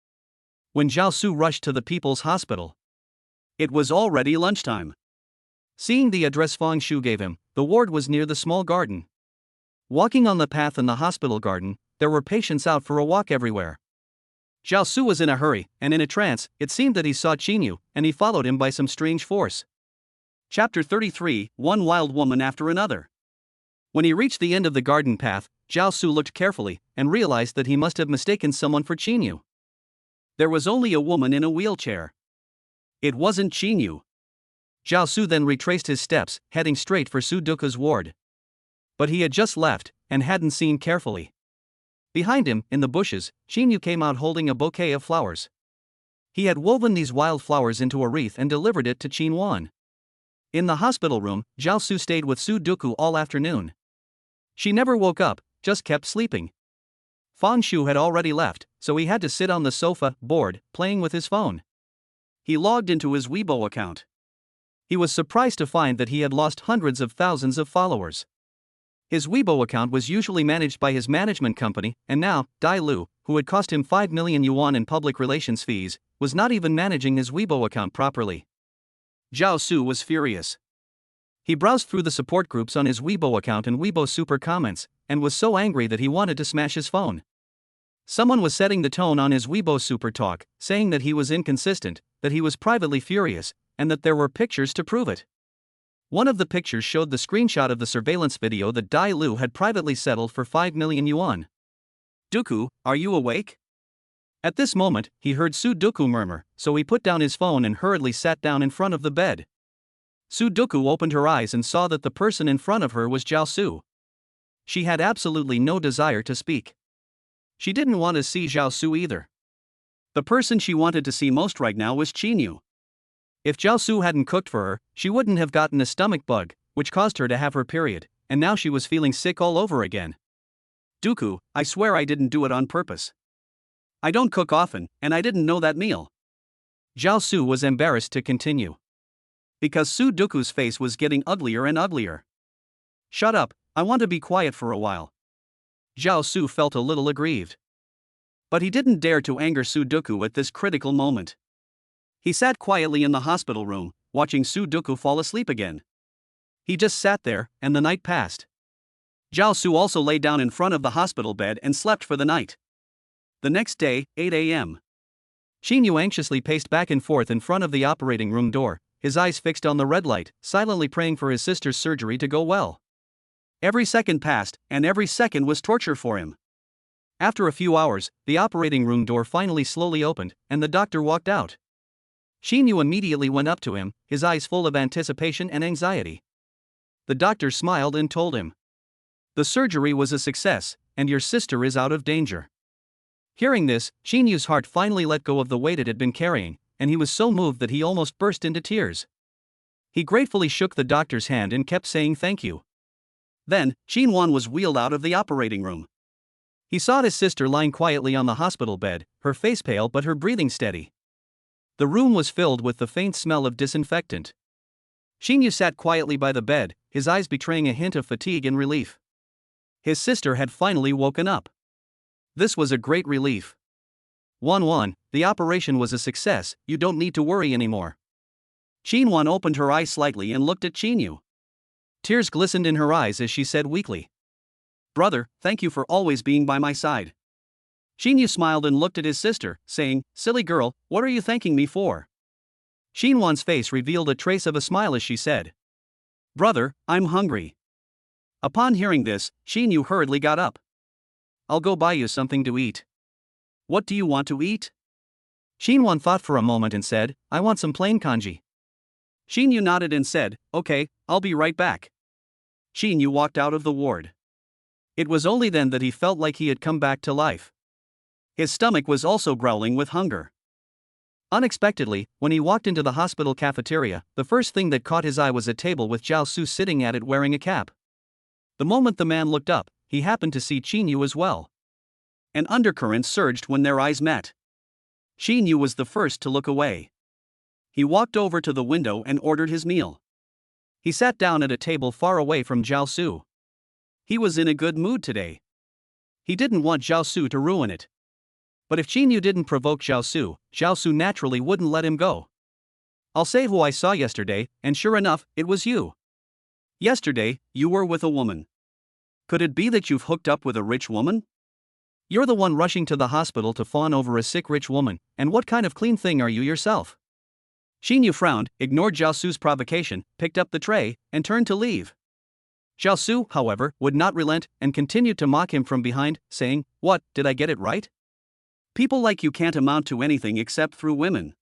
When Jiaosu rushed to the people's hospital, it was already lunchtime. Seeing the address Fangshu gave him, the ward was near the small garden. Walking on the path in the hospital garden, there were patients out for a walk everywhere. Jiaosu was in a hurry, and in a trance, it seemed that he saw Shinu, and he followed him by some strange force. Chapter 33, One Wild Woman After Another. When he reached the end of the garden path, Jiaosu looked carefully, and realized that he must have mistaken someone for Shinu. There was only a woman in a wheelchair. It wasn't Shinu. Jiaosu then retraced his steps, heading straight for Sudoku's ward. But he had just left, and hadn't seen carefully. Behind him, in the bushes, Shinu came out holding a bouquet of flowers. He had woven these wild flowers into a wreath and delivered it to Qinwan. In the hospital room, Jiaosu stayed with Sudoku all afternoon. She never woke up, just kept sleeping. Fangshu had already left, so he had to sit on the sofa, bored, playing with his phone. He logged into his Weibo account. He was surprised to find that he had lost hundreds of thousands of followers. His Weibo account was usually managed by his management company, and now, Dai Lu, who had cost him 5 million yuan in public relations fees, was not even managing his Weibo account properly. Jiaosu was furious. He browsed through the support groups on his Weibo account and Weibo Super Comments, and was so angry that he wanted to smash his phone. Someone was setting the tone on his Weibo Super Talk, saying that he was inconsistent, that he was privately furious, and that there were pictures to prove it. One of the pictures showed the screenshot of the surveillance video that Dai Lu had privately settled for 5 million yuan. "Duku, are you awake?" At this moment, he heard Sudoku murmur, so he put down his phone and hurriedly sat down in front of the bed. Sudoku opened her eyes and saw that the person in front of her was Jiaosu. She had absolutely no desire to speak. She didn't want to see Jiaosu either. The person she wanted to see most right now was Shinu. If Jiaosu hadn't cooked for her, she wouldn't have gotten a stomach bug, which caused her to have her period, and now she was feeling sick all over again. "Duku, I swear I didn't do it on purpose. I don't cook often, and I didn't know that meal." Jiaosu was embarrassed to continue, because Sudoku's face was getting uglier and uglier. "Shut up, I want to be quiet for a while." Jiaosu felt a little aggrieved. But he didn't dare to anger Sudoku at this critical moment. He sat quietly in the hospital room, watching Sudoku fall asleep again. He just sat there, and the night passed. Jiaosu also lay down in front of the hospital bed and slept for the night. The next day, 8 a.m. Shinu anxiously paced back and forth in front of the operating room door, his eyes fixed on the red light, silently praying for his sister's surgery to go well. Every second passed, and every second was torture for him. After a few hours, the operating room door finally slowly opened, and the doctor walked out. Shinu immediately went up to him, his eyes full of anticipation and anxiety. The doctor smiled and told him, "The surgery was a success, and your sister is out of danger." Hearing this, Shinu's heart finally let go of the weight it had been carrying, and he was so moved that he almost burst into tears. He gratefully shook the doctor's hand and kept saying thank you. Then, Qinwan was wheeled out of the operating room. He saw his sister lying quietly on the hospital bed, her face pale but her breathing steady. The room was filled with the faint smell of disinfectant. Shinu sat quietly by the bed, his eyes betraying a hint of fatigue and relief. His sister had finally woken up. This was a great relief. 1-1, the operation was a success, you don't need to worry anymore. Shinwan opened her eyes slightly and looked at Shinu. Tears glistened in her eyes as she said weakly, "Brother, thank you for always being by my side." Shinu smiled and looked at his sister, saying, "Silly girl, what are you thanking me for?" Shinwan's face revealed a trace of a smile as she said, "Brother, I'm hungry." Upon hearing this, Shinu hurriedly got up. "I'll go buy you something to eat." "What do you want to eat?" Shinwan thought for a moment and said, "I want some plain kanji." Shinu nodded and said, "Okay, I'll be right back." Shinu walked out of the ward. It was only then that he felt like he had come back to life. His stomach was also growling with hunger. Unexpectedly, when he walked into the hospital cafeteria, the first thing that caught his eye was a table with Zhao Su sitting at it wearing a cap. The moment the man looked up, he happened to see Shinu as well. An undercurrent surged when their eyes met. Shinu was the first to look away. He walked over to the window and ordered his meal. He sat down at a table far away from Zhao Su. He was in a good mood today. He didn't want Zhao Su to ruin it. But if Shinu didn't provoke Zhao Su naturally wouldn't let him go. "I'll say who I saw yesterday, and sure enough, it was you. Yesterday, you were with a woman. Could it be that you've hooked up with a rich woman? You're the one rushing to the hospital to fawn over a sick rich woman, and what kind of clean thing are you yourself?" Shinu frowned, ignored Zhao Su's provocation, picked up the tray, and turned to leave. Zhao Su, however, would not relent and continued to mock him from behind, saying, "What, did I get it right? People like you can't amount to anything except through women.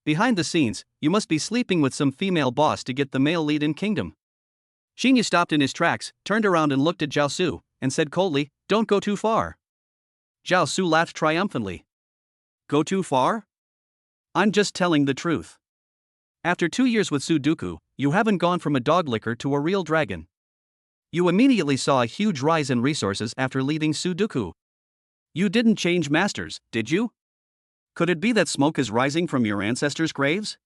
Behind the scenes, you must be sleeping with some female boss to get the male lead in Kingdom." Shinu stopped in his tracks, turned around and looked at Zhao Su, and said coldly, "Don't go too far." Zhao Su laughed triumphantly. "Go too far? I'm just telling the truth. After 2 years with Sudoku, you haven't gone from a dog licker to a real dragon. You immediately saw a huge rise in resources after leaving Sudoku. You didn't change masters, did you? Could it be that smoke is rising from your ancestors' graves?"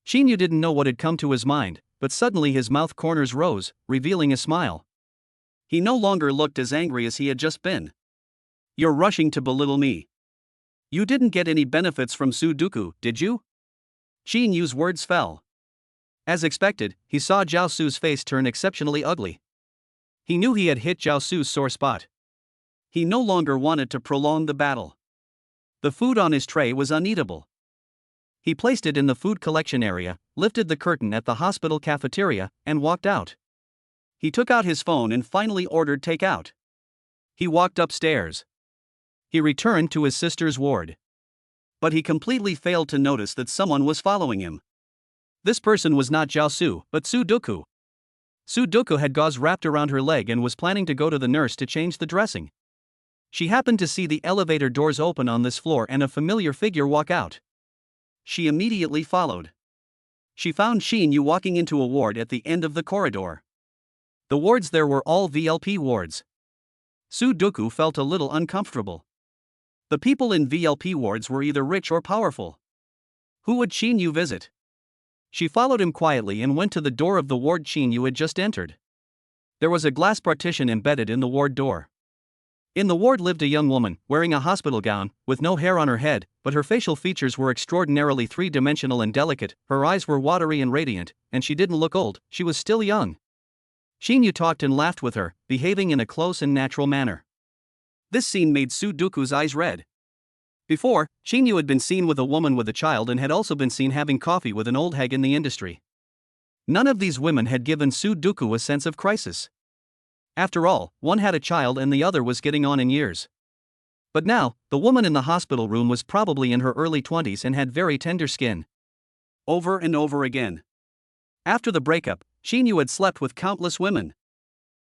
Shinu didn't know what had come to his mind, but suddenly his mouth corners rose, revealing a smile. He no longer looked as angry as he had just been. "You're rushing to belittle me. You didn't get any benefits from Sudoku, did you?" Shinu's words fell. As expected, he saw Zhao Su's face turn exceptionally ugly. He knew he had hit Zhao Su's sore spot. He no longer wanted to prolong the battle. The food on his tray was uneatable. He placed it in the food collection area, lifted the curtain at the hospital cafeteria, and walked out. He took out his phone and finally ordered takeout. He walked upstairs. He returned to his sister's ward. But he completely failed to notice that someone was following him. This person was not Zhao Su, but Sudoku. Sudoku had gauze wrapped around her leg and was planning to go to the nurse to change the dressing. She happened to see the elevator doors open on this floor and a familiar figure walk out. She immediately followed. She found Shinu walking into a ward at the end of the corridor. The wards there were all VLP wards. Sudoku felt a little uncomfortable. The people in VLP wards were either rich or powerful. Who would Shinu visit? She followed him quietly and went to the door of the ward Shinu had just entered. There was a glass partition embedded in the ward door. In the ward lived a young woman, wearing a hospital gown, with no hair on her head, but her facial features were extraordinarily three-dimensional and delicate, her eyes were watery and radiant, and she didn't look old, she was still young. Shinu talked and laughed with her, behaving in a close and natural manner. This scene made Sudoku's eyes red. Before, Shinu had been seen with a woman with a child and had also been seen having coffee with an old hag in the industry. None of these women had given Sudoku a sense of crisis. After all, one had a child and the other was getting on in years. But now, the woman in the hospital room was probably in her early 20s and had very tender skin. Over and over again. After the breakup, Shinu had slept with countless women.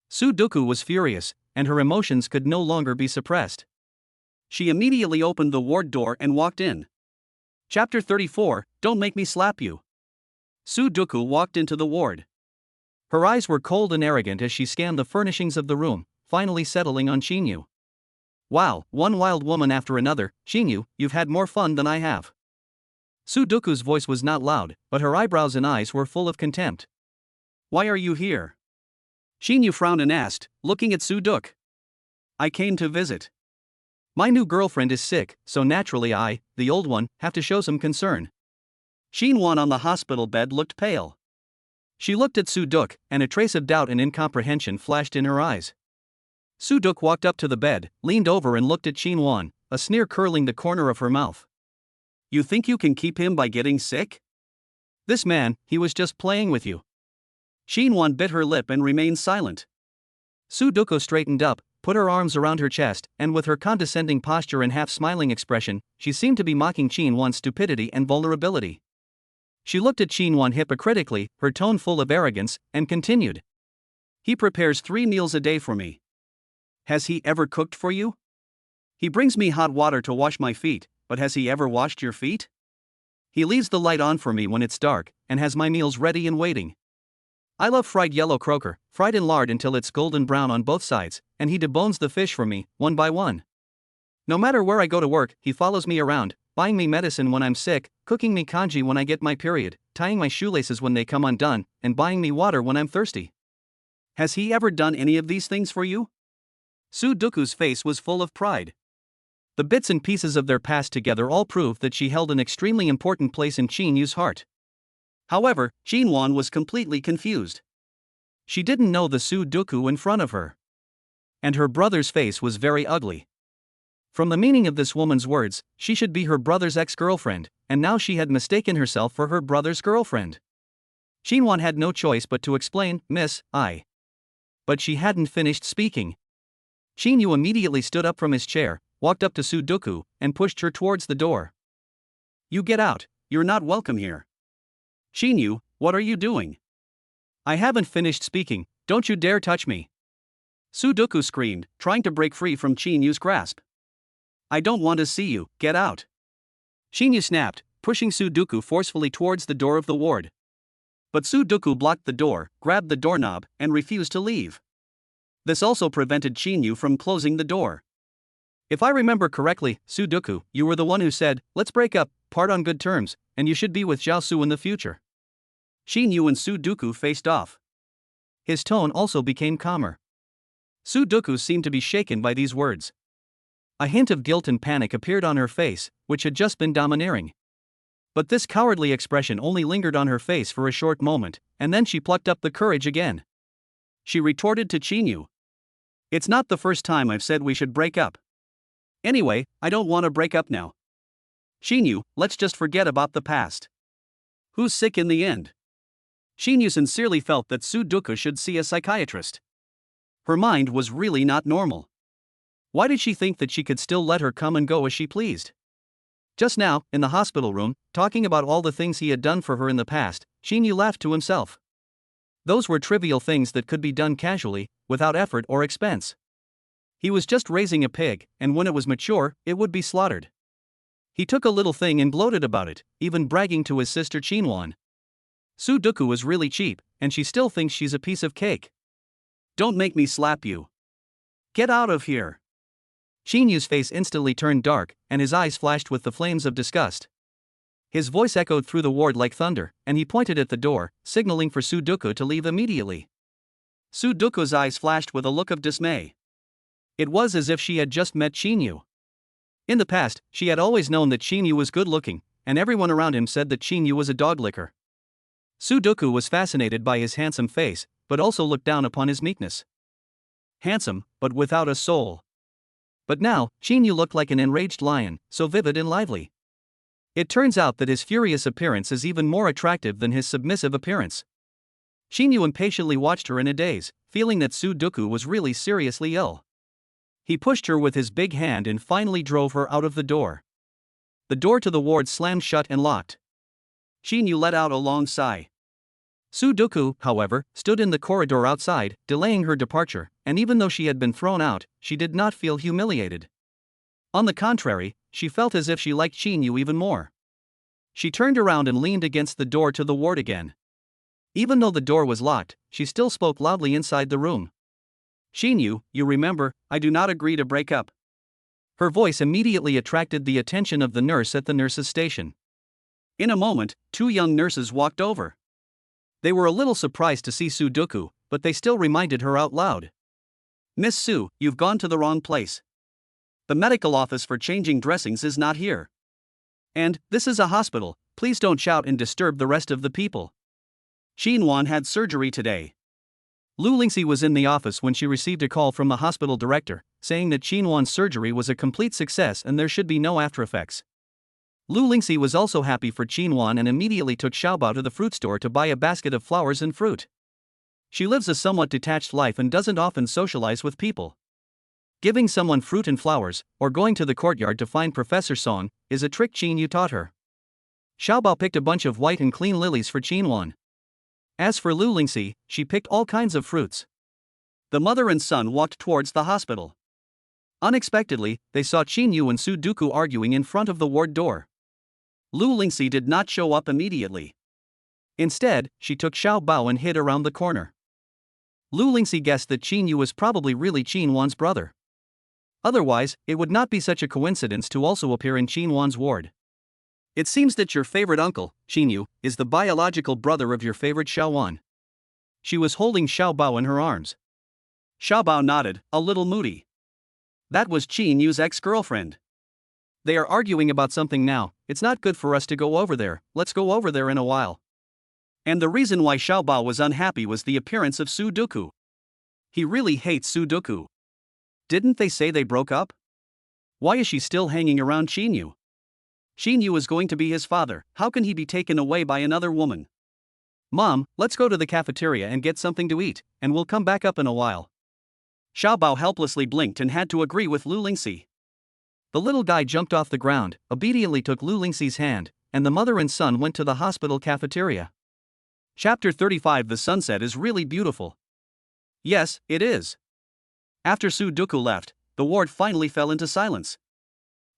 Sudoku was furious, and her emotions could no longer be suppressed. She immediately opened the ward door and walked in. Chapter 34, Don't Make Me Slap You. Sudoku walked into the ward. Her eyes were cold and arrogant as she scanned the furnishings of the room, finally settling on Shinu. Wow, one wild woman after another. Shinu, you've had more fun than I have. Sudoku's voice was not loud, but her eyebrows and eyes were full of contempt. Why are you here? Shinu frowned and asked, looking at Sudok. I came to visit. My new girlfriend is sick, so naturally I, the old one, have to show some concern. Shinwon on the hospital bed looked pale. She looked at Sudok, and a trace of doubt and incomprehension flashed in her eyes. Sudok walked up to the bed, leaned over and looked at Shinwon, a sneer curling the corner of her mouth. You think you can keep him by getting sick? This man, he was just playing with you. Shinwon bit her lip and remained silent. Sudoku straightened up, put her arms around her chest, and with her condescending posture and half-smiling expression, she seemed to be mocking Shinwon's stupidity and vulnerability. She looked at Shinwon hypocritically, her tone full of arrogance, and continued. He prepares 3 meals a day for me. Has he ever cooked for you? He brings me hot water to wash my feet, but has he ever washed your feet? He leaves the light on for me when it's dark, and has my meals ready and waiting. I love fried yellow croaker, fried in lard until it's golden brown on both sides, and he debones the fish for me, one by one. No matter where I go to work, he follows me around, buying me medicine when I'm sick, cooking me congee when I get my period, tying my shoelaces when they come undone, and buying me water when I'm thirsty. Has he ever done any of these things for you? Sudoku's face was full of pride. The bits and pieces of their past together all proved that she held an extremely important place in Chinyu's heart. However, Shinwon was completely confused. She didn't know the Sudoku in front of her. And her brother's face was very ugly. From the meaning of this woman's words, she should be her brother's ex-girlfriend, and now she had mistaken herself for her brother's girlfriend. Shinwon had no choice but to explain, Miss, I. But she hadn't finished speaking. Shinyu immediately stood up from his chair, walked up to Sudoku, and pushed her towards the door. You get out, you're not welcome here. Shinyu, what are you doing? I haven't finished speaking, don't you dare touch me. Sudoku screamed, trying to break free from Chinyu's grasp. I don't want to see you, get out. Shinyu snapped, pushing Sudoku forcefully towards the door of the ward. But Sudoku blocked the door, grabbed the doorknob, and refused to leave. This also prevented Shinyu from closing the door. If I remember correctly, Sudoku, you were the one who said, let's break up, part on good terms, and you should be with Jiaosu in the future. Shinyu and Sudoku faced off. His tone also became calmer. Sudoku seemed to be shaken by these words. A hint of guilt and panic appeared on her face, which had just been domineering. But this cowardly expression only lingered on her face for a short moment, and then she plucked up the courage again. She retorted to Shinyu. It's not the first time I've said we should break up. Anyway, I don't want to break up now. Shinyu, let's just forget about the past. Who's sick in the end? Shinyu sincerely felt that Sudoku should see a psychiatrist. Her mind was really not normal. Why did she think that she could still let her come and go as she pleased? Just now, in the hospital room, talking about all the things he had done for her in the past, Shinyu laughed to himself. Those were trivial things that could be done casually, without effort or expense. He was just raising a pig, and when it was mature, it would be slaughtered. He took a little thing and gloated about it, even bragging to his sister Shinwon. Sudoku was really cheap, and she still thinks she's a piece of cake. Don't make me slap you. Get out of here. Shinyu's face instantly turned dark, and his eyes flashed with the flames of disgust. His voice echoed through the ward like thunder, and he pointed at the door, signaling for Sudoku to leave immediately. Sudoku's eyes flashed with a look of dismay. It was as if she had just met Shinyu. In the past, she had always known that Shinyu was good-looking, and everyone around him said that Shinyu was a dog-licker. Sudoku was fascinated by his handsome face, but also looked down upon his meekness. Handsome, but without a soul. But now, Shinyu looked like an enraged lion, so vivid and lively. It turns out that his furious appearance is even more attractive than his submissive appearance. Shinyu impatiently watched her in a daze, feeling that Sudoku was really seriously ill. He pushed her with his big hand and finally drove her out of the door. The door to the ward slammed shut and locked. Shinyu let out a long sigh. Sudoku, however, stood in the corridor outside, delaying her departure, and even though she had been thrown out, she did not feel humiliated. On the contrary, she felt as if she liked Shinyu even more. She turned around and leaned against the door to the ward again. Even though the door was locked, she still spoke loudly inside the room. Shinyu, you remember, I do not agree to break up. Her voice immediately attracted the attention of the nurse at the nurse's station. In a moment, two young nurses walked over. They were a little surprised to see Sudoku, but they still reminded her out loud. "Miss Su, you've gone to the wrong place. The medical office for changing dressings is not here. And, this is a hospital, please don't shout and disturb the rest of the people. Xinwan had surgery today." Lu Lingxi was in the office when she received a call from the hospital director, saying that Xinwan's surgery was a complete success and there should be no aftereffects. Lu Lingxi was also happy for Xinwan and immediately took Xiaobao to the fruit store to buy a basket of flowers and fruit. She lives a somewhat detached life and doesn't often socialize with people. Giving someone fruit and flowers, or going to the courtyard to find Professor Song, is a trick Yu taught her. Xiaobao picked a bunch of white and clean lilies for Xinwan. As for Lu Lingxi, she picked all kinds of fruits. The mother and son walked towards the hospital. Unexpectedly, they saw Yu and Sudoku arguing in front of the ward door. Lu Lingxi did not show up immediately. Instead, she took Xiaobao and hid around the corner. Lu Lingxi guessed that Yu was probably really Xinwan's brother. Otherwise, it would not be such a coincidence to also appear in Xinwan's ward. "It seems that your favorite uncle, Xinu, is the biological brother of your favorite Xiaowan." She was holding Xiaobao in her arms. Xiaobao nodded, a little moody. That was Xinu's ex-girlfriend. "They are arguing about something now, it's not good for us to go over there, let's go over there in a while." And the reason why Xiaobao was unhappy was the appearance of Sudoku. He really hates Sudoku. Didn't they say they broke up? Why is she still hanging around Xinu? Xinu is going to be his father, how can he be taken away by another woman? "Mom, let's go to the cafeteria and get something to eat, and we'll come back up in a while." Xiaobao helplessly blinked and had to agree with Lu Lingxi. The little guy jumped off the ground, obediently took Lu Lingxi's hand, and the mother and son went to the hospital cafeteria. Chapter 35. The sunset is really beautiful. Yes, it is. After Sudoku left, the ward finally fell into silence.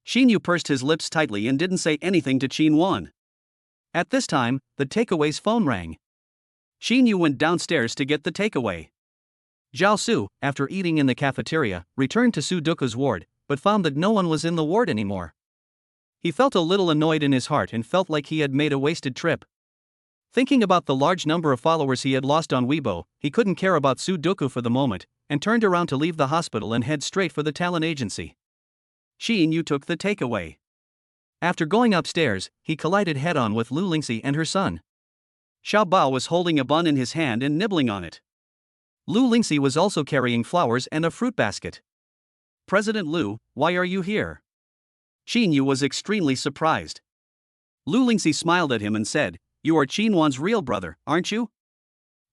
Xinu pursed his lips tightly and didn't say anything to Xinwan. At this time, the takeaway's phone rang. Xinu went downstairs to get the takeaway. Zhao Su, after eating in the cafeteria, returned to Sudoku's ward, but found that no one was in the ward anymore. He felt a little annoyed in his heart and felt like he had made a wasted trip. Thinking about the large number of followers he had lost on Weibo, he couldn't care about Sudoku for the moment, and turned around to leave the hospital and head straight for the talent agency. Xinu took the takeaway. After going upstairs, he collided head-on with Lu Lingxi and her son. Xiaobao was holding a bun in his hand and nibbling on it. Lu Lingxi was also carrying flowers and a fruit basket. "President Lu, why are you here?" Xinu was extremely surprised. Lu Lingxi smiled at him and said, "You are Xinwan's real brother, aren't you?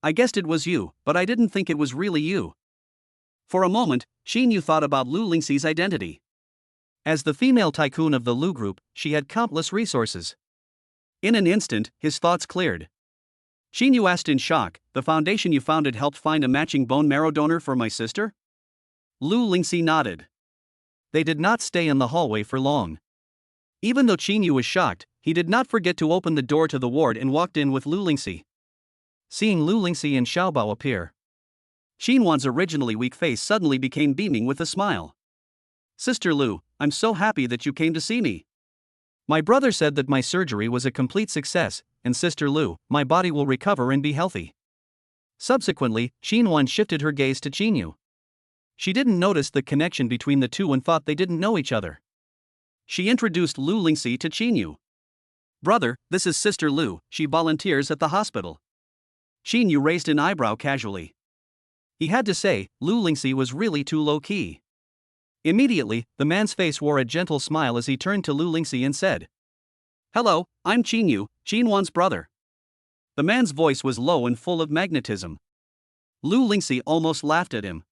I guessed it was you, but I didn't think it was really you." For a moment, Xinu thought about Lu Lingxi's identity. As the female tycoon of the Lu group, she had countless resources. In an instant, his thoughts cleared. Xinu asked in shock, "The foundation you founded helped find a matching bone marrow donor for my sister?" Lu Lingxi nodded. They did not stay in the hallway for long. Even though Xinu was shocked, he did not forget to open the door to the ward and walked in with Lu Lingxi. Seeing Lu Lingxi and Xiaobao appear, Xinwan's originally weak face suddenly became beaming with a smile. "Sister Lu, I'm so happy that you came to see me. My brother said that my surgery was a complete success, and Sister Lu, my body will recover and be healthy." Subsequently, Xinwan shifted her gaze to Xinu. She didn't notice the connection between the two and thought they didn't know each other. She introduced Lu Lingxi to Xinu. "Brother, this is Sister Lu, she volunteers at the hospital." Xinu raised an eyebrow casually. He had to say, Lu Lingxi was really too low-key. Immediately, the man's face wore a gentle smile as he turned to Lu Lingxi and said, "Hello, I'm Xinu, Xinwan's brother." The man's voice was low and full of magnetism. Lu Lingxi almost laughed at him.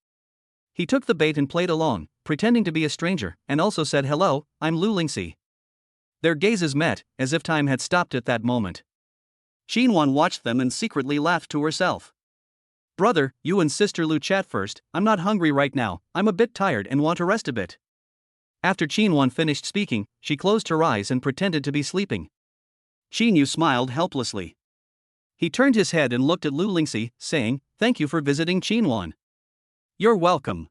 He took the bait and played along, pretending to be a stranger, and also said, "Hello, I'm Lu Lingxi." Their gazes met, as if time had stopped at that moment. Xinwan watched them and secretly laughed to herself. "Brother, you and Sister Lu chat first, I'm not hungry right now, I'm a bit tired and want to rest a bit." After Xinwan finished speaking, she closed her eyes and pretended to be sleeping. Xinu smiled helplessly. He turned his head and looked at Lu Lingxi, saying, "Thank you for visiting Xinwan." "You're welcome."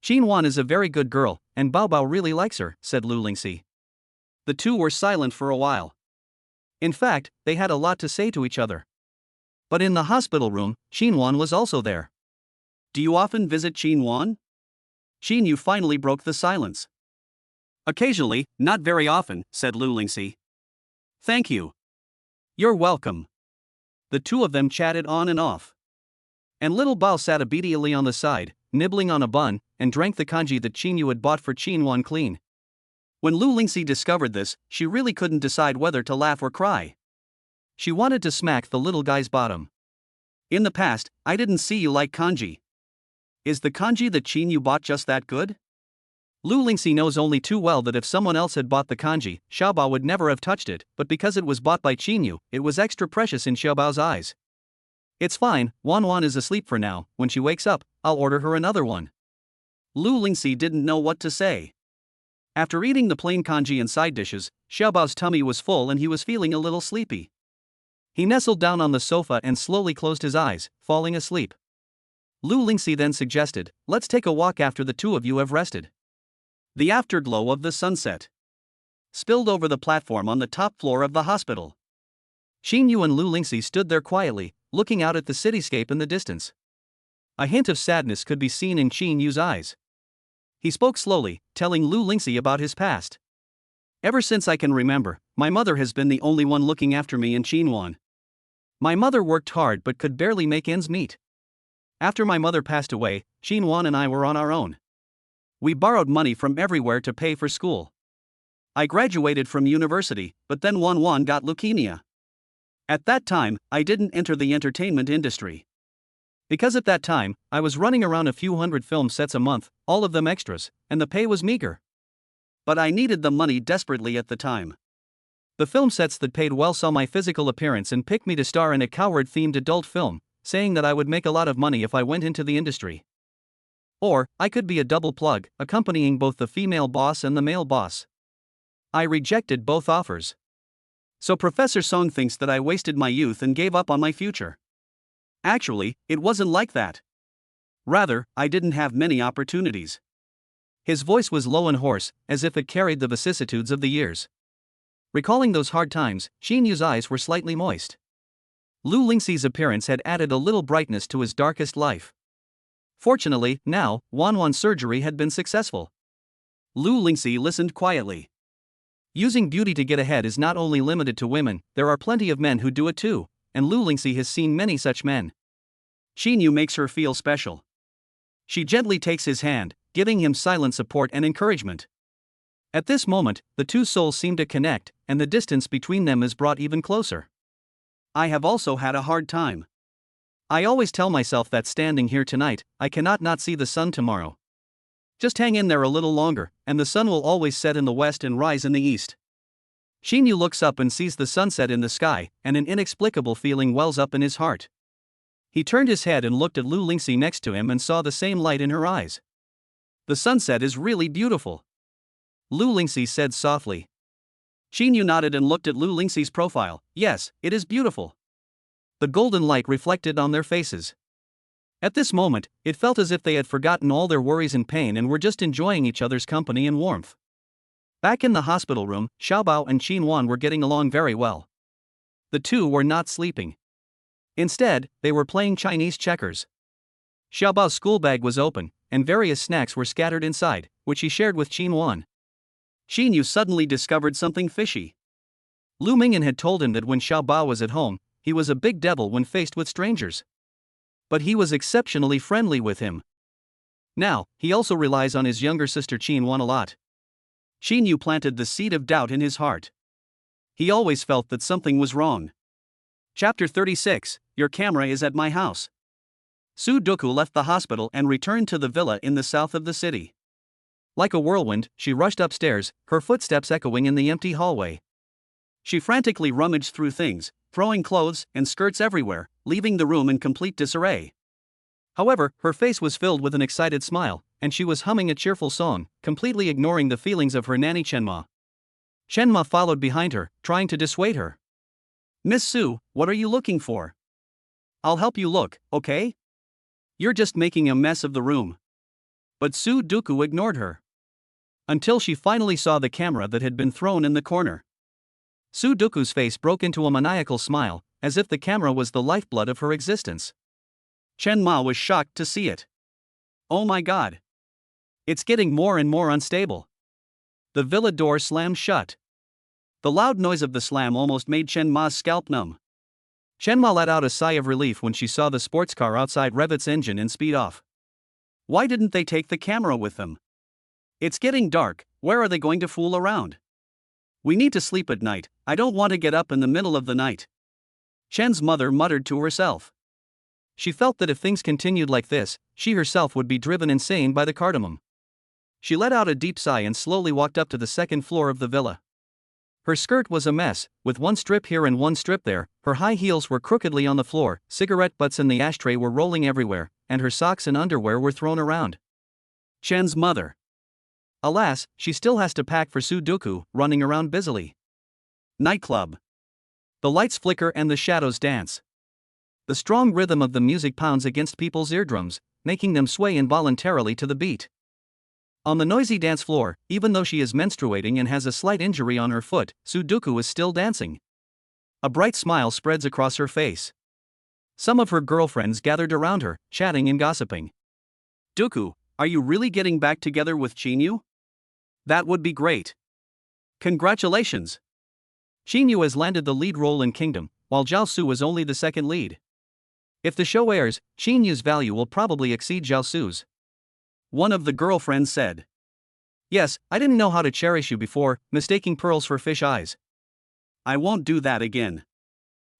Xinhuan is a very good girl, and Bao Bao really likes her, said Lu Lingxi. The two were silent for a while. In fact, they had a lot to say to each other. But in the hospital room, Xinhuan was also there. Do you often visit Xinhuan? Xinu finally broke the silence. Occasionally, not very often, said Lu Lingxi. Thank you. You're welcome. The two of them chatted on and off. And little Bao sat obediently on the side, nibbling on a bun, and drank the kanji that Xinu had bought for Xinhuan clean. When Lu Lingxi discovered this, she really couldn't decide whether to laugh or cry. She wanted to smack the little guy's bottom. In the past, I didn't see you like kanji. Is the kanji that Xinu bought just that good? Lu Lingxi knows only too well that if someone else had bought the kanji, Xiaobao would never have touched it, but because it was bought by Xinu, it was extra precious in Xiaobao's eyes. It's fine, Wan is asleep for now, when she wakes up, I'll order her another one. Lu Lingxi didn't know what to say. After eating the plain kanji and side dishes, Xiaobao's tummy was full and he was feeling a little sleepy. He nestled down on the sofa and slowly closed his eyes, falling asleep. Lu Lingxi then suggested, let's take a walk after the two of you have rested. The afterglow of the sunset spilled over the platform on the top floor of the hospital. Xinyu and Lu Lingxi stood there quietly, looking out at the cityscape in the distance. A hint of sadness could be seen in Xinyu's eyes. He spoke slowly, telling Lu Lingxi about his past. Ever since I can remember, my mother has been the only one looking after me in Xinhuan. My mother worked hard but could barely make ends meet. After my mother passed away, Xinhuan and I were on our own. We borrowed money from everywhere to pay for school. I graduated from university, but then Wan got leukemia. At that time, I didn't enter the entertainment industry. Because at that time, I was running around a few hundred film sets a month, all of them extras, and the pay was meager. But I needed the money desperately at the time. The film sets that paid well saw my physical appearance and picked me to star in a coward-themed adult film, saying that I would make a lot of money if I went into the industry. Or, I could be a double plug, accompanying both the female boss and the male boss. I rejected both offers. So Professor Song thinks that I wasted my youth and gave up on my future. Actually, it wasn't like that. Rather, I didn't have many opportunities. His voice was low and hoarse, as if it carried the vicissitudes of the years. Recalling those hard times, Xinyu's eyes were slightly moist. Lu Lingxi's appearance had added a little brightness to his darkest life. Fortunately, now, Wan's surgery had been successful. Lu Lingxi listened quietly. Using beauty to get ahead is not only limited to women, there are plenty of men who do it too, and Lu Lingxi has seen many such men. Xinyu makes her feel special. She gently takes his hand, giving him silent support and encouragement. At this moment, the two souls seem to connect, and the distance between them is brought even closer. I have also had a hard time. I always tell myself that standing here tonight, I cannot not see the sun tomorrow. Just hang in there a little longer, and the sun will always set in the west and rise in the east. Xinyu looks up and sees the sunset in the sky, and an inexplicable feeling wells up in his heart. He turned his head and looked at Lu Lingxi next to him and saw the same light in her eyes. The sunset is really beautiful, Lu Lingxi said softly. Xinyu nodded and looked at Lu Lingxi's profile. Yes, it is beautiful. The golden light reflected on their faces. At this moment, it felt as if they had forgotten all their worries and pain and were just enjoying each other's company and warmth. Back in the hospital room, Xiaobao and Xinhuan were getting along very well. The two were not sleeping. Instead, they were playing Chinese checkers. Xiaobao's school bag was open, and various snacks were scattered inside, which he shared with Xinhuan. Xinyu suddenly discovered something fishy. Lu Mingyan had told him that when Xiaobao was at home, he was a big devil when faced with strangers. But he was exceptionally friendly with him. Now, he also relies on his younger sister Xinhuan a lot. Xinyu planted the seed of doubt in his heart. He always felt that something was wrong. Chapter 36, Your camera is at my house. Sudo left the hospital and returned to the villa in the south of the city. Like a whirlwind, she rushed upstairs, her footsteps echoing in the empty hallway. She frantically rummaged through things, throwing clothes and skirts everywhere, leaving the room in complete disarray. However, her face was filled with an excited smile, and she was humming a cheerful song, completely ignoring the feelings of her nanny Chenma. Chenma followed behind her, trying to dissuade her. Miss Su, what are you looking for? I'll help you look, okay? You're just making a mess of the room. But Sudo ignored her. Until she finally saw the camera that had been thrown in the corner. Sudo's face broke into a maniacal smile, as if the camera was the lifeblood of her existence. Chen Ma was shocked to see it. Oh my god. It's getting more and more unstable. The villa door slammed shut. The loud noise of the slam almost made Chen Ma's scalp numb. Chen Ma let out a sigh of relief when she saw the sports car outside rev its engine and speed off. Why didn't they take the camera with them? It's getting dark, where are they going to fool around? We need to sleep at night, I don't want to get up in the middle of the night. Chen's mother muttered to herself. She felt that if things continued like this, she herself would be driven insane by the cardamom. She let out a deep sigh and slowly walked up to the second floor of the villa. Her skirt was a mess, with one strip here and one strip there, her high heels were crookedly on the floor, cigarette butts in the ashtray were rolling everywhere, and her socks and underwear were thrown around. Chen's mother. Alas, she still has to pack for Sudo, running around busily. Nightclub. The lights flicker and the shadows dance. The strong rhythm of the music pounds against people's eardrums, making them sway involuntarily to the beat. On the noisy dance floor, even though she is menstruating and has a slight injury on her foot, Sudo is still dancing. A bright smile spreads across her face. Some of her girlfriends gathered around her, chatting and gossiping. Duku, are you really getting back together with Shinu? That would be great. Congratulations. Shinu has landed the lead role in Kingdom, while Jiaosu is only the second lead. If the show airs, Shinu's value will probably exceed Jiaosu's. One of the girlfriends said. Yes, I didn't know how to cherish you before, mistaking pearls for fish eyes. I won't do that again.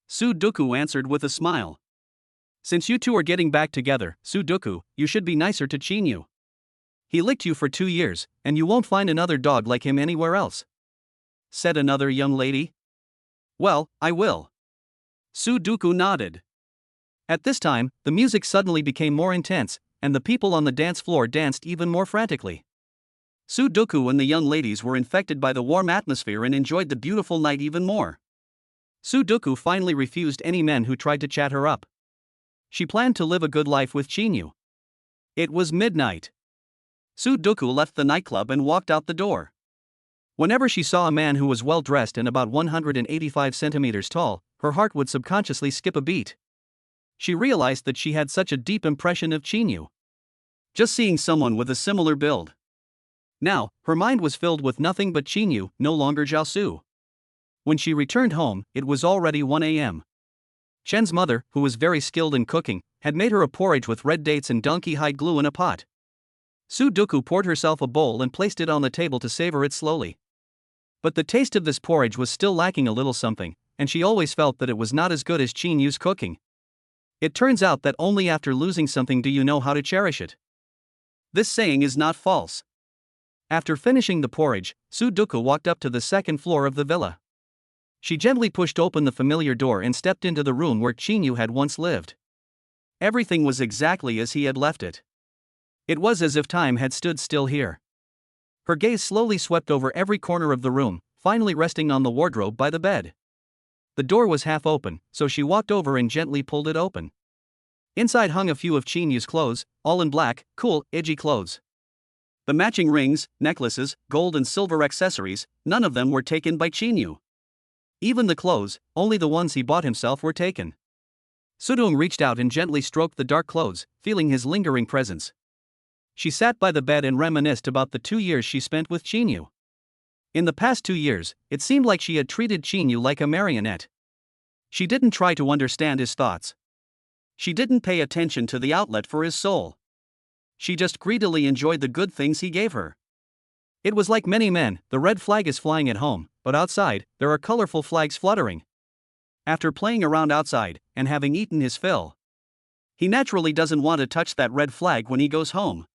Sudo answered with a smile. Since you two are getting back together, Sudo, you should be nicer to Shinu. He licked you for 2 years, and you won't find another dog like him anywhere else. Said another young lady. Well, I will. Sudo nodded. At this time, the music suddenly became more intense, and the people on the dance floor danced even more frantically. Sudo and the young ladies were infected by the warm atmosphere and enjoyed the beautiful night even more. Sudo finally refused any men who tried to chat her up. She planned to live a good life with Shinu. It was midnight. Sudo left the nightclub and walked out the door. Whenever she saw a man who was well dressed and about 185 centimeters tall, her heart would subconsciously skip a beat. She realized that she had such a deep impression of Shinu. Just seeing someone with a similar build. Now, her mind was filled with nothing but Shinu, no longer Jiaosu. When she returned home, it was already 1 a.m. Chen's mother, who was very skilled in cooking, had made her a porridge with red dates and donkey hide glue in a pot. Sudo poured herself a bowl and placed it on the table to savor it slowly. But the taste of this porridge was still lacking a little something, and she always felt that it was not as good as Shinu's cooking. It turns out that only after losing something do you know how to cherish it. This saying is not false. After finishing the porridge, Sudo walked up to the second floor of the villa. She gently pushed open the familiar door and stepped into the room where Shinu had once lived. Everything was exactly as he had left it. It was as if time had stood still here. Her gaze slowly swept over every corner of the room, finally resting on the wardrobe by the bed. The door was half open, so she walked over and gently pulled it open. Inside hung a few of Shinu's clothes, all in black, cool, edgy clothes. The matching rings, necklaces, gold and silver accessories, none of them were taken by Shinu. Even the clothes, only the ones he bought himself were taken. Sudo reached out and gently stroked the dark clothes, feeling his lingering presence. She sat by the bed and reminisced about the 2 years she spent with Shinu. In the past 2 years, it seemed like she had treated Shinu like a marionette. She didn't try to understand his thoughts. She didn't pay attention to the outlet for his soul. She just greedily enjoyed the good things he gave her. It was like many men, the red flag is flying at home, but outside, there are colorful flags fluttering. After playing around outside, and having eaten his fill, he naturally doesn't want to touch that red flag when he goes home.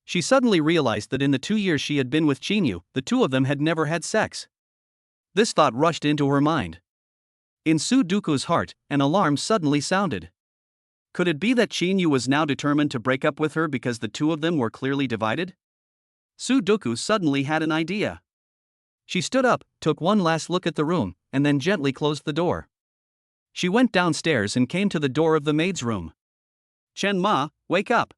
She suddenly realized that in the 2 years she had been with Shinu, the two of them had never had sex. This thought rushed into her mind. In Sudo's heart, an alarm suddenly sounded. Could it be that Shinu was now determined to break up with her because the two of them were clearly divided? Sudo suddenly had an idea. She stood up, took one last look at the room, and then gently closed the door. She went downstairs and came to the door of the maid's room. Chen Ma, wake up.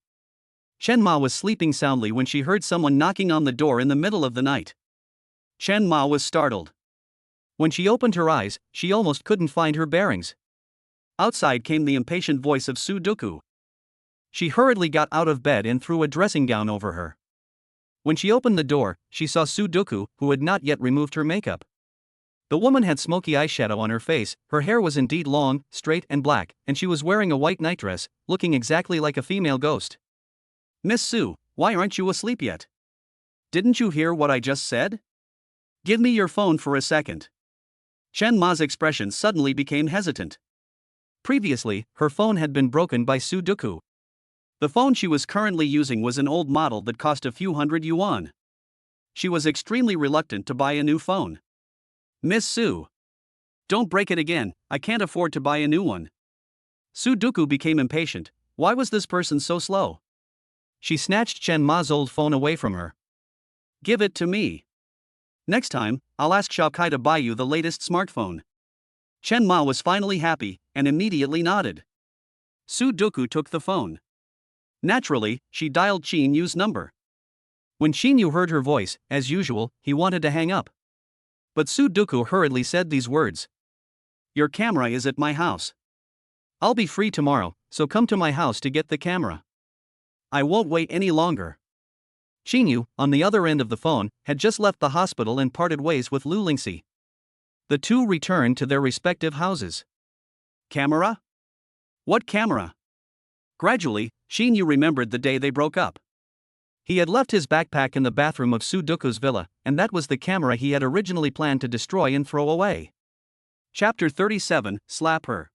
Chen Ma was sleeping soundly when she heard someone knocking on the door in the middle of the night. Chen Ma was startled. When she opened her eyes, she almost couldn't find her bearings. Outside came the impatient voice of Sudo. She hurriedly got out of bed and threw a dressing gown over her. When she opened the door, she saw Sudo, who had not yet removed her makeup. The woman had smoky eyeshadow on her face, her hair was indeed long, straight and black, and she was wearing a white nightdress, looking exactly like a female ghost. "Miss Su, why aren't you asleep yet? Didn't you hear what I just said? Give me your phone for a second." Chen Ma's expression suddenly became hesitant. Previously, her phone had been broken by Sudo. The phone she was currently using was an old model that cost a few hundred yuan. She was extremely reluctant to buy a new phone. "Miss Su, don't break it again, I can't afford to buy a new one." Sudo became impatient. Why was this person so slow? She snatched Chen Ma's old phone away from her. "Give it to me. Next time, I'll ask Xiaokai to buy you the latest smartphone." Chen Ma was finally happy, and immediately nodded. Sudo took the phone. Naturally, she dialed Qinyu's number. When Xinyu heard her voice, as usual, he wanted to hang up. But Sudo hurriedly said these words. "Your camera is at my house. I'll be free tomorrow, so come to my house to get the camera. I won't wait any longer." Xinyu, on the other end of the phone, had just left the hospital and parted ways with Lu Lingxi. The two returned to their respective houses. Camera? What camera? Gradually, Xinyu remembered the day they broke up. He had left his backpack in the bathroom of Sudoku's villa, and that was the camera he had originally planned to destroy and throw away. Chapter 37, Slap Her.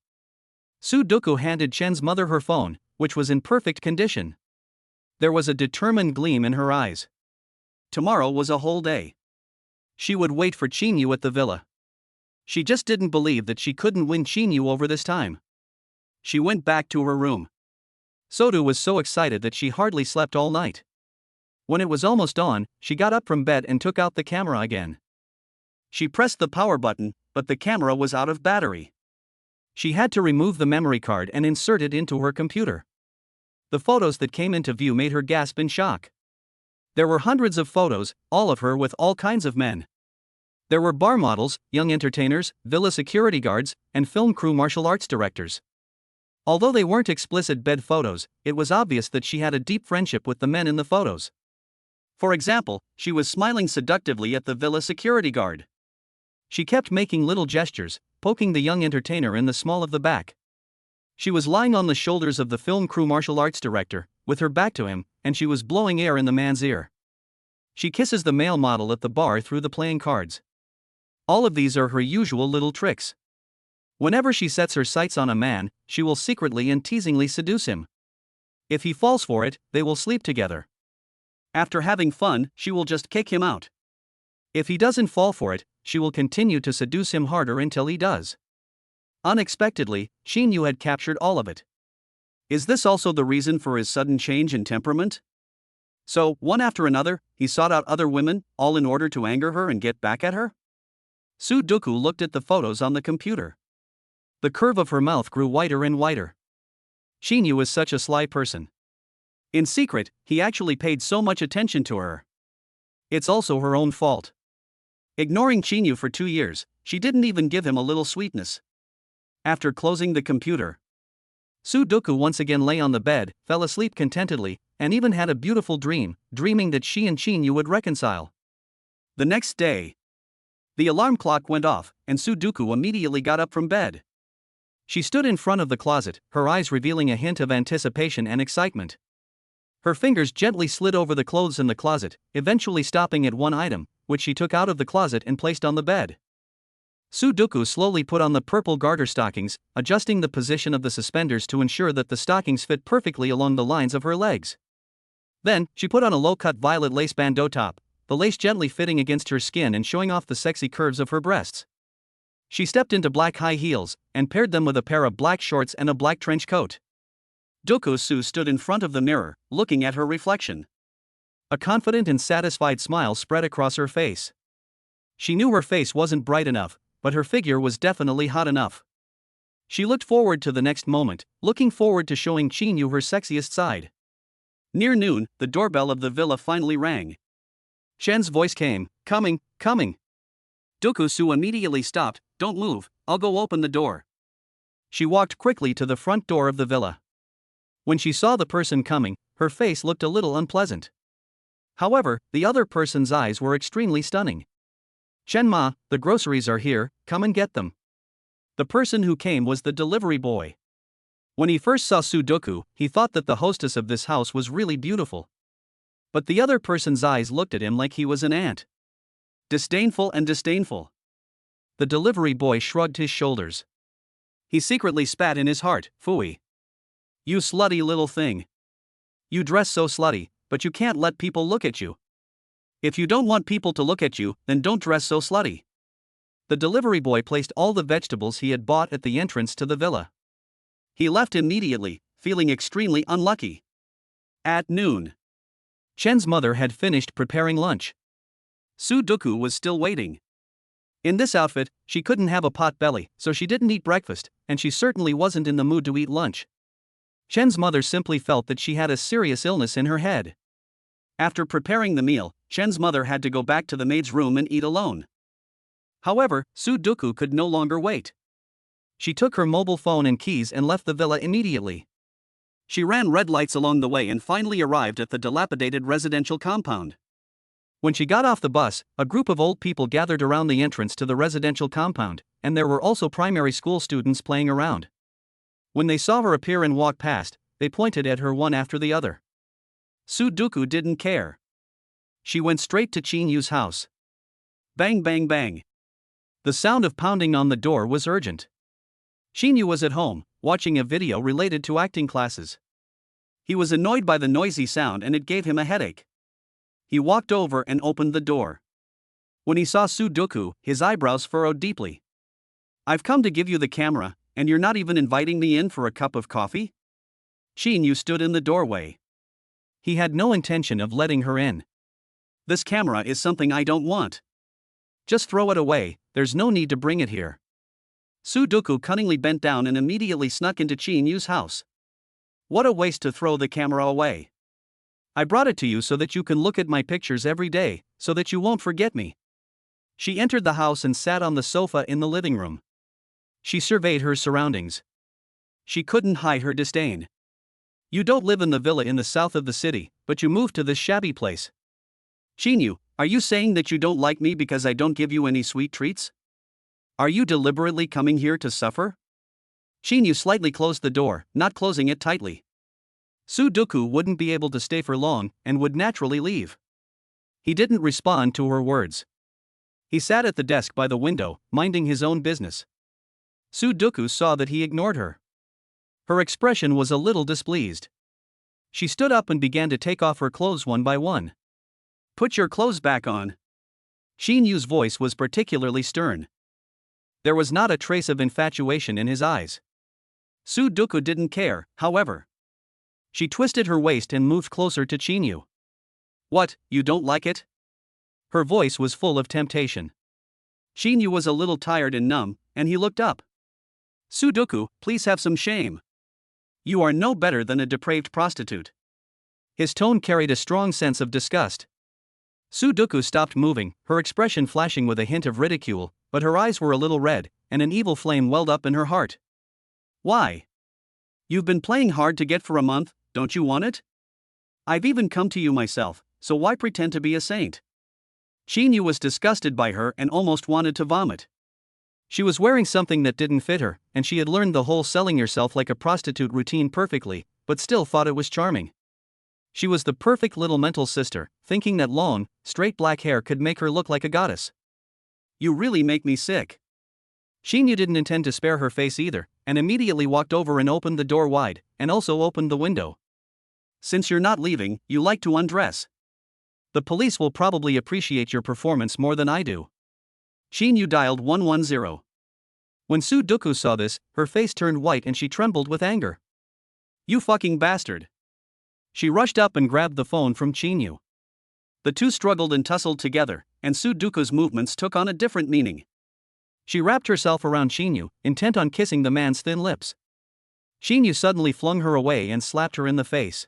Sudo handed Chen's mother her phone, which was in perfect condition. There was a determined gleam in her eyes. Tomorrow was a whole day. She would wait for Xinyu at the villa. She just didn't believe that she couldn't win Xinyu over this time. She went back to her room. Sudo was so excited that she hardly slept all night. When it was almost dawn, she got up from bed and took out the camera again. She pressed the power button, but the camera was out of battery. She had to remove the memory card and insert it into her computer. The photos that came into view made her gasp in shock. There were hundreds of photos, all of her with all kinds of men. There were bar models, young entertainers, villa security guards, and film crew martial arts directors. Although they weren't explicit bed photos, it was obvious that she had a deep friendship with the men in the photos. For example, she was smiling seductively at the villa security guard. She kept making little gestures, poking the young entertainer in the small of the back. She was lying on the shoulders of the film crew martial arts director, with her back to him, and she was blowing air in the man's ear. She kisses the male model at the bar through the playing cards. All of these are her usual little tricks. Whenever she sets her sights on a man, she will secretly and teasingly seduce him. If he falls for it, they will sleep together. After having fun, she will just kick him out. If he doesn't fall for it, she will continue to seduce him harder until he does. Unexpectedly, Xinyu had captured all of it. Is this also the reason for his sudden change in temperament? So, one after another, he sought out other women, all in order to anger her and get back at her? Sudo looked at the photos on the computer. The curve of her mouth grew whiter and whiter. Xinyu is such a sly person. In secret, he actually paid so much attention to her. It's also her own fault. Ignoring Xinyu for 2 years, she didn't even give him a little sweetness. After closing the computer, Sudo once again lay on the bed, fell asleep contentedly, and even had a beautiful dream, dreaming that she and Xinyu would reconcile. The next day, the alarm clock went off, and Sudo immediately got up from bed. She stood in front of the closet, her eyes revealing a hint of anticipation and excitement. Her fingers gently slid over the clothes in the closet, eventually stopping at one item, which she took out of the closet and placed on the bed. Sudo slowly put on the purple garter stockings, adjusting the position of the suspenders to ensure that the stockings fit perfectly along the lines of her legs. Then, she put on a low-cut violet lace bandeau top, the lace gently fitting against her skin and showing off the sexy curves of her breasts. She stepped into black high heels, and paired them with a pair of black shorts and a black trench coat. Su stood in front of the mirror, looking at her reflection. A confident and satisfied smile spread across her face. She knew her face wasn't bright enough, but her figure was definitely hot enough. She looked forward to the next moment, looking forward to showing Xinyu her sexiest side. Near noon, the doorbell of the villa finally rang. Chen's voice came, coming. Dokusu immediately stopped. Don't move, I'll go open the door. She walked quickly to the front door of the villa. When she saw the person coming, her face looked a little unpleasant. However, the other person's eyes were extremely stunning. Chen Ma, the groceries are here, come and get them. The person who came was the delivery boy. When he first saw Sudoku, he thought that the hostess of this house was really beautiful. But the other person's eyes looked at him like he was an ant. Disdainful. The delivery boy shrugged his shoulders. He secretly spat in his heart, phooey. You slutty little thing. You dress so slutty, but you can't let people look at you. If you don't want people to look at you, then don't dress so slutty. The delivery boy placed all the vegetables he had bought at the entrance to the villa. He left immediately, feeling extremely unlucky. At noon, Chen's mother had finished preparing lunch. Sudoku was still waiting. In this outfit, she couldn't have a pot belly, so she didn't eat breakfast, and she certainly wasn't in the mood to eat lunch. Chen's mother simply felt that she had a serious illness in her head. After preparing the meal, Chen's mother had to go back to the maid's room and eat alone. However, Sudoku could no longer wait. She took her mobile phone and keys and left the villa immediately. She ran red lights along the way and finally arrived at the dilapidated residential compound. When she got off the bus, a group of old people gathered around the entrance to the residential compound, and there were also primary school students playing around. When they saw her appear and walk past, they pointed at her one after the other. Sudoku didn't care. She went straight to Chinyu's house. Bang. The sound of pounding on the door was urgent. Shinu was at home, watching a video related to acting classes. He was annoyed by the noisy sound and it gave him a headache. He walked over and opened the door. When he saw Sudoku, his eyebrows furrowed deeply. I've come to give you the camera, and you're not even inviting me in for a cup of coffee? Shinu stood in the doorway. He had no intention of letting her in. This camera is something I don't want. Just throw it away, there's no need to bring it here. Sudoku cunningly bent down and immediately snuck into Chinyu's house. What a waste to throw the camera away. I brought it to you so that you can look at my pictures every day, so that you won't forget me. She entered the house and sat on the sofa in the living room. She surveyed her surroundings. She couldn't hide her disdain. You don't live in the villa in the south of the city, but you moved to this shabby place. Shinu, are you saying that you don't like me because I don't give you any sweet treats? Are you deliberately coming here to suffer? Shinu slightly closed the door, not closing it tightly. Sudoku wouldn't be able to stay for long and would naturally leave. He didn't respond to her words. He sat at the desk by the window, minding his own business. Sudoku saw that he ignored her. Her expression was a little displeased. She stood up and began to take off her clothes one by one. Put your clothes back on. Shinyu's voice was particularly stern. There was not a trace of infatuation in his eyes. Sudoku didn't care, however. She twisted her waist and moved closer to Shinu. What, you don't like it? Her voice was full of temptation. Shinu was a little tired and numb, and he looked up. Sudoku, please have some shame. You are no better than a depraved prostitute. His tone carried a strong sense of disgust. Sudoku stopped moving, her expression flashing with a hint of ridicule, but her eyes were a little red, and an evil flame welled up in her heart. Why? You've been playing hard to get for a month, don't you want it? I've even come to you myself, so why pretend to be a saint? Shinu was disgusted by her and almost wanted to vomit. She was wearing something that didn't fit her, and she had learned the whole selling yourself like a prostitute routine perfectly, but still thought it was charming. She was the perfect little mental sister, thinking that long, straight black hair could make her look like a goddess. You really make me sick. Shinu didn't intend to spare her face either, and immediately walked over and opened the door wide, and also opened the window. Since you're not leaving, you like to undress. The police will probably appreciate your performance more than I do. Shinu dialed 110. When Sudoku saw this, her face turned white and she trembled with anger. You fucking bastard. She rushed up and grabbed the phone from Shinu. The two struggled and tussled together, and Sudoku's movements took on a different meaning. She wrapped herself around Shinu, intent on kissing the man's thin lips. Shinu suddenly flung her away and slapped her in the face.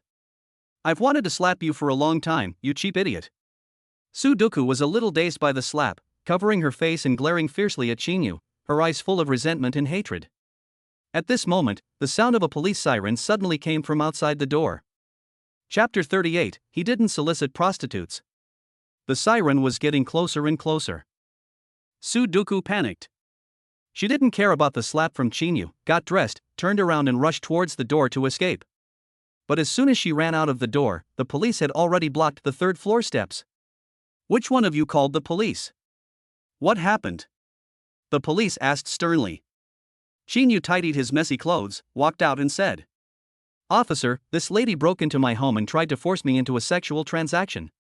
I've wanted to slap you for a long time, you cheap idiot. Sudoku was a little dazed by the slap, covering her face and glaring fiercely at Shinu, her eyes full of resentment and hatred. At this moment, the sound of a police siren suddenly came from outside the door. Chapter 38, He didn't solicit prostitutes. The siren was getting closer and closer. Sudoku panicked. She didn't care about the slap from Shinu, got dressed, turned around and rushed towards the door to escape. But as soon as she ran out of the door, the police had already blocked the third-floor steps. Which one of you called the police? What happened? The police asked sternly. Shinu tidied his messy clothes, walked out and said, Officer, this lady broke into my home and tried to force me into a sexual transaction.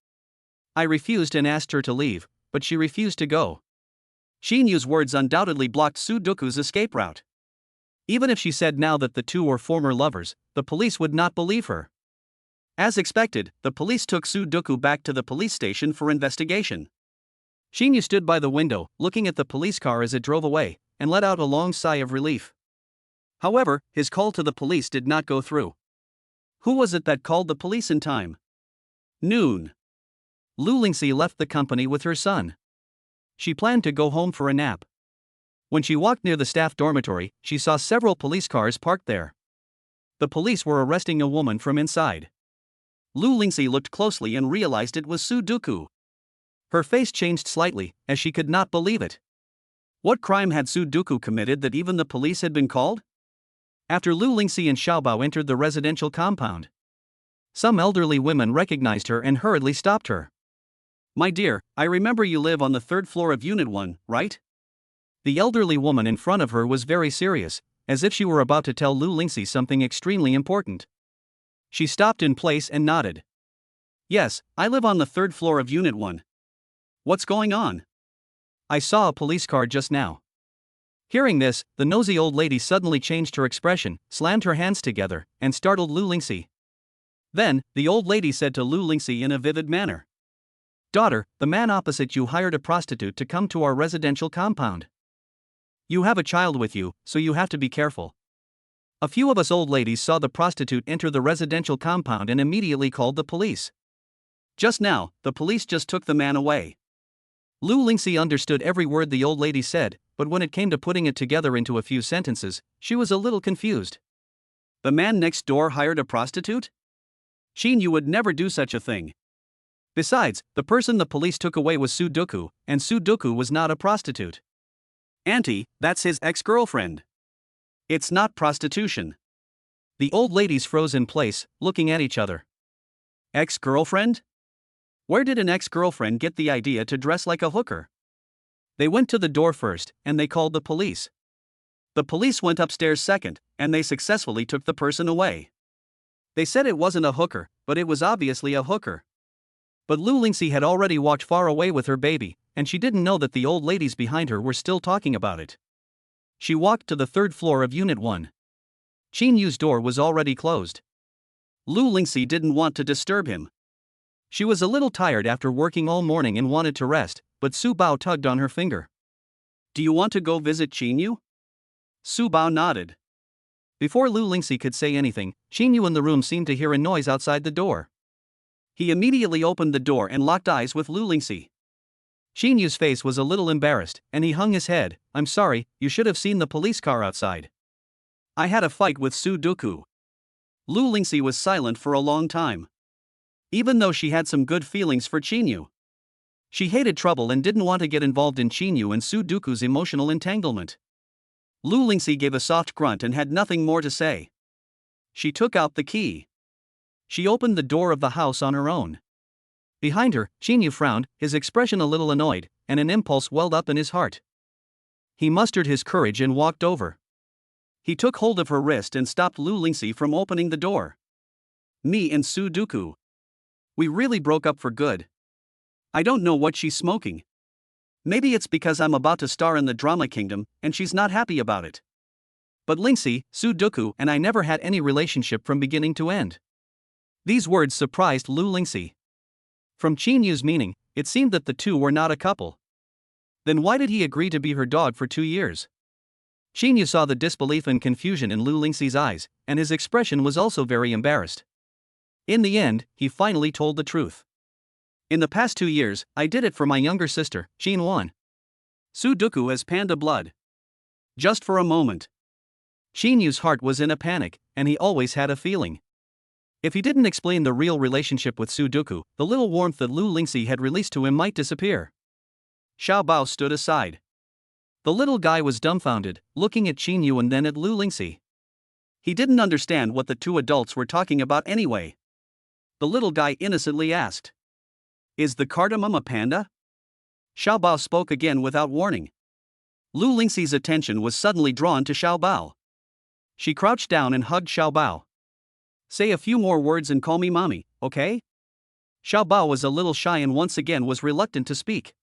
I refused and asked her to leave, but she refused to go. Shinu's words undoubtedly blocked Sudoku's escape route. Even if she said now that the two were former lovers, the police would not believe her. As expected, the police took Sudoku back to the police station for investigation. Shinu stood by the window, looking at the police car as it drove away, and let out a long sigh of relief. However, his call to the police did not go through. Who was it that called the police in time? Noon. Lu Lingxi left the company with her son. She planned to go home for a nap. When she walked near the staff dormitory, she saw several police cars parked there. The police were arresting a woman from inside. Lu Lingxi looked closely and realized it was Sudoku. Her face changed slightly, as she could not believe it. What crime had Sudoku committed that even the police had been called? After Lu Lingxi and Xiaobao entered the residential compound, some elderly women recognized her and hurriedly stopped her. My dear, I remember you live on the third floor of Unit 1, right? The elderly woman in front of her was very serious, as if she were about to tell Lu Lingxi something extremely important. She stopped in place and nodded. Yes, I live on the third floor of Unit 1. What's going on? I saw a police car just now. Hearing this, the nosy old lady suddenly changed her expression, slammed her hands together, and startled Lu Lingxi. Then, the old lady said to Lu Lingxi in a vivid manner, Daughter, the man opposite you hired a prostitute to come to our residential compound. You have a child with you, so you have to be careful. A few of us old ladies saw the prostitute enter the residential compound and immediately called the police. Just now, the police just took the man away. Lu Lingxi understood every word the old lady said, but when it came to putting it together into a few sentences, she was a little confused. The man next door hired a prostitute? Shinu would never do such a thing. Besides, the person the police took away was Sudoku, and Sudoku was not a prostitute. Auntie, that's his ex-girlfriend. It's not prostitution. The old ladies froze in place, looking at each other. Ex-girlfriend? Where did an ex-girlfriend get the idea to dress like a hooker? They went to the door first, and they called the police. The police went upstairs second, and they successfully took the person away. They said it wasn't a hooker, but it was obviously a hooker. But Lu Lingxi had already walked far away with her baby, and she didn't know that the old ladies behind her were still talking about it. She walked to the third floor of Unit 1. Qinyu's door was already closed. Lu Lingxi didn't want to disturb him. She was a little tired after working all morning and wanted to rest, but Su Bao tugged on her finger. Do you want to go visit Qinyu? Su Bao nodded. Before Lu Lingxi could say anything, Qinyu in the room seemed to hear a noise outside the door. He immediately opened the door and locked eyes with Lu Lingxi. Qinyu's face was a little embarrassed, and he hung his head. I'm sorry, you should have seen the police car outside. I had a fight with Sudoku. Lu Lingxi was silent for a long time. Even though she had some good feelings for Qinyu, she hated trouble and didn't want to get involved in Qinyu and Sudoku's emotional entanglement. Lu Lingxi gave a soft grunt and had nothing more to say. She took out the key. She opened the door of the house on her own. Behind her, Qinyu frowned, his expression a little annoyed, and an impulse welled up in his heart. He mustered his courage and walked over. He took hold of her wrist and stopped Lu Lingxi from opening the door. Me and Sudoku. We really broke up for good. I don't know what she's smoking. Maybe it's because I'm about to star in the drama kingdom, and she's not happy about it. But Lingxi, Sudoku and I never had any relationship from beginning to end. These words surprised Lu Lingxi. From Qinyu's meaning, it seemed that the two were not a couple. Then why did he agree to be her dog for 2 years? Qinyu saw the disbelief and confusion in Lu Lingxi's eyes, and his expression was also very embarrassed. In the end, he finally told the truth. In the past 2 years, I did it for my younger sister, Shinu. Sudoku as panda blood. Just for a moment. Shinu's heart was in a panic, and he always had a feeling. If he didn't explain the real relationship with Sudoku, the little warmth that Lu Lingxi had released to him might disappear. Xiao Bao stood aside. The little guy was dumbfounded, looking at Shinu and then at Lu Lingxi. He didn't understand what the two adults were talking about anyway. The little guy innocently asked, "Is the cardamom a panda?" Xiao Bao spoke again without warning. Lu Lingxi's attention was suddenly drawn to Xiao Bao. She crouched down and hugged Xiao Bao. "Say a few more words and call me mommy, okay?" Xiao Bao was a little shy and once again was reluctant to speak.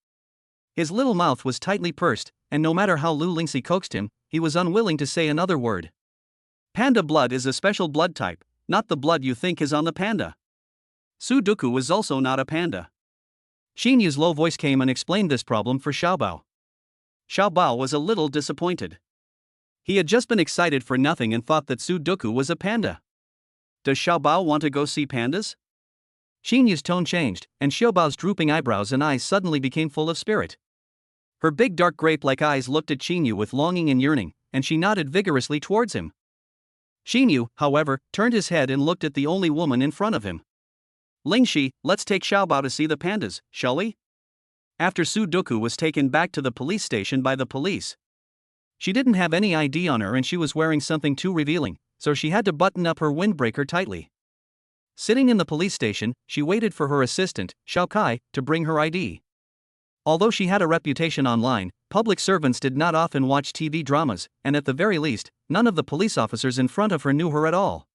His little mouth was tightly pursed, and no matter how Lu Lingxi coaxed him, he was unwilling to say another word. Panda blood is a special blood type, not the blood you think is on the panda. Sudoku is also not a panda. Shinu's low voice came and explained this problem for Xiao Bao. Xiao Bao was a little disappointed. He had just been excited for nothing and thought that Sudoku was a panda. Does Xiao Bao want to go see pandas? Shinu's tone changed, and Xiao Bao's drooping eyebrows and eyes suddenly became full of spirit. Her big dark grape-like eyes looked at Shinu with longing and yearning, and she nodded vigorously towards him. Shinu, however, turned his head and looked at the only woman in front of him. "Lingxi, let's take Xiao Bao to see the pandas, shall we?" After Sudoku was taken back to the police station by the police. She didn't have any ID on her and she was wearing something too revealing, so she had to button up her windbreaker tightly. Sitting in the police station, she waited for her assistant, Xiao Kai, to bring her ID. Although she had a reputation online, public servants did not often watch TV dramas, and at the very least, none of the police officers in front of her knew her at all.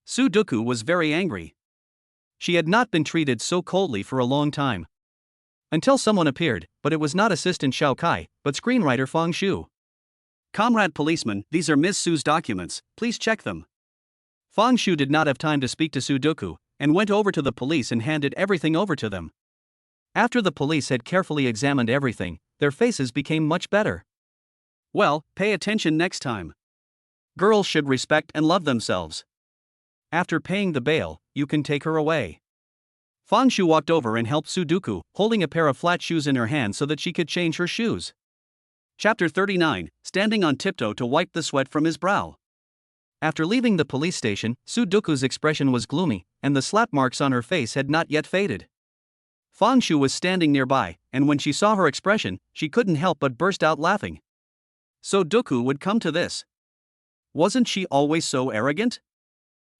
Sudoku was very angry. She had not been treated so coldly for a long time. Until someone appeared, but it was not assistant Xiao Kai, but screenwriter Fang Shu. "Comrade policeman, these are Ms. Su's documents, please check them." Fang Shu did not have time to speak to Sudoku, and went over to the police and handed everything over to them. After the police had carefully examined everything, their faces became much better. "Well, pay attention next time. Girls should respect and love themselves. After paying the bail, you can take her away." Fang Shu walked over and helped Sudoku, holding a pair of flat shoes in her hand so that she could change her shoes. Chapter 39, Standing on Tiptoe to Wipe the Sweat from His Brow. After leaving the police station, Sudoku's expression was gloomy, and the slap marks on her face had not yet faded. Fang Shu was standing nearby, and when she saw her expression, she couldn't help but burst out laughing. Sudoku would come to this. Wasn't she always so arrogant?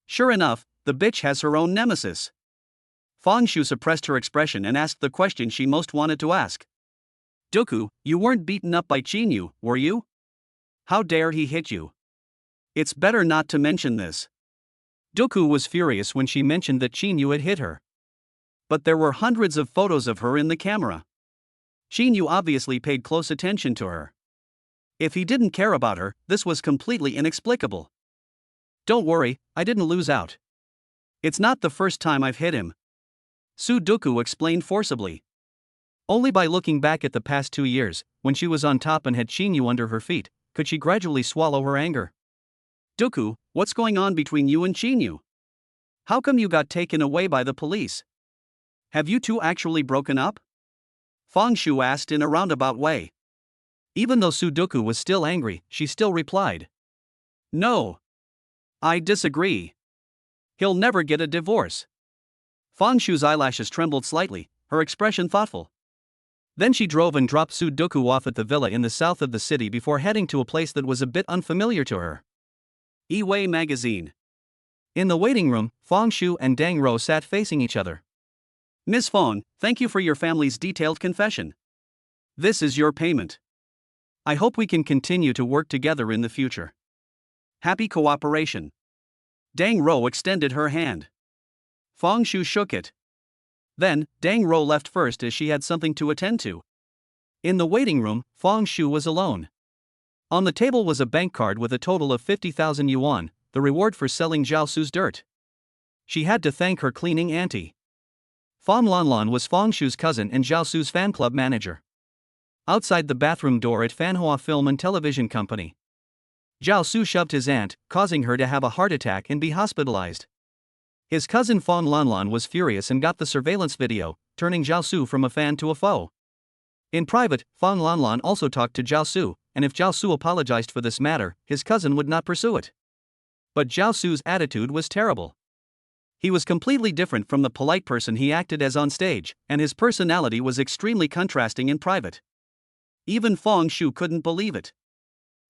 Sure enough, the bitch has her own nemesis. Fang Shu suppressed her expression and asked the question she most wanted to ask. "Doku, you weren't beaten up by Shinu, were you? How dare he hit you? It's better not to mention this." Doku was furious when she mentioned that Shinu had hit her. But there were hundreds of photos of her in the camera. Shinu obviously paid close attention to her. If he didn't care about her, this was completely inexplicable. "Don't worry, I didn't lose out. It's not the first time I've hit him," Sudoku explained forcibly. Only by looking back at the past 2 years, when she was on top and had Shinu under her feet, could she gradually swallow her anger. "Doku, what's going on between you and Shinu? How come you got taken away by the police? Have you two actually broken up?" Fang Shu asked in a roundabout way. Even though Sudoku was still angry, she still replied, "No. I disagree. He'll never get a divorce." Fang Shu's eyelashes trembled slightly, her expression thoughtful. Then she drove and dropped Sudoku off at the villa in the south of the city before heading to a place that was a bit unfamiliar to her. Iway Magazine. In the waiting room, Fang Shu and Dang Rou sat facing each other. "Miss Fang, thank you for your family's detailed confession. This is your payment. I hope we can continue to work together in the future. Happy cooperation." Dang Rou extended her hand. Fang Shu shook it. Then, Dang Rou left first as she had something to attend to. In the waiting room, Fang Shu was alone. On the table was a bank card with a total of 50,000 yuan, the reward for selling Zhao Su's dirt. She had to thank her cleaning auntie. Fang Lanlan was Fang Shu's cousin and Zhao Su's fan club manager. Outside the bathroom door at Fanhua Film and Television Company, Zhao Su shoved his aunt, causing her to have a heart attack and be hospitalized. His cousin Fong Lanlan was furious and got the surveillance video, turning Zhao Su from a fan to a foe. In private, Fong Lanlan also talked to Zhao Su, and if Zhao Su apologized for this matter, his cousin would not pursue it. But Zhao Su's attitude was terrible. He was completely different from the polite person he acted as on stage, and his personality was extremely contrasting in private. Even Fong Shu couldn't believe it.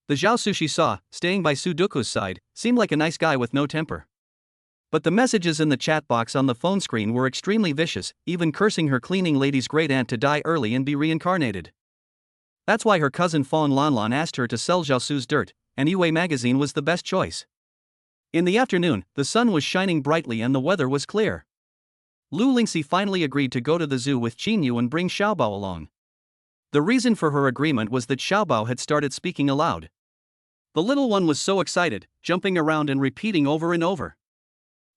The Zhao Su she saw, staying by Su Duku's side, seemed like a nice guy with no temper. But the messages in the chat box on the phone screen were extremely vicious, even cursing her cleaning lady's great-aunt to die early and be reincarnated. That's why her cousin Fong Lanlan asked her to sell Zhao Su's dirt, and Yue magazine was the best choice. In the afternoon, the sun was shining brightly and the weather was clear. Lu Lingxi finally agreed to go to the zoo with Shinu and bring Xiaobao along. The reason for her agreement was that Xiaobao had started speaking aloud. The little one was so excited, jumping around and repeating over and over.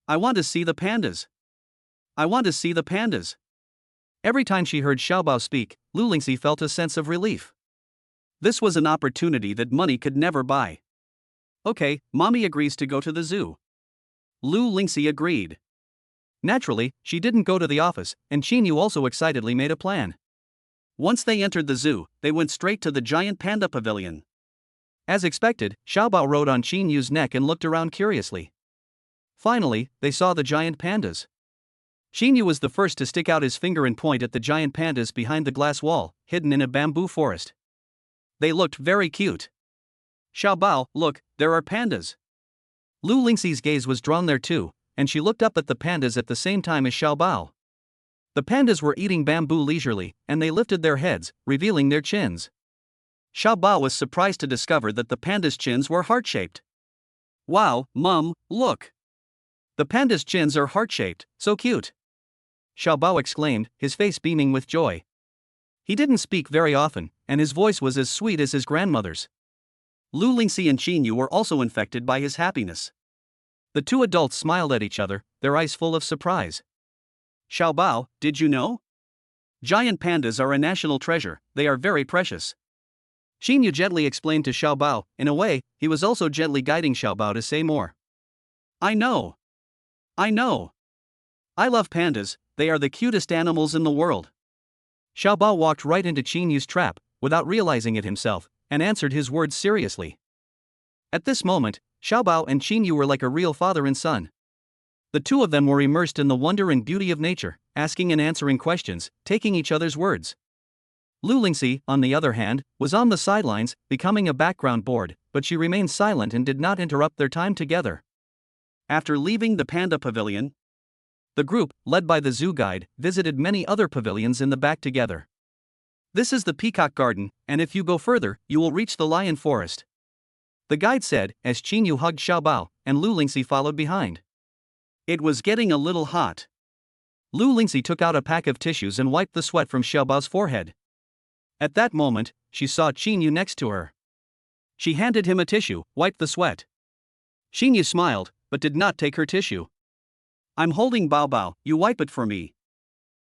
I want to see the pandas. I want to see the pandas. Every time she heard Xiaobao speak, Lu Lingxi felt a sense of relief. This was an opportunity that money could never buy. Okay, mommy agrees to go to the zoo. Lu Lingxi agreed. Naturally, she didn't go to the office, and Shinu also excitedly made a plan. Once they entered the zoo, they went straight to the giant panda pavilion. As expected, Xiaobao rode on Shinu's neck and looked around curiously. Finally, they saw the giant pandas. Shinu was the first to stick out his finger and point at the giant pandas behind the glass wall, hidden in a bamboo forest. They looked very cute. Xiaobao, look, there are pandas. Lu Lingxi's gaze was drawn there too, and she looked up at the pandas at the same time as Xiaobao. The pandas were eating bamboo leisurely, and they lifted their heads, revealing their chins. Xiaobao was surprised to discover that the pandas' chins were heart-shaped. Wow, Mum, look! The pandas' chins are heart-shaped, so cute! Xiaobao exclaimed, his face beaming with joy. He didn't speak very often, and his voice was as sweet as his grandmother's. Lu Lingxi and Shinu were also infected by his happiness. The two adults smiled at each other, their eyes full of surprise. Xiaobao, did you know? Giant pandas are a national treasure, they are very precious. Shinu gently explained to Xiaobao. In a way, he was also gently guiding Xiaobao to say more. I know. I know. I love pandas, they are the cutest animals in the world. Xiaobao walked right into Shinu's trap, without realizing it himself, and answered his words seriously. At this moment, Xiaobao and Shinu were like a real father and son. The two of them were immersed in the wonder and beauty of nature, asking and answering questions, taking each other's words. Lu Lingxi, on the other hand, was on the sidelines, becoming a background board, but she remained silent and did not interrupt their time together. After leaving the panda pavilion, the group, led by the zoo guide, visited many other pavilions in the back together. This is the peacock garden, and if you go further, you will reach the lion forest. The guide said, as Shinu hugged Xiaobao, and Lu Lingxi followed behind. It was getting a little hot. Lu Lingxi took out a pack of tissues and wiped the sweat from Xiaobao's forehead. At that moment, she saw Shinu next to her. She handed him a tissue, wiped the sweat. Shinu smiled, but did not take her tissue. I'm holding Bao Bao, you wipe it for me.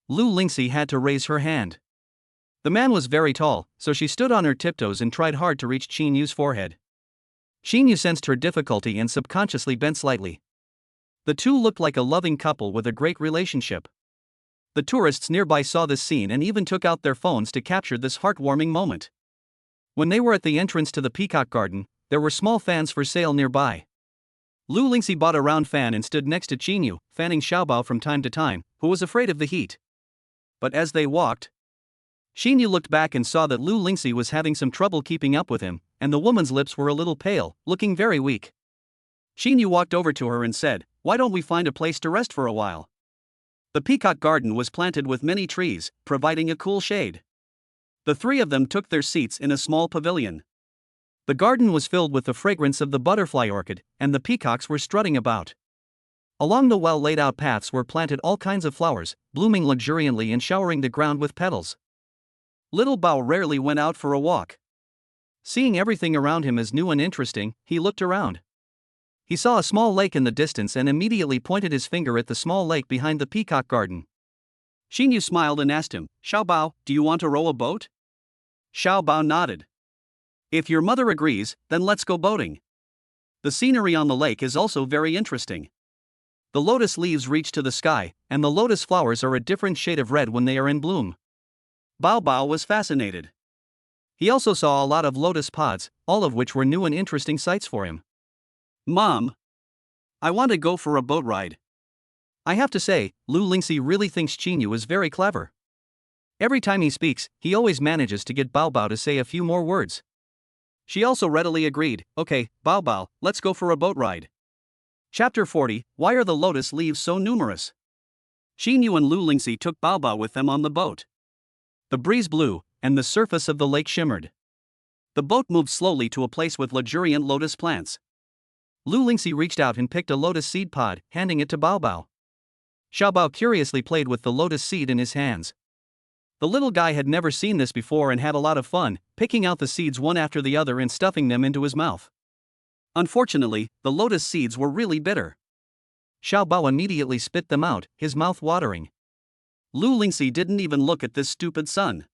Lu Lingxi had to raise her hand. The man was very tall, so she stood on her tiptoes and tried hard to reach Shinu's forehead. Shinu sensed her difficulty and subconsciously bent slightly. The two looked like a loving couple with a great relationship. The tourists nearby saw this scene and even took out their phones to capture this heartwarming moment. When they were at the entrance to the peacock garden, there were small fans for sale nearby. Lu Lingxi bought a round fan and stood next to Shinu, fanning Xiaobao from time to time, who was afraid of the heat. But as they walked, Shinu looked back and saw that Lu Lingxi was having some trouble keeping up with him, and the woman's lips were a little pale, looking very weak. Shinu walked over to her and said, "Why don't we find a place to rest for a while?" The peacock garden was planted with many trees, providing a cool shade. The three of them took their seats in a small pavilion. The garden was filled with the fragrance of the butterfly orchid, and the peacocks were strutting about. Along the well-laid-out paths were planted all kinds of flowers, blooming luxuriantly and showering the ground with petals. Little Bao rarely went out for a walk. Seeing everything around him as new and interesting, he looked around. He saw a small lake in the distance and immediately pointed his finger at the small lake behind the peacock garden. Shinu smiled and asked him, "Xiaobao, do you want to row a boat?" Xiaobao nodded. "If your mother agrees, then let's go boating. The scenery on the lake is also very interesting." The lotus leaves reach to the sky, and the lotus flowers are a different shade of red when they are in bloom. Bao Bao was fascinated. He also saw a lot of lotus pods, all of which were new and interesting sights for him. Mom, I want to go for a boat ride. I have to say, Lu Lingxi really thinks Shinu is very clever. Every time he speaks, he always manages to get Bao Bao to say a few more words. She also readily agreed, okay, Bao Bao, let's go for a boat ride. Chapter 40, Why are the lotus leaves so numerous? Shinu and Lu Lingxi took Bao Bao with them on the boat. The breeze blew, and the surface of the lake shimmered. The boat moved slowly to a place with luxuriant lotus plants. Lu Lingxi reached out and picked a lotus seed pod, handing it to Bao Bao. Xiaobao curiously played with the lotus seed in his hands. The little guy had never seen this before and had a lot of fun, picking out the seeds one after the other and stuffing them into his mouth. Unfortunately, the lotus seeds were really bitter. Xiaobao immediately spit them out, his mouth watering. Lu Lingxi didn't even look at this stupid son.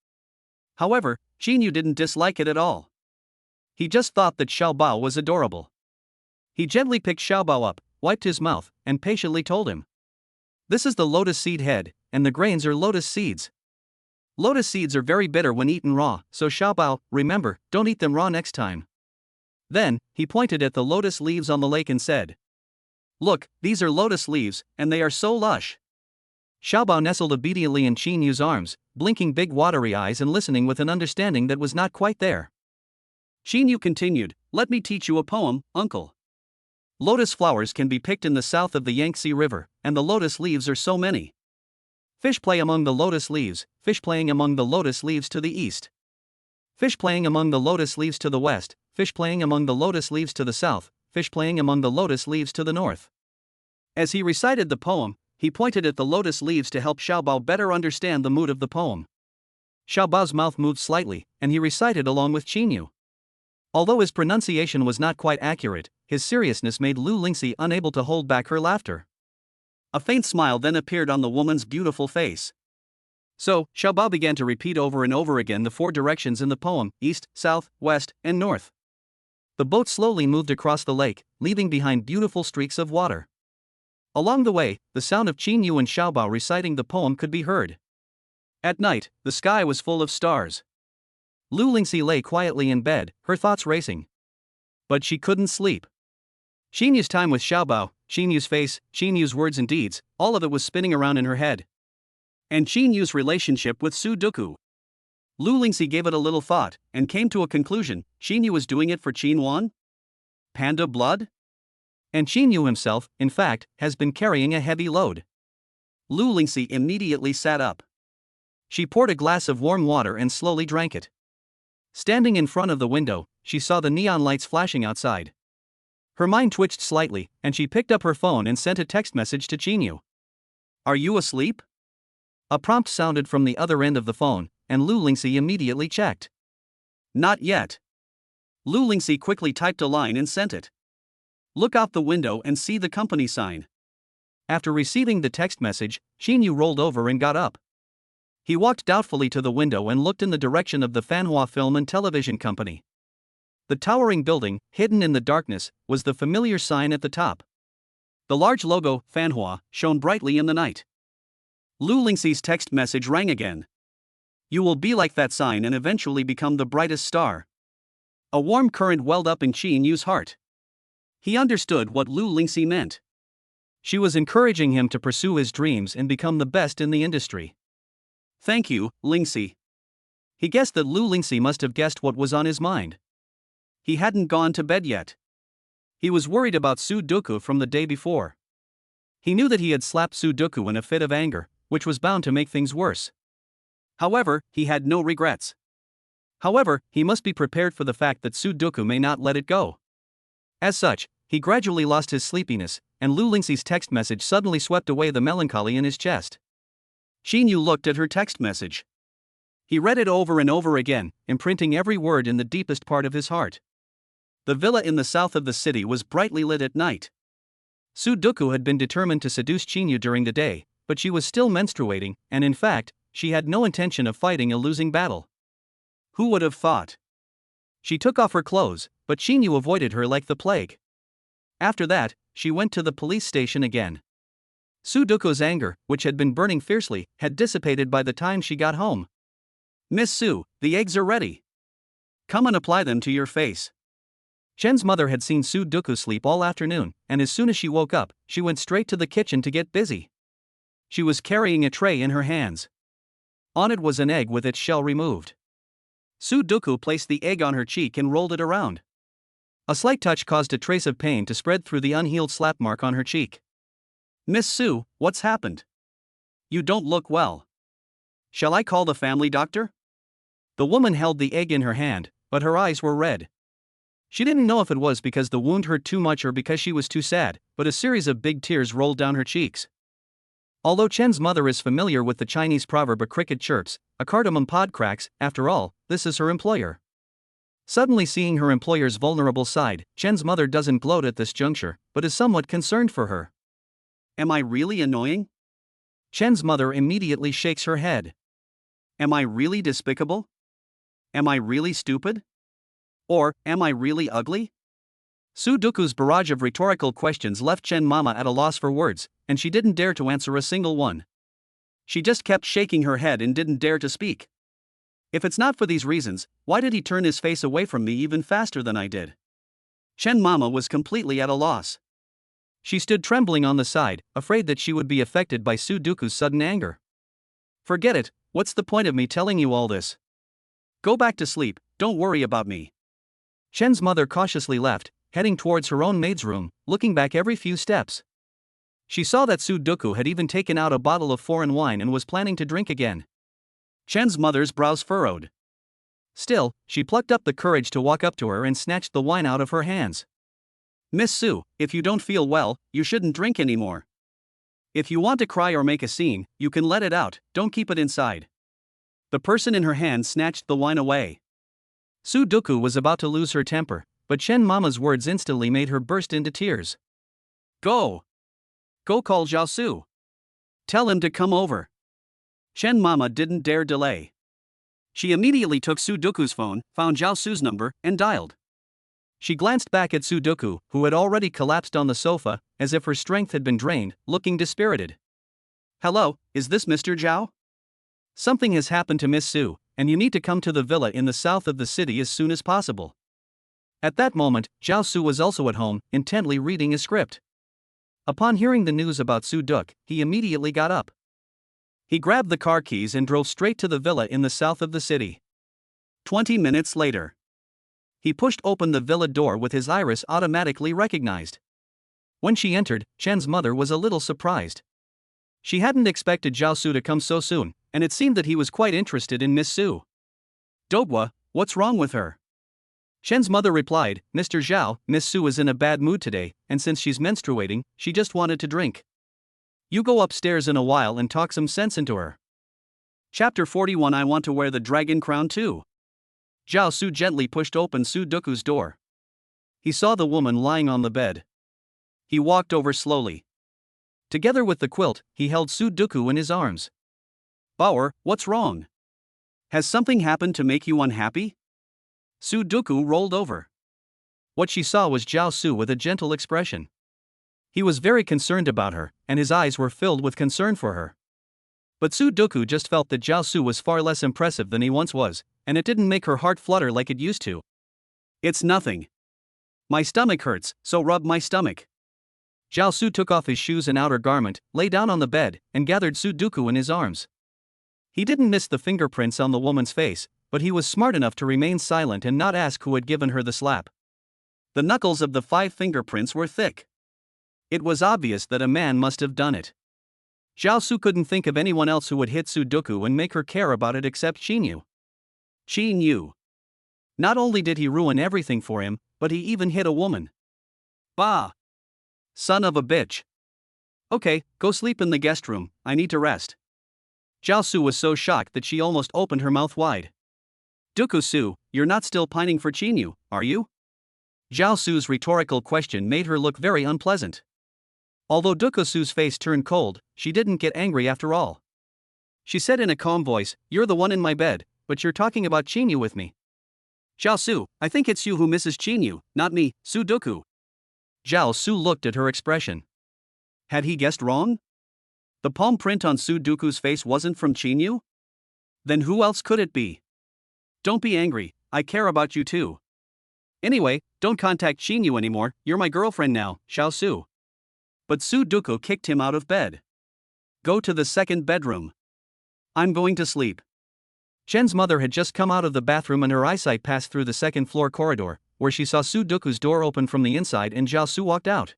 However, Shinu didn't dislike it at all. He just thought that Xiaobao was adorable. He gently picked Xiaobao up, wiped his mouth, and patiently told him, "This is the lotus seed head, and the grains are lotus seeds. Lotus seeds are very bitter when eaten raw, so Xiaobao, remember, don't eat them raw next time." Then, he pointed at the lotus leaves on the lake and said, "Look, these are lotus leaves, and they are so lush." Xiaobao nestled obediently in Qinyu's arms, blinking big watery eyes and listening with an understanding that was not quite there. Xinyu continued, "Let me teach you a poem, uncle. Lotus flowers can be picked in the south of the Yangtze River, and the lotus leaves are so many. Fish play among the lotus leaves, fish playing among the lotus leaves to the east. Fish playing among the lotus leaves to the west, fish playing among the lotus leaves to the south, fish playing among the lotus leaves to the north." As he recited the poem, he pointed at the lotus leaves to help Xiaobao better understand the mood of the poem. Xiaobao's mouth moved slightly, and he recited along with Xinyu. Although his pronunciation was not quite accurate, his seriousness made Lu Lingxi unable to hold back her laughter. A faint smile then appeared on the woman's beautiful face. So, Xiaobao began to repeat over and over again the 4 directions in the poem: east, south, west, and north. The boat slowly moved across the lake, leaving behind beautiful streaks of water. Along the way, the sound of Qinyu and Xiaobao reciting the poem could be heard. At night, the sky was full of stars. Lu Lingxi lay quietly in bed, her thoughts racing. But she couldn't sleep. Xinyu's time with Xiaobao, Xinyu's face, Xinyu's words and deeds, all of it was spinning around in her head. And Xinyu's relationship with Sudo. Lu Lingxi gave it a little thought, and came to a conclusion: Xinyu was doing it for Qinwan? Panda blood? And Xinyu himself, in fact, has been carrying a heavy load. Lu Lingxi immediately sat up. She poured a glass of warm water and slowly drank it. Standing in front of the window, she saw the neon lights flashing outside. Her mind twitched slightly, and she picked up her phone and sent a text message to Xinyu. "Are you asleep?" A prompt sounded from the other end of the phone, and Lu Lingxi immediately checked. "Not yet." Lu Lingxi quickly typed a line and sent it. "Look out the window and see the company sign." After receiving the text message, Xinyu rolled over and got up. He walked doubtfully to the window and looked in the direction of the Fanhua Film and Television Company. The towering building, hidden in the darkness, was the familiar sign at the top. The large logo, Fanhua, shone brightly in the night. Lu Lingxi's text message rang again. "You will be like that sign and eventually become the brightest star." A warm current welled up in Qinyu's heart. He understood what Lu Lingxi meant. She was encouraging him to pursue his dreams and become the best in the industry. "Thank you, Lingxi." He guessed that Lu Lingxi must have guessed what was on his mind. He hadn't gone to bed yet. He was worried about Sudo from the day before. He knew that he had slapped Sudo in a fit of anger, which was bound to make things worse. However, he had no regrets. However, he must be prepared for the fact that Sudo may not let it go. As such, he gradually lost his sleepiness, and Lu Lingxi's text message suddenly swept away the melancholy in his chest. Xinyu looked at her text message. He read it over and over again, imprinting every word in the deepest part of his heart. The villa in the south of the city was brightly lit at night. Sudo had been determined to seduce Xinyu during the day, but she was still menstruating, and in fact, she had no intention of fighting a losing battle. Who would have thought? She took off her clothes, but Xinyu avoided her like the plague. After that, she went to the police station again. Sudoku's anger, which had been burning fiercely, had dissipated by the time she got home. Miss Su, the eggs are ready. Come and apply them to your face. Chen's mother had seen Sudoku sleep all afternoon, and as soon as she woke up, she went straight to the kitchen to get busy. She was carrying a tray in her hands. On it was an egg with its shell removed. Sudoku placed the egg on her cheek and rolled it around. A slight touch caused a trace of pain to spread through the unhealed slap mark on her cheek. Miss Su, what's happened? You don't look well. Shall I call the family doctor? The woman held the egg in her hand, but her eyes were red. She didn't know if it was because the wound hurt too much or because she was too sad, but a series of big tears rolled down her cheeks. Although Chen's mother is familiar with the Chinese proverb "a cricket chirps, a cardamom pod cracks," after all, this is her employer. Suddenly seeing her employer's vulnerable side, Chen's mother doesn't gloat at this juncture, but is somewhat concerned for her. Am I really annoying? Chen's mother immediately shakes her head. Am I really despicable? Am I really stupid? Or, am I really ugly? Sudoku's barrage of rhetorical questions left Chen Mama at a loss for words, and she didn't dare to answer a single one. She just kept shaking her head and didn't dare to speak. If it's not for these reasons, why did he turn his face away from me even faster than I did? Chen Mama was completely at a loss. She stood trembling on the side, afraid that she would be affected by Sudoku's sudden anger. Forget it, what's the point of me telling you all this? Go back to sleep, don't worry about me. Chen's mother cautiously left, heading towards her own maid's room, looking back every few steps. She saw that Sudoku had even taken out a bottle of foreign wine and was planning to drink again. Chen's mother's brows furrowed. Still, she plucked up the courage to walk up to her and snatched the wine out of her hands. Miss Su, if you don't feel well, you shouldn't drink anymore. If you want to cry or make a scene, you can let it out, don't keep it inside. The person in her hand snatched the wine away. Sudoku was about to lose her temper, but Chen Mama's words instantly made her burst into tears. Go! Go call Zhao Su. Tell him to come over. Chen Mama didn't dare delay. She immediately took Sudoku's phone, found Zhao Su's number, and dialed. She glanced back at Sudoku, who had already collapsed on the sofa, as if her strength had been drained, looking dispirited. Hello, is this Mr. Zhao? Something has happened to Miss Su, and you need to come to the villa in the south of the city as soon as possible. At that moment, Zhao Su was also at home, intently reading his script. Upon hearing the news about Sudok, he immediately got up. He grabbed the car keys and drove straight to the villa in the south of the city. 20 minutes later. He pushed open the villa door with his iris automatically recognized. When she entered, Chen's mother was a little surprised. She hadn't expected Zhao Su to come so soon, and it seemed that he was quite interested in Miss Su. Dogwa, what's wrong with her? Chen's mother replied, Mr. Zhao, Miss Su is in a bad mood today, and since she's menstruating, she just wanted to drink. You go upstairs in a while and talk some sense into her. Chapter 41. I want to wear the dragon crown too. Zhao Su gently pushed open Sudoku's door. He saw the woman lying on the bed. He walked over slowly. Together with the quilt, he held Sudoku in his arms. Bauer, what's wrong? Has something happened to make you unhappy? Sudoku rolled over. What she saw was Zhao Su with a gentle expression. He was very concerned about her, and his eyes were filled with concern for her. But Sudoku just felt that Zhao Su was far less impressive than he once was, and it didn't make her heart flutter like it used to. It's nothing. My stomach hurts, so rub my stomach. Zhao Su took off his shoes and outer garment, lay down on the bed, and gathered Sudoku in his arms. He didn't miss the fingerprints on the woman's face, but he was smart enough to remain silent and not ask who had given her the slap. The knuckles of the 5 fingerprints were thick. It was obvious that a man must have done it. Zhao Su couldn't think of anyone else who would hit Sudoku and make her care about it except Shinu. Shinu. Not only did he ruin everything for him, but he even hit a woman. Bah! Son of a bitch. Okay, go sleep in the guest room, I need to rest. Zhao Su was so shocked that she almost opened her mouth wide. Duku Su, you're not still pining for Shinu, are you? Zhao Su's rhetorical question made her look very unpleasant. Although Duku Su's face turned cold, she didn't get angry after all. She said in a calm voice, You're the one in my bed, but you're talking about Shinu with me. Zhao Su, I think it's you who misses Shinu, not me, Sudoku. Zhao Su looked at her expression. Had he guessed wrong? The palm print on Sudoku's face wasn't from Shinu? Then who else could it be? Don't be angry, I care about you too. Anyway, don't contact Shinu anymore, you're my girlfriend now, Xiao Su. But Sudoku kicked him out of bed. Go to the second bedroom. I'm going to sleep. Chen's mother had just come out of the bathroom and her eyesight passed through the second floor corridor, where she saw Sudoku's door open from the inside and Xiao Su walked out.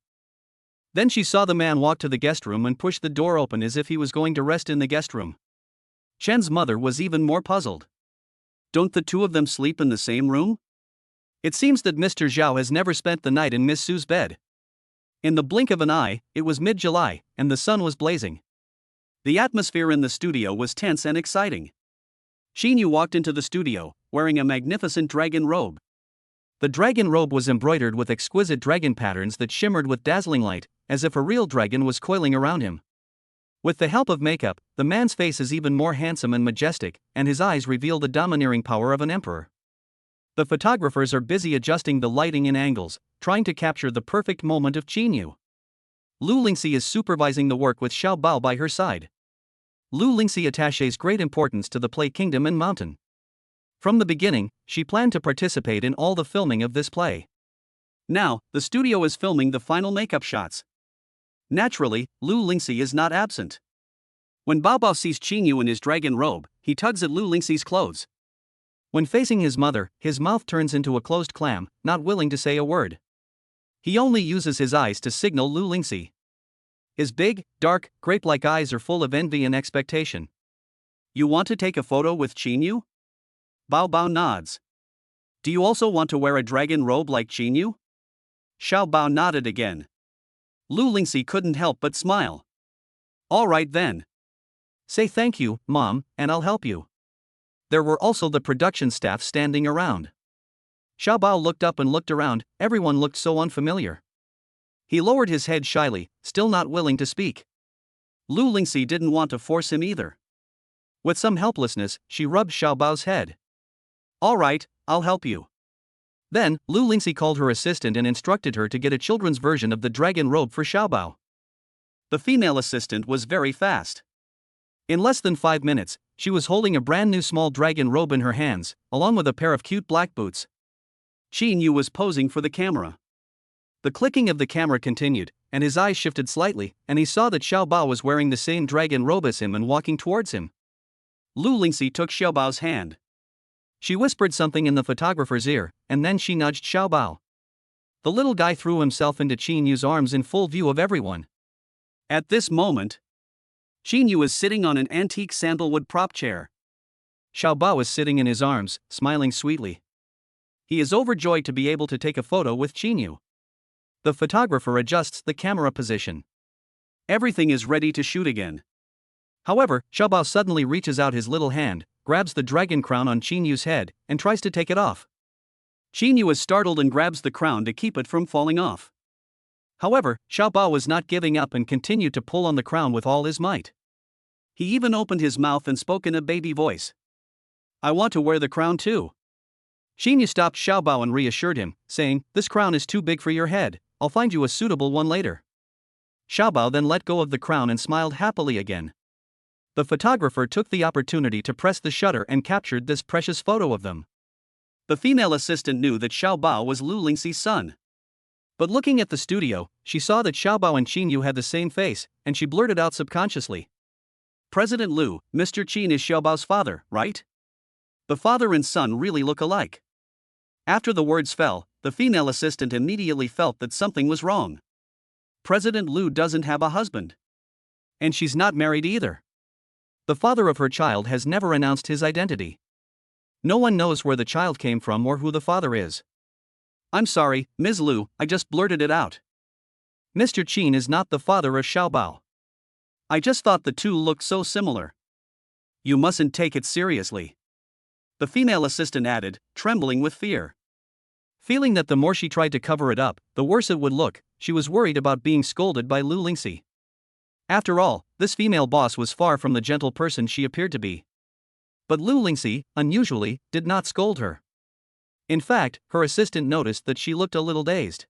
Then she saw the man walk to the guest room and push the door open as if he was going to rest in the guest room. Chen's mother was even more puzzled. Don't the two of them sleep in the same room? It seems that Mr. Zhao has never spent the night in Miss Su's bed. In the blink of an eye, it was mid-July, and the sun was blazing. The atmosphere in the studio was tense and exciting. Shinu walked into the studio, wearing a magnificent dragon robe. The dragon robe was embroidered with exquisite dragon patterns that shimmered with dazzling light, as if a real dragon was coiling around him. With the help of makeup, the man's face is even more handsome and majestic, and his eyes reveal the domineering power of an emperor. The photographers are busy adjusting the lighting and angles, trying to capture the perfect moment of Shinu. Lu Lingxi is supervising the work with Xiao Bao by her side. Lu Lingxi attaches great importance to the play Kingdom and Mountain. From the beginning, she planned to participate in all the filming of this play. Now, the studio is filming the final makeup shots. Naturally, Lu Lingxi is not absent. When Bao Bao sees Shinu in his dragon robe, he tugs at Lu Lingxi's clothes. When facing his mother, his mouth turns into a closed clam, not willing to say a word. He only uses his eyes to signal Lu Lingxi. His big, dark, grape-like eyes are full of envy and expectation. You want to take a photo with Shinu? Bao Bao nods. Do you also want to wear a dragon robe like Shinu? Xiao Bao nodded again. Lu Lingxi couldn't help but smile. All right then. Say thank you, Mom, and I'll help you. There were also the production staff standing around. Xiao Bao looked up and looked around, everyone looked so unfamiliar. He lowered his head shyly, still not willing to speak. Lu Lingxi didn't want to force him either. With some helplessness, she rubbed Xiao Bao's head. All right, I'll help you. Then, Lu Lingxi called her assistant and instructed her to get a children's version of the dragon robe for Xiao Bao. The female assistant was very fast. In less than 5 minutes, she was holding a brand new small dragon robe in her hands, along with a pair of cute black boots. Shinu was posing for the camera. The clicking of the camera continued, and his eyes shifted slightly, and he saw that Xiao Bao was wearing the same dragon robe as him and walking towards him. Lu Lingxi took Xiao Bao's hand. She whispered something in the photographer's ear, and then she nudged Xiao Bao. The little guy threw himself into Shinu's arms in full view of everyone. At this moment, Shinu is sitting on an antique sandalwood prop chair. Xiao Bao is sitting in his arms, smiling sweetly. He is overjoyed to be able to take a photo with Shinu. The photographer adjusts the camera position. Everything is ready to shoot again. However, Xiao Bao suddenly reaches out his little hand, grabs the dragon crown on Shinu's head, and tries to take it off. Shinu is startled and grabs the crown to keep it from falling off. However, Xiao Bao was not giving up and continued to pull on the crown with all his might. He even opened his mouth and spoke in a baby voice. I want to wear the crown too. Shinu stopped Xiao Bao and reassured him, saying, This crown is too big for your head, I'll find you a suitable one later. Xiao Bao then let go of the crown and smiled happily again. The photographer took the opportunity to press the shutter and captured this precious photo of them. The female assistant knew that Xiao Bao was Lu Lingxi's son. But looking at the studio, she saw that Xiao Bao and Shinu had the same face, and she blurted out subconsciously. President Lu, Mr. Qin is Xiao Bao's father, right? The father and son really look alike. After the words fell, the female assistant immediately felt that something was wrong. President Lu doesn't have a husband. And she's not married either. The father of her child has never announced his identity. No one knows where the child came from or who the father is. I'm sorry, Ms. Lu, I just blurted it out. Mr. Qin is not the father of Xiao Bao. I just thought the two looked so similar. You mustn't take it seriously. The female assistant added, trembling with fear. Feeling that the more she tried to cover it up, the worse it would look, she was worried about being scolded by Lu Lingxi. After all, this female boss was far from the gentle person she appeared to be. But Lu Lingxi, unusually, did not scold her. In fact, her assistant noticed that she looked a little dazed.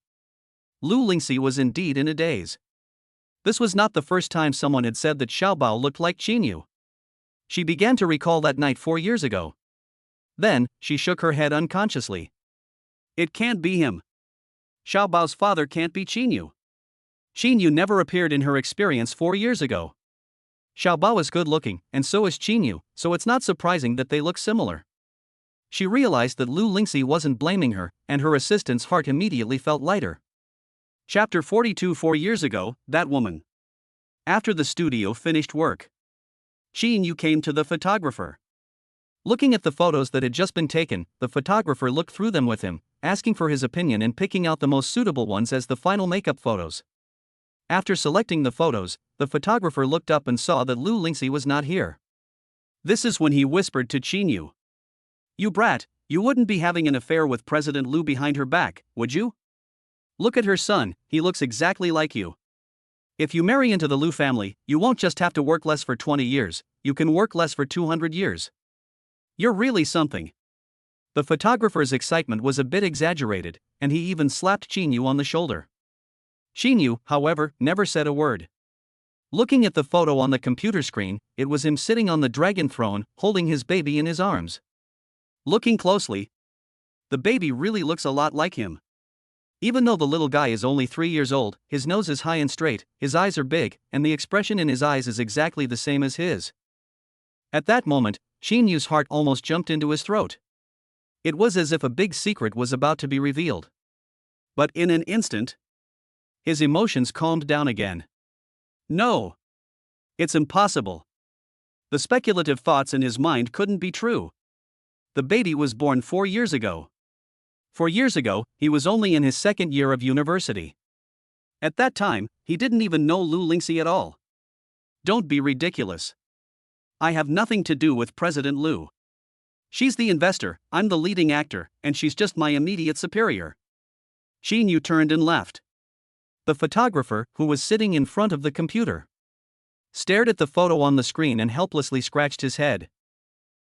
Lu Lingxi was indeed in a daze. This was not the first time someone had said that Xiaobao looked like Shinu. She began to recall that night 4 years ago. Then, she shook her head unconsciously. It can't be him. Xiaobao's father can't be Shinu. Shinu never appeared in her experience 4 years ago. Xiaobao is good looking, and so is Shinu, so it's not surprising that they look similar. She realized that Lu Lingxi wasn't blaming her, and her assistant's heart immediately felt lighter. Chapter 42. 4 years ago, that woman. After the studio finished work, Shinu came to the photographer. Looking at the photos that had just been taken, the photographer looked through them with him, asking for his opinion and picking out the most suitable ones as the final makeup photos. After selecting the photos, the photographer looked up and saw that Lu Lingxi was not here. This is when he whispered to Shinu. You brat, you wouldn't be having an affair with President Lu behind her back, would you? Look at her son, he looks exactly like you. If you marry into the Lu family, you won't just have to work less for 20 years, you can work less for 200 years. You're really something. The photographer's excitement was a bit exaggerated, and he even slapped Shinu on the shoulder. Shinu, however, never said a word. Looking at the photo on the computer screen, it was him sitting on the dragon throne, holding his baby in his arms. Looking closely, the baby really looks a lot like him. Even though the little guy is only 3 years old, his nose is high and straight, his eyes are big, and the expression in his eyes is exactly the same as his. At that moment, Shinu's heart almost jumped into his throat. It was as if a big secret was about to be revealed. But in an instant, his emotions calmed down again. No. It's impossible. The speculative thoughts in his mind couldn't be true. The baby was born 4 years ago. 4 years ago, he was only in his second year of university. At that time, he didn't even know Lu Lingxi at all. Don't be ridiculous. I have nothing to do with President Lu. She's the investor, I'm the leading actor, and she's just my immediate superior. Shinu turned and left. The photographer, who was sitting in front of the computer, stared at the photo on the screen and helplessly scratched his head.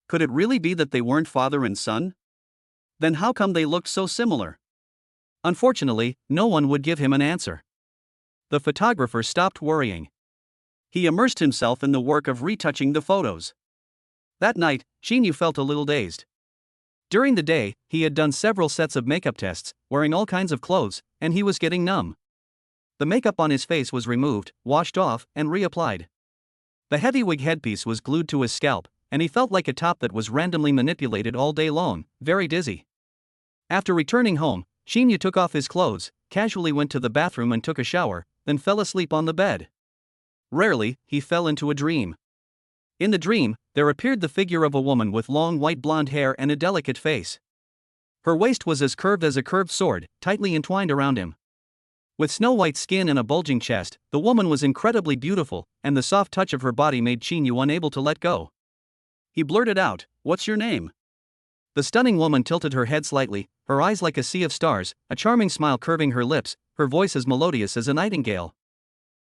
Could it really be that they weren't father and son? Then how come they looked so similar? Unfortunately, no one would give him an answer. The photographer stopped worrying. He immersed himself in the work of retouching the photos. That night, Shinu felt a little dazed. During the day, he had done several sets of makeup tests, wearing all kinds of clothes, and he was getting numb. The makeup on his face was removed, washed off, and reapplied. The heavy wig headpiece was glued to his scalp, and he felt like a top that was randomly manipulated all day long, very dizzy. After returning home, Shinu took off his clothes, casually went to the bathroom and took a shower, then fell asleep on the bed. Rarely, he fell into a dream. In the dream, there appeared the figure of a woman with long white blonde hair and a delicate face. Her waist was as curved as a curved sword, tightly entwined around him. With snow-white skin and a bulging chest, the woman was incredibly beautiful, and the soft touch of her body made Shinu unable to let go. He blurted out, "What's your name?" The stunning woman tilted her head slightly, her eyes like a sea of stars, a charming smile curving her lips, her voice as melodious as a nightingale.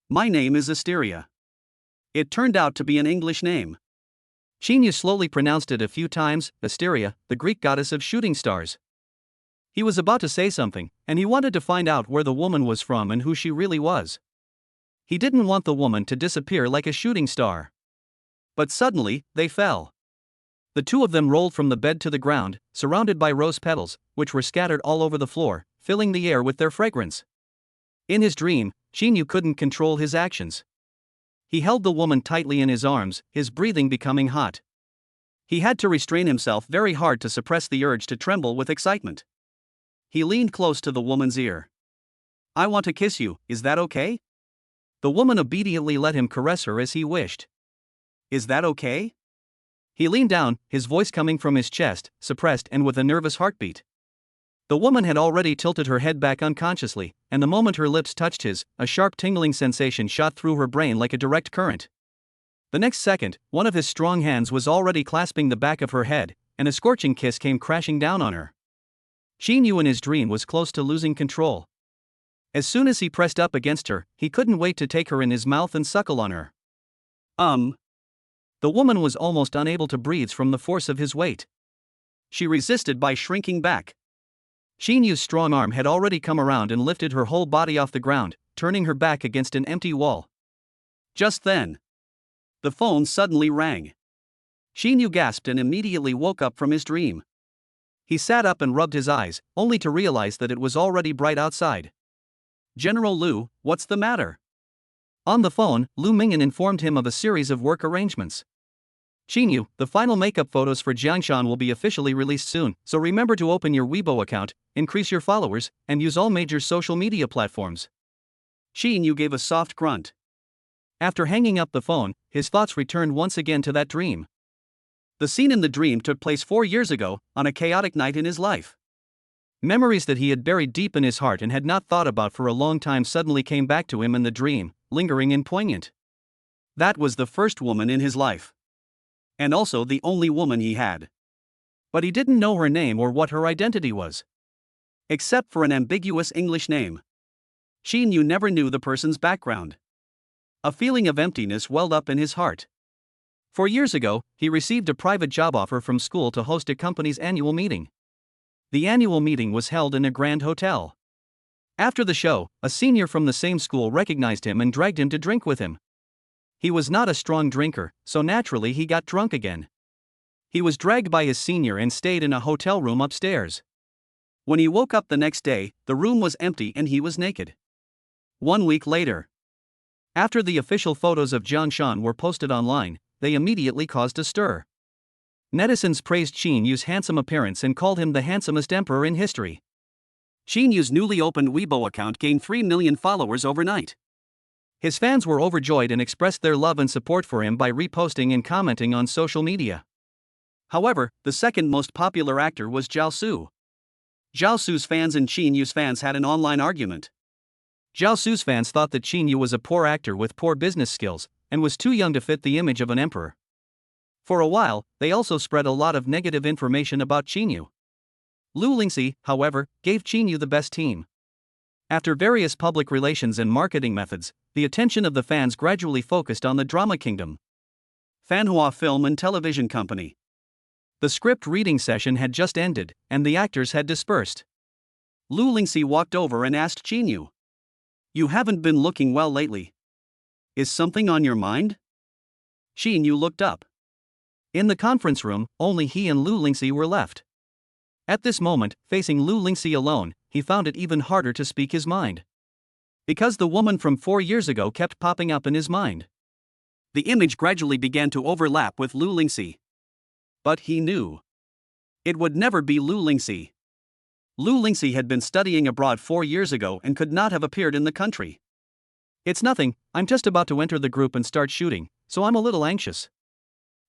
"My name is Asteria." It turned out to be an English name. Shinu slowly pronounced it a few times, Asteria, the Greek goddess of shooting stars. He was about to say something, and he wanted to find out where the woman was from and who she really was. He didn't want the woman to disappear like a shooting star. But suddenly, they fell. The two of them rolled from the bed to the ground, surrounded by rose petals, which were scattered all over the floor, filling the air with their fragrance. In his dream, Shinu couldn't control his actions. He held the woman tightly in his arms, his breathing becoming hot. He had to restrain himself very hard to suppress the urge to tremble with excitement. He leaned close to the woman's ear. "I want to kiss you, is that okay?" The woman obediently let him caress her as he wished. "Is that okay?" He leaned down, his voice coming from his chest, suppressed and with a nervous heartbeat. The woman had already tilted her head back unconsciously, and the moment her lips touched his, a sharp tingling sensation shot through her brain like a direct current. The next second, one of his strong hands was already clasping the back of her head, and a scorching kiss came crashing down on her. Shinu in his dream was close to losing control. As soon as he pressed up against her, he couldn't wait to take her in his mouth and suckle on her. The woman was almost unable to breathe from the force of his weight. She resisted by shrinking back. Shinu's strong arm had already come around and lifted her whole body off the ground, turning her back against an empty wall. Just then, the phone suddenly rang. Shinu gasped and immediately woke up from his dream. He sat up and rubbed his eyes, only to realize that it was already bright outside. General Liu, what's the matter? On the phone, Lu Mingyan informed him of a series of work arrangements. Shinu, the final makeup photos for Jiangshan will be officially released soon, so remember to open your Weibo account, increase your followers, and use all major social media platforms. Shinu gave a soft grunt. After hanging up the phone, his thoughts returned once again to that dream. The scene in the dream took place 4 years ago, on a chaotic night in his life. Memories that he had buried deep in his heart and had not thought about for a long time suddenly came back to him in the dream, lingering and poignant. That was the first woman in his life. And also the only woman he had. But he didn't know her name or what her identity was. Except for an ambiguous English name. Shinu never knew the person's background. A feeling of emptiness welled up in his heart. 4 years ago, he received a private job offer from school to host a company's annual meeting. The annual meeting was held in a grand hotel. After the show, a senior from the same school recognized him and dragged him to drink with him. He was not a strong drinker, so naturally he got drunk again. He was dragged by his senior and stayed in a hotel room upstairs. When he woke up the next day, the room was empty and he was naked. 1 week later, after the official photos of Jiangshan were posted online, they immediately caused a stir. Netizens praised Shinu's handsome appearance and called him the handsomest emperor in history. Shinu's newly opened Weibo account gained 3 million followers overnight. His fans were overjoyed and expressed their love and support for him by reposting and commenting on social media. However, the second most popular actor was Zhao Su. Zhao Su's fans and Shinu's fans had an online argument. Zhao Su's fans thought that Shinu was a poor actor with poor business skills, and was too young to fit the image of an emperor. For a while, they also spread a lot of negative information about Shinu. Lu Lingxi, however, gave Shinu the best team. After various public relations and marketing methods, the attention of the fans gradually focused on the drama kingdom. Fanhua Film and Television Company. The script reading session had just ended, and the actors had dispersed. Lu Lingxi walked over and asked Shinu, "You haven't been looking well lately. Is something on your mind?" Shinu looked up. In the conference room, only he and Lu Lingxi were left. At this moment, facing Lu Lingxi alone, he found it even harder to speak his mind. Because the woman from 4 years ago kept popping up in his mind. The image gradually began to overlap with Lu Lingxi. But he knew it would never be Lu Lingxi. Lu Lingxi had been studying abroad 4 years ago and could not have appeared in the country. "It's nothing, I'm just about to enter the group and start shooting, so I'm a little anxious."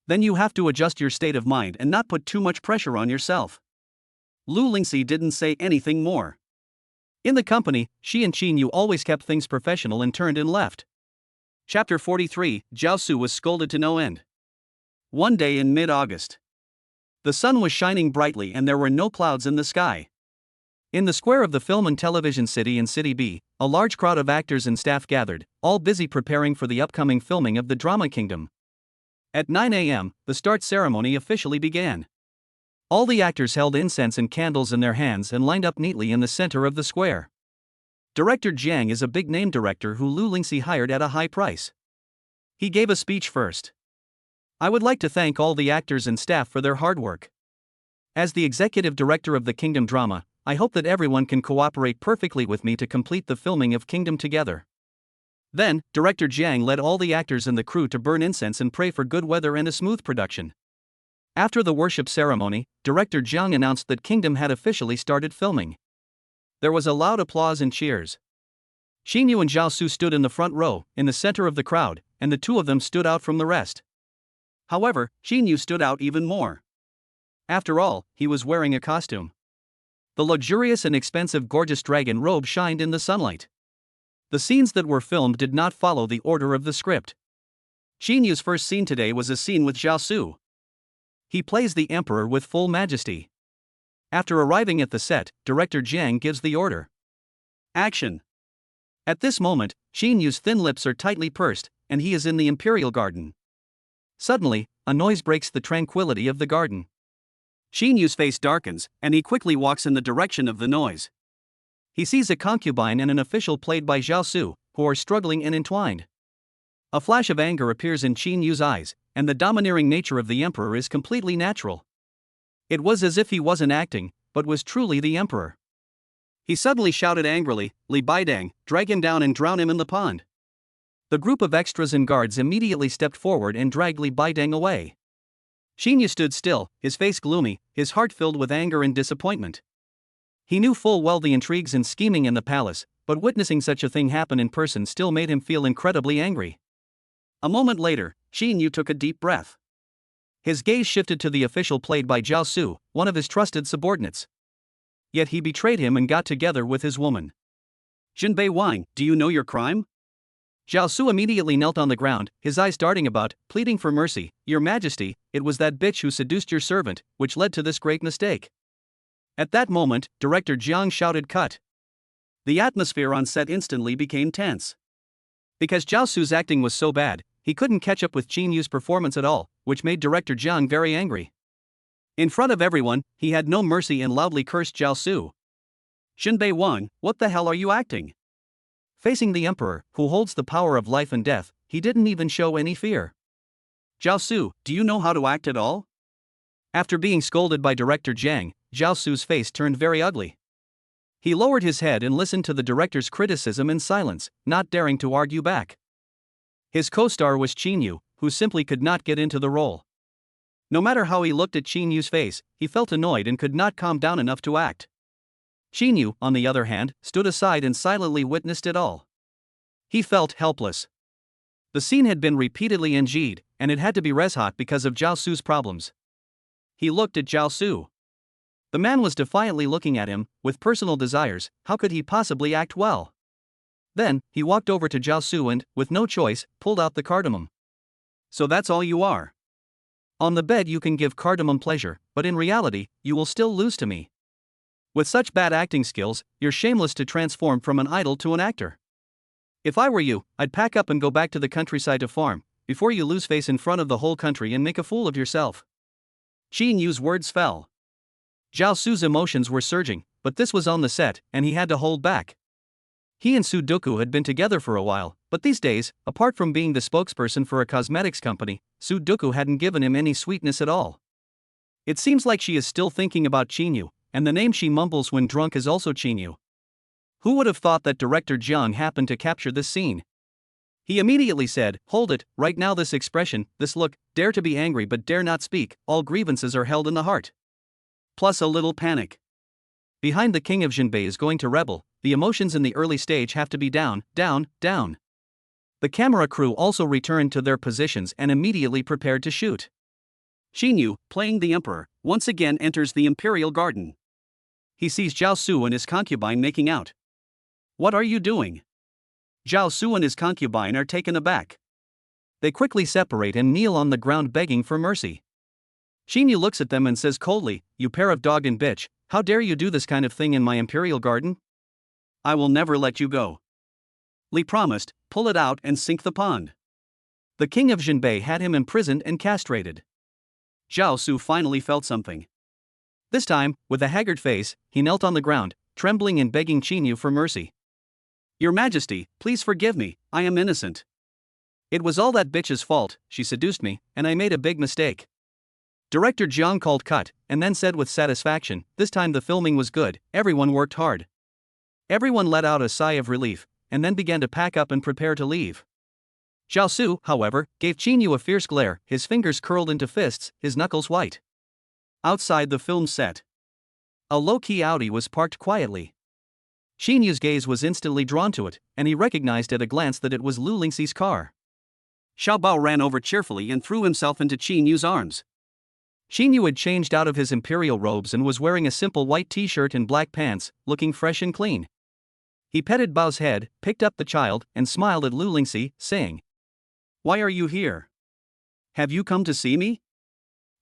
Then you have to adjust your state of mind and not put too much pressure on yourself. Lu Lingxi didn't say anything more. In the company, she and Shinu always kept things professional and turned and left. Chapter 43, Zhao Su was scolded to no end. One day in mid-August. The sun was shining brightly and there were no clouds in the sky. In the square of the film and television city in City B, a large crowd of actors and staff gathered, all busy preparing for the upcoming filming of the Drama Kingdom. At 9 a.m., the start ceremony officially began. All the actors held incense and candles in their hands and lined up neatly in the center of the square. Director Jiang is a big-name director who Lu Lingxi hired at a high price. He gave a speech first. "I would like to thank all the actors and staff for their hard work. As the executive director of the Kingdom drama, I hope that everyone can cooperate perfectly with me to complete the filming of Kingdom together." Then, Director Jiang led all the actors and the crew to burn incense and pray for good weather and a smooth production. After the worship ceremony, Director Jiang announced that Kingdom had officially started filming. There was a loud applause and cheers. Shinu and Zhao Su stood in the front row, in the center of the crowd, and the two of them stood out from the rest. However, Shinu stood out even more. After all, he was wearing a costume. The luxurious and expensive gorgeous dragon robe shined in the sunlight. The scenes that were filmed did not follow the order of the script. Shinu's first scene today was a scene with Zhao Su. He plays the emperor with full majesty. After arriving at the set, Director Jiang gives the order. Action. At this moment, Shinu's thin lips are tightly pursed, and he is in the imperial garden. Suddenly, a noise breaks the tranquility of the garden. Shinu's face darkens, and he quickly walks in the direction of the noise. He sees a concubine and an official played by Zhao Su, who are struggling and entwined. A flash of anger appears in Qin Yu's eyes, and the domineering nature of the emperor is completely natural. It was as if he wasn't acting, but was truly the emperor. He suddenly shouted angrily, "Li Baidang, drag him down and drown him in the pond." The group of extras and guards immediately stepped forward and dragged Li Baidang away. Qin Yu stood still, his face gloomy, his heart filled with anger and disappointment. He knew full well the intrigues and scheming in the palace, but witnessing such a thing happen in person still made him feel incredibly angry. A moment later, Qin Yu took a deep breath. His gaze shifted to the official played by Zhao Su, one of his trusted subordinates. Yet he betrayed him and got together with his woman. "Jinbei Wang, do you know your crime?" Zhao Su immediately knelt on the ground, his eyes darting about, pleading for mercy. "Your Majesty, it was that bitch who seduced your servant, which led to this great mistake." At that moment, Director Jiang shouted cut. The atmosphere on set instantly became tense. Because Zhao Su's acting was so bad, he couldn't catch up with Qin Yu's performance at all, which made Director Jiang very angry. In front of everyone, he had no mercy and loudly cursed Zhao Su. "Jinbei Wang, what the hell are you acting?" Facing the emperor, who holds the power of life and death, he didn't even show any fear. "Zhao Su, do you know how to act at all?" After being scolded by Director Jiang, Zhao Su's face turned very ugly. He lowered his head and listened to the director's criticism in silence, not daring to argue back. His co-star was Qin Yu, who simply could not get into the role. No matter how he looked at Qin Yu's face, he felt annoyed and could not calm down enough to act. Qin Yu, on the other hand, stood aside and silently witnessed it all. He felt helpless. The scene had been repeatedly NG'd, and it had to be res-hot because of Zhao Su's problems. He looked at Zhao Su. The man was defiantly looking at him, with personal desires. How could he possibly act well? Then, he walked over to Zhao Su and, with no choice, pulled out the cardamom. "So that's all you are. On the bed you can give cardamom pleasure, but in reality, you will still lose to me. With such bad acting skills, you're shameless to transform from an idol to an actor. If I were you, I'd pack up and go back to the countryside to farm, before you lose face in front of the whole country and make a fool of yourself." Qin Yu's words fell. Zhao Su's emotions were surging, but this was on the set, and he had to hold back. He and Sudoku had been together for a while, but these days, apart from being the spokesperson for a cosmetics company, Sudoku hadn't given him any sweetness at all. It seems like she is still thinking about Qin Yu, and the name she mumbles when drunk is also Qin Yu. Who would have thought that Director Jiang happened to capture this scene? He immediately said, "Hold it, right now this expression, this look, dare to be angry but dare not speak, all grievances are held in the heart." Plus a little panic. Behind the king of Jinbei is going to rebel, the emotions in the early stage have to be down, down, down. The camera crew also returned to their positions and immediately prepared to shoot. Qin Yu, playing the emperor, once again enters the imperial garden. He sees Zhao Su and his concubine making out. "What are you doing?" Zhao Su and his concubine are taken aback. They quickly separate and kneel on the ground begging for mercy. Qin Yu looks at them and says coldly, "You pair of dog and bitch, how dare you do this kind of thing in my imperial garden? I will never let you go." Li promised, "Pull it out and sink the pond." The king of Jinbei had him imprisoned and castrated. Zhao Su finally felt something. This time, with a haggard face, he knelt on the ground, trembling and begging Qin Yu for mercy. "Your Majesty, please forgive me, I am innocent. It was all that bitch's fault, she seduced me, and I made a big mistake." Director Jiang called cut, and then said with satisfaction, "This time the filming was good, everyone worked hard." Everyone let out a sigh of relief, and then began to pack up and prepare to leave. Zhao Su, however, gave Qin Yu a fierce glare, his fingers curled into fists, his knuckles white. Outside the film set, a low-key Audi was parked quietly. Qin Yu's gaze was instantly drawn to it, and he recognized at a glance that it was Lu Lingxi's car. Xiao Bao ran over cheerfully and threw himself into Qin Yu's arms. Qin Yu had changed out of his imperial robes and was wearing a simple white t-shirt and black pants, looking fresh and clean. He petted Bao's head, picked up the child, and smiled at Lu Lingxi, saying, "Why are you here? Have you come to see me?"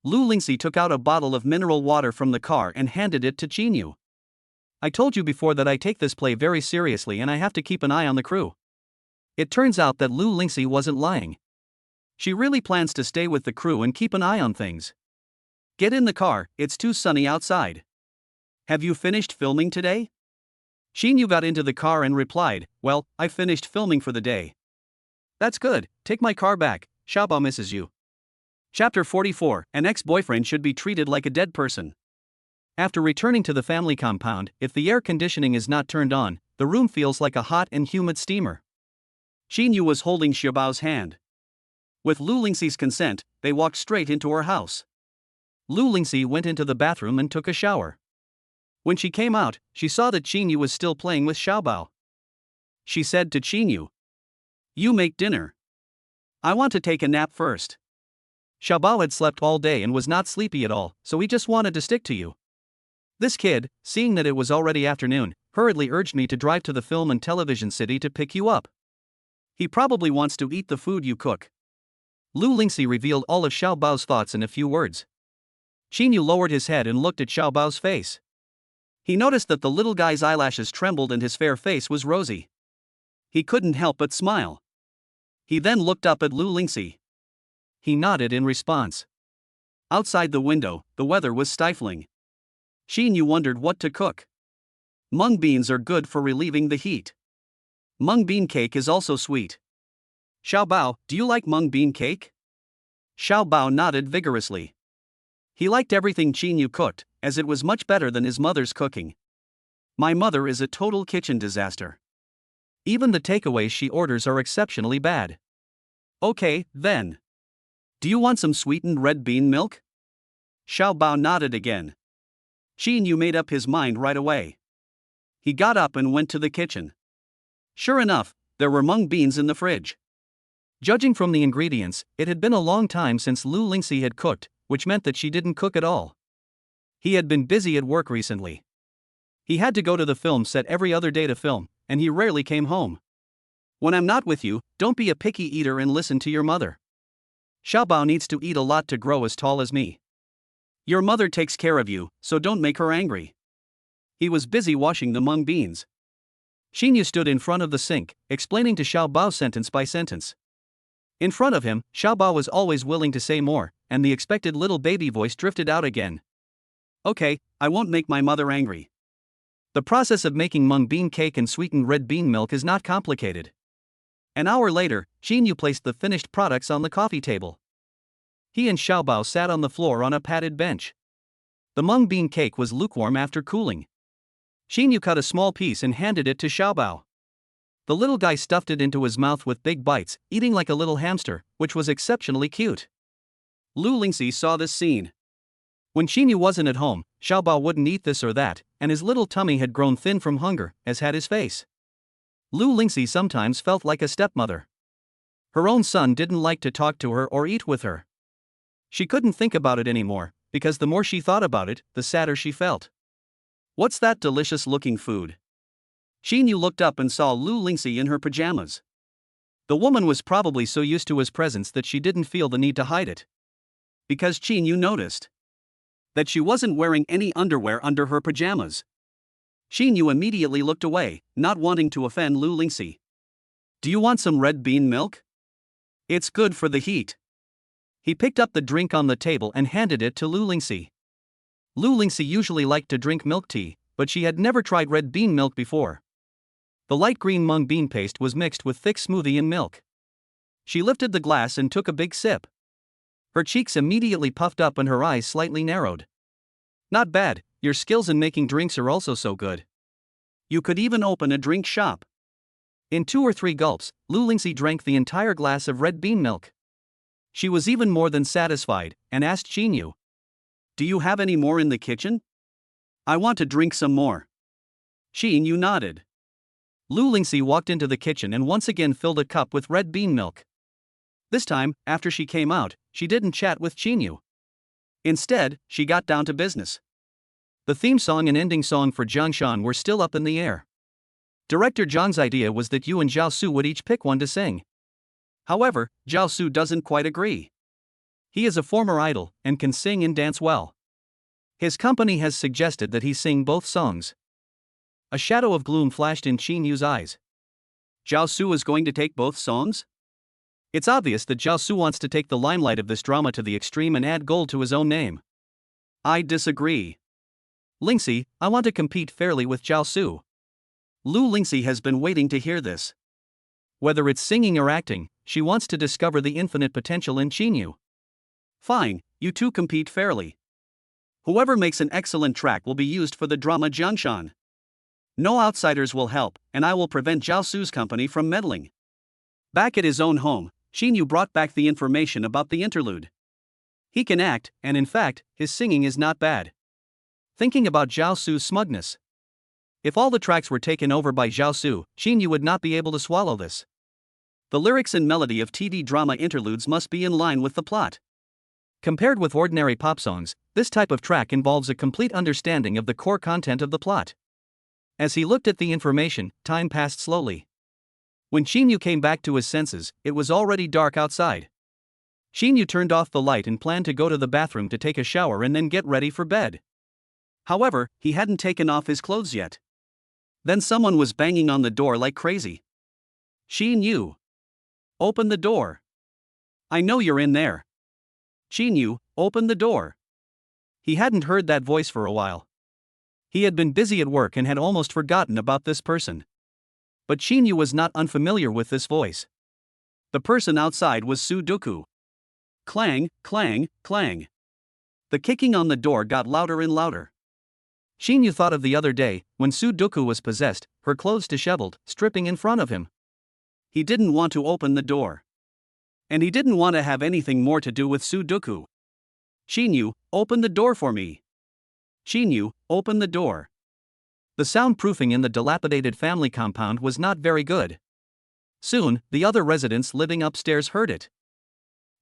Lu Lingxi took out a bottle of mineral water from the car and handed it to Qin Yu. "I told you before that I take this play very seriously and I have to keep an eye on the crew." It turns out that Lu Lingxi wasn't lying. She really plans to stay with the crew and keep an eye on things. "Get in the car, it's too sunny outside." "Have you finished filming today?" Qin Yu got into the car and replied, "Well, I finished filming for the day." That's good, take my car back, Xiaobao misses you. Chapter 44. An ex-boyfriend should be treated like a dead person. After returning to the family compound, if the air conditioning is not turned on, the room feels like a hot and humid steamer. Shinu was holding Xiaobao's hand. With Lu Lingxi's consent, they walked straight into her house. Lu Lingxi went into the bathroom and took a shower. When she came out, she saw that Shinu was still playing with Xiaobao. She said to Shinu, "You make dinner. I want to take a nap first." Xiaobao had slept all day and was not sleepy at all, so he just wanted to stick to you. This kid, seeing that it was already afternoon, hurriedly urged me to drive to the film and television city to pick you up. He probably wants to eat the food you cook. Lu Lingxi revealed all of Xiaobao's thoughts in a few words. Shinu lowered his head and looked at Xiaobao's face. He noticed that the little guy's eyelashes trembled and his fair face was rosy. He couldn't help but smile. He then looked up at Lu Lingxi. He nodded in response. Outside the window, the weather was stifling. Shinu wondered what to cook. Mung beans are good for relieving the heat. Mung bean cake is also sweet. Xiaobao, do you like mung bean cake? Xiaobao nodded vigorously. He liked everything Shinu cooked, as it was much better than his mother's cooking. My mother is a total kitchen disaster. Even the takeaways she orders are exceptionally bad. Okay, then. Do you want some sweetened red bean milk? Xiaobao nodded again. Shinu made up his mind right away. He got up and went to the kitchen. Sure enough, there were mung beans in the fridge. Judging from the ingredients, it had been a long time since Lu Lingxi had cooked, which meant that she didn't cook at all. He had been busy at work recently. He had to go to the film set every other day to film, and he rarely came home. When I'm not with you, don't be a picky eater and listen to your mother. Xiaobao needs to eat a lot to grow as tall as me. Your mother takes care of you, so don't make her angry. He was busy washing the mung beans. Shinu stood in front of the sink, explaining to Xiaobao sentence by sentence. In front of him, Xiaobao was always willing to say more, and the expected little baby voice drifted out again. Okay, I won't make my mother angry. The process of making mung bean cake and sweetened red bean milk is not complicated. An hour later, Shinu placed the finished products on the coffee table. He and Xiaobao sat on the floor on a padded bench. The mung bean cake was lukewarm after cooling. Shinu cut a small piece and handed it to Xiaobao. The little guy stuffed it into his mouth with big bites, eating like a little hamster, which was exceptionally cute. Lu Lingxi saw this scene. When Shinu wasn't at home, Xiaobao wouldn't eat this or that, and his little tummy had grown thin from hunger, as had his face. Lu Lingxi sometimes felt like a stepmother. Her own son didn't like to talk to her or eat with her. She couldn't think about it anymore, because the more she thought about it, the sadder she felt. What's that delicious-looking food? Shinu looked up and saw Lu Lingxi in her pajamas. The woman was probably so used to his presence that she didn't feel the need to hide it. Because Shinu noticed that she wasn't wearing any underwear under her pajamas. Shinu immediately looked away, not wanting to offend Lu Lingxi. Do you want some red bean milk? It's good for the heat. He picked up the drink on the table and handed it to Lu Lingxi. Lu Lingxi usually liked to drink milk tea, but she had never tried red bean milk before. The light green mung bean paste was mixed with thick smoothie and milk. She lifted the glass and took a big sip. Her cheeks immediately puffed up and her eyes slightly narrowed. Not bad, your skills in making drinks are also so good. You could even open a drink shop. In 2 or 3 gulps, Lu Lingxi drank the entire glass of red bean milk. She was even more than satisfied, and asked Shinu, "Do you have any more in the kitchen? I want to drink some more." Shinu nodded. Lu Lingxi walked into the kitchen and once again filled a cup with red bean milk. This time, after she came out, she didn't chat with Shinu. Instead, she got down to business. The theme song and ending song for Jiangshan were still up in the air. Director Zhang's idea was that Yu and Zhao Su would each pick one to sing. However, Zhao Su doesn't quite agree. He is a former idol and can sing and dance well. His company has suggested that he sing both songs. A shadow of gloom flashed in Qinyu's eyes. Zhao Su is going to take both songs? It's obvious that Zhao Su wants to take the limelight of this drama to the extreme and add gold to his own name. I disagree. Lingxi, I want to compete fairly with Zhao Su. Lu Lingxi has been waiting to hear this. Whether it's singing or acting, she wants to discover the infinite potential in Shinu. Fine, you two compete fairly. Whoever makes an excellent track will be used for the drama Jiangshan. No outsiders will help, and I will prevent Zhao Su's company from meddling. Back at his own home, Shinu brought back the information about the interlude. He can act, and in fact, his singing is not bad. Thinking about Zhao Su's smugness. If all the tracks were taken over by Zhao Su, Shinu would not be able to swallow this. The lyrics and melody of TV drama interludes must be in line with the plot. Compared with ordinary pop songs, this type of track involves a complete understanding of the core content of the plot. As he looked at the information, time passed slowly. When Shinu came back to his senses, it was already dark outside. Shinu turned off the light and planned to go to the bathroom to take a shower and then get ready for bed. However, he hadn't taken off his clothes yet. Then someone was banging on the door like crazy. Shinu. Open the door. I know you're in there. Shinu, open the door. He hadn't heard that voice for a while. He had been busy at work and had almost forgotten about this person. But Shinu was not unfamiliar with this voice. The person outside was Sudo. Clang, clang, clang. The kicking on the door got louder and louder. Shinu thought of the other day, when Sudo was possessed, her clothes disheveled, stripping in front of him. He didn't want to open the door. And he didn't want to have anything more to do with Sudo. Shinu, open the door for me. Shinu, open the door. The soundproofing in the dilapidated family compound was not very good. Soon, the other residents living upstairs heard it.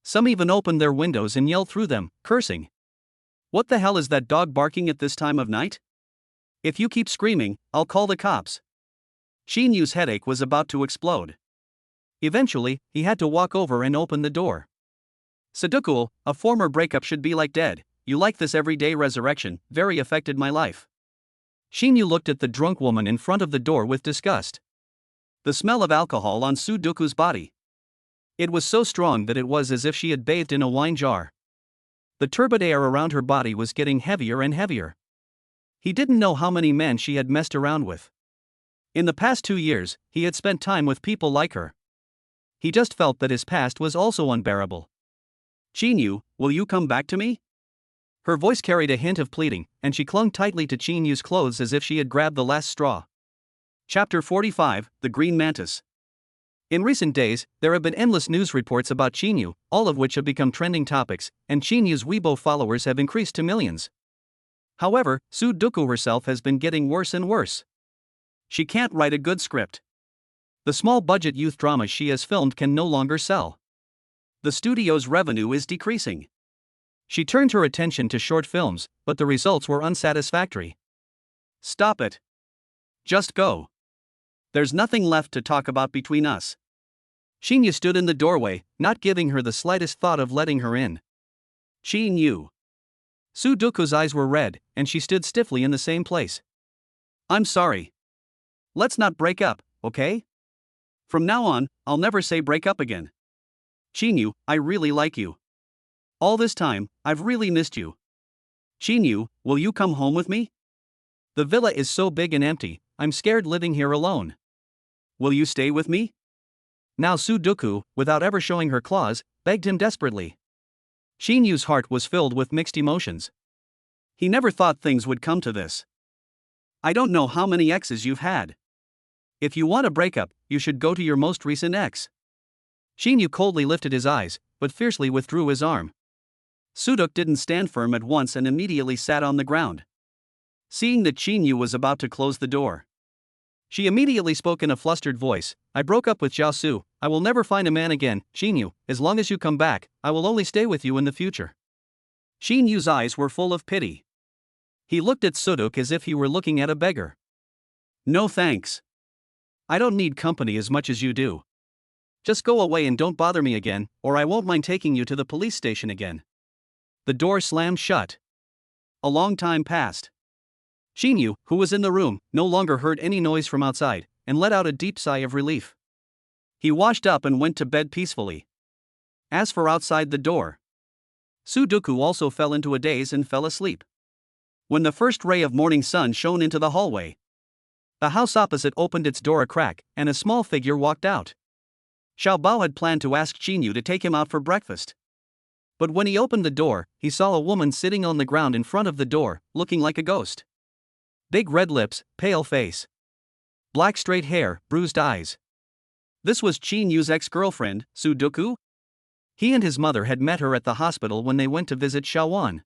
Some even opened their windows and yelled through them, cursing. What the hell is that dog barking at this time of night? If you keep screaming, I'll call the cops. Shinu's headache was about to explode. Eventually, he had to walk over and open the door. Sudo, a former breakup should be like dead. You like this everyday resurrection, very affected my life. Shinu looked at the drunk woman in front of the door with disgust. The smell of alcohol on Sudoku's body. It was so strong that it was as if she had bathed in a wine jar. The turbid air around her body was getting heavier and heavier. He didn't know how many men she had messed around with. In the past 2 years, he had spent time with people like her. He just felt that his past was also unbearable. Shinu, will you come back to me? Her voice carried a hint of pleading, and she clung tightly to Shinu's clothes as if she had grabbed the last straw. Chapter 45, The Green Mantis. In recent days, there have been endless news reports about Shinu, all of which have become trending topics, and Shinu's Weibo followers have increased to millions. However, Sudo herself has been getting worse and worse. She can't write a good script. The small-budget youth dramas she has filmed can no longer sell. The studio's revenue is decreasing. She turned her attention to short films, but the results were unsatisfactory. Stop it. Just go. There's nothing left to talk about between us. Shinu stood in the doorway, not giving her the slightest thought of letting her in. Shinu. Sudoku's eyes were red, and she stood stiffly in the same place. I'm sorry. Let's not break up, okay? From now on, I'll never say break up again. Shinu, I really like you. All this time, I've really missed you. Shinu, will you come home with me? The villa is so big and empty, I'm scared living here alone. Will you stay with me? Now Sudo, without ever showing her claws, begged him desperately. Shinu's heart was filled with mixed emotions. He never thought things would come to this. I don't know how many exes you've had. If you want a breakup, you should go to your most recent ex. Shinu coldly lifted his eyes, but fiercely withdrew his arm. Sudo didn't stand firm at once and immediately sat on the ground. Seeing that Shinu was about to close the door, she immediately spoke in a flustered voice. I broke up with Zhao Su. I will never find a man again. Shinu, as long as you come back, I will only stay with you in the future. Shinu's eyes were full of pity. He looked at Sudo as if he were looking at a beggar. No thanks. I don't need company as much as you do. Just go away and don't bother me again, or I won't mind taking you to the police station again. The door slammed shut. A long time passed. Shinu, who was in the room, no longer heard any noise from outside, and let out a deep sigh of relief. He washed up and went to bed peacefully. As for outside the door, Sudo also fell into a daze and fell asleep. When the first ray of morning sun shone into the hallway, the house opposite opened its door a crack, and a small figure walked out. Xiaobao had planned to ask Shinu to take him out for breakfast. But when he opened the door, he saw a woman sitting on the ground in front of the door, looking like a ghost. Big red lips, pale face. Black straight hair, bruised eyes. This was Shinu's ex-girlfriend, Sudo. He and his mother had met her at the hospital when they went to visit Shaowan.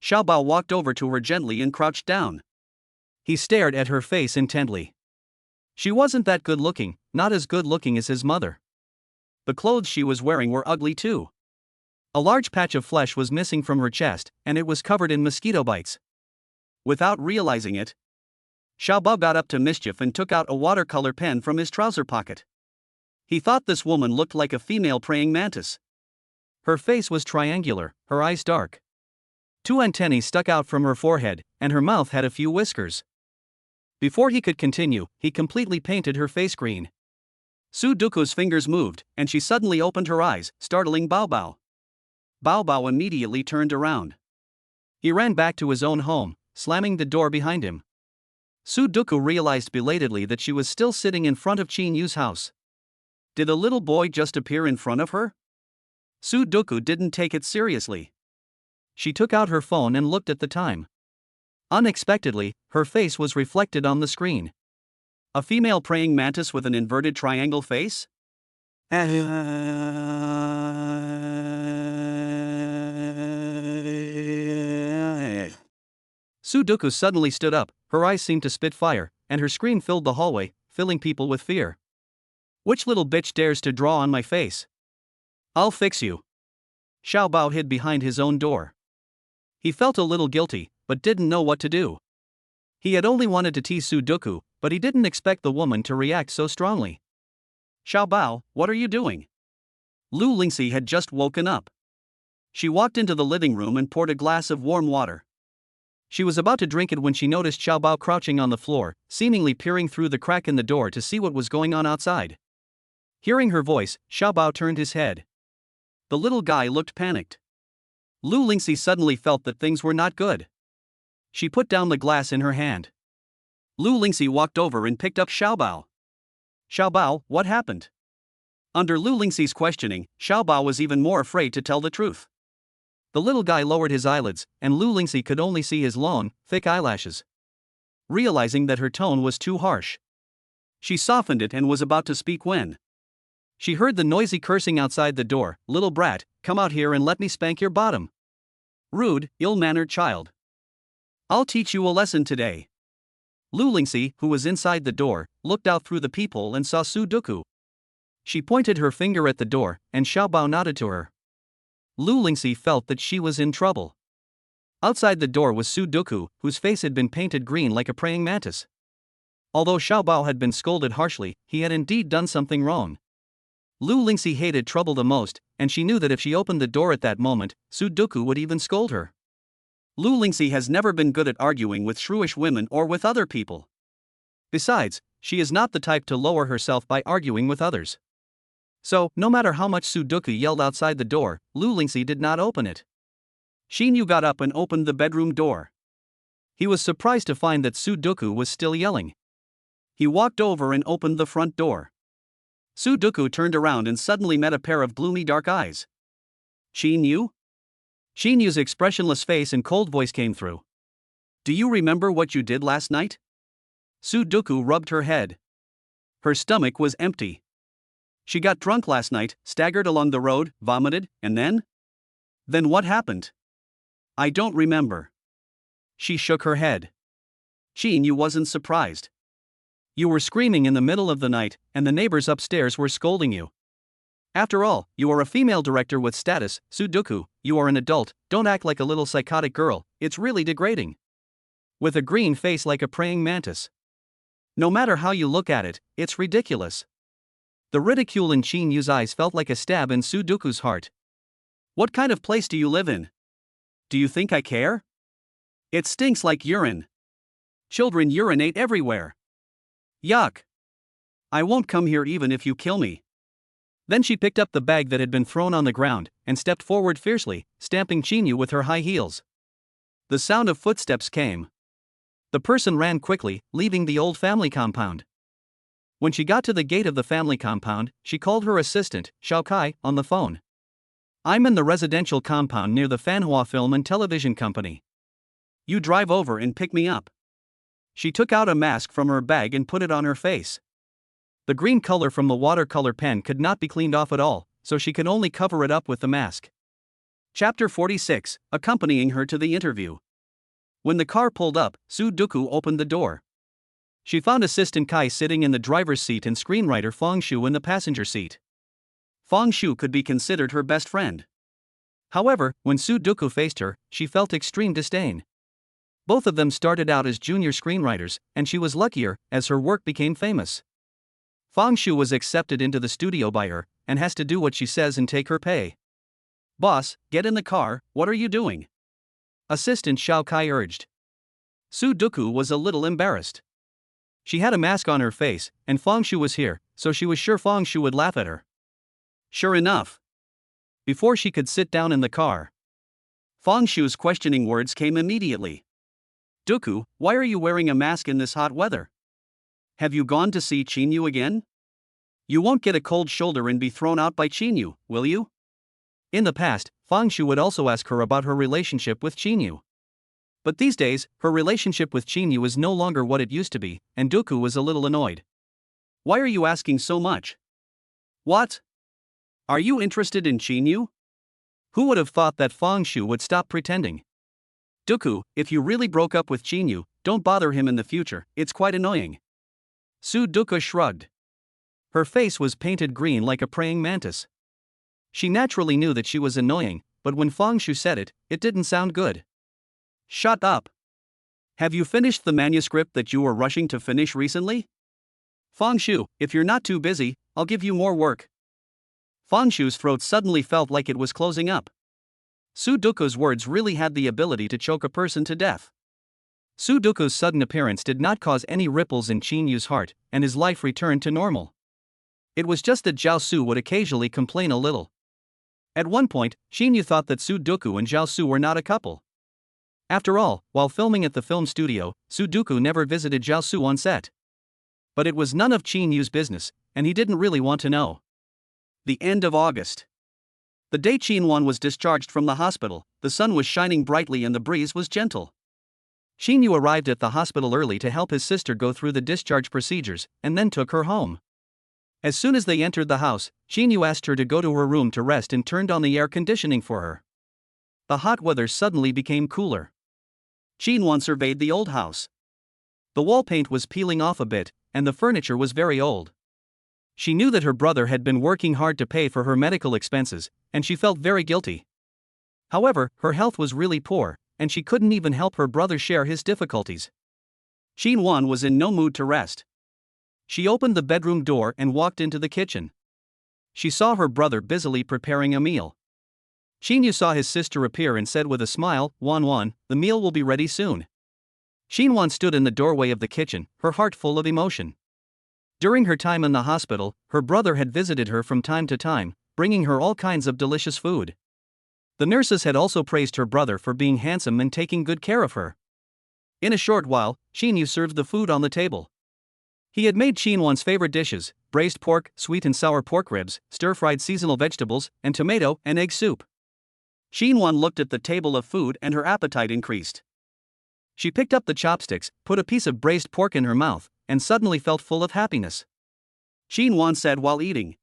Xiaobao walked over to her gently and crouched down. He stared at her face intently. She wasn't that good looking, not as good looking as his mother. The clothes she was wearing were ugly too. A large patch of flesh was missing from her chest, and it was covered in mosquito bites. Without realizing it, Xiaobao got up to mischief and took out a watercolor pen from his trouser pocket. He thought this woman looked like a female praying mantis. Her face was triangular, her eyes dark. 2 antennae stuck out from her forehead, and her mouth had a few whiskers. Before he could continue, he completely painted her face green. Sudoku's fingers moved, and she suddenly opened her eyes, startling Bao Bao. Bao Bao immediately turned around. He ran back to his own home, slamming the door behind him. Sudoku realized belatedly that she was still sitting in front of Shinu's house. Did a little boy just appear in front of her? Sudoku didn't take it seriously. She took out her phone and looked at the time. Unexpectedly, her face was reflected on the screen. A female praying mantis with an inverted triangle face? Sudoku suddenly stood up, her eyes seemed to spit fire, and her scream filled the hallway, filling people with fear. Which little bitch dares to draw on my face? I'll fix you. Xiaobao hid behind his own door. He felt a little guilty, but didn't know what to do. He had only wanted to tease Sudoku, but he didn't expect the woman to react so strongly. Xiaobao, what are you doing? Lu Lingxi had just woken up. She walked into the living room and poured a glass of warm water. She was about to drink it when she noticed Xiaobao crouching on the floor, seemingly peering through the crack in the door to see what was going on outside. Hearing her voice, Xiaobao turned his head. The little guy looked panicked. Lu Lingxi suddenly felt that things were not good. She put down the glass in her hand. Lu Lingxi walked over and picked up Xiaobao. Xiaobao, what happened? Under Lu Lingxi's questioning, Xiaobao was even more afraid to tell the truth. The little guy lowered his eyelids, and Lu Lingxi could only see his long, thick eyelashes. Realizing that her tone was too harsh, she softened it and was about to speak when she heard the noisy cursing outside the door. Little brat, come out here and let me spank your bottom. Rude, ill-mannered child. I'll teach you a lesson today. Lu Lingxi, who was inside the door, looked out through the peephole and saw Sudoku. She pointed her finger at the door, and Xiaobao nodded to her. Lu Lingxi felt that she was in trouble. Outside the door was Sudoku, whose face had been painted green like a praying mantis. Although Xiaobao had been scolded harshly, he had indeed done something wrong. Lu Lingxi hated trouble the most, and she knew that if she opened the door at that moment, Sudoku would even scold her. Lu Lingxi has never been good at arguing with shrewish women or with other people. Besides, she is not the type to lower herself by arguing with others. So, no matter how much Sudoku yelled outside the door, Lu Lingxi did not open it. Shinu got up and opened the bedroom door. He was surprised to find that Sudoku was still yelling. He walked over and opened the front door. Sudoku turned around and suddenly met a pair of gloomy dark eyes. Shinu? Shinu's expressionless face and cold voice came through. Do you remember what you did last night? Sudoku rubbed her head. Her stomach was empty. She got drunk last night, staggered along the road, vomited, and then? Then what happened? I don't remember. She shook her head. Shinu wasn't surprised. You were screaming in the middle of the night, and the neighbors upstairs were scolding you. After all, you are a female director with status. Sudoku, you are an adult, don't act like a little psychotic girl, it's really degrading. With a green face like a praying mantis. No matter how you look at it, it's ridiculous. The ridicule in Shinu's eyes felt like a stab in Sudoku's heart. What kind of place do you live in? Do you think I care? It stinks like urine. Children urinate everywhere. Yuck. I won't come here even if you kill me. Then she picked up the bag that had been thrown on the ground, and stepped forward fiercely, stamping Shinu with her high heels. The sound of footsteps came. The person ran quickly, leaving the old family compound. When she got to the gate of the family compound, she called her assistant, Xiaokai, on the phone. I'm in the residential compound near the Fanhua Film and Television Company. You drive over and pick me up. She took out a mask from her bag and put it on her face. The green color from the watercolor pen could not be cleaned off at all, so she could only cover it up with the mask. Chapter 46, accompanying her to the interview. When the car pulled up, Sudo opened the door. She found Assistant Kai sitting in the driver's seat and screenwriter Fang Shu in the passenger seat. Fang Shu could be considered her best friend. However, when Sudo faced her, she felt extreme disdain. Both of them started out as junior screenwriters, and she was luckier, as her work became famous. Fang Shu was accepted into the studio by her, and has to do what she says and take her pay. Boss, get in the car, what are you doing? Assistant Xiao Kai urged. Sudo was a little embarrassed. She had a mask on her face, and Fang Shu was here, so she was sure Fang Shu would laugh at her. Sure enough. Before she could sit down in the car, Fang Shu's questioning words came immediately. Duku, why are you wearing a mask in this hot weather? Have you gone to see Shinu again? You won't get a cold shoulder and be thrown out by Shinu, will you? In the past, Fang Shu would also ask her about her relationship with Shinu. But these days, her relationship with Shinu is no longer what it used to be, and Duku was a little annoyed. Why are you asking so much? What? Are you interested in Shinu? Who would have thought that Fang Shu would stop pretending? Duku, if you really broke up with Shinu, don't bother him in the future, it's quite annoying. Sudo shrugged. Her face was painted green like a praying mantis. She naturally knew that she was annoying, but when Fang Shu said it, it didn't sound good. Shut up. Have you finished the manuscript that you were rushing to finish recently? Fang Shu, if you're not too busy, I'll give you more work. Fang Shu's throat suddenly felt like it was closing up. Sudo's words really had the ability to choke a person to death. Sudo's sudden appearance did not cause any ripples in Chinyu's heart, and his life returned to normal. It was just that Zhao Su would occasionally complain a little. At one point, Shinu thought that Sudo and Zhao Su were not a couple. After all, while filming at the film studio, Sudo never visited Zhao Su on set. But it was none of Chinyu's business, and he didn't really want to know. The end of August. The day Chinwan was discharged from the hospital, the sun was shining brightly and the breeze was gentle. Shinu arrived at the hospital early to help his sister go through the discharge procedures, and then took her home. As soon as they entered the house, Shinu asked her to go to her room to rest and turned on the air conditioning for her. The hot weather suddenly became cooler. Chinwan surveyed the old house. The wall paint was peeling off a bit, and the furniture was very old. She knew that her brother had been working hard to pay for her medical expenses, and she felt very guilty. However, her health was really poor, and she couldn't even help her brother share his difficulties. Chinwan was in no mood to rest. She opened the bedroom door and walked into the kitchen. She saw her brother busily preparing a meal. Shinu saw his sister appear and said with a smile, "Wan, the meal will be ready soon." Shinwan stood in the doorway of the kitchen, her heart full of emotion. During her time in the hospital, her brother had visited her from time to time, bringing her all kinds of delicious food. The nurses had also praised her brother for being handsome and taking good care of her. In a short while, Shinu served the food on the table. He had made Shinwan's favorite dishes: braised pork, sweet and sour pork ribs, stir-fried seasonal vegetables, and tomato and egg soup. Shinwan looked at the table of food and her appetite increased. She picked up the chopsticks, put a piece of braised pork in her mouth, and suddenly felt full of happiness. Shinwan said while eating.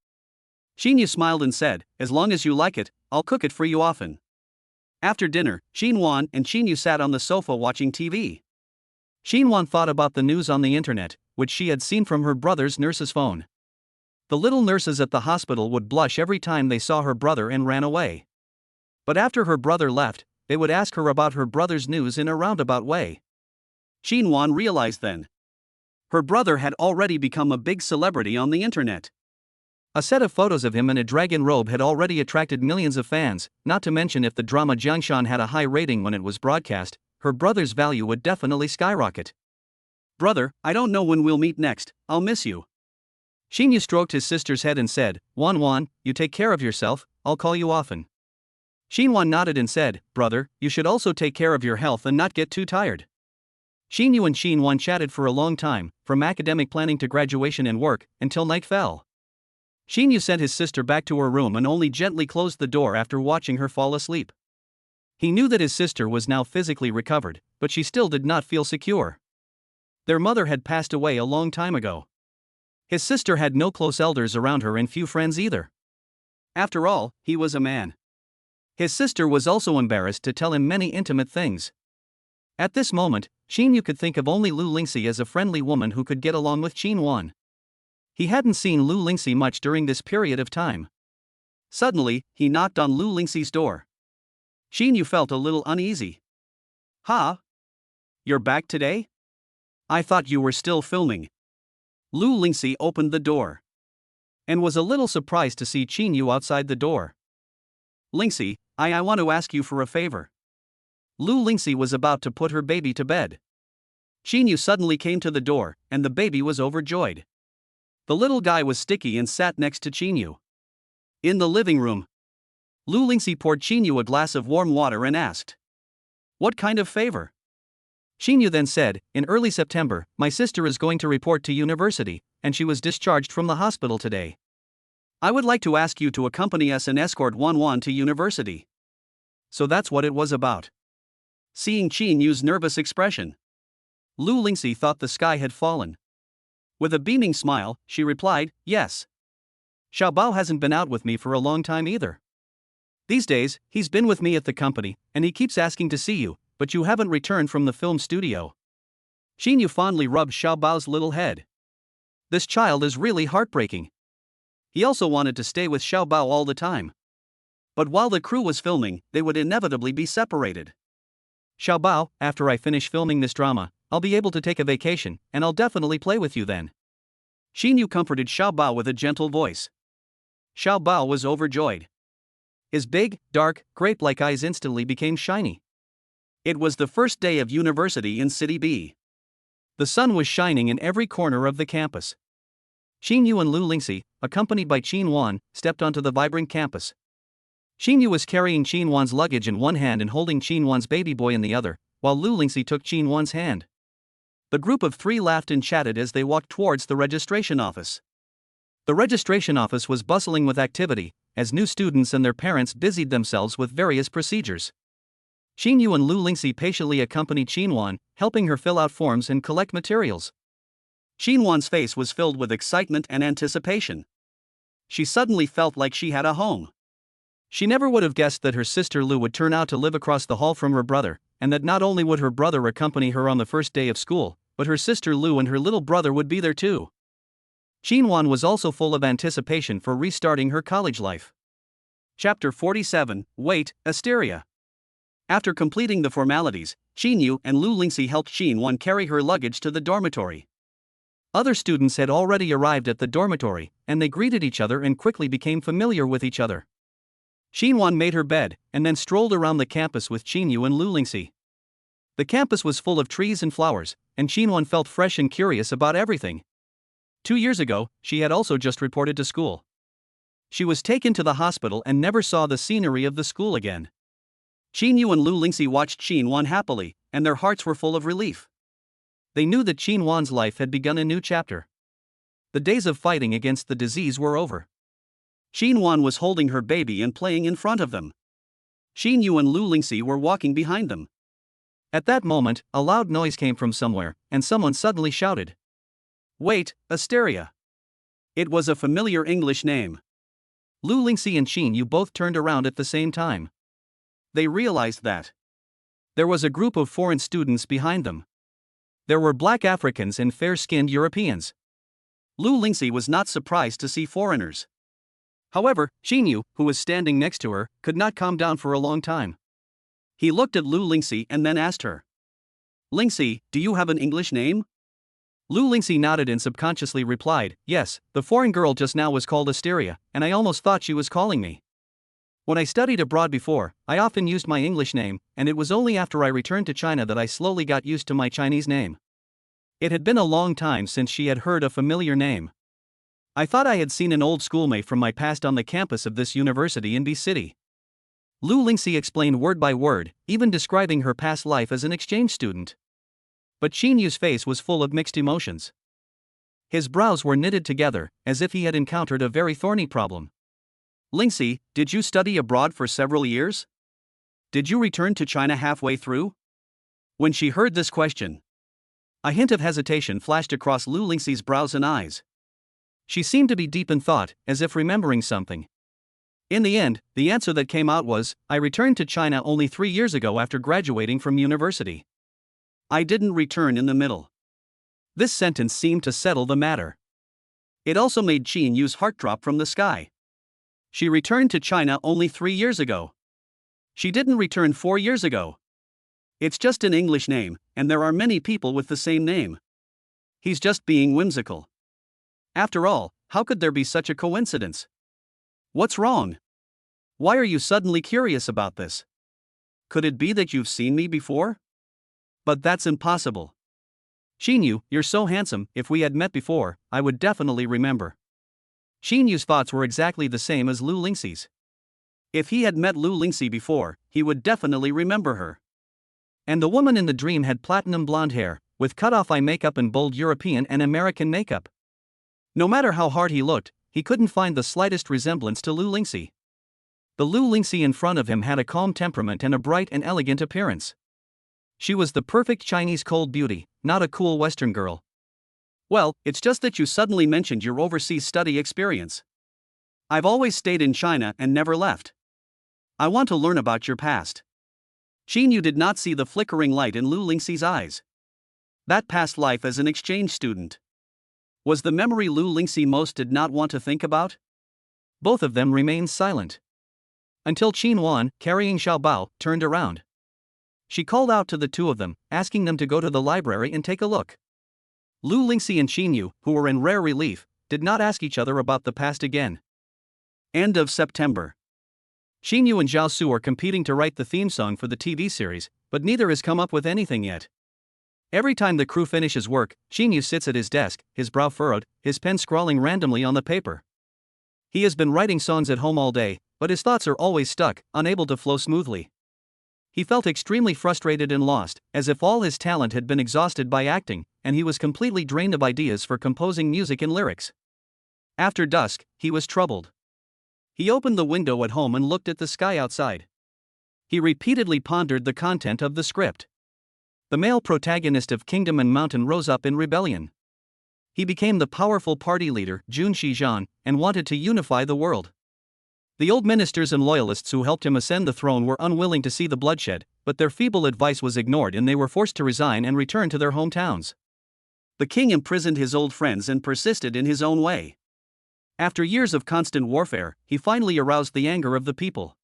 Shinu smiled and said, "As long as you like it, I'll cook it for you often." After dinner, Shinwan and Shinu sat on the sofa watching TV. Shinwan thought about the news on the internet, which she had seen from her brother's nurse's phone. The little nurses at the hospital would blush every time they saw her brother and ran away. But after her brother left, they would ask her about her brother's news in a roundabout way. Shinwan realized then. Her brother had already become a big celebrity on the internet. A set of photos of him in a dragon robe had already attracted millions of fans, not to mention if the drama Jiangshan had a high rating when it was broadcast, her brother's value would definitely skyrocket. "Brother, I don't know when we'll meet next, I'll miss you." Shinu stroked his sister's head and said, Wan, you take care of yourself, I'll call you often." Shinwan nodded and said, "Brother, you should also take care of your health and not get too tired." Shinu and Shin chatted for a long time, from academic planning to graduation and work, until night fell. Shinu sent his sister back to her room and only gently closed the door after watching her fall asleep. He knew that his sister was now physically recovered, but she still did not feel secure. Their mother had passed away a long time ago. His sister had no close elders around her and few friends either. After all, he was a man. His sister was also embarrassed to tell him many intimate things. At this moment, Shinu could think of only Lu Lingxi as a friendly woman who could get along with Shin. He hadn't seen Lu Lingxi much during this period of time. Suddenly, he knocked on Lu Lingxi's door. Shinu felt a little uneasy. "Ha? You're back today? I thought you were still filming." Lu Lingxi opened the door and was a little surprised to see Shinu outside the door. "Lingxi, I want to ask you for a favor." Lu Lingxi was about to put her baby to bed. Shinu suddenly came to the door, and the baby was overjoyed. The little guy was sticky and sat next to Shinu. In the living room, Lu Lingxi poured Shinu a glass of warm water and asked, "What kind of favor?" Shinu then said, "In early September, my sister is going to report to university, and she was discharged from the hospital today. I would like to ask you to accompany us and escort Wan to university." So that's what it was about. Seeing Shinu's nervous expression, Lu Lingxi thought the sky had fallen. With a beaming smile, she replied, "Yes. Chaebol hasn't been out with me for a long time either. These days, he's been with me at the company, and he keeps asking to see you, but you haven't returned from the film studio." Shinu fondly rubbed Chaebol's little head. This child is really heartbreaking. He also wanted to stay with Chaebol all the time. But while the crew was filming, they would inevitably be separated. "Chaebol, after I finish filming this drama, I'll be able to take a vacation, and I'll definitely play with you then." Shinu comforted Chaebol with a gentle voice. Chaebol was overjoyed. His big, dark, grape-like eyes instantly became shiny. It was the first day of university in City B. The sun was shining in every corner of the campus. Shinu and Lu Lingxi, accompanied by Shin, stepped onto the vibrant campus. Shinu was carrying Shin's luggage in one hand and holding Shin's baby boy in the other, while Lu Lingxi took Shin's hand. The group of three laughed and chatted as they walked towards the registration office. The registration office was bustling with activity, as new students and their parents busied themselves with various procedures. Shinu and Lu Lingxi patiently accompanied Shin, helping her fill out forms and collect materials. Shin's face was filled with excitement and anticipation. She suddenly felt like she had a home. She never would have guessed that her sister Lu would turn out to live across the hall from her brother, and that not only would her brother accompany her on the first day of school, but her sister Lu and her little brother would be there too. Shin was also full of anticipation for restarting her college life. Chapter 47, Wait, Asteria. After completing the formalities, Shinu and Lu Lingxi helped Shin carry her luggage to the dormitory. Other students had already arrived at the dormitory, and they greeted each other and quickly became familiar with each other. Shin made her bed, and then strolled around the campus with Shinu and Lu Lingxi. The campus was full of trees and flowers, and Shin felt fresh and curious about everything. 2 years ago, she had also just reported to school. She was taken to the hospital and never saw the scenery of the school again. Shinu and Lu Lingxi watched Shin happily, and their hearts were full of relief. They knew that Shin's life had begun a new chapter. The days of fighting against the disease were over. Shin was holding her baby and playing in front of them. Shinu and Lu Lingxi were walking behind them. At that moment, a loud noise came from somewhere, and someone suddenly shouted, "Wait, Asteria." It was a familiar English name. Lu Lingxi and Shinu both turned around at the same time. They realized that there was a group of foreign students behind them. There were black Africans and fair-skinned Europeans. Lu Lingxi was not surprised to see foreigners. However, Shinu, who was standing next to her, could not calm down for a long time. He looked at Lu Lingxi and then asked her, "Lingxi, do you have an English name?" Lu Lingxi nodded and subconsciously replied, "Yes, the foreign girl just now was called Asteria, and I almost thought she was calling me. When I studied abroad before, I often used my English name, and it was only after I returned to China that I slowly got used to my Chinese name." It had been a long time since she had heard a familiar name. "I thought I had seen an old schoolmate from my past on the campus of this university in B City." Lu Lingxi explained word by word, even describing her past life as an exchange student. But Shinyu's face was full of mixed emotions. His brows were knitted together, as if he had encountered a very thorny problem. Lingxi, did you study abroad for several years? Did you return to China halfway through? When she heard this question, a hint of hesitation flashed across Lu Lingxi's brows and eyes. She seemed to be deep in thought, as if remembering something. In the end, the answer that came out was, I returned to China only 3 years ago after graduating from university. I didn't return in the middle. This sentence seemed to settle the matter. It also made Shinyu's heart drop from the sky. She returned to China only 3 years ago. She didn't return 4 years ago. It's just an English name, and there are many people with the same name. He's just being whimsical. After all, how could there be such a coincidence? What's wrong? Why are you suddenly curious about this? Could it be that you've seen me before? But that's impossible. Shinyu, you're so handsome, if we had met before, I would definitely remember. Shinyu's thoughts were exactly the same as Lu Lingxi's. If he had met Lu Lingxi before, he would definitely remember her. And the woman in the dream had platinum blonde hair, with cut-off eye makeup and bold European and American makeup. No matter how hard he looked, he couldn't find the slightest resemblance to Lu Lingxi. The Lu Lingxi in front of him had a calm temperament and a bright and elegant appearance. She was the perfect Chinese cold beauty, not a cool Western girl. Well, it's just that you suddenly mentioned your overseas study experience. I've always stayed in China and never left. I want to learn about your past. Shinyu did not see the flickering light in Lu Lingxi's eyes. That past life as an exchange student was the memory Lu Lingxi most did not want to think about? Both of them remained silent. Until Qin Wan, carrying Xiaobao, turned around. She called out to the two of them, asking them to go to the library and take a look. Lu Lingxi and Shinyu, who were in rare relief, did not ask each other about the past again. End of September. Shinyu and Zhao Su are competing to write the theme song for the TV series, but neither has come up with anything yet. Every time the crew finishes work, Shinyu sits at his desk, his brow furrowed, his pen scrawling randomly on the paper. He has been writing songs at home all day, but his thoughts are always stuck, unable to flow smoothly. He felt extremely frustrated and lost, as if all his talent had been exhausted by acting, and he was completely drained of ideas for composing music and lyrics. After dusk, he was troubled. He opened the window at home and looked at the sky outside. He repeatedly pondered the content of the script. The male protagonist of Kingdom and Mountain rose up in rebellion. He became the powerful party leader, Jun Shizhan, and wanted to unify the world. The old ministers and loyalists who helped him ascend the throne were unwilling to see the bloodshed, but their feeble advice was ignored and they were forced to resign and return to their hometowns. The king imprisoned his old friends and persisted in his own way. After years of constant warfare, he finally aroused the anger of the people.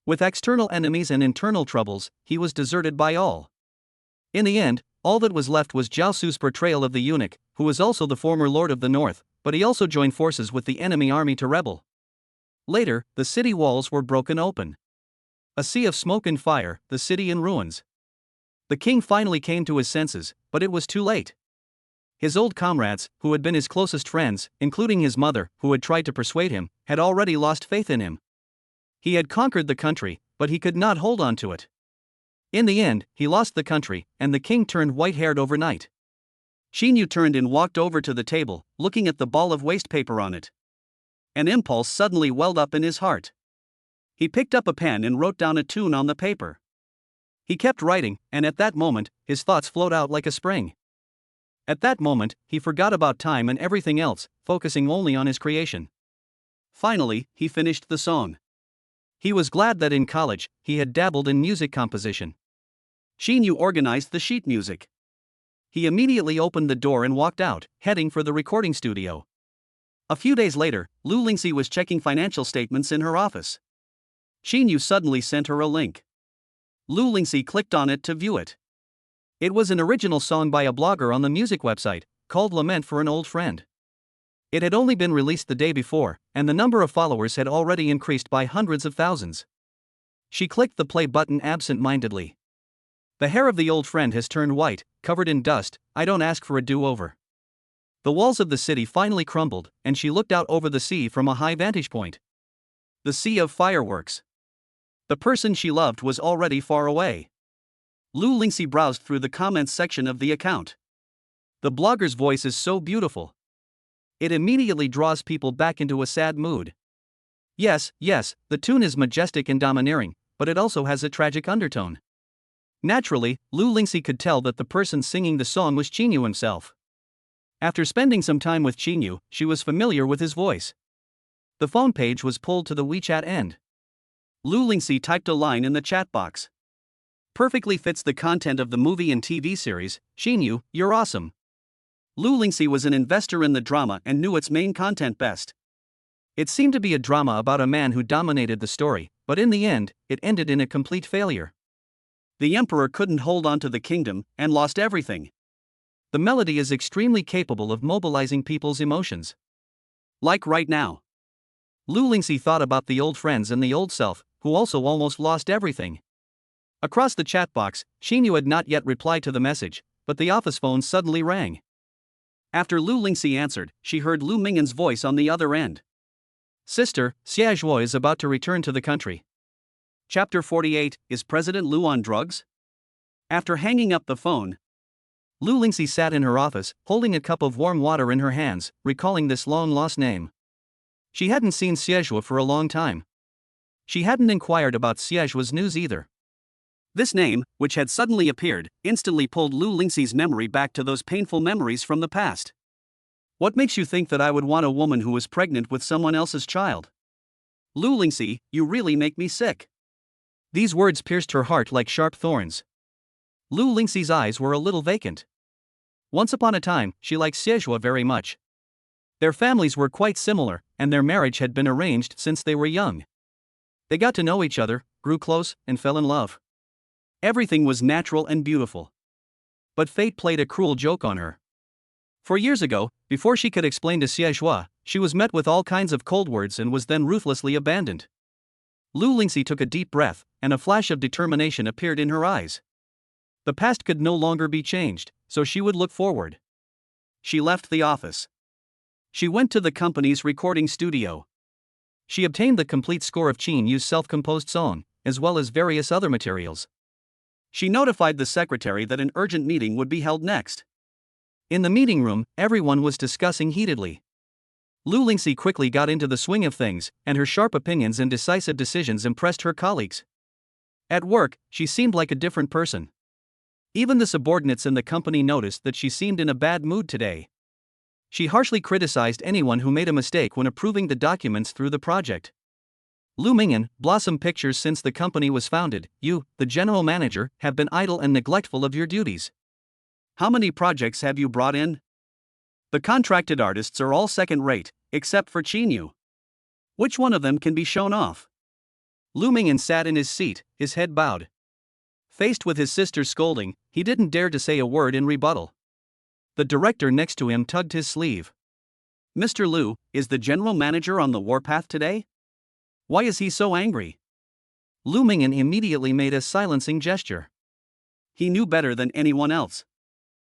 With external enemies and internal troubles, he was deserted by all. In the end, all that was left was Zhao Su's portrayal of the eunuch, who was also the former lord of the north, but he also joined forces with the enemy army to rebel. Later, the city walls were broken open. A sea of smoke and fire, the city in ruins. The king finally came to his senses, but it was too late. His old comrades, who had been his closest friends, including his mother, who had tried to persuade him, had already lost faith in him. He had conquered the country, but he could not hold on to it. In the end, he lost the country, and the king turned white-haired overnight. Shinyu turned and walked over to the table, looking at the ball of waste paper on it. An impulse suddenly welled up in his heart. He picked up a pen and wrote down a tune on the paper. He kept writing, and at that moment, his thoughts flowed out like a spring. At that moment, he forgot about time and everything else, focusing only on his creation. Finally, he finished the song. He was glad that in college, he had dabbled in music composition. Shinyu organized the sheet music. He immediately opened the door and walked out, heading for the recording studio. A few days later, Lu Lingxi was checking financial statements in her office. Shinyu suddenly sent her a link. Lu Lingxi clicked on it to view it. It was an original song by a blogger on the music website, called Lament for an Old Friend. It had only been released the day before, and the number of followers had already increased by hundreds of thousands. She clicked the play button absent-mindedly. The hair of the old friend has turned white, covered in dust. I don't ask for a do-over. The walls of the city finally crumbled, and she looked out over the sea from a high vantage point. The sea of fireworks. The person she loved was already far away. Lu Lingxi browsed through the comments section of the account. The blogger's voice is so beautiful. It immediately draws people back into a sad mood. Yes, the tune is majestic and domineering, but it also has a tragic undertone. Naturally, Lu Lingxi could tell that the person singing the song was Shinu himself. After spending some time with Shinu, she was familiar with his voice. The phone page was pulled to the WeChat end. Lu Lingxi typed a line in the chat box. Perfectly fits the content of the movie and TV series. Shinu, you're awesome. Lu Lingxi was an investor in the drama and knew its main content best. It seemed to be a drama about a man who dominated the story, but in the end, it ended in a complete failure. The emperor couldn't hold on to the kingdom and lost everything. The melody is extremely capable of mobilizing people's emotions. Like right now. Lu Lingxi thought about the old friends and the old self, who also almost lost everything. Across the chat box, Shinu had not yet replied to the message, but the office phone suddenly rang. After Lu Lingxi answered, she heard Lu Mingyan's voice on the other end. Sister, Xiaozhuo is about to return to the country. Chapter 48, Is President Lu on drugs? After hanging up the phone, Lu Lingxi sat in her office, holding a cup of warm water in her hands, recalling this long-lost name. She hadn't seen Xiaozhuo for a long time. She hadn't inquired about Xiaozhuo's news either. This name, which had suddenly appeared, instantly pulled Lu Lingxi's memory back to those painful memories from the past. What makes you think that I would want a woman who was pregnant with someone else's child? Lu Lingxi, you really make me sick. These words pierced her heart like sharp thorns. Lu Lingxi's eyes were a little vacant. Once upon a time, she liked Xiaozhuo very much. Their families were quite similar, and their marriage had been arranged since they were young. They got to know each other, grew close, and fell in love. Everything was natural and beautiful. But fate played a cruel joke on her. 4 years ago, before she could explain to Xiaozhuo, she was met with all kinds of cold words and was then ruthlessly abandoned. Lu Lingxi took a deep breath, and a flash of determination appeared in her eyes. The past could no longer be changed, so she would look forward. She left the office. She went to the company's recording studio. She obtained the complete score of Yu's self-composed song, as well as various other materials. She notified the secretary that an urgent meeting would be held next. In the meeting room, everyone was discussing heatedly. Lu Lingxi quickly got into the swing of things, and her sharp opinions and decisive decisions impressed her colleagues. At work, she seemed like a different person. Even the subordinates in the company noticed that she seemed in a bad mood today. She harshly criticized anyone who made a mistake when approving the documents through the project. Lu Mingyan, Blossom Pictures. Since the company was founded, you, the general manager, have been idle and neglectful of your duties. How many projects have you brought in? The contracted artists are all second-rate, except for Shinu. Which one of them can be shown off? Lu Mingyan sat in his seat, his head bowed. Faced with his sister's scolding, he didn't dare to say a word in rebuttal. The director next to him tugged his sleeve. Mr. Lu, is the general manager on the warpath today? Why is he so angry? Lu Mingyan immediately made a silencing gesture. He knew better than anyone else.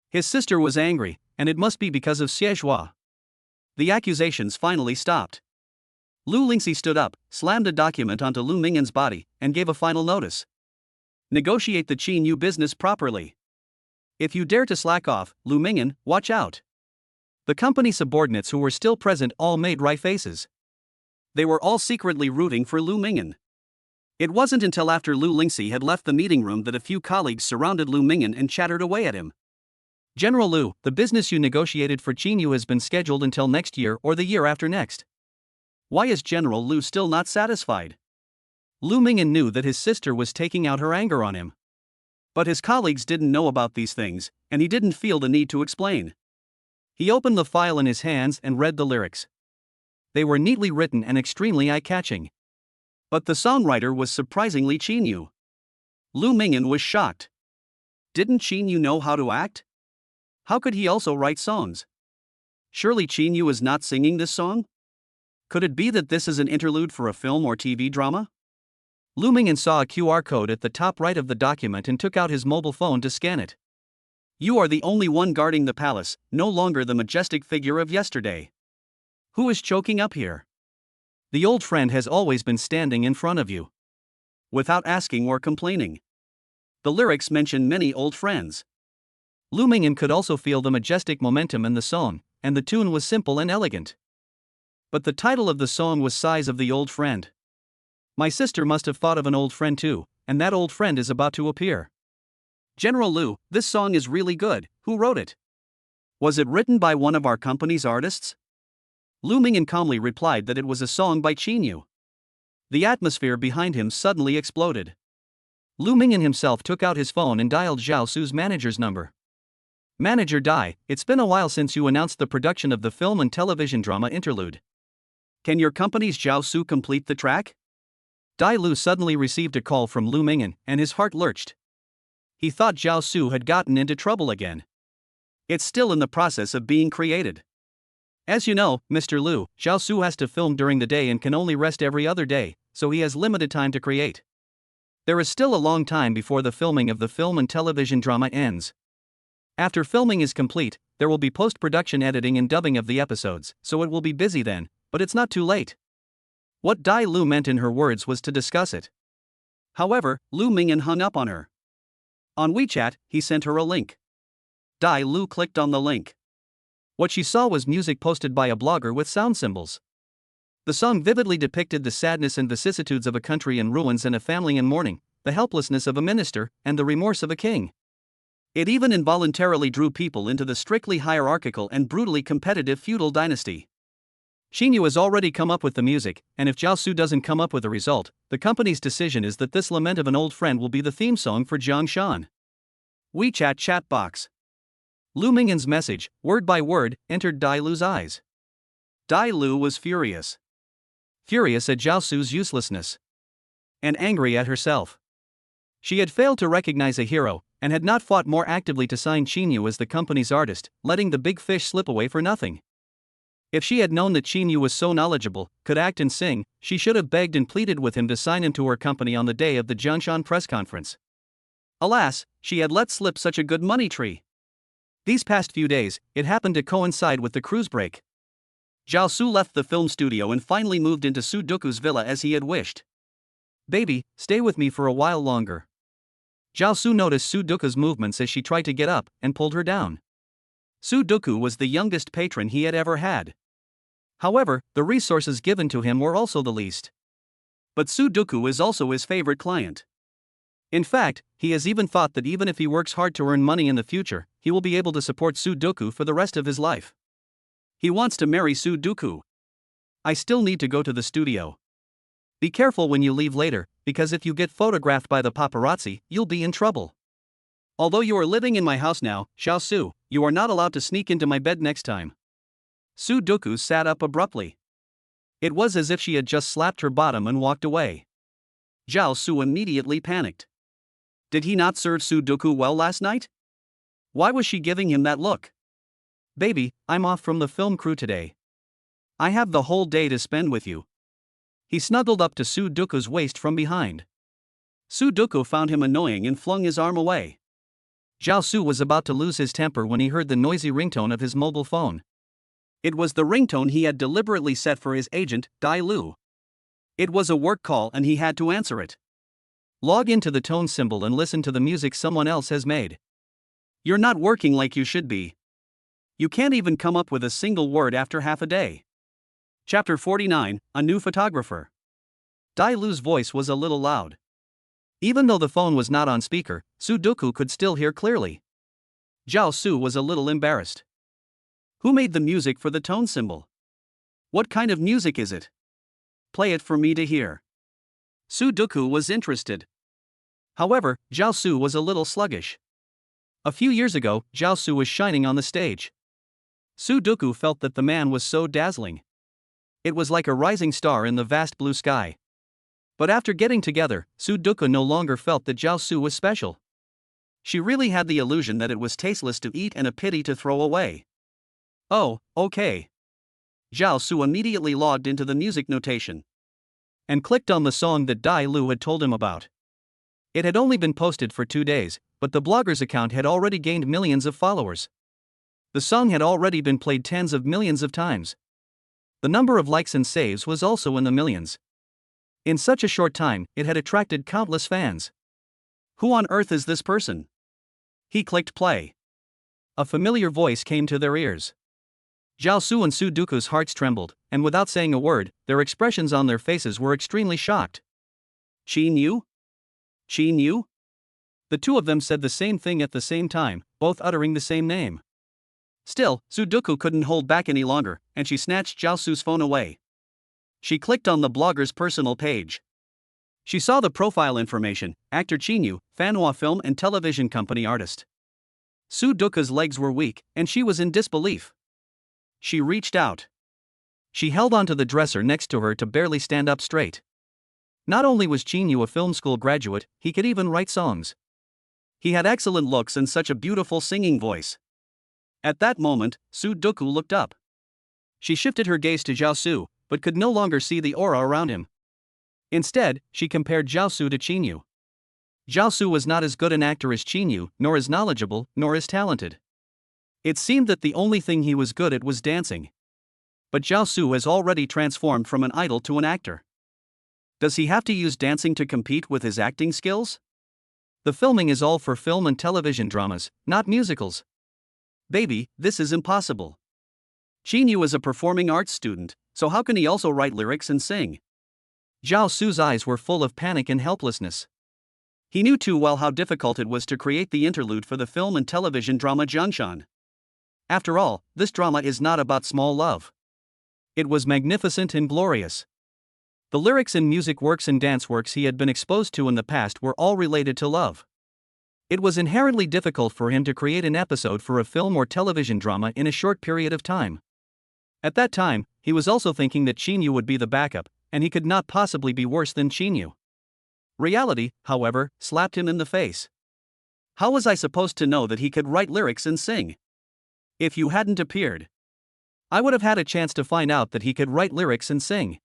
His sister was angry, and it must be because of Xiaozhuo. The accusations finally stopped. Lu Lingxi stood up, slammed a document onto Lu Mingyan's body, and gave a final notice. Negotiate the Shinu business properly. If you dare to slack off, Lu Mingyan, watch out. The company subordinates who were still present all made wry faces. They were all secretly rooting for Lu Mingyan. It wasn't until after Lu Lingxi had left the meeting room that a few colleagues surrounded Lu Mingyan and chattered away at him. General Lu, the business you negotiated for Shinu has been scheduled until next year or the year after next. Why is General Lu still not satisfied? Lu Mingyan knew that his sister was taking out her anger on him. But his colleagues didn't know about these things, and he didn't feel the need to explain. He opened the file in his hands and read the lyrics. They were neatly written and extremely eye-catching. But the songwriter was surprisingly Shinu. Lu Mingyan was shocked. Didn't Shinu know how to act? How could he also write songs? Surely Shinu is not singing this song? Could it be that this is an interlude for a film or TV drama? Lu Mingyan saw a QR code at the top right of the document and took out his mobile phone to scan it. You are the only one guarding the palace, no longer the majestic figure of yesterday. Who is choking up here? The old friend has always been standing in front of you. Without asking or complaining. The lyrics mention many old friends. Lu Mingyan could also feel the majestic momentum in the song, and the tune was simple and elegant. But the title of the song was Sighs of the Old Friend. My sister must have thought of an old friend too, and that old friend is about to appear. General Lu, this song is really good. Who wrote it? Was it written by one of our company's artists? Lu Mingyan calmly replied that it was a song by Shinu. The atmosphere behind him suddenly exploded. Lu Mingyan himself took out his phone and dialed Zhao Su's manager's number. Manager Dai, it's been a while since you announced the production of the film and television drama Interlude. Can your company's Zhao Su complete the track? Dai Lu suddenly received a call from Lu Mingyan, and his heart lurched. He thought Zhao Su had gotten into trouble again. It's still in the process of being created. As you know, Mr. Lu, Zhao Su has to film during the day and can only rest every other day, so he has limited time to create. There is still a long time before the filming of the film and television drama ends. After filming is complete, there will be post-production editing and dubbing of the episodes, so it will be busy then, but it's not too late. What Dai Lu meant in her words was to discuss it. However, Lu Mingyan hung up on her. On WeChat, he sent her a link. Dai Lu clicked on the link. What she saw was music posted by a blogger with sound symbols. The song vividly depicted the sadness and vicissitudes of a country in ruins and a family in mourning, the helplessness of a minister, and the remorse of a king. It even involuntarily drew people into the strictly hierarchical and brutally competitive feudal dynasty. Shinu has already come up with the music, and if Zhao Su doesn't come up with a result, the company's decision is that this lament of an old friend will be the theme song for Jiangshan. WeChat chat box. Lu Mingyan's message, word by word, entered Dai Lu's eyes. Dai Lu was furious. Furious at Zhao Su's uselessness. And angry at herself. She had failed to recognize a hero, and had not fought more actively to sign Shinu as the company's artist, letting the big fish slip away for nothing. If she had known that Shinu was so knowledgeable, could act and sing, she should have begged and pleaded with him to sign him to her company on the day of the Jiangshan press conference. Alas, she had let slip such a good money tree. These past few days, it happened to coincide with the cruise break. Zhao Su left the film studio and finally moved into Sudoku's villa as he had wished. Baby, stay with me for a while longer. Zhao Su noticed Sudoku's movements as she tried to get up, and pulled her down. Sudoku was the youngest patron he had ever had. However, the resources given to him were also the least. But Sudoku is also his favorite client. In fact, he has even thought that even if he works hard to earn money in the future, he will be able to support Sudoku for the rest of his life. He wants to marry Sudoku. I still need to go to the studio. Be careful when you leave later, because if you get photographed by the paparazzi, you'll be in trouble. Although you are living in my house now, Zhao Su, you are not allowed to sneak into my bed next time. Sudoku sat up abruptly. It was as if she had just slapped her bottom and walked away. Zhao Su immediately panicked. Did he not serve Sudoku well last night? Why was she giving him that look? Baby, I'm off from the film crew today. I have the whole day to spend with you. He snuggled up to Sudoku's waist from behind. Sudoku found him annoying and flung his arm away. Zhao Su was about to lose his temper when he heard the noisy ringtone of his mobile phone. It was the ringtone he had deliberately set for his agent, Dai Lu. It was a work call and he had to answer it. Log into the tone symbol and listen to the music someone else has made. You're not working like you should be. You can't even come up with a single word after half a day. Chapter 49, A New Photographer. Dai Lu's voice was a little loud. Even though the phone was not on speaker, Sudoku could still hear clearly. Zhao Su was a little embarrassed. Who made the music for the tone symbol? What kind of music is it? Play it for me to hear. Sudoku was interested. However, Zhao Su was a little sluggish. A few years ago, Zhao Su was shining on the stage. Sudoku felt that the man was so dazzling. It was like a rising star in the vast blue sky. But after getting together, Sudoku no longer felt that Zhao Su was special. She really had the illusion that it was tasteless to eat and a pity to throw away. Oh, okay. Zhao Su immediately logged into the music notation and clicked on the song that Dai Lu had told him about. It had only been posted for 2 days, but the blogger's account had already gained millions of followers. The song had already been played tens of millions of times. The number of likes and saves was also in the millions. In such a short time, it had attracted countless fans. Who on earth is this person? He clicked play. A familiar voice came to their ears. Jiaosu and Sudoku's hearts trembled, and without saying a word, their expressions on their faces were extremely shocked. Shinu? Shinu? The two of them said the same thing at the same time, both uttering the same name. Still, Sudoku couldn't hold back any longer, and she snatched Jiaosu's phone away. She clicked on the blogger's personal page. She saw the profile information: actor Shinu, Fanhua film and television company artist. Sudoku's legs were weak, and she was in disbelief. She reached out. She held onto the dresser next to her to barely stand up straight. Not only was Shinu a film school graduate, he could even write songs. He had excellent looks and such a beautiful singing voice. At that moment, Sudoku looked up. She shifted her gaze to Jiaosu, but could no longer see the aura around him. Instead, she compared Jiaosu to Shinu. Jiaosu was not as good an actor as Shinu, nor as knowledgeable, nor as talented. It seemed that the only thing he was good at was dancing. But Jiaosu has already transformed from an idol to an actor. Does he have to use dancing to compete with his acting skills? The filming is all for film and television dramas, not musicals. Baby, this is impossible. Shinu is a performing arts student, so how can he also write lyrics and sing? Jiaosu's eyes were full of panic and helplessness. He knew too well how difficult it was to create the interlude for the film and television drama Jiangshan. After all, this drama is not about small love. It was magnificent and glorious. The lyrics in music works and dance works he had been exposed to in the past were all related to love. It was inherently difficult for him to create an episode for a film or television drama in a short period of time. At that time, he was also thinking that Shinu would be the backup, and he could not possibly be worse than Shinu. Reality, however, slapped him in the face. How was I supposed to know that he could write lyrics and sing? If you hadn't appeared, I would have had a chance to find out that he could write lyrics and sing.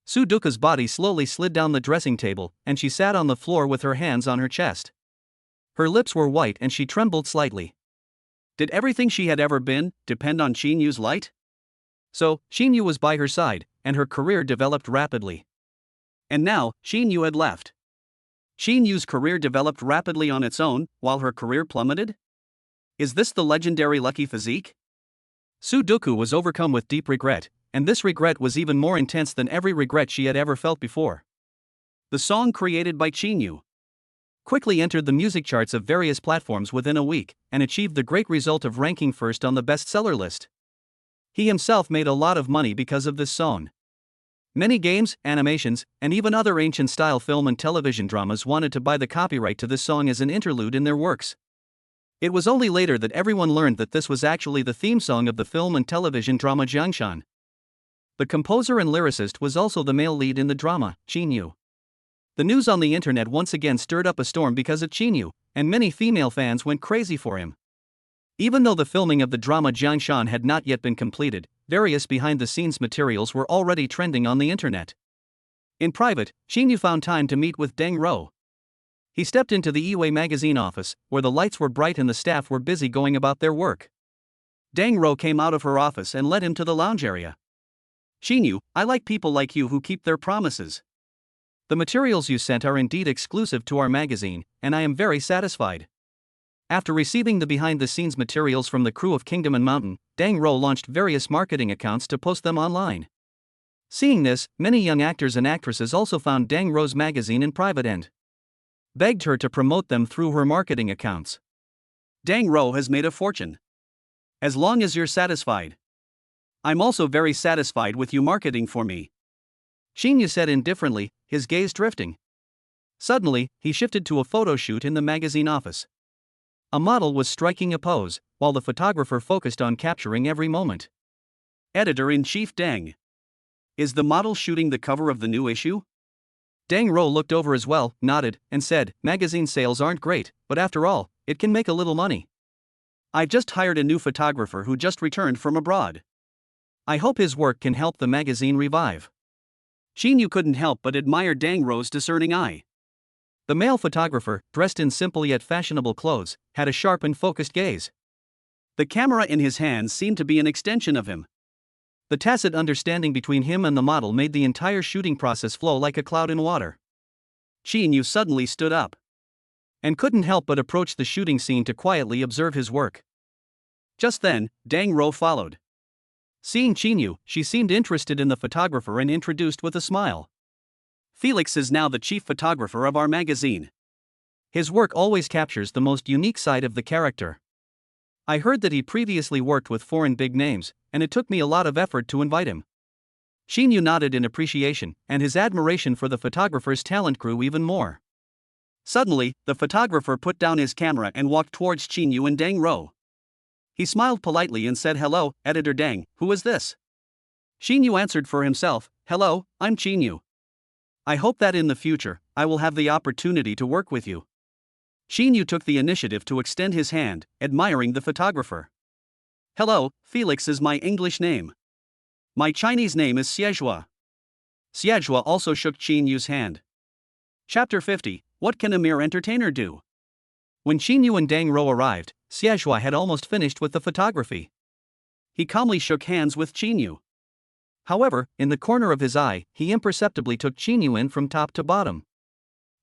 Sudoku's body slowly slid down the dressing table, and she sat on the floor with her hands on her chest. Her lips were white and she trembled slightly. Did everything she had ever been depend on Shinu's light? So, Shinu was by her side, and her career developed rapidly. And now, Shinu had left. Shinu's career developed rapidly on its own, while her career plummeted? Is this the legendary lucky physique? Sudoku was overcome with deep regret, and this regret was even more intense than every regret she had ever felt before. The song created by Shinu quickly entered the music charts of various platforms within a week, and achieved the great result of ranking first on the bestseller list. He himself made a lot of money because of this song. Many games, animations, and even other ancient-style film and television dramas wanted to buy the copyright to this song as an interlude in their works. It was only later that everyone learned that this was actually the theme song of the film and television drama Jiangshan. The composer and lyricist was also the male lead in the drama, Shinu. The news on the internet once again stirred up a storm because of Shinu, and many female fans went crazy for him. Even though the filming of the drama Jiangshan had not yet been completed, various behind-the-scenes materials were already trending on the internet. In private, Shinu found time to meet with Deng Rou. He stepped into the Iway magazine office, where the lights were bright and the staff were busy going about their work. Deng Rou came out of her office and led him to the lounge area. Shinu, I like people like you who keep their promises. The materials you sent are indeed exclusive to our magazine, and I am very satisfied. After receiving the behind-the-scenes materials from the crew of Kingdom and Mountain, Deng Rou launched various marketing accounts to post them online. Seeing this, many young actors and actresses also found Deng Rou's magazine in private and begged her to promote them through her marketing accounts. Deng Rou has made a fortune. As long as you're satisfied. I'm also very satisfied with you marketing for me. Shinu said indifferently, his gaze drifting. Suddenly, he shifted to a photo shoot in the magazine office. A model was striking a pose, while the photographer focused on capturing every moment. Editor-in-Chief Deng. Is the model shooting the cover of the new issue? Deng Rou looked over as well, nodded, and said, magazine sales aren't great, but after all, it can make a little money. I just hired a new photographer who just returned from abroad. I hope his work can help the magazine revive. Shinu couldn't help but admire Deng Rou's discerning eye. The male photographer, dressed in simple yet fashionable clothes, had a sharp and focused gaze. The camera in his hands seemed to be an extension of him. The tacit understanding between him and the model made the entire shooting process flow like a cloud in water. Shinu suddenly stood up. and couldn't help but approach the shooting scene to quietly observe his work. Just then, Dang Ro followed. Seeing Shinu, she seemed interested in the photographer and introduced with a smile. Felix is now the chief photographer of our magazine. His work always captures the most unique side of the character. I heard that he previously worked with foreign big names, and it took me a lot of effort to invite him. Shinu nodded in appreciation, and his admiration for the photographer's talent grew even more. Suddenly, the photographer put down his camera and walked towards Shinu and Dang Ro. He smiled politely and said, "Hello, Editor Dang, who is this?" Shinu answered for himself, "Hello, I'm Shinu. I hope that in the future, I will have the opportunity to work with you." Shinu took the initiative to extend his hand, admiring the photographer. "Hello, Felix is my English name. My Chinese name is Xiejua." Xiejua also shook Shinu's hand. Chapter 50, What Can a Mere Entertainer Do? When Shinu and Dang Ro arrived, Xiejua had almost finished with the photography. He calmly shook hands with Shinu. However, in the corner of his eye, he imperceptibly took Shinu in from top to bottom.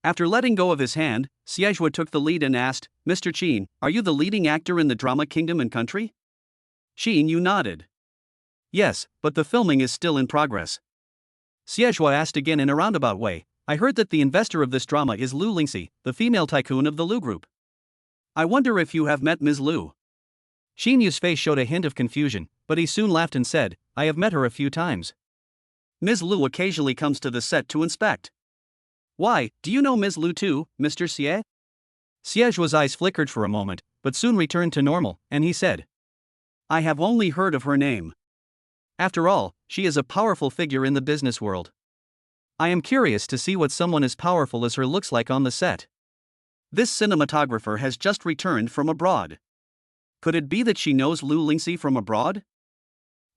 After letting go of his hand, Xiejua took the lead and asked, "Mr. Qin, are you the leading actor in the drama kingdom and country?" Shinu nodded. "Yes, but the filming is still in progress." Xiejua asked again in a roundabout way, "I heard that the investor of this drama is Lu Lingxi, the female tycoon of the Lu Group. I wonder if you have met Ms. Lu." Shinu's face showed a hint of confusion, but he soon laughed and said, "I have met her a few times. Ms. Lu occasionally comes to the set to inspect." "Why, do you know Ms. Lu too, Mr. Xie?" Xiejua's eyes flickered for a moment, but soon returned to normal, and he said, "I have only heard of her name. After all, she is a powerful figure in the business world. I am curious to see what someone as powerful as her looks like on the set. This cinematographer has just returned from abroad. Could it be that she knows Lu Lingxi from abroad?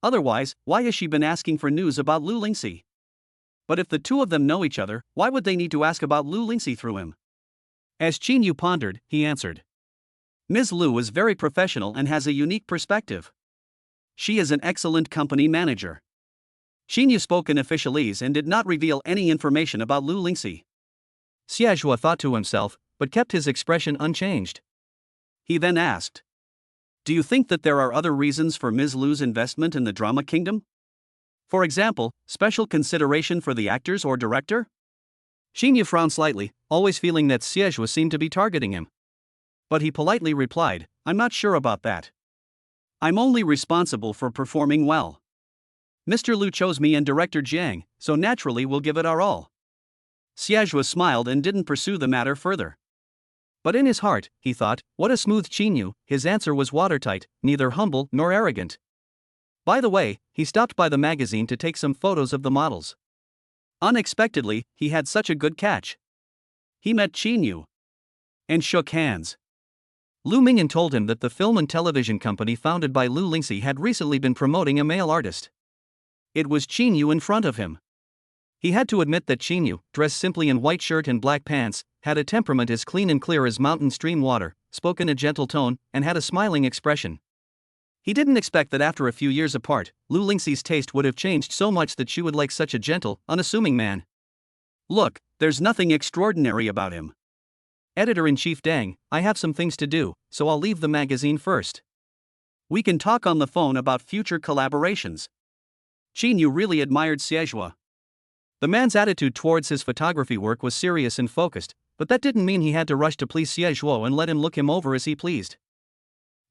Otherwise, why has she been asking for news about Lu Lingxi? But if the two of them know each other, why would they need to ask about Lu Lingxi through him?" As Shinu pondered, he answered, "Ms. Lu is very professional and has a unique perspective. She is an excellent company manager." Shinu spoke in officialese and did not reveal any information about Lu Lingxi. Xiejua thought to himself, but kept his expression unchanged. He then asked, "Do you think that there are other reasons for Ms. Lu's investment in the drama kingdom? For example, special consideration for the actors or director?" Shinu frowned slightly, always feeling that Xiejua seemed to be targeting him. But he politely replied, "I'm not sure about that. I'm only responsible for performing well. Mr. Lu chose me and director Jiang, so naturally we'll give it our all." Xiejua smiled and didn't pursue the matter further. But in his heart, he thought, what a smooth Shinu. His answer was watertight, neither humble nor arrogant. By the way, he stopped by the magazine to take some photos of the models. Unexpectedly, he had such a good catch. He met Shinu and shook hands. Lu Mingyan told him that the film and television company founded by Lu Lingxi had recently been promoting a male artist. It was Shinu in front of him. He had to admit that Shinu, dressed simply in white shirt and black pants, had a temperament as clean and clear as mountain stream water, spoke in a gentle tone, and had a smiling expression. He didn't expect that after a few years apart, Lu Lingxi's taste would have changed so much that she would like such a gentle, unassuming man. "Look, there's nothing extraordinary about him. Editor-in-Chief Dang, I have some things to do, so I'll leave the magazine first. We can talk on the phone about future collaborations." Shinu really admired Xiejua. The man's attitude towards his photography work was serious and focused, but that didn't mean he had to rush to please Xiejua and let him look him over as he pleased.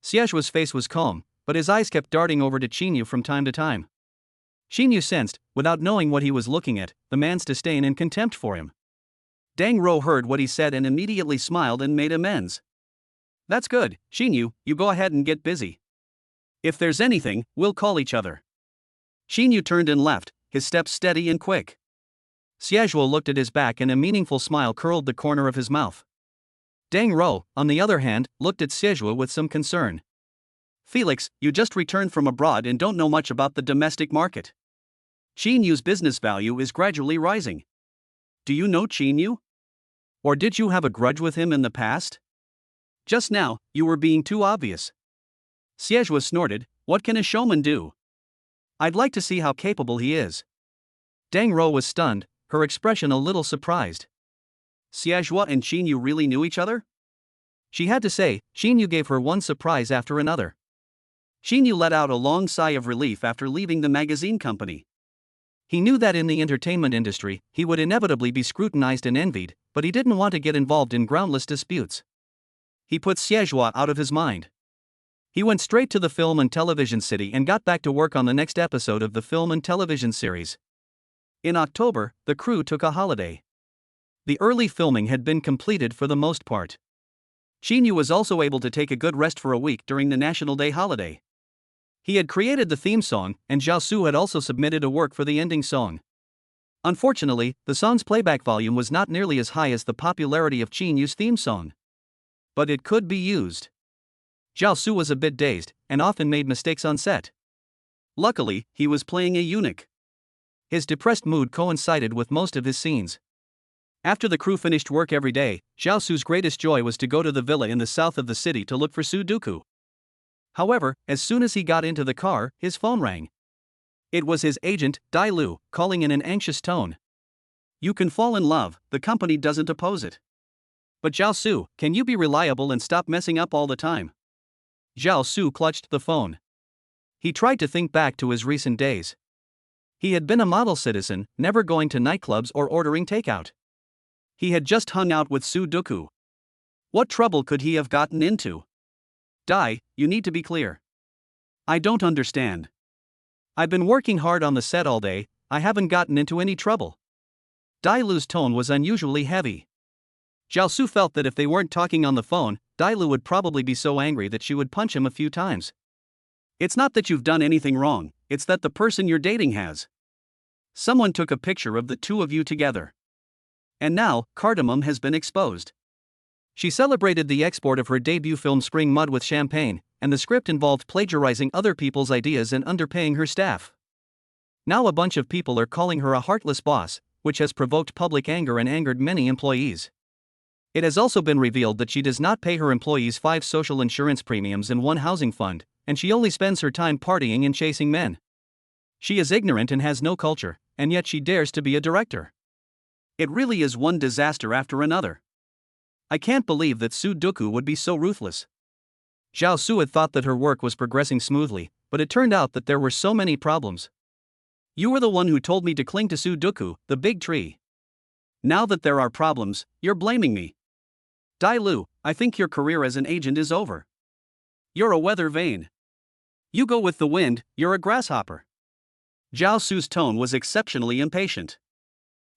Xiejua's face was calm, but his eyes kept darting over to Shinu from time to time. Shinu sensed, without knowing what he was looking at, the man's disdain and contempt for him. Dang Ro heard what he said and immediately smiled and made amends. "That's good, Shinu, you go ahead and get busy. If there's anything, we'll call each other." Shinu turned and left, his steps steady and quick. Xiejua looked at his back and a meaningful smile curled the corner of his mouth. Dang Ro, on the other hand, looked at Xiejua with some concern. "Felix, you just returned from abroad and don't know much about the domestic market. Shinu's business value is gradually rising. Do you know Shinu? Or did you have a grudge with him in the past? Just now, you were being too obvious." Xiejua snorted, "What can a showman do? I'd like to see how capable he is." Dang Ro was stunned, her expression a little surprised. Xiejua and Shinu really knew each other? She had to say, Shinu gave her one surprise after another. Shinu let out a long sigh of relief after leaving the magazine company. He knew that in the entertainment industry, he would inevitably be scrutinized and envied, but he didn't want to get involved in groundless disputes. He put Siegehua out of his mind. He went straight to the film and television city and got back to work on the next episode of the film and television series. In October, the crew took a holiday. The early filming had been completed for the most part. Shinu was also able to take a good rest for a week during the National Day holiday. He had created the theme song, and Zhao Su had also submitted a work for the ending song. Unfortunately, the song's playback volume was not nearly as high as the popularity of Shinu's theme song. But it could be used. Zhao Su was a bit dazed, and often made mistakes on set. Luckily, he was playing a eunuch. His depressed mood coincided with most of his scenes. After the crew finished work every day, Zhao Su's greatest joy was to go to the villa in the south of the city to look for Sudoku. However, as soon as he got into the car, his phone rang. It was his agent, Dai Lu, calling in an anxious tone. You can fall in love, the company doesn't oppose it. But Zhao Su, can you be reliable and stop messing up all the time? Zhao Su clutched the phone. He tried to think back to his recent days. He had been a model citizen, never going to nightclubs or ordering takeout. He had just hung out with Sudoku. What trouble could he have gotten into? Dai, you need to be clear. I don't understand. I've been working hard on the set all day, I haven't gotten into any trouble. Dai Lu's tone was unusually heavy. Zhao Su felt that if they weren't talking on the phone, Dai Lu would probably be so angry that she would punch him a few times. It's not that you've done anything wrong, it's that the person you're dating has. Someone took a picture of the two of you together. And now, cardamom has been exposed. She celebrated the export of her debut film Spring Mud with champagne, and the script involved plagiarizing other people's ideas and underpaying her staff. Now a bunch of people are calling her a heartless boss, which has provoked public anger and angered many employees. It has also been revealed that she does not pay her employees 5 social insurance premiums and 1 housing fund, and she only spends her time partying and chasing men. She is ignorant and has no culture, and yet she dares to be a director. It really is one disaster after another. I can't believe that Sudoku would be so ruthless. Zhao Su had thought that her work was progressing smoothly, but it turned out that there were so many problems. You were the one who told me to cling to Sudoku, the big tree. Now that there are problems, you're blaming me. Dai Lu, I think your career as an agent is over. You're a weather vane. You go with the wind, you're a grasshopper. Zhao Su's tone was exceptionally impatient.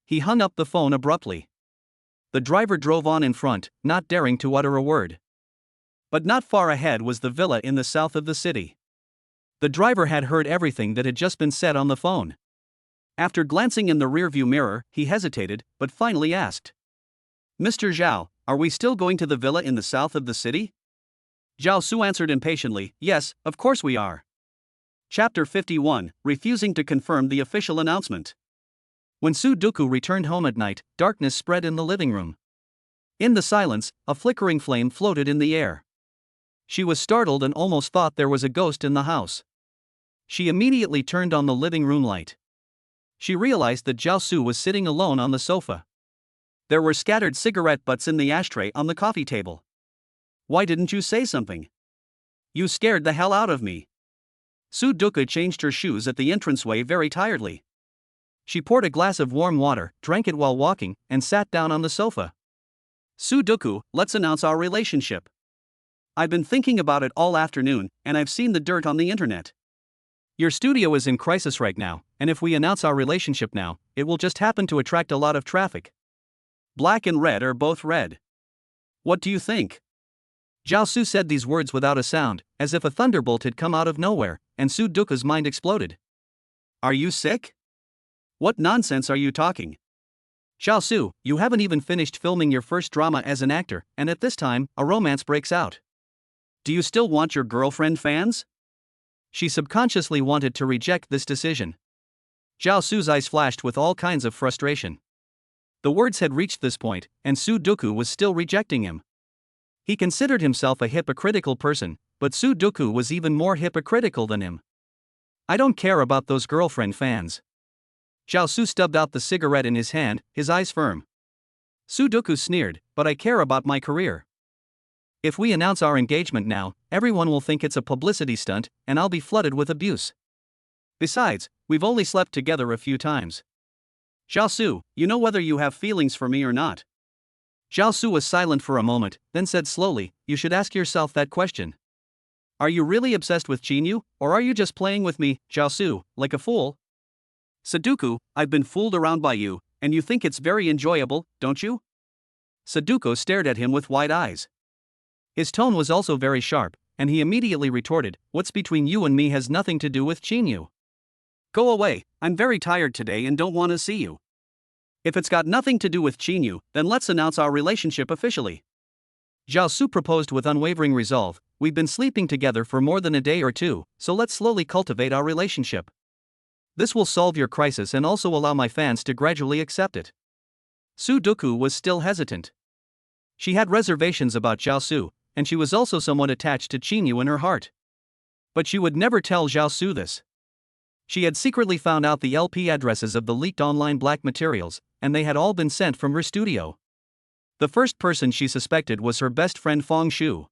He hung up the phone abruptly. The driver drove on in front, not daring to utter a word. But not far ahead was the villa in the south of the city. The driver had heard everything that had just been said on the phone. After glancing in the rearview mirror, he hesitated, but finally asked. Mr. Zhao, are we still going to the villa in the south of the city? Zhao Su answered impatiently, yes, of course we are. Chapter 51, Refusing to confirm the official announcement. When Sudoku returned home at night, darkness spread in the living room. In the silence, a flickering flame floated in the air. She was startled and almost thought there was a ghost in the house. She immediately turned on the living room light. She realized that Zhao Su was sitting alone on the sofa. There were scattered cigarette butts in the ashtray on the coffee table. Why didn't you say something? You scared the hell out of me. Sudoku changed her shoes at the entranceway very tiredly. She poured a glass of warm water, drank it while walking, and sat down on the sofa. Sudoku, let's announce our relationship. I've been thinking about it all afternoon, and I've seen the dirt on the internet. Your studio is in crisis right now, and if we announce our relationship now, it will just happen to attract a lot of traffic. Black and red are both red. What do you think? Zhao Su said these words without a sound, as if a thunderbolt had come out of nowhere, and Sudoku's mind exploded. Are you sick? What nonsense are you talking? Zhao Su, you haven't even finished filming your first drama as an actor, and at this time, a romance breaks out. Do you still want your girlfriend fans? She subconsciously wanted to reject this decision. Zhao Su's eyes flashed with all kinds of frustration. The words had reached this point, and Sudoku was still rejecting him. He considered himself a hypocritical person, but Sudoku was even more hypocritical than him. I don't care about those girlfriend fans. Zhao Su stubbed out the cigarette in his hand, his eyes firm. Sudoku sneered, but I care about my career. If we announce our engagement now, everyone will think it's a publicity stunt, and I'll be flooded with abuse. Besides, we've only slept together a few times. Zhao Su, you know whether you have feelings for me or not. Zhao Su was silent for a moment, then said slowly, you should ask yourself that question. Are you really obsessed with Shinu, or are you just playing with me, Zhao Su, like a fool? Sudoku, I've been fooled around by you, and you think it's very enjoyable, don't you? Sudoku stared at him with wide eyes. His tone was also very sharp, and he immediately retorted, what's between you and me has nothing to do with Shinu. Go away, I'm very tired today and don't want to see you. If it's got nothing to do with Shinu, then let's announce our relationship officially. Zhao Su proposed with unwavering resolve, we've been sleeping together for more than a day or two, so let's slowly cultivate our relationship. This will solve your crisis and also allow my fans to gradually accept it. Sudoku was still hesitant. She had reservations about Zhao Su, and she was also somewhat attached to Shinu in her heart. But she would never tell Zhao Su this. She had secretly found out the LP addresses of the leaked online black materials, and they had all been sent from her studio. The first person she suspected was her best friend Fong Shu.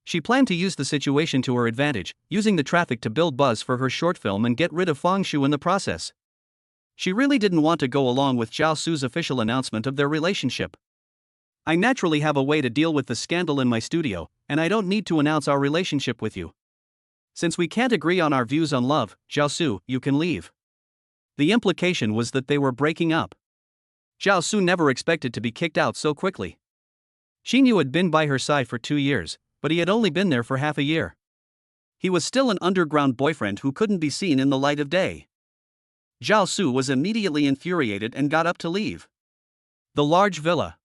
She planned to use the situation to her advantage, using the traffic to build buzz for her short film and get rid of Fong Shu in the process. She really didn't want to go along with Zhao Su's official announcement of their relationship. I naturally have a way to deal with the scandal in my studio, and I don't need to announce our relationship with you. Since we can't agree on our views on love, Zhao Su, you can leave. The implication was that they were breaking up. Zhao Su never expected to be kicked out so quickly. Shinu had been by her side for 2 years, but he had only been there for half a year. He was still an underground boyfriend who couldn't be seen in the light of day. Zhao Su was immediately infuriated and got up to leave. The large villa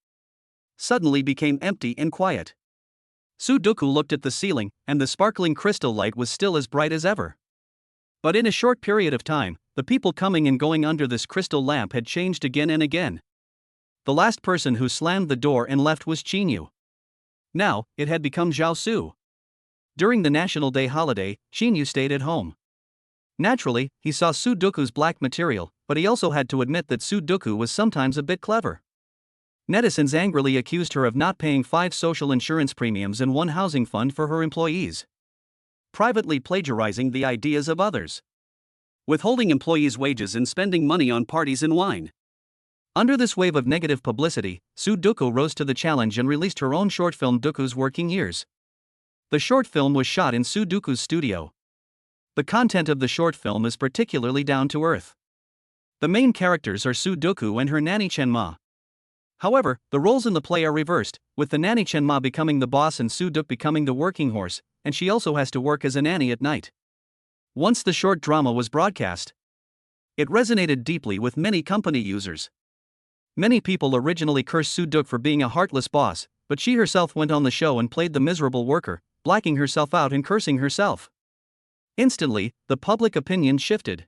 suddenly became empty and quiet. Sudoku looked at the ceiling, and the sparkling crystal light was still as bright as ever. But in a short period of time, the people coming and going under this crystal lamp had changed again and again. The last person who slammed the door and left was Shinu. Now, it had become Zhao Su. During the National Day holiday, Shinu stayed at home. Naturally, he saw Sudoku's black material, but he also had to admit that Sudoku was sometimes a bit clever. Netizens angrily accused her of not paying 5 social insurance premiums and 1 housing fund for her employees. Privately plagiarizing the ideas of others. Withholding employees' wages and spending money on parties and wine. Under this wave of negative publicity, Sudoku rose to the challenge and released her own short film Doku's Working Years. The short film was shot in Sudoku's studio. The content of the short film is particularly down to earth. The main characters are Sudoku and her nanny Chenma. However, the roles in the play are reversed, with the nanny Chenma becoming the boss and Sudok becoming the working horse, and she also has to work as a nanny at night. Once the short drama was broadcast, it resonated deeply with many company users. Many people originally cursed Sudok for being a heartless boss, but she herself went on the show and played the miserable worker, blacking herself out and cursing herself. Instantly, the public opinion shifted.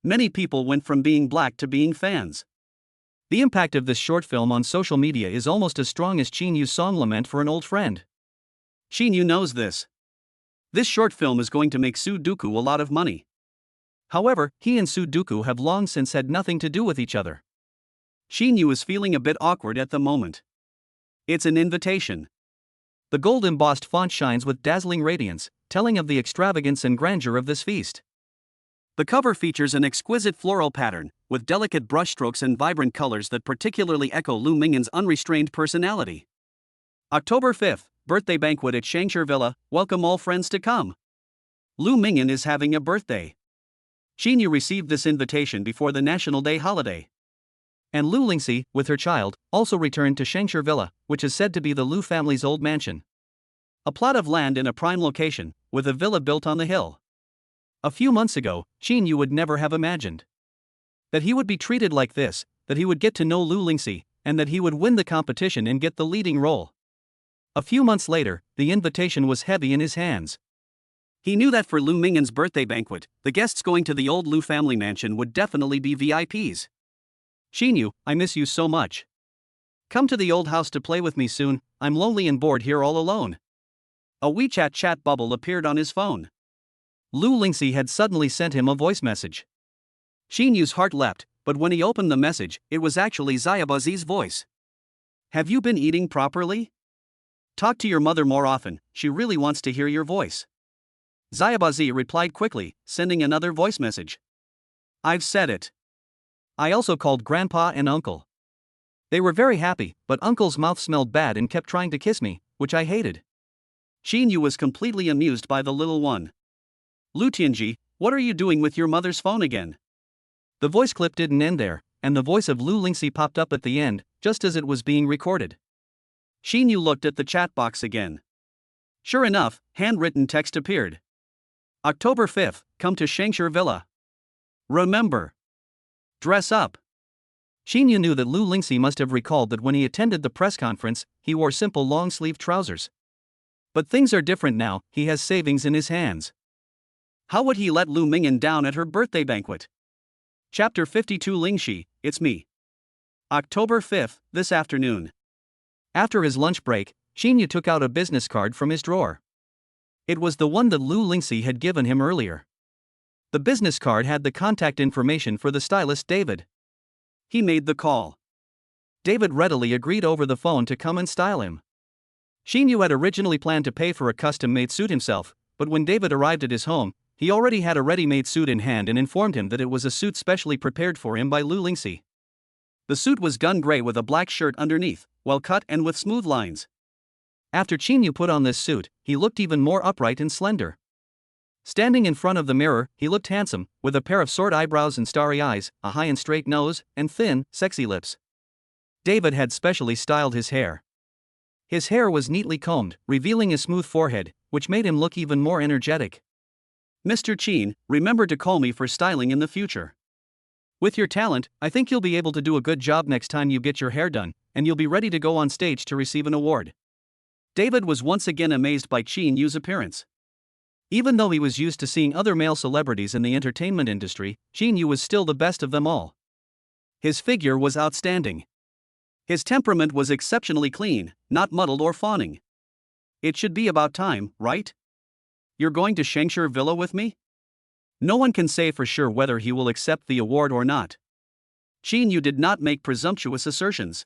Many people went from being black to being fans. The impact of this short film on social media is almost as strong as Shinu's song Lament for an Old Friend. Shinu knows this. This short film is going to make Sudoku a lot of money. However, he and Sudoku have long since had nothing to do with each other. Shinu is feeling a bit awkward at the moment. It's an invitation. The gold embossed font shines with dazzling radiance, telling of the extravagance and grandeur of this feast. The cover features an exquisite floral pattern, with delicate brushstrokes and vibrant colors that particularly echo Lu Mingyan's unrestrained personality. October 5th, birthday banquet at Shangshir Villa, welcome all friends to come. Lu Mingyan is having a birthday. Shinu received this invitation before the National Day holiday. And Lu Lingxi, with her child, also returned to Shangshir Villa, which is said to be the Lu family's old mansion. A plot of land in a prime location, with a villa built on the hill. A few months ago, Shinu would never have imagined that he would be treated like this, that he would get to know Lu Lingxi, and that he would win the competition and get the leading role. A few months later, the invitation was heavy in his hands. He knew that for Lu Mingyan's birthday banquet, the guests going to the old Lu family mansion would definitely be VIPs. Shinu, I miss you so much. Come to the old house to play with me soon, I'm lonely and bored here all alone. A WeChat chat bubble appeared on his phone. Lu Lingxi had suddenly sent him a voice message. Shinu's heart leapt, but when he opened the message, it was actually Xiaobazi's voice. Have you been eating properly? Talk to your mother more often, she really wants to hear your voice. Xiaobazi replied quickly, sending another voice message. I've said it. I also called grandpa and uncle. They were very happy, but uncle's mouth smelled bad and kept trying to kiss me, which I hated. Xinu was completely amused by the little one. Lu Tianji, what are you doing with your mother's phone again? The voice clip didn't end there, and the voice of Lu Lingxi popped up at the end, just as it was being recorded. Xinu looked at the chat box again. Sure enough, handwritten text appeared. October 5th, come to Shangshur Villa. Remember. Dress up. Xinu knew that Lu Lingxi must have recalled that when he attended the press conference, he wore simple long-sleeved trousers. But things are different now, he has savings in his hands. How would he let Lu Mingyan down at her birthday banquet? Chapter 52 Lingxi, it's me. October 5th, this afternoon. After his lunch break, Xinu took out a business card from his drawer. It was the one that Lu Lingxi had given him earlier. The business card had the contact information for the stylist David. He made the call. David readily agreed over the phone to come and style him. Xinu had originally planned to pay for a custom-made suit himself, but when David arrived at his home, he already had a ready-made suit in hand and informed him that it was a suit specially prepared for him by Lu Lingxi. The suit was gun gray with a black shirt underneath, well cut and with smooth lines. After Xinu put on this suit, he looked even more upright and slender. Standing in front of the mirror, he looked handsome, with a pair of sword eyebrows and starry eyes, a high and straight nose, and thin, sexy lips. David had specially styled his hair. His hair was neatly combed, revealing a smooth forehead, which made him look even more energetic. Mr. Qin, remember to call me for styling in the future. With your talent, I think you'll be able to do a good job next time you get your hair done, and you'll be ready to go on stage to receive an award. David was once again amazed by Qin Yu's appearance. Even though he was used to seeing other male celebrities in the entertainment industry, Qin Yu was still the best of them all. His figure was outstanding. His temperament was exceptionally clean, not muddled or fawning. It should be about time, right? You're going to Shangshur Villa with me? No one can say for sure whether he will accept the award or not. Qin Yu did not make presumptuous assertions.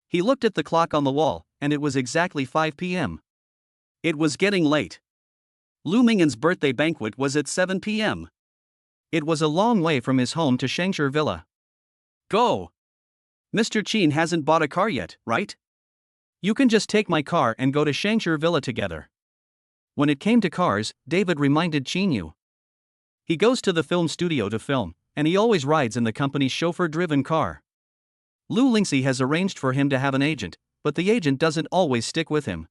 He looked at the clock on the wall, and it was exactly 5 p.m. It was getting late. Lu Mingyan's birthday banquet was at 7 p.m. It was a long way from his home to Shangshur Villa. Go! Mr. Qin hasn't bought a car yet, right? You can just take my car and go to Shangshur Villa together. When it came to cars, David reminded Qin Yu. He goes to the film studio to film, and he always rides in the company's chauffeur-driven car. Lu Lingxi has arranged for him to have an agent, but the agent doesn't always stick with him.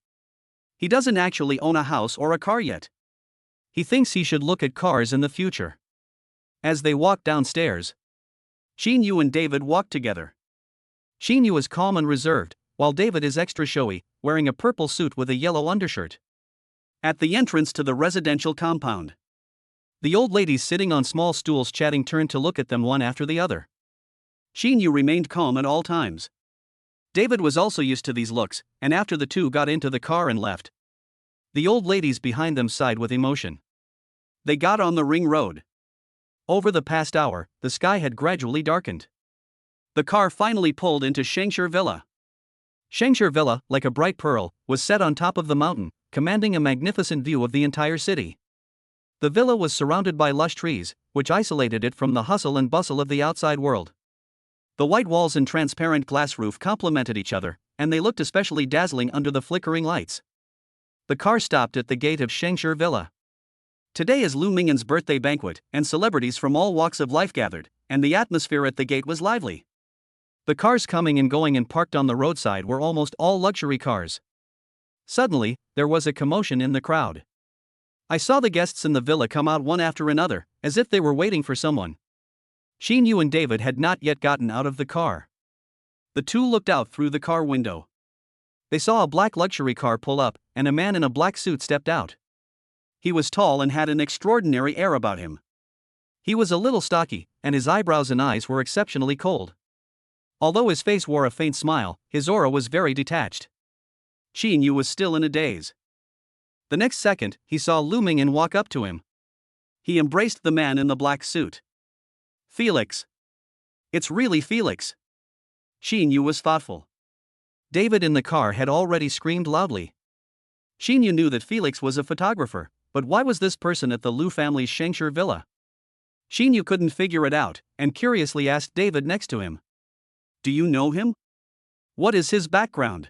He doesn't actually own a house or a car yet. He thinks he should look at cars in the future. As they walked downstairs, Qin Yu and David walked together. Qin Yu is calm and reserved, while David is extra showy, wearing a purple suit with a yellow undershirt. At the entrance to the residential compound, the old ladies sitting on small stools chatting turned to look at them one after the other. Qin Yu remained calm at all times. David was also used to these looks, and after the two got into the car and left, the old ladies behind them sighed with emotion. They got on the ring road. Over the past hour, the sky had gradually darkened. The car finally pulled into Shangshur Villa. Shangshur Villa, like a bright pearl, was set on top of the mountain, commanding a magnificent view of the entire city. The villa was surrounded by lush trees, which isolated it from the hustle and bustle of the outside world. The white walls and transparent glass roof complemented each other, and they looked especially dazzling under the flickering lights. The car stopped at the gate of Shangshur Villa. Today is Lu Mingyan's birthday banquet, and celebrities from all walks of life gathered, and the atmosphere at the gate was lively. The cars coming and going and parked on the roadside were almost all luxury cars. Suddenly, there was a commotion in the crowd. I saw the guests in the villa come out one after another, as if they were waiting for someone. Qin Yu and David had not yet gotten out of the car. The two looked out through the car window. They saw a black luxury car pull up, and a man in a black suit stepped out. He was tall and had an extraordinary air about him. He was a little stocky, and his eyebrows and eyes were exceptionally cold. Although his face wore a faint smile, his aura was very detached. Qin Yu was still in a daze. The next second, he saw Lu Mingyan walk up to him. He embraced the man in the black suit. Felix. It's really Felix. Qin Yu was thoughtful. David in the car had already screamed loudly. Shinu knew that Felix was a photographer, but why was this person at the Liu family's Shangshur villa? Shinu couldn't figure it out, and curiously asked David next to him. Do you know him? What is his background?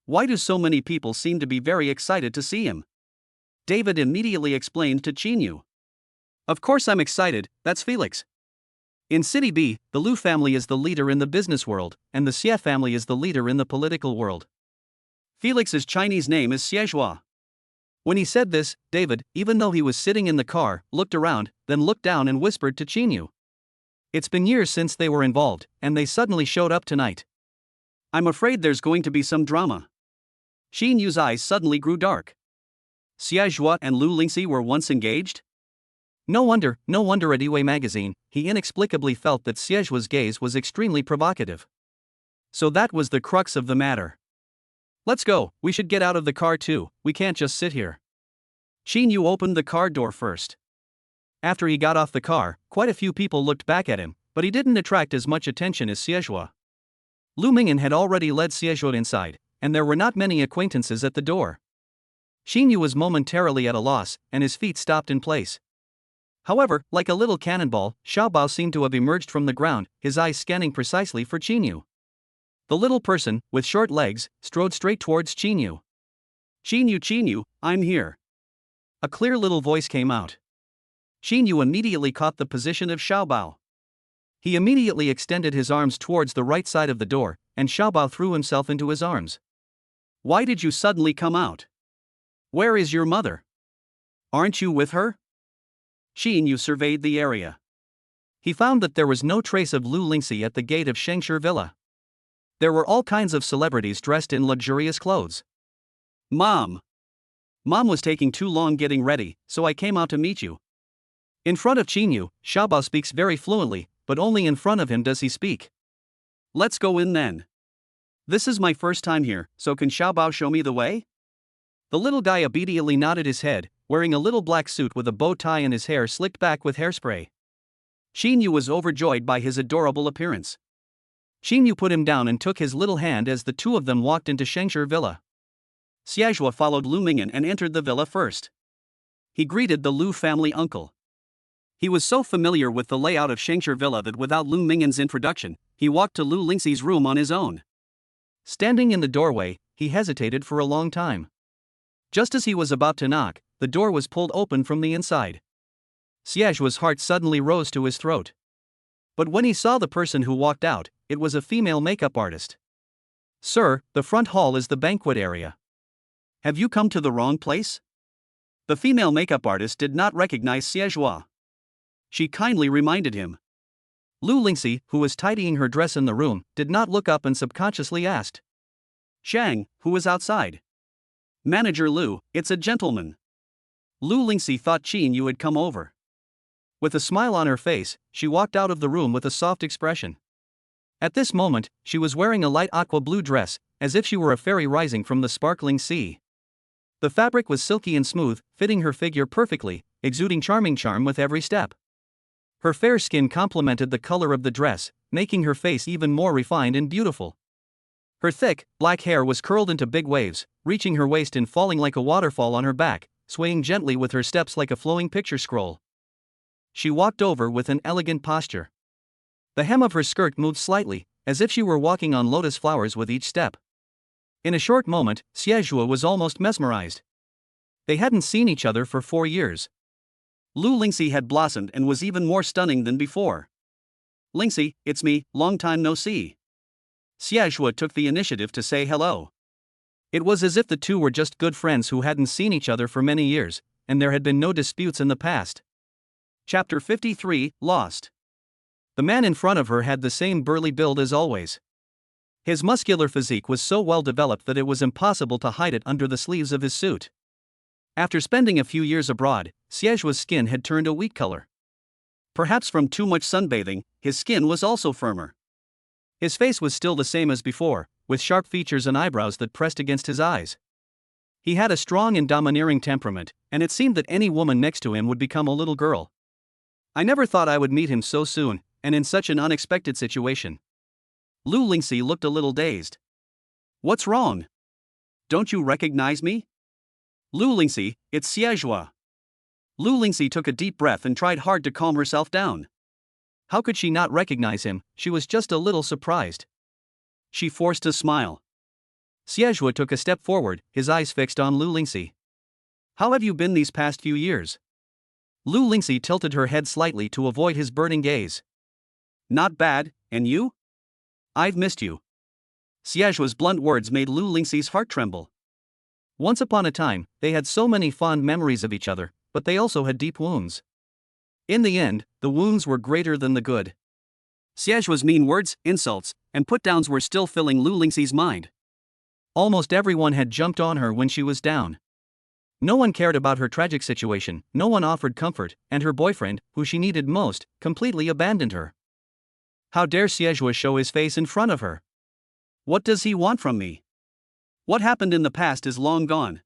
Why do so many people seem to be very excited to see him? David immediately explained to Shinu. Of course I'm excited, that's Felix. In City B, the Liu family is the leader in the business world, and the Xie family is the leader in the political world. Felix's Chinese name is Xiehua. When he said this, David, even though he was sitting in the car, looked around, then looked down and whispered to Shinu. It's been years since they were involved, and they suddenly showed up tonight. I'm afraid there's going to be some drama. Shinu's eyes suddenly grew dark. Xiehua and Lu Lingxi were once engaged? No wonder at Iway magazine, he inexplicably felt that Xiehua's gaze was extremely provocative. So that was the crux of the matter. Let's go, we should get out of the car too, we can't just sit here. Shinu opened the car door first. After he got off the car, quite a few people looked back at him, but he didn't attract as much attention as Xiehua. Lu Mingyan had already led Xiehua inside, and there were not many acquaintances at the door. Shinu was momentarily at a loss, and his feet stopped in place. However, like a little cannonball, Xiaobao seemed to have emerged from the ground, his eyes scanning precisely for Shinu. The little person, with short legs, strode straight towards Shinu. Shinu, I'm here. A clear little voice came out. Shinu immediately caught the position of Xiaobao. He immediately extended his arms towards the right side of the door, and Xiaobao threw himself into his arms. Why did you suddenly come out? Where is your mother? Aren't you with her? Shinu surveyed the area. He found that there was no trace of Lu Lingxi at the gate of Shangshur Villa. There were all kinds of celebrities dressed in luxurious clothes. Mom was taking too long getting ready, so I came out to meet you. In front of Shinu, Xiaobao speaks very fluently, but only in front of him does he speak. Let's go in then. This is my first time here, so can Xiaobao show me the way? The little guy obediently nodded his head, wearing a little black suit with a bow tie and his hair slicked back with hairspray. Shinu was overjoyed by his adorable appearance. Shinu put him down and took his little hand as the two of them walked into Shangshur Villa. Xiehua followed Lu Mingyan and entered the villa first. He greeted the Lu family uncle. He was so familiar with the layout of Shangshur Villa that without Lu Mingyan's introduction, he walked to Lu Lingxi's room on his own. Standing in the doorway, he hesitated for a long time. Just as he was about to knock, the door was pulled open from the inside. Xiehua's heart suddenly rose to his throat. But when he saw the person who walked out, it was a female makeup artist. Sir, the front hall is the banquet area. Have you come to the wrong place? The female makeup artist did not recognize Xiehua. She kindly reminded him. Lu Lingxi, who was tidying her dress in the room, did not look up and subconsciously asked. Shang, who is outside? Manager Lu, it's a gentleman. Lu Lingxi thought Shinu had come over. With a smile on her face, she walked out of the room with a soft expression. At this moment, she was wearing a light aqua blue dress, as if she were a fairy rising from the sparkling sea. The fabric was silky and smooth, fitting her figure perfectly, exuding charming charm with every step. Her fair skin complemented the color of the dress, making her face even more refined and beautiful. Her thick, black hair was curled into big waves, reaching her waist and falling like a waterfall on her back, swaying gently with her steps like a flowing picture scroll. She walked over with an elegant posture. The hem of her skirt moved slightly, as if she were walking on lotus flowers with each step. In a short moment, Xiehua was almost mesmerized. They hadn't seen each other for 4 years. Lu Lingxi had blossomed and was even more stunning than before. Lingxi, it's me, long time no see. Xiehua took the initiative to say hello. It was as if the two were just good friends who hadn't seen each other for many years, and there had been no disputes in the past. Chapter 53, Lost. The man in front of her had the same burly build as always. His muscular physique was so well developed that it was impossible to hide it under the sleeves of his suit. After spending a few years abroad, Xiehua's skin had turned a wheat color. Perhaps from too much sunbathing, his skin was also firmer. His face was still the same as before, with sharp features and eyebrows that pressed against his eyes. He had a strong and domineering temperament, and it seemed that any woman next to him would become a little girl. I never thought I would meet him so soon, and in such an unexpected situation. Lu Lingxi looked a little dazed. What's wrong? Don't you recognize me? Lu Lingxi, it's Xiejua. Lu Lingxi took a deep breath and tried hard to calm herself down. How could she not recognize him? She was just a little surprised. She forced a smile. Xiejua took a step forward, his eyes fixed on Lu Lingxi. How have you been these past few years? Lu Lingxi tilted her head slightly to avoid his burning gaze. Not bad, and you? I've missed you. Xiejua's blunt words made Lu Lingxi's heart tremble. Once upon a time, they had so many fond memories of each other, but they also had deep wounds. In the end, the wounds were greater than the good. Xiejua's mean words, insults, and put-downs were still filling Lu Lingxi's mind. Almost everyone had jumped on her when she was down. No one cared about her tragic situation, no one offered comfort, and her boyfriend, who she needed most, completely abandoned her. How dare Xiejua show his face in front of her? What does he want from me? What happened in the past is long gone.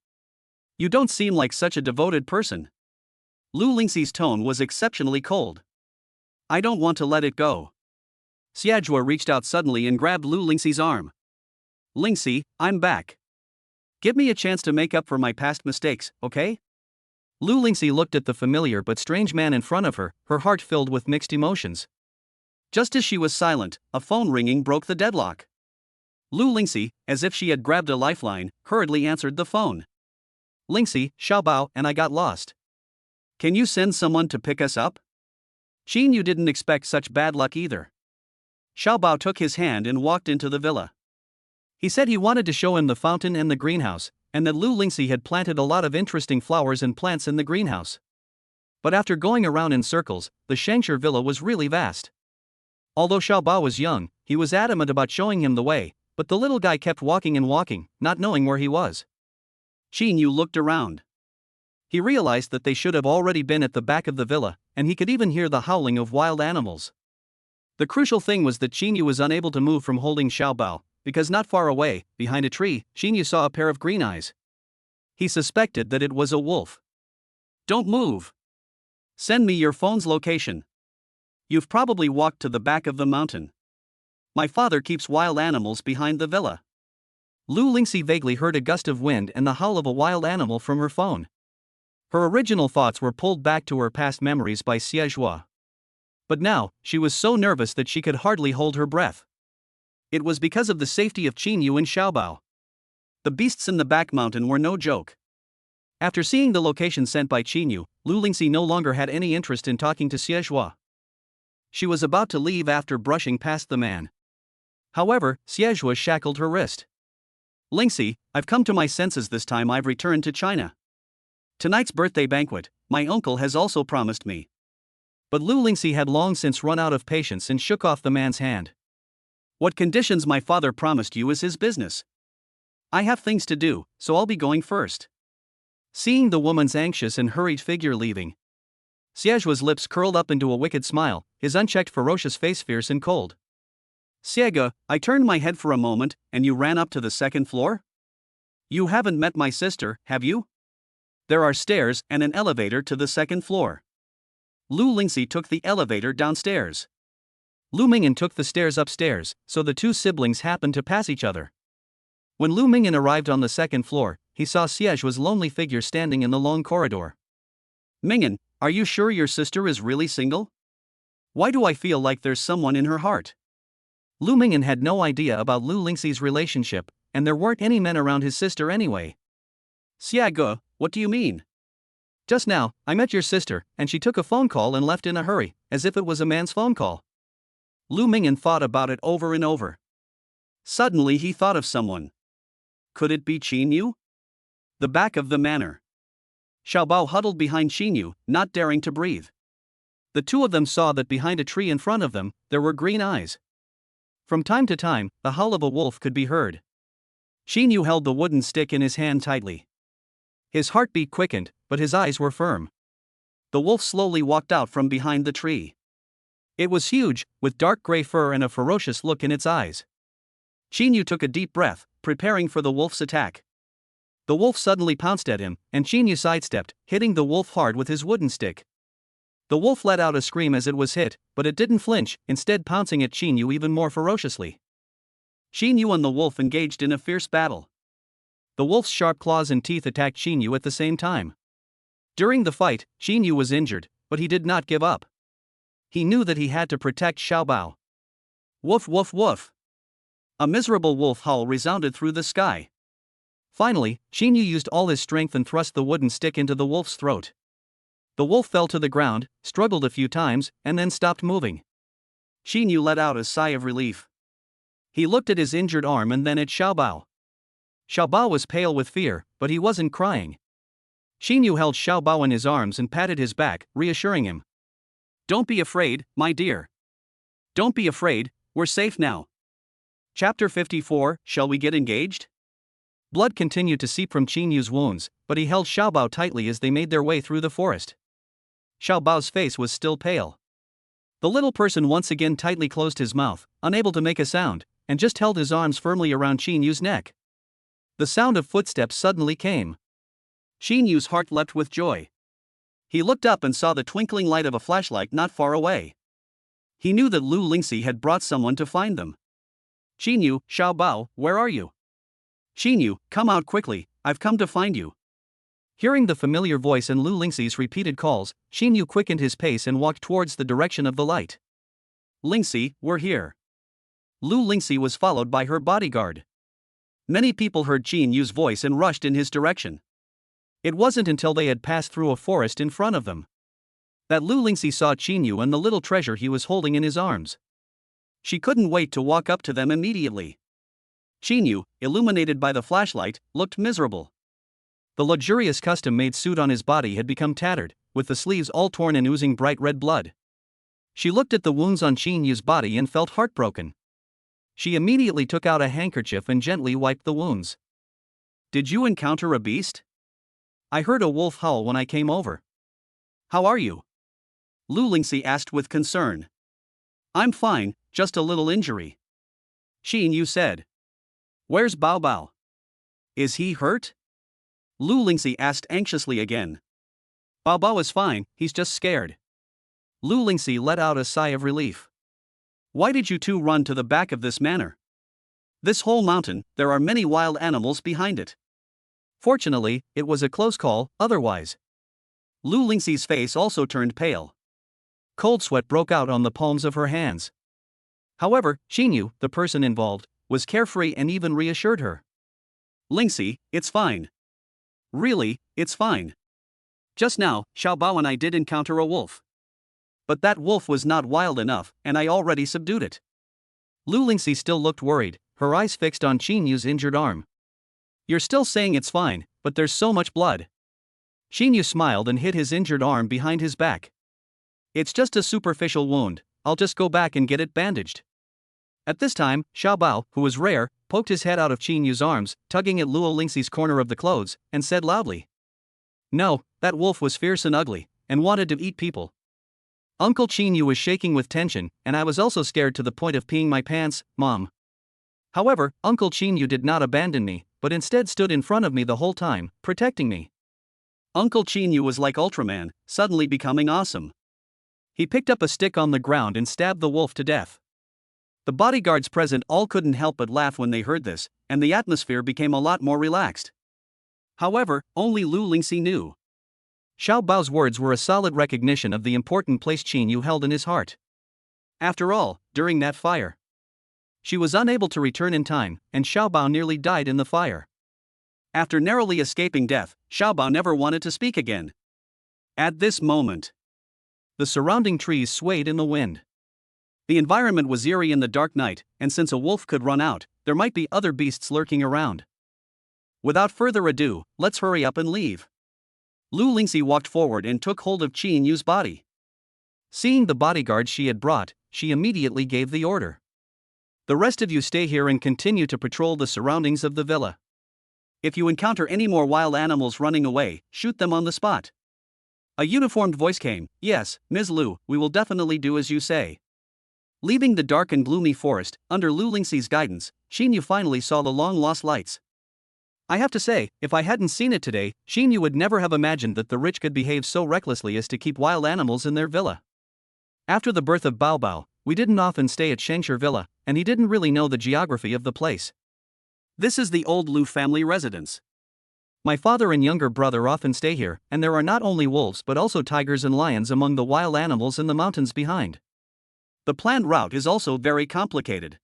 You don't seem like such a devoted person. Lu Lingxi's tone was exceptionally cold. I don't want to let it go. Xiejua reached out suddenly and grabbed Lu Lingxi's arm. Lingxi, I'm back. Give me a chance to make up for my past mistakes, okay? Lu Lingxi looked at the familiar but strange man in front of her, her heart filled with mixed emotions. Just as she was silent, a phone ringing broke the deadlock. Lu Lingxi, as if she had grabbed a lifeline, hurriedly answered the phone. Lingxi, Xiaobao and I got lost. Can you send someone to pick us up? Shinu didn't expect such bad luck either. Xiaobao took his hand and walked into the villa. He said he wanted to show him the fountain and the greenhouse, and that Lu Lingxi had planted a lot of interesting flowers and plants in the greenhouse. But after going around in circles, the Shangshi villa was really vast. Although Xiaobao was young, he was adamant about showing him the way, but the little guy kept walking and walking, not knowing where he was. Shinu looked around. He realized that they should have already been at the back of the villa, and he could even hear the howling of wild animals. The crucial thing was that Shinu was unable to move from holding Xiaobao, because not far away, behind a tree, Shinu saw a pair of green eyes. He suspected that it was a wolf. Don't move. Send me your phone's location. You've probably walked to the back of the mountain. My father keeps wild animals behind the villa. Lu Lingxi vaguely heard a gust of wind and the howl of a wild animal from her phone. Her original thoughts were pulled back to her past memories by Xiejua. But now, she was so nervous that she could hardly hold her breath. It was because of the safety of Shinu and Xiaobao. The beasts in the back mountain were no joke. After seeing the location sent by Shinu, Lu Lingxi no longer had any interest in talking to Xiejua. She was about to leave after brushing past the man. However, Xiejua shackled her wrist. Lingxi, I've come to my senses this time I've returned to China. Tonight's birthday banquet, my uncle has also promised me. But Lu Lingxi had long since run out of patience and shook off the man's hand. What conditions my father promised you is his business. I have things to do, so I'll be going first. Seeing the woman's anxious and hurried figure leaving, Xiejua's lips curled up into a wicked smile, his unchecked ferocious face fierce and cold. Xiege, I turned my head for a moment, and you ran up to the second floor? You haven't met my sister, have you? There are stairs and an elevator to the second floor. Lu Lingxi took the elevator downstairs. Lu Mingyan took the stairs upstairs, so the two siblings happened to pass each other. When Lu Mingyan arrived on the second floor, he saw Xiejua's lonely figure standing in the long corridor. Mingyan, are you sure your sister is really single? Why do I feel like there's someone in her heart? Lu Mingyan had no idea about Lu Lingxi's relationship, and there weren't any men around his sister anyway. Xiege, what do you mean? Just now, I met your sister, and she took a phone call and left in a hurry, as if it was a man's phone call. Lu Mingyan thought about it over and over. Suddenly he thought of someone. Could it be Shinu? The back of the manor. Xiaobao huddled behind Shinu, not daring to breathe. The two of them saw that behind a tree in front of them, there were green eyes. From time to time, the howl of a wolf could be heard. Shinu held the wooden stick in his hand tightly. His heartbeat quickened, but his eyes were firm. The wolf slowly walked out from behind the tree. It was huge, with dark gray fur and a ferocious look in its eyes. Shinu took a deep breath, preparing for the wolf's attack. The wolf suddenly pounced at him, and Shinu sidestepped, hitting the wolf hard with his wooden stick. The wolf let out a scream as it was hit, but it didn't flinch, instead pouncing at Shinu even more ferociously. Shinu and the wolf engaged in a fierce battle. The wolf's sharp claws and teeth attacked Shinu at the same time. During the fight, Shinu was injured, but he did not give up. He knew that he had to protect Xiaobao. Woof woof woof. A miserable wolf howl resounded through the sky. Finally, Shinu used all his strength and thrust the wooden stick into the wolf's throat. The wolf fell to the ground, struggled a few times, and then stopped moving. Shinu let out a sigh of relief. He looked at his injured arm and then at Xiaobao. Xiaobao was pale with fear, but he wasn't crying. Shinu held Xiaobao in his arms and patted his back, reassuring him. Don't be afraid, my dear. Don't be afraid, we're safe now. Chapter 54, Shall we get engaged? Blood continued to seep from Shinu's wounds, but he held Xiaobao tightly as they made their way through the forest. Xiaobao's face was still pale. The little person once again tightly closed his mouth, unable to make a sound, and just held his arms firmly around Shinu's neck. The sound of footsteps suddenly came. Shinu's heart leapt with joy. He looked up and saw the twinkling light of a flashlight not far away. He knew that Lu Lingxi had brought someone to find them. Shinu, Xiaobao, where are you? Shinu, come out quickly, I've come to find you. Hearing the familiar voice and Lu Lingxi's repeated calls, Shinu quickened his pace and walked towards the direction of the light. Lingxi, we're here. Lu Lingxi was followed by her bodyguard. Many people heard Shinu's voice and rushed in his direction. It wasn't until they had passed through a forest in front of them that Lu Lingxi saw Shinu and the little treasure he was holding in his arms. She couldn't wait to walk up to them immediately. Shinu, illuminated by the flashlight, looked miserable. The luxurious custom-made suit on his body had become tattered, with the sleeves all torn and oozing bright red blood. She looked at the wounds on Shinu's body and felt heartbroken. She immediately took out a handkerchief and gently wiped the wounds. Did you encounter a beast? I heard a wolf howl when I came over. How are you? Lu Lingxi asked with concern. I'm fine, just a little injury. Shinu said. Where's Bao Bao? Is he hurt? Lu Lingxi asked anxiously again. Bao Bao is fine, he's just scared. Lu Lingxi let out a sigh of relief. Why did you two run to the back of this manor? This whole mountain, there are many wild animals behind it. Fortunately, it was a close call, otherwise. Lu Lingxi's face also turned pale. Cold sweat broke out on the palms of her hands. However, Shinu, the person involved, was carefree and even reassured her. Lingxi, it's fine. Really, it's fine. Just now, Xiaobao and I did encounter a wolf. But that wolf was not wild enough, and I already subdued it. Lu Lingxi still looked worried, her eyes fixed on Shinu's injured arm. You're still saying it's fine, but there's so much blood. Shinu smiled and hid his injured arm behind his back. It's just a superficial wound, I'll just go back and get it bandaged. At this time, Xiaobao, who was rare, poked his head out of Shinu's arms, tugging at Lu Lingxi's corner of the clothes, and said loudly. No, that wolf was fierce and ugly, and wanted to eat people. Uncle Shinu was shaking with tension, and I was also scared to the point of peeing my pants, Mom. However, Uncle Shinu did not abandon me, but instead stood in front of me the whole time, protecting me. Uncle Shinu was like Ultraman, suddenly becoming awesome. He picked up a stick on the ground and stabbed the wolf to death. The bodyguards present all couldn't help but laugh when they heard this, and the atmosphere became a lot more relaxed. However, only Lu Lingxi knew. Xiaobao's words were a solid recognition of the important place Shinu held in his heart. After all, during that fire, she was unable to return in time, and Xiaobao nearly died in the fire. After narrowly escaping death, Xiaobao never wanted to speak again. At this moment, the surrounding trees swayed in the wind. The environment was eerie in the dark night, and since a wolf could run out, there might be other beasts lurking around. Without further ado, let's hurry up and leave. Lu Lingxi walked forward and took hold of Shinu's body. Seeing the bodyguards she had brought, she immediately gave the order. The rest of you stay here and continue to patrol the surroundings of the villa. If you encounter any more wild animals running away, shoot them on the spot. A uniformed voice came. Yes, Ms. Lu, we will definitely do as you say. Leaving the dark and gloomy forest, under Lu Lingxi's guidance, Shinu finally saw the long-lost lights. I have to say, if I hadn't seen it today, Shinu would never have imagined that the rich could behave so recklessly as to keep wild animals in their villa. After the birth of Bao Bao, we didn't often stay at Shengshi Villa, and he didn't really know the geography of the place. This is the old Lu family residence. My father and younger brother often stay here, and there are not only wolves but also tigers and lions among the wild animals in the mountains behind. The planned route is also very complicated.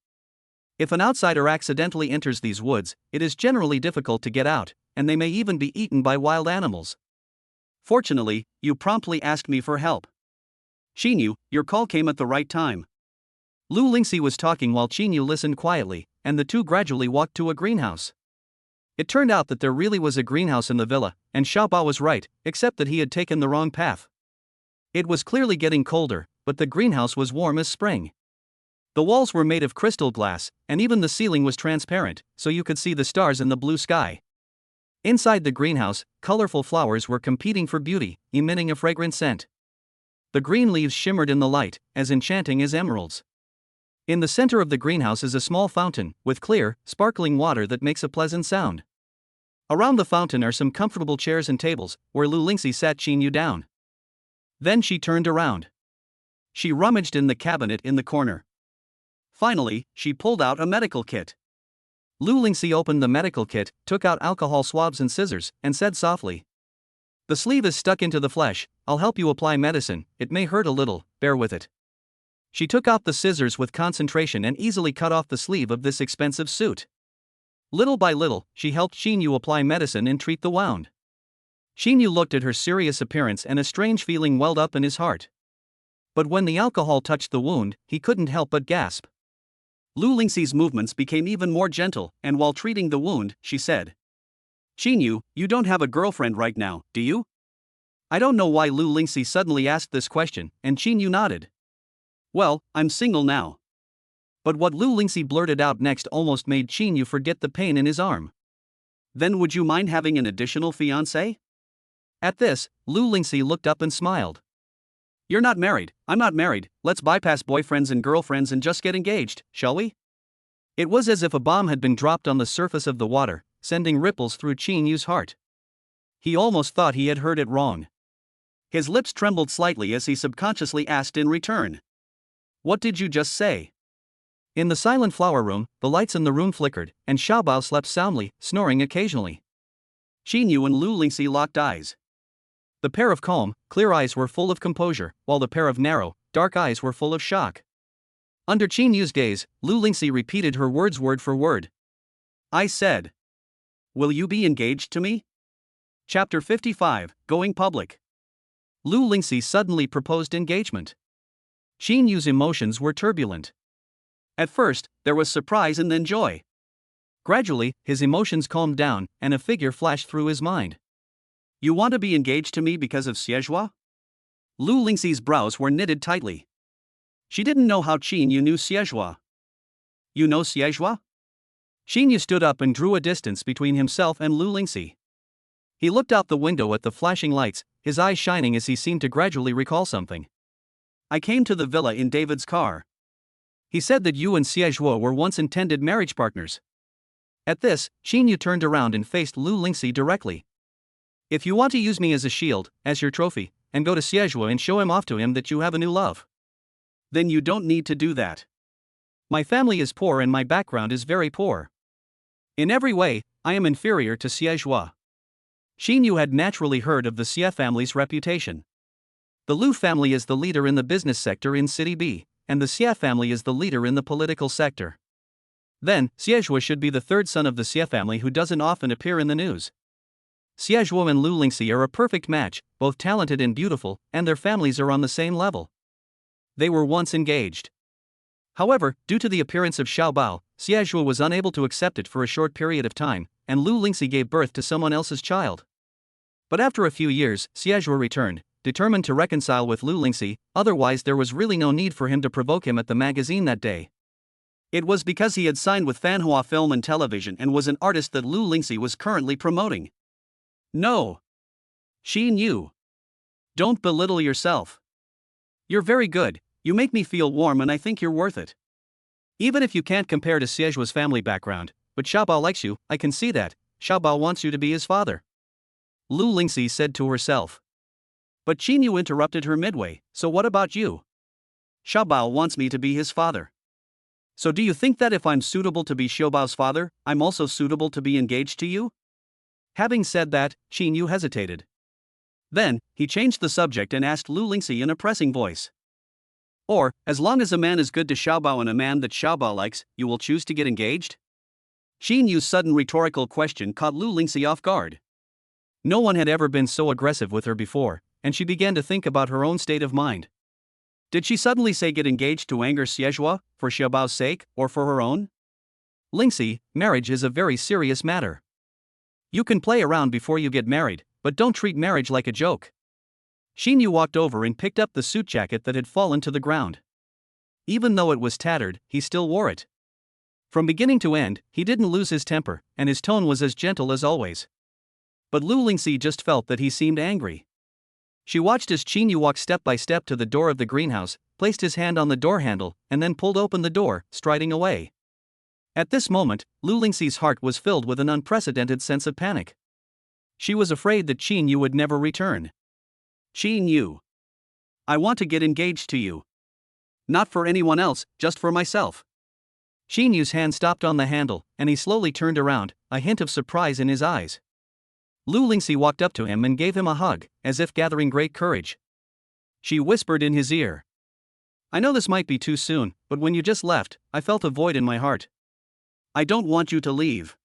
If an outsider accidentally enters these woods, it is generally difficult to get out, and they may even be eaten by wild animals. Fortunately, you promptly asked me for help. Shinu, your call came at the right time. Lu Lingxi was talking while Shinu listened quietly, and the two gradually walked to a greenhouse. It turned out that there really was a greenhouse in the villa, and Xiaobao was right, except that he had taken the wrong path. It was clearly getting colder, but the greenhouse was warm as spring. The walls were made of crystal glass, and even the ceiling was transparent, so you could see the stars in the blue sky. Inside the greenhouse, colorful flowers were competing for beauty, emitting a fragrant scent. The green leaves shimmered in the light, as enchanting as emeralds. In the center of the greenhouse is a small fountain, with clear, sparkling water that makes a pleasant sound. Around the fountain are some comfortable chairs and tables, where Lu Lingxi sat Shinu down. Then she turned around. She rummaged in the cabinet in the corner. Finally, she pulled out a medical kit. Lu Lingxi opened the medical kit, took out alcohol swabs and scissors, and said softly, "The sleeve is stuck into the flesh, I'll help you apply medicine, it may hurt a little, bear with it." She took out the scissors with concentration and easily cut off the sleeve of this expensive suit. Little by little, she helped Shinu apply medicine and treat the wound. Shinu looked at her serious appearance and a strange feeling welled up in his heart. But when the alcohol touched the wound, he couldn't help but gasp. Lu Lingxi's movements became even more gentle, and while treating the wound, she said, "Shinu, you don't have a girlfriend right now, do you?" I don't know why Lu Lingxi suddenly asked this question, and Shinu nodded. "Well, I'm single now." But what Lu Lingxi blurted out next almost made Shinu forget the pain in his arm. "Then would you mind having an additional fiancé?" At this, Lu Lingxi looked up and smiled. "You're not married, I'm not married, let's bypass boyfriends and girlfriends and just get engaged, shall we?" It was as if a bomb had been dropped on the surface of the water, sending ripples through Shinu's heart. He almost thought he had heard it wrong. His lips trembled slightly as he subconsciously asked in return, "What did you just say?" In the silent flower room, the lights in the room flickered, and Xiaobao slept soundly, snoring occasionally. Shinu and Lu Lingxi locked eyes. The pair of calm, clear eyes were full of composure, while the pair of narrow, dark eyes were full of shock. Under Shinu's gaze, Lu Lingxi repeated her words word for word. "I said, will you be engaged to me?" Chapter 55, Going Public. Lu Lingxi suddenly proposed engagement. Shinu's emotions were turbulent. At first, there was surprise and then joy. Gradually, his emotions calmed down, and a figure flashed through his mind. "You want to be engaged to me because of Xiejua?" Lu Lingxi's brows were knitted tightly. She didn't know how Shinu knew Xiejua. "You know Xiejua?" Shinu stood up and drew a distance between himself and Lu Lingxi. He looked out the window at the flashing lights, his eyes shining as he seemed to gradually recall something. "I came to the villa in David's car. He said that you and Xiejua were once intended marriage partners." At this, Shinu turned around and faced Lu Lingxi directly. "If you want to use me as a shield, as your trophy, and go to Xiejua and show him off to him that you have a new love, then you don't need to do that. My family is poor and my background is very poor. In every way, I am inferior to Xiejua." Shinu had naturally heard of the Xie family's reputation. The Lu family is the leader in the business sector in City B, and the Xie family is the leader in the political sector. Then, Xiejua should be the third son of the Xie family who doesn't often appear in the news. Xiejua and Lu Lingxi are a perfect match, both talented and beautiful, and their families are on the same level. They were once engaged. However, due to the appearance of Xiaobao, Xiejua was unable to accept it for a short period of time, and Lu Lingxi gave birth to someone else's child. But after a few years, Xiejua returned, determined to reconcile with Lu Lingxi, otherwise there was really no need for him to provoke him at the magazine that day. It was because he had signed with Fanhua Film and Television and was an artist that Lu Lingxi was currently promoting. "No. Shinu. Don't belittle yourself. You're very good, you make me feel warm and I think you're worth it. Even if you can't compare to Xiejua's family background, but Xiaobao likes you, I can see that. Xiaobao wants you to be his father," Lu Lingxi said to herself. But Shinu interrupted her midway, "So what about you?" Xiaobao wants me to be his father. So do you think that if I'm suitable to be Xiaobao's father, I'm also suitable to be engaged to you? Having said that, Xinu hesitated. Then, he changed the subject and asked Lu Lingxi in a pressing voice. Or, as long as a man is good to Xiaobao and a man that Xiaobao likes, you will choose to get engaged? Xinu's sudden rhetorical question caught Lu Lingxi off guard. No one had ever been so aggressive with her before, and she began to think about her own state of mind. Did she suddenly say get engaged to anger Xiehua, for Xiaobao's sake, or for her own? Lingxi, marriage is a very serious matter. You can play around before you get married, but don't treat marriage like a joke. Xinu walked over and picked up the suit jacket that had fallen to the ground. Even though it was tattered, he still wore it. From beginning to end, he didn't lose his temper, and his tone was as gentle as always. But Lu Lingxi just felt that he seemed angry. She watched as Xinu walked step by step to the door of the greenhouse, placed his hand on the door handle, and then pulled open the door, striding away. At this moment, Lu Lingxi's heart was filled with an unprecedented sense of panic. She was afraid that Xinu would never return. Xinu, I want to get engaged to you. Not for anyone else, just for myself. Xinu's hand stopped on the handle, and he slowly turned around, a hint of surprise in his eyes. Lu Lingxi walked up to him and gave him a hug, as if gathering great courage. She whispered in his ear. I know this might be too soon, but when you just left, I felt a void in my heart. I don't want you to leave.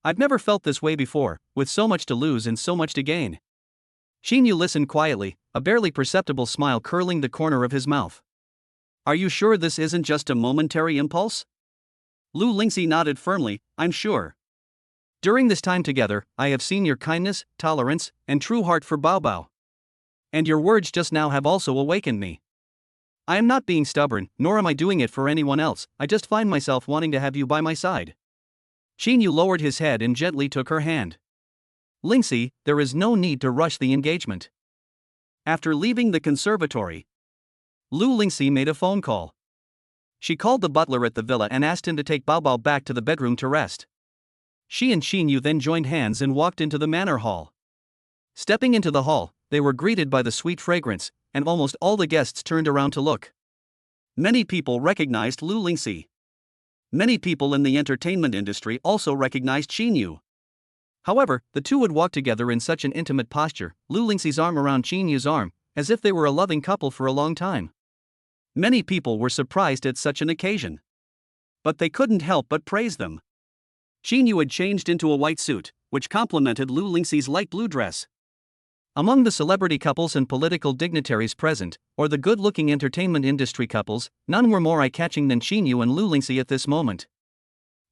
I've never felt this way before, with so much to lose and so much to gain. Xinu listened quietly, a barely perceptible smile curling the corner of his mouth. Are you sure this isn't just a momentary impulse? Lu Lingxi nodded firmly, I'm sure. During this time together, I have seen your kindness, tolerance, and true heart for Bao Bao. And your words just now have also awakened me. I am not being stubborn, nor am I doing it for anyone else, I just find myself wanting to have you by my side. Xinu lowered his head and gently took her hand. Lingxi, there is no need to rush the engagement. After leaving the conservatory, Lu Lingxi made a phone call. She called the butler at the villa and asked him to take Bao Bao back to the bedroom to rest. She and Xinu then joined hands and walked into the manor hall. Stepping into the hall, they were greeted by the sweet fragrance, and almost all the guests turned around to look. Many people recognized Lu Lingxi. Many people in the entertainment industry also recognized Xinu. However, the two would walk together in such an intimate posture, Lu Lingxi's arm around Xinu's arm, as if they were a loving couple for a long time. Many people were surprised at such an occasion. But they couldn't help but praise them. Xinu had changed into a white suit, which complemented Lu Lingxi's light blue dress. Among the celebrity couples and political dignitaries present, or the good-looking entertainment industry couples, none were more eye-catching than Xinu and Lu Lingxi at this moment.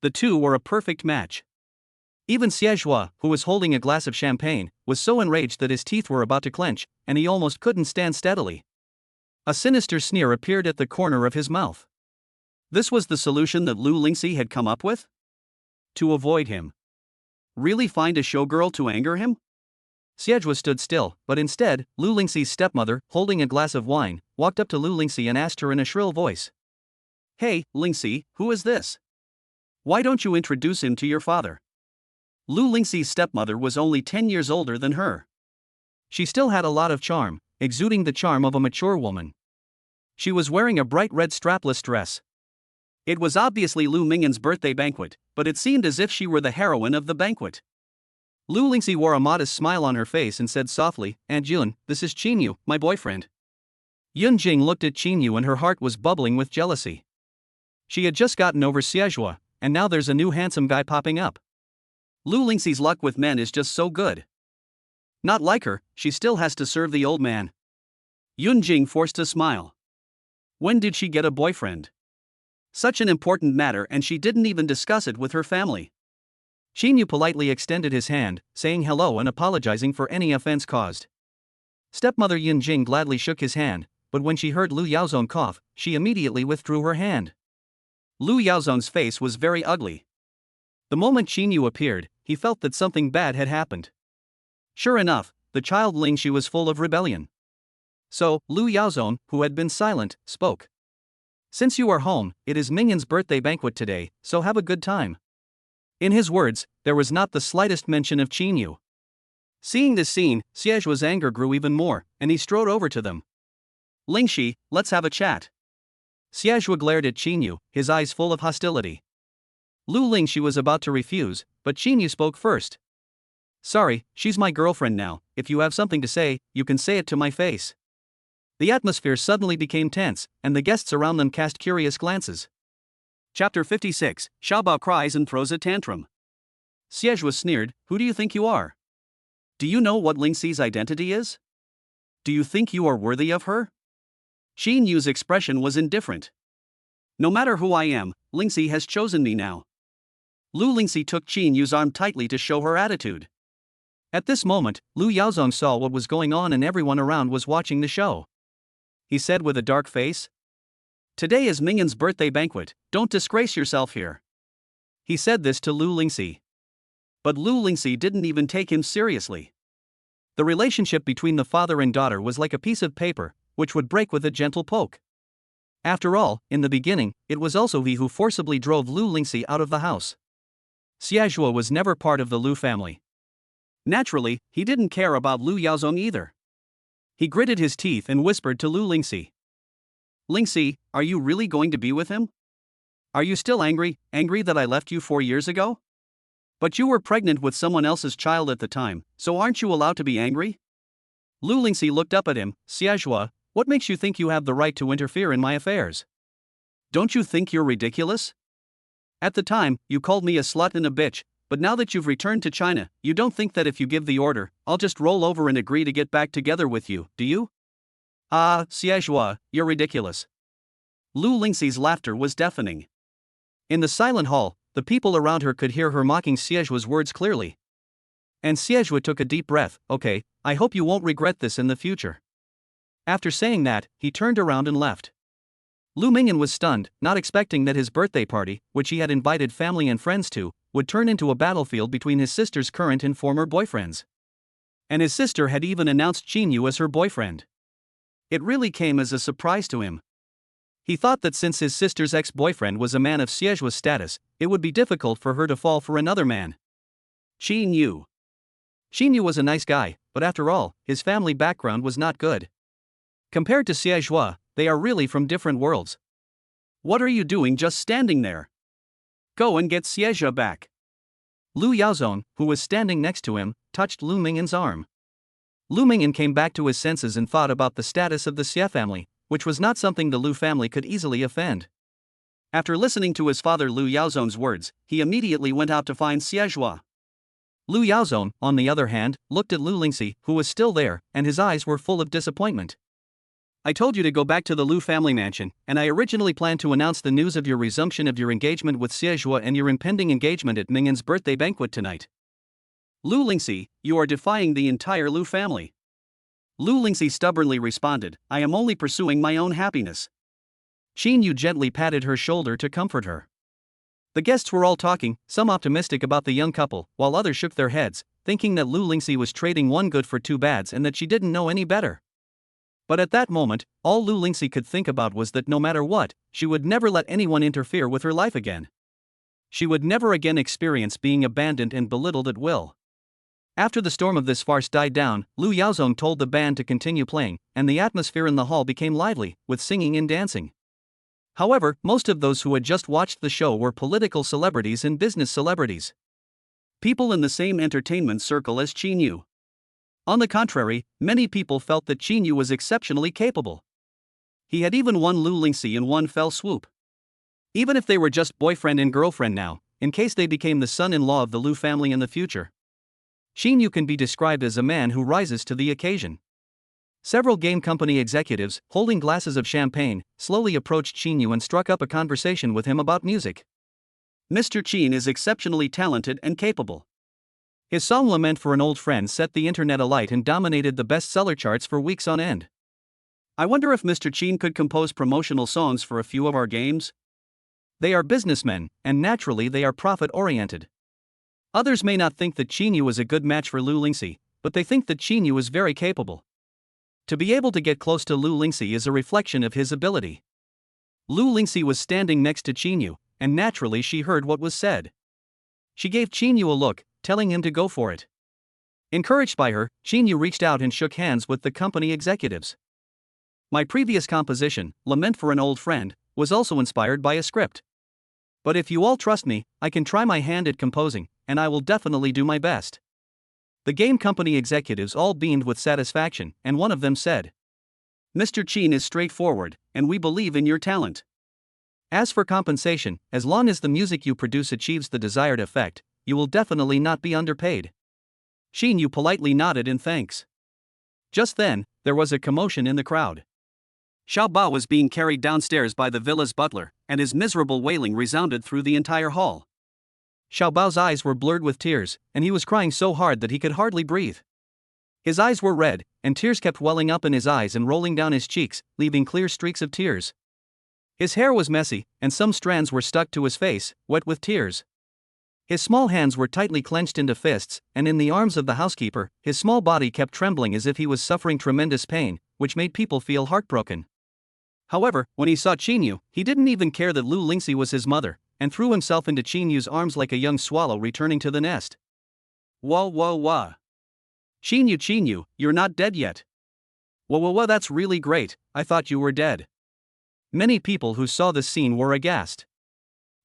The two were a perfect match. Even Xiehua, who was holding a glass of champagne, was so enraged that his teeth were about to clench, and he almost couldn't stand steadily. A sinister sneer appeared at the corner of his mouth. This was the solution that Lu Lingxi had come up with? To avoid him. Really find a showgirl to anger him? Xiehua stood still, but instead, Lu Lingxi's stepmother, holding a glass of wine, walked up to Lu Lingxi and asked her in a shrill voice. Hey, Lingxi, who is this? Why don't you introduce him to your father? Lu Lingxi's stepmother was only 10 years older than her. She still had a lot of charm, exuding the charm of a mature woman. She was wearing a bright red strapless dress. It was obviously Lu Mingyan's birthday banquet, but it seemed as if she were the heroine of the banquet. Lu Lingxi wore a modest smile on her face and said softly, Aunt Yun, this is Xinu, my boyfriend. Yun Jing looked at Xinu and her heart was bubbling with jealousy. She had just gotten over Xiehua, and now there's a new handsome guy popping up. Lu Lingxi's luck with men is just so good. Not like her, she still has to serve the old man. Yun Jing forced a smile. When did she get a boyfriend? Such an important matter, and she didn't even discuss it with her family. Xinu politely extended his hand, saying hello and apologizing for any offense caused. Stepmother Yun Jing gladly shook his hand, but when she heard Lu Yaozong cough, she immediately withdrew her hand. Lu Yaozong's face was very ugly. The moment Xinu appeared, he felt that something bad had happened. Sure enough, the child Lingxi was full of rebellion. So, Lu Yaozong, who had been silent, spoke. Since you are home, it is Mingyan's birthday banquet today, so have a good time. In his words, there was not the slightest mention of Xinu. Seeing this scene, Xiehua's anger grew even more, and he strode over to them. Lingxi, let's have a chat. Xiaozhua glared at Shinu, his eyes full of hostility. Lu Lingxi was about to refuse, but Shinu spoke first. Sorry, she's my girlfriend now. If you have something to say, you can say it to my face. The atmosphere suddenly became tense, and the guests around them cast curious glances. Chapter 56, Xiaobao cries and throws a tantrum. Xiaozhua sneered, who do you think you are? Do you know what Lingxi's identity is? Do you think you are worthy of her? Xin Yu's expression was indifferent. No matter who I am, Lingxi has chosen me now. Lu Lingxi took Xin Yu's arm tightly to show her attitude. At this moment, Lu Yaozong saw what was going on and everyone around was watching the show. He said with a dark face, "Today is Mingyin's birthday banquet, don't disgrace yourself here." He said this to Lu Lingxi. But Lu Lingxi didn't even take him seriously. The relationship between the father and daughter was like a piece of paper, which would break with a gentle poke. After all, in the beginning, it was also he who forcibly drove Lu Lingxi out of the house. Xiaozhua was never part of the Lu family. Naturally, he didn't care about Lu Yaozong either. He gritted his teeth and whispered to Lu Lingxi. Lingxi, are you really going to be with him? Are you still angry that I left you 4 years ago? But you were pregnant with someone else's child at the time, so aren't you allowed to be angry? Lu Lingxi looked up at him. Xiaozhua, what makes you think you have the right to interfere in my affairs? Don't you think you're ridiculous? At the time, you called me a slut and a bitch, but now that you've returned to China, you don't think that if you give the order, I'll just roll over and agree to get back together with you, do you? Ah, Xiaozhua, you're ridiculous. Lu Lingxi's laughter was deafening. In the silent hall, the people around her could hear her mocking Xiaozhua's words clearly. And Xiaozhua took a deep breath. Okay, I hope you won't regret this in the future. After saying that, he turned around and left. Lu Mingyan was stunned, not expecting that his birthday party, which he had invited family and friends to, would turn into a battlefield between his sister's current and former boyfriends. And his sister had even announced Shinu as her boyfriend. It really came as a surprise to him. He thought that since his sister's ex-boyfriend was a man of Xiaozhua's status, it would be difficult for her to fall for another man. Shinu. Shinu was a nice guy, but after all, his family background was not good. Compared to Xiaozhua, they are really from different worlds. What are you doing just standing there? Go and get Xiaozhua back. Lu Yaozong, who was standing next to him, touched Lu Mingyan's arm. Lu Mingyan came back to his senses and thought about the status of the Xia family, which was not something the Lu family could easily offend. After listening to his father Lu Yaozong's words, he immediately went out to find Xiaozhua. Lu Yaozong, on the other hand, looked at Lu Lingxi, who was still there, and his eyes were full of disappointment. I told you to go back to the Lu family mansion, and I originally planned to announce the news of your resumption of your engagement with Xiaozhua and your impending engagement at Mingyan's birthday banquet tonight. Lu Lingxi, you are defying the entire Lu family. Lu Lingxi stubbornly responded, I am only pursuing my own happiness. Shinu gently patted her shoulder to comfort her. The guests were all talking, some optimistic about the young couple, while others shook their heads, thinking that Lu Lingxi was trading one good for two bads and that she didn't know any better. But at that moment, all Lu Lingxi could think about was that no matter what, she would never let anyone interfere with her life again. She would never again experience being abandoned and belittled at will. After the storm of this farce died down, Lu Yaozong told the band to continue playing, and the atmosphere in the hall became lively, with singing and dancing. However, most of those who had just watched the show were political celebrities and business celebrities. People in the same entertainment circle as Shinu. On the contrary, many people felt that Shinu was exceptionally capable. He had even won Lu Lingxi in one fell swoop. Even if they were just boyfriend and girlfriend now, in case they became the son-in-law of the Lu family in the future. Shinu can be described as a man who rises to the occasion. Several game company executives, holding glasses of champagne, slowly approached Shinu and struck up a conversation with him about music. Mr. Qin is exceptionally talented and capable. His song Lament for an Old Friend set the internet alight and dominated the bestseller charts for weeks on end. I wonder if Mr. Qin could compose promotional songs for a few of our games? They are businessmen, and naturally they are profit-oriented. Others may not think that Shinu is a good match for Lu Lingxi, but they think that Shinu is very capable. To be able to get close to Lu Lingxi is a reflection of his ability. Lu Lingxi was standing next to Shinu, and naturally she heard what was said. She gave Shinu a look, telling him to go for it. Encouraged by her, Shinu reached out and shook hands with the company executives. My previous composition, Lament for an Old Friend, was also inspired by a script. But if you all trust me, I can try my hand at composing, and I will definitely do my best. The game company executives all beamed with satisfaction, and one of them said, Mr. Chin is straightforward, and we believe in your talent. As for compensation, as long as the music you produce achieves the desired effect, you will definitely not be underpaid. Shinu politely nodded in thanks. Just then, there was a commotion in the crowd. Xiaobao was being carried downstairs by the villa's butler, and his miserable wailing resounded through the entire hall. Xiaobao's eyes were blurred with tears, and he was crying so hard that he could hardly breathe. His eyes were red, and tears kept welling up in his eyes and rolling down his cheeks, leaving clear streaks of tears. His hair was messy, and some strands were stuck to his face, wet with tears. His small hands were tightly clenched into fists, and in the arms of the housekeeper, his small body kept trembling as if he was suffering tremendous pain, which made people feel heartbroken. However, when he saw Shinu, he didn't even care that Lu Lingxi was his mother, and threw himself into Shinu's arms like a young swallow returning to the nest. Whoa. Shinu, you're not dead yet. Whoa, that's really great, I thought you were dead. Many people who saw this scene were aghast.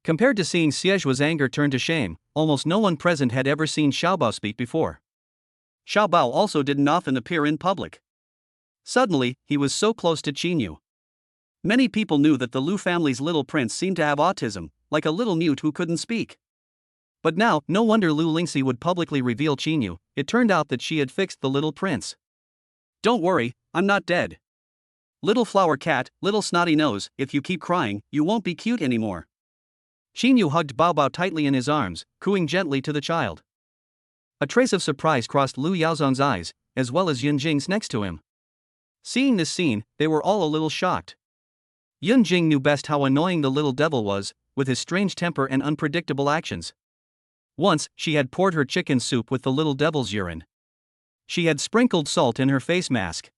Compared to seeing Xiejua's anger turn to shame, almost no one present had ever seen Xiaobao speak before. Xiaobao also didn't often appear in public. Suddenly, he was so close to Shinu. Many people knew that the Lu family's little prince seemed to have autism, like a little mute who couldn't speak. But now, no wonder Lu Lingxi would publicly reveal Shinu. It turned out that she had fixed the little prince. Don't worry, I'm not dead. Little flower cat, little snotty nose, if you keep crying, you won't be cute anymore. Shinu hugged Bao tightly in his arms, cooing gently to the child. A trace of surprise crossed Lu Yaozong's eyes, as well as Yunjing's next to him. Seeing this scene, they were all a little shocked. Yunjing knew best how annoying the little devil was, with his strange temper and unpredictable actions. Once, she had poured her chicken soup with the little devil's urine. She had sprinkled salt in her face mask.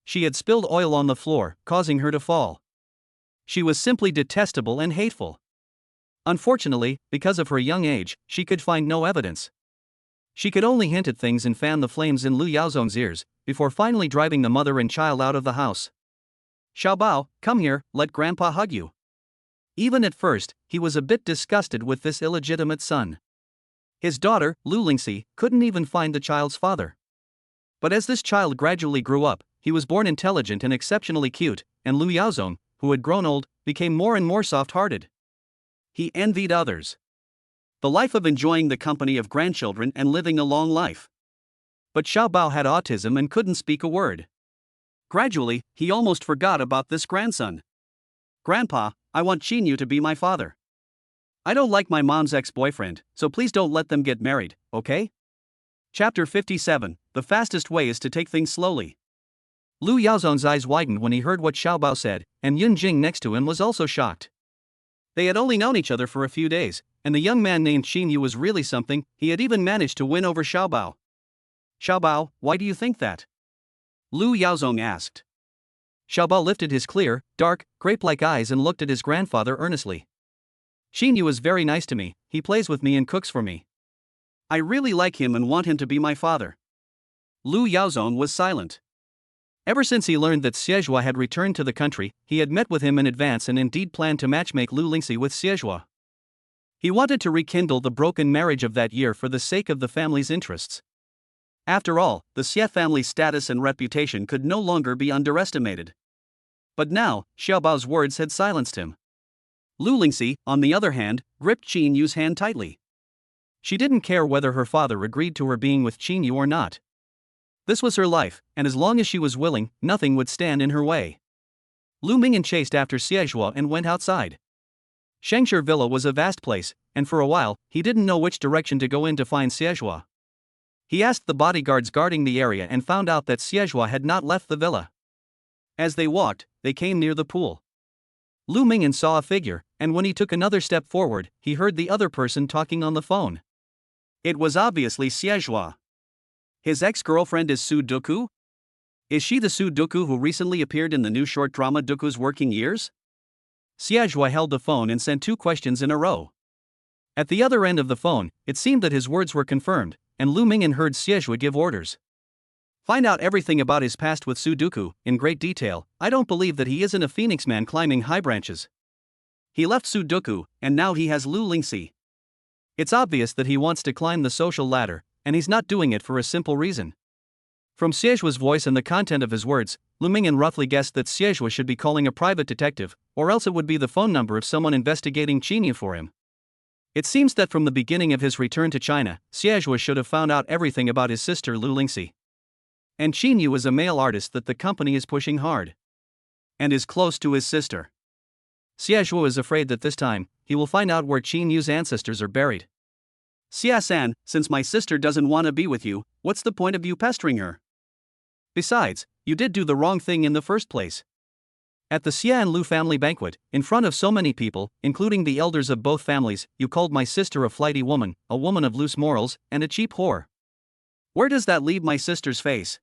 She had spilled oil on the floor, causing her to fall. She was simply detestable and hateful. Unfortunately, because of her young age, she could find no evidence. She could only hint at things and fan the flames in Lu Yaozong's ears, before finally driving the mother and child out of the house. Xiaobao, come here, let Grandpa hug you. Even at first, he was a bit disgusted with this illegitimate son. His daughter, Lu Lingxi, couldn't even find the child's father. But as this child gradually grew up, he was born intelligent and exceptionally cute, and Lu Yaozong, who had grown old, became more and more soft-hearted. He envied others. The life of enjoying the company of grandchildren and living a long life. But Xiaobao had autism and couldn't speak a word. Gradually, he almost forgot about this grandson. Grandpa, I want Shinu to be my father. I don't like my mom's ex-boyfriend, so please don't let them get married, okay? Chapter 57, The fastest way is to take things slowly. Lu Yaozong's eyes widened when he heard what Xiaobao said, and Yunjing next to him was also shocked. They had only known each other for a few days, and the young man named Shinu was really something. He had even managed to win over Xiaobao. Xiaobao, why do you think that? Lu Yaozong asked. Xiaobao lifted his clear, dark, grape-like eyes and looked at his grandfather earnestly. Shinu is very nice to me, he plays with me and cooks for me. I really like him and want him to be my father. Lu Yaozong was silent. Ever since he learned that Xiejua had returned to the country, he had met with him in advance and indeed planned to matchmake Lu Lingxi with Xiejua. He wanted to rekindle the broken marriage of that year for the sake of the family's interests. After all, the Xie family's status and reputation could no longer be underestimated. But now, Xiaobao's words had silenced him. Lu Lingxi, on the other hand, gripped Qinyu's hand tightly. She didn't care whether her father agreed to her being with Qinyu or not. This was her life, and as long as she was willing, nothing would stand in her way. Lu Mingyan chased after Xiejua and went outside. Shengshi Villa was a vast place, and for a while, he didn't know which direction to go in to find Xiejua. He asked the bodyguards guarding the area and found out that Xiejua had not left the villa. As they walked, they came near the pool. Lu Mingyan saw a figure, and when he took another step forward, he heard the other person talking on the phone. It was obviously Xiejua. His ex-girlfriend is Sudo? Is she the Sudo who recently appeared in the new short drama Duku's Working Years? Xiejua held the phone and sent 2 questions in a row. At the other end of the phone, it seemed that his words were confirmed, and Lu Mingyan heard Xiejua give orders. Find out everything about his past with Sudoku, in great detail. I don't believe that he isn't a phoenix man climbing high branches. He left Sudoku, and now he has Lu Lingxi. It's obvious that he wants to climb the social ladder, and he's not doing it for a simple reason. From Xiejua's voice and the content of his words, Lu Mingyan roughly guessed that Xiejua should be calling a private detective, or else it would be the phone number of someone investigating Xinu for him. It seems that from the beginning of his return to China, Xiejua should have found out everything about his sister Lu Lingxi. And Xinu is a male artist that the company is pushing hard. And is close to his sister. Xiejua is afraid that this time, he will find out where Qinyu's ancestors are buried. Xia-san, since my sister doesn't want to be with you, what's the point of you pestering her? Besides, you did do the wrong thing in the first place. At the Xia and Lu family banquet, in front of so many people, including the elders of both families, you called my sister a flighty woman, a woman of loose morals, and a cheap whore. Where does that leave my sister's face?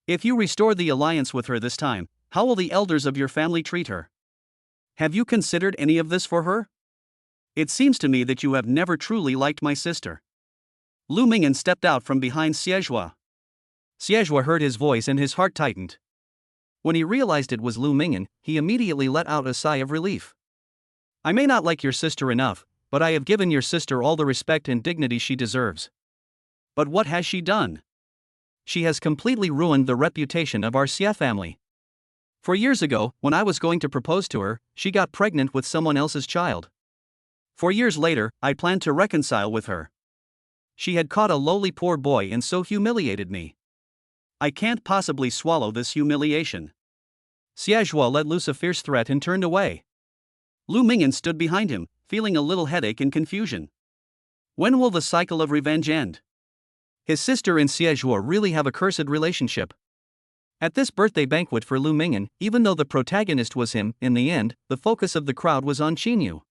If you restore the alliance with her this time, how will the elders of your family treat her? Have you considered any of this for her? It seems to me that you have never truly liked my sister. Lu Mingyan stepped out from behind Xiejua. Xiejua heard his voice and his heart tightened. When he realized it was Lu Mingyan, he immediately let out a sigh of relief. I may not like your sister enough, but I have given your sister all the respect and dignity she deserves. But what has she done? She has completely ruined the reputation of our Xia family. 4 years ago, when I was going to propose to her, she got pregnant with someone else's child. 4 years later, I planned to reconcile with her. She had caught a lowly poor boy and so humiliated me. I can't possibly swallow this humiliation. Xiejua let loose a fierce threat and turned away. Lu Mingyan stood behind him, feeling a little headache and confusion. When will the cycle of revenge end? His sister and Xiejua really have a cursed relationship. At this birthday banquet for Lu Mingyan, even though the protagonist was him, in the end, the focus of the crowd was on Xinu.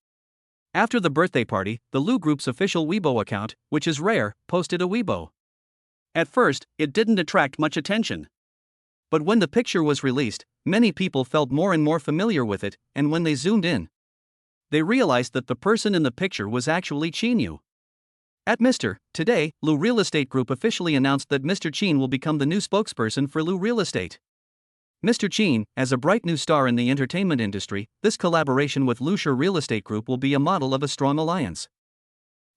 After the birthday party, the Lu Group's official Weibo account, which is rare, posted a Weibo. At first, it didn't attract much attention. But when the picture was released, many people felt more and more familiar with it, and when they zoomed in, they realized that the person in the picture was actually Xinu. At Mr. Today, Lu Real Estate Group officially announced that Mr. Qin will become the new spokesperson for Lu Real Estate. Mr. Qin, as a bright new star in the entertainment industry, this collaboration with Lu Real Estate Group will be a model of a strong alliance.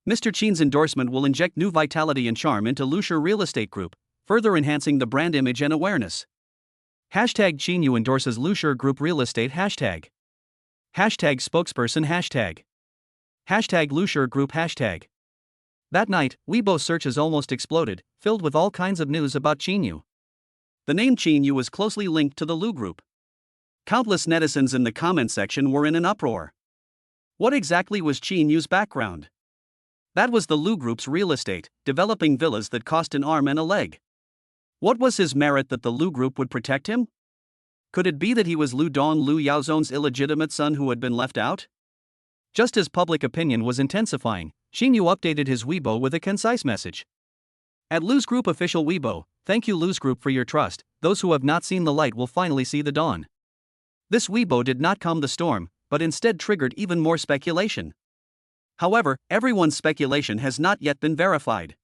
Mr. Qin's endorsement will inject new vitality and charm into Lu Real Estate Group, further enhancing the brand image and awareness. Hashtag Xinu endorses Lu Group Real Estate hashtag. Hashtag spokesperson hashtag. Hashtag Lu Group hashtag. That night, Weibo searches almost exploded, filled with all kinds of news about Xinu. The name Xinu was closely linked to the Lu Group. Countless netizens in the comment section were in an uproar. What exactly was Qinyu's background? That was the Lu Group's real estate, developing villas that cost an arm and a leg. What was his merit that the Lu Group would protect him? Could it be that he was Lu Dong Lu Yaozong's illegitimate son who had been left out? Just as public opinion was intensifying, Xinu updated his Weibo with a concise message. At Lu's Group official Weibo, thank you Lu's Group for your trust, those who have not seen the light will finally see the dawn. This Weibo did not calm the storm, but instead triggered even more speculation. However, everyone's speculation has not yet been verified.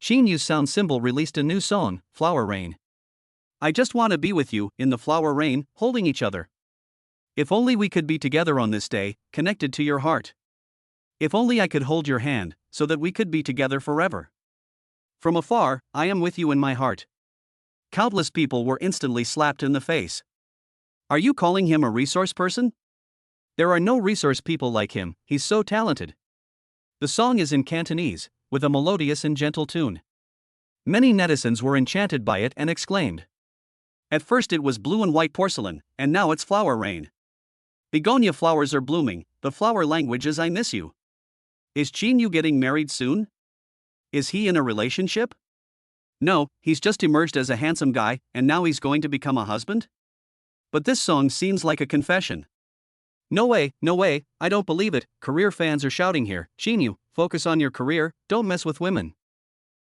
Xinyu's sound symbol released a new song, Flower Rain. I just want to be with you, in the flower rain, holding each other. If only we could be together on this day, connected to your heart. If only I could hold your hand, so that we could be together forever. From afar, I am with you in my heart. Countless people were instantly slapped in the face. Are you calling him a resource person? There are no resource people like him, he's so talented. The song is in Cantonese, with a melodious and gentle tune. Many netizens were enchanted by it and exclaimed. At first it was blue and white porcelain, and now it's flower rain. Begonia flowers are blooming, the flower language is I miss you. Is Xinu getting married soon? Is he in a relationship? No, he's just emerged as a handsome guy, and now he's going to become a husband? But this song seems like a confession. No way, I don't believe it, career fans are shouting here, Xinu, focus on your career, don't mess with women.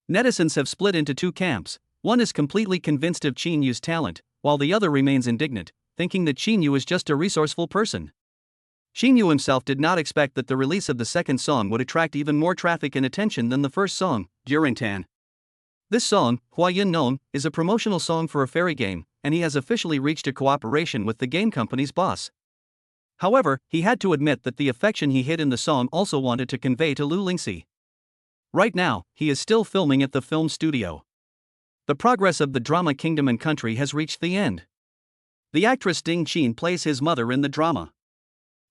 Netizens have split into two camps, one is completely convinced of Qinyu's talent, while the other remains indignant, thinking that Xinu is just a resourceful person. Xinu himself did not expect that the release of the second song would attract even more traffic and attention than the first song, Durantan. This song, Huayan Non, is a promotional song for a fairy game, and he has officially reached a cooperation with the game company's boss. However, he had to admit that the affection he hid in the song also wanted to convey to Lu Lingxi. Right now, he is still filming at the film studio. The progress of the drama Kingdom and Country has reached the end. The actress Ding Qin plays his mother in the drama.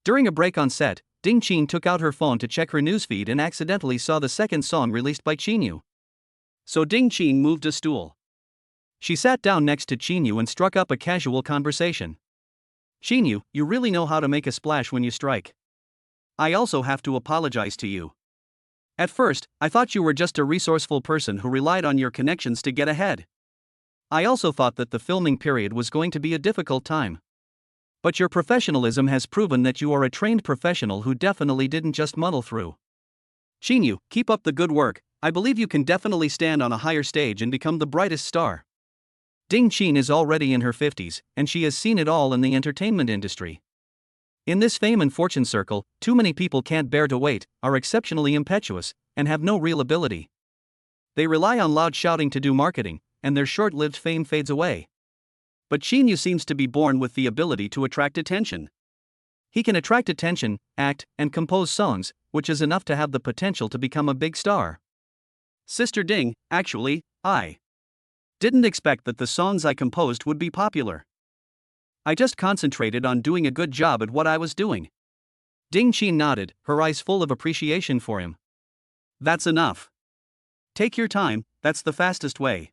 During a break on set, Ding Qin took out her phone to check her newsfeed and accidentally saw the second song released by Shinu. So Ding Qin moved a stool. She sat down next to Shinu and struck up a casual conversation. Shinu, you really know how to make a splash when you strike. I also have to apologize to you. At first, I thought you were just a resourceful person who relied on your connections to get ahead. I also thought that the filming period was going to be a difficult time. But your professionalism has proven that you are a trained professional who definitely didn't just muddle through. Shinu, keep up the good work. I believe you can definitely stand on a higher stage and become the brightest star. Ding Qin is already in her 50s, and she has seen it all in the entertainment industry. In this fame and fortune circle, too many people can't bear to wait, are exceptionally impetuous, and have no real ability. They rely on loud shouting to do marketing, and their short-lived fame fades away. But Shinu seems to be born with the ability to attract attention. He can attract attention, act, and compose songs, which is enough to have the potential to become a big star. Sister Ding, actually, I didn't expect that the songs I composed would be popular. I just concentrated on doing a good job at what I was doing. Ding Qin nodded, her eyes full of appreciation for him. That's enough. Take your time, that's the fastest way.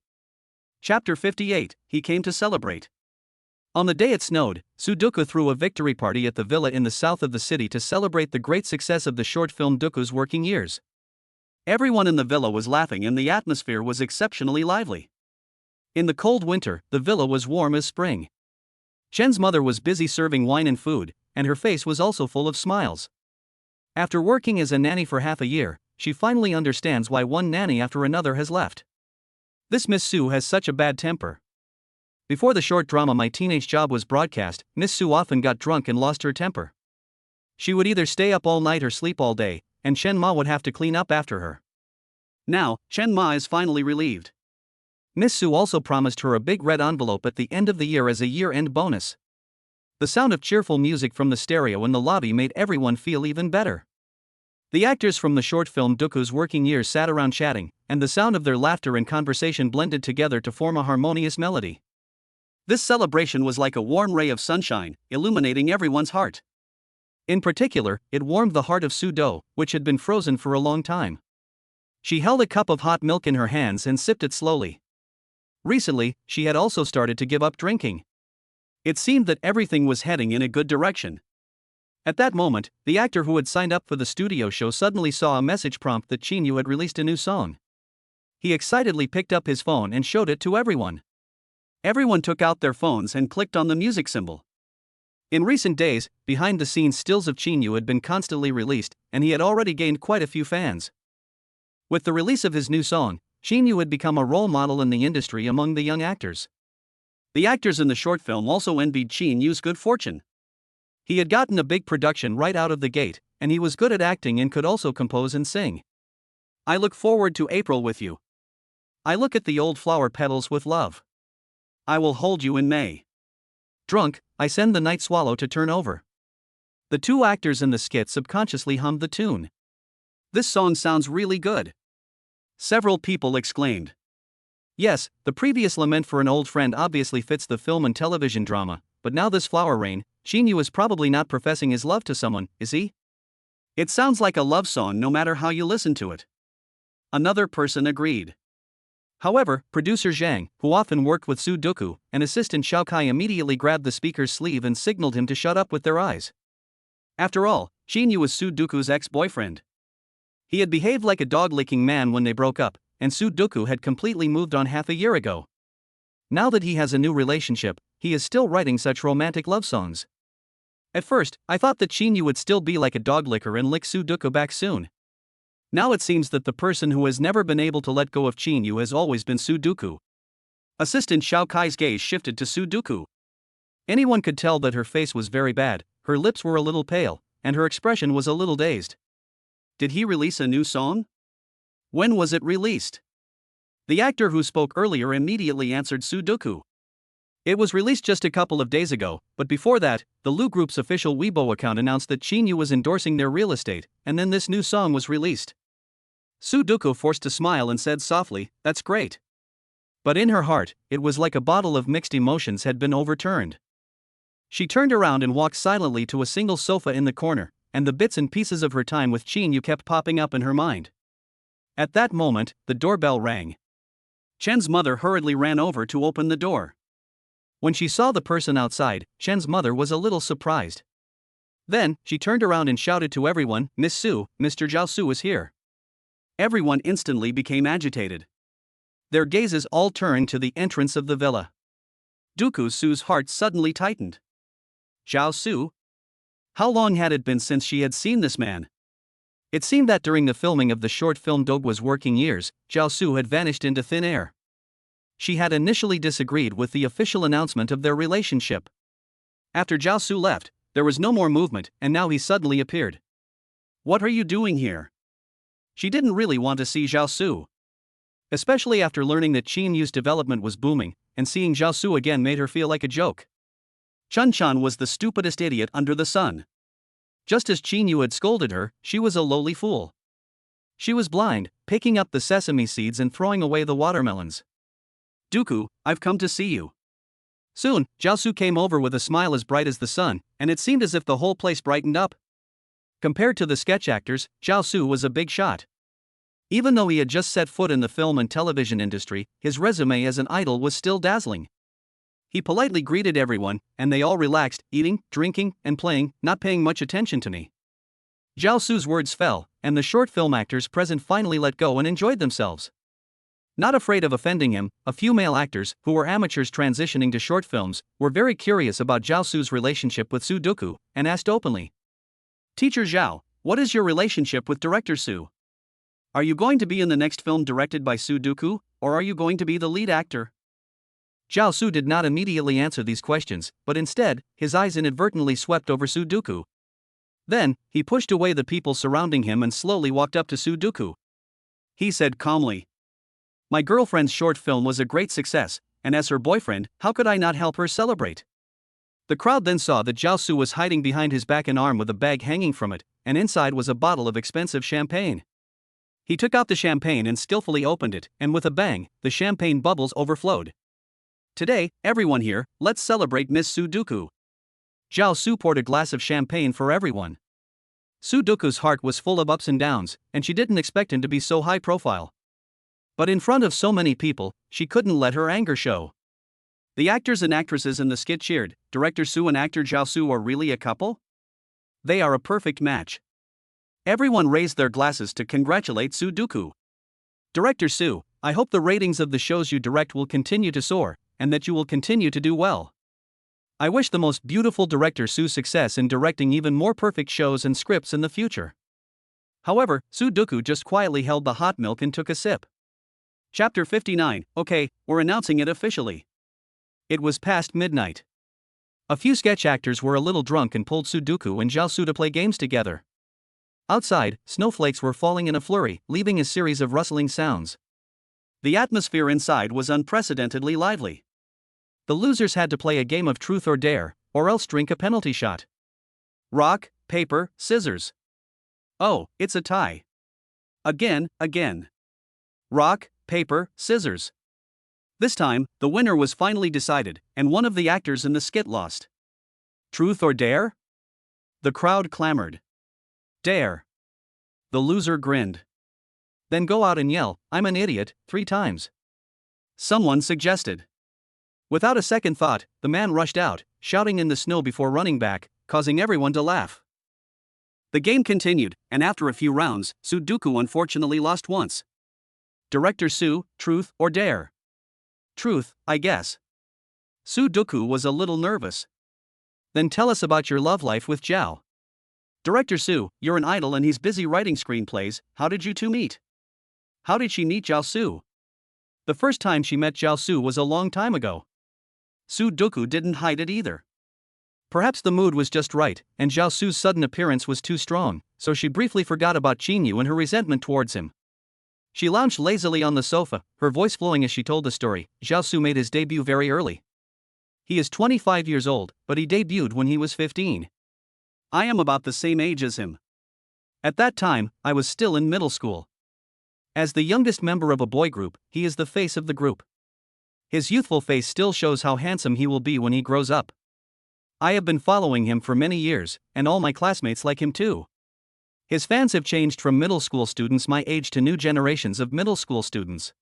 Chapter 58, He Came to Celebrate. On the day it snowed, Sudoku threw a victory party at the villa in the south of the city to celebrate the great success of the short film Duku's working years. Everyone in the villa was laughing and the atmosphere was exceptionally lively. In the cold winter, the villa was warm as spring. Shen's mother was busy serving wine and food, and her face was also full of smiles. After working as a nanny for half a year, she finally understands why one nanny after another has left. This Miss Su has such a bad temper. Before the short drama My Teenage Job was broadcast, Miss Su often got drunk and lost her temper. She would either stay up all night or sleep all day, and Shen Ma would have to clean up after her. Now, Shen Ma is finally relieved. Miss Su also promised her a big red envelope at the end of the year as a year-end bonus. The sound of cheerful music from the stereo in the lobby made everyone feel even better. The actors from the short film Duku's working years sat around chatting, and the sound of their laughter and conversation blended together to form a harmonious melody. This celebration was like a warm ray of sunshine, illuminating everyone's heart. In particular, it warmed the heart of Sudo, which had been frozen for a long time. She held a cup of hot milk in her hands and sipped it slowly. Recently, she had also started to give up drinking. It seemed that everything was heading in a good direction. At that moment, the actor who had signed up for the studio show suddenly saw a message prompt that Shinu had released a new song. He excitedly picked up his phone and showed it to everyone. Everyone took out their phones and clicked on the music symbol. In recent days, behind-the-scenes stills of Shinu had been constantly released, and he had already gained quite a few fans. With the release of his new song, Shinu had become a role model in the industry among the young actors. The actors in the short film also envied Shinu's good fortune. He had gotten a big production right out of the gate, and he was good at acting and could also compose and sing. I look forward to April with you. I look at the old flower petals with love. I will hold you in May. Drunk, I send the night swallow to turn over. The two actors in the skit subconsciously hummed the tune. This song sounds really good. Several people exclaimed. Yes, the previous lament for an old friend obviously fits the film and television drama, but now this flower rain, Shinu is probably not professing his love to someone, is he? It sounds like a love song no matter how you listen to it. Another person agreed. However, producer Zhang, who often worked with Sudoku, and assistant Xiaokai immediately grabbed the speaker's sleeve and signaled him to shut up with their eyes. After all, Shinu was Sudoku's ex-boyfriend. He had behaved like a dog-licking man when they broke up, and Sudoku had completely moved on half a year ago. Now that he has a new relationship, he is still writing such romantic love songs. At first, I thought that Shinu would still be like a dog licker and lick Sudoku back soon. Now it seems that the person who has never been able to let go of Shinu has always been Sudoku. Assistant Xiaokai's gaze shifted to Sudoku. Anyone could tell that her face was very bad, her lips were a little pale, and her expression was a little dazed. Did he release a new song? When was it released? The actor who spoke earlier immediately answered Sudoku. It was released just a couple of days ago, but before that, the Lu Group's official Weibo account announced that Shinu was endorsing their real estate, and then this new song was released. Sudo forced a smile and said softly, "That's great." But in her heart, it was like a bottle of mixed emotions had been overturned. She turned around and walked silently to a single sofa in the corner, and the bits and pieces of her time with Shinu kept popping up in her mind. At that moment, the doorbell rang. Chen's mother hurriedly ran over to open the door. When she saw the person outside, Chen's mother was a little surprised. Then, she turned around and shouted to everyone, "Miss Su, Mr. Zhao Su is here." Everyone instantly became agitated. Their gazes all turned to the entrance of the villa. Duku Su's heart suddenly tightened. Zhao Su? How long had it been since she had seen this man? It seemed that during the filming of the short film Dogwa's working years, Zhao Su had vanished into thin air. She had initially disagreed with the official announcement of their relationship. After Zhao Su left, there was no more movement, and now he suddenly appeared. "What are you doing here?" She didn't really want to see Zhao Su. Especially after learning that Qinyu's development was booming, and seeing Zhao Su again made her feel like a joke. Chun-chan was the stupidest idiot under the sun. Just as Qinyu had scolded her, she was a lowly fool. She was blind, picking up the sesame seeds and throwing away the watermelons. "Duku, I've come to see you." Soon, Zhao Su came over with a smile as bright as the sun, and it seemed as if the whole place brightened up. Compared to the sketch actors, Zhao Su was a big shot. Even though he had just set foot in the film and television industry, his resume as an idol was still dazzling. He politely greeted everyone, and they all relaxed, eating, drinking, and playing, not paying much attention to me. Zhao Su's words fell, and the short film actors present finally let go and enjoyed themselves. Not afraid of offending him, a few male actors, who were amateurs transitioning to short films, were very curious about Zhao Su's relationship with Sudoku, and asked openly, "Teacher Zhao, what is your relationship with director Su? Are you going to be in the next film directed by Sudoku, or are you going to be the lead actor?" Zhao Su did not immediately answer these questions, but instead, his eyes inadvertently swept over Sudoku. Then, he pushed away the people surrounding him and slowly walked up to Sudoku. He said calmly, "My girlfriend's short film was a great success, and as her boyfriend, how could I not help her celebrate?" The crowd then saw that Zhao Su was hiding behind his back and arm with a bag hanging from it, and inside was a bottle of expensive champagne. He took out the champagne and skillfully opened it, and with a bang, the champagne bubbles overflowed. "Today, everyone here, let's celebrate Miss Sudoku." Zhao Su poured a glass of champagne for everyone. Sudoku's heart was full of ups and downs, and she didn't expect him to be so high profile. But in front of so many people, she couldn't let her anger show. The actors and actresses in the skit cheered. Director Su and actor Zhao Su are really a couple? They are a perfect match. Everyone raised their glasses to congratulate Sudoku. "Director Su, I hope the ratings of the shows you direct will continue to soar, and that you will continue to do well. I wish the most beautiful director Su success in directing even more perfect shows and scripts in the future." However, Sudoku just quietly held the hot milk and took a sip. Chapter 59, okay, we're announcing it officially. It was past midnight. A few sketch actors were a little drunk and pulled Sudoku and Zhao Su to play games together. Outside, snowflakes were falling in a flurry, leaving a series of rustling sounds. The atmosphere inside was unprecedentedly lively. The losers had to play a game of truth or dare, or else drink a penalty shot. Rock, paper, scissors. Oh, it's a tie. Again. Rock, paper, scissors. This time, the winner was finally decided, and one of the actors in the skit lost. Truth or dare? The crowd clamored. Dare. The loser grinned. Then go out and yell, "I'm an idiot," 3 times. Someone suggested. Without a second thought, the man rushed out, shouting in the snow before running back, causing everyone to laugh. The game continued, and after a few rounds, Sudoku unfortunately lost once. Director Su, truth or dare? Truth, I guess. Sudoku was a little nervous. Then tell us about your love life with Zhao. Director Su, you're an idol and he's busy writing screenplays. How did you two meet? How did she meet Zhao Su? The first time she met Zhao Su was a long time ago. Sudoku didn't hide it either. Perhaps the mood was just right, and Zhao Su's sudden appearance was too strong, so she briefly forgot about Qinyu and her resentment towards him. She lounged lazily on the sofa, her voice flowing as she told the story. Zhao Su made his debut very early. He is 25 years old, but he debuted when he was 15. I am about the same age as him. At that time, I was still in middle school. As the youngest member of a boy group, he is the face of the group. His youthful face still shows how handsome he will be when he grows up. I have been following him for many years, and all my classmates like him too. His fans have changed from middle school students my age to new generations of middle school students.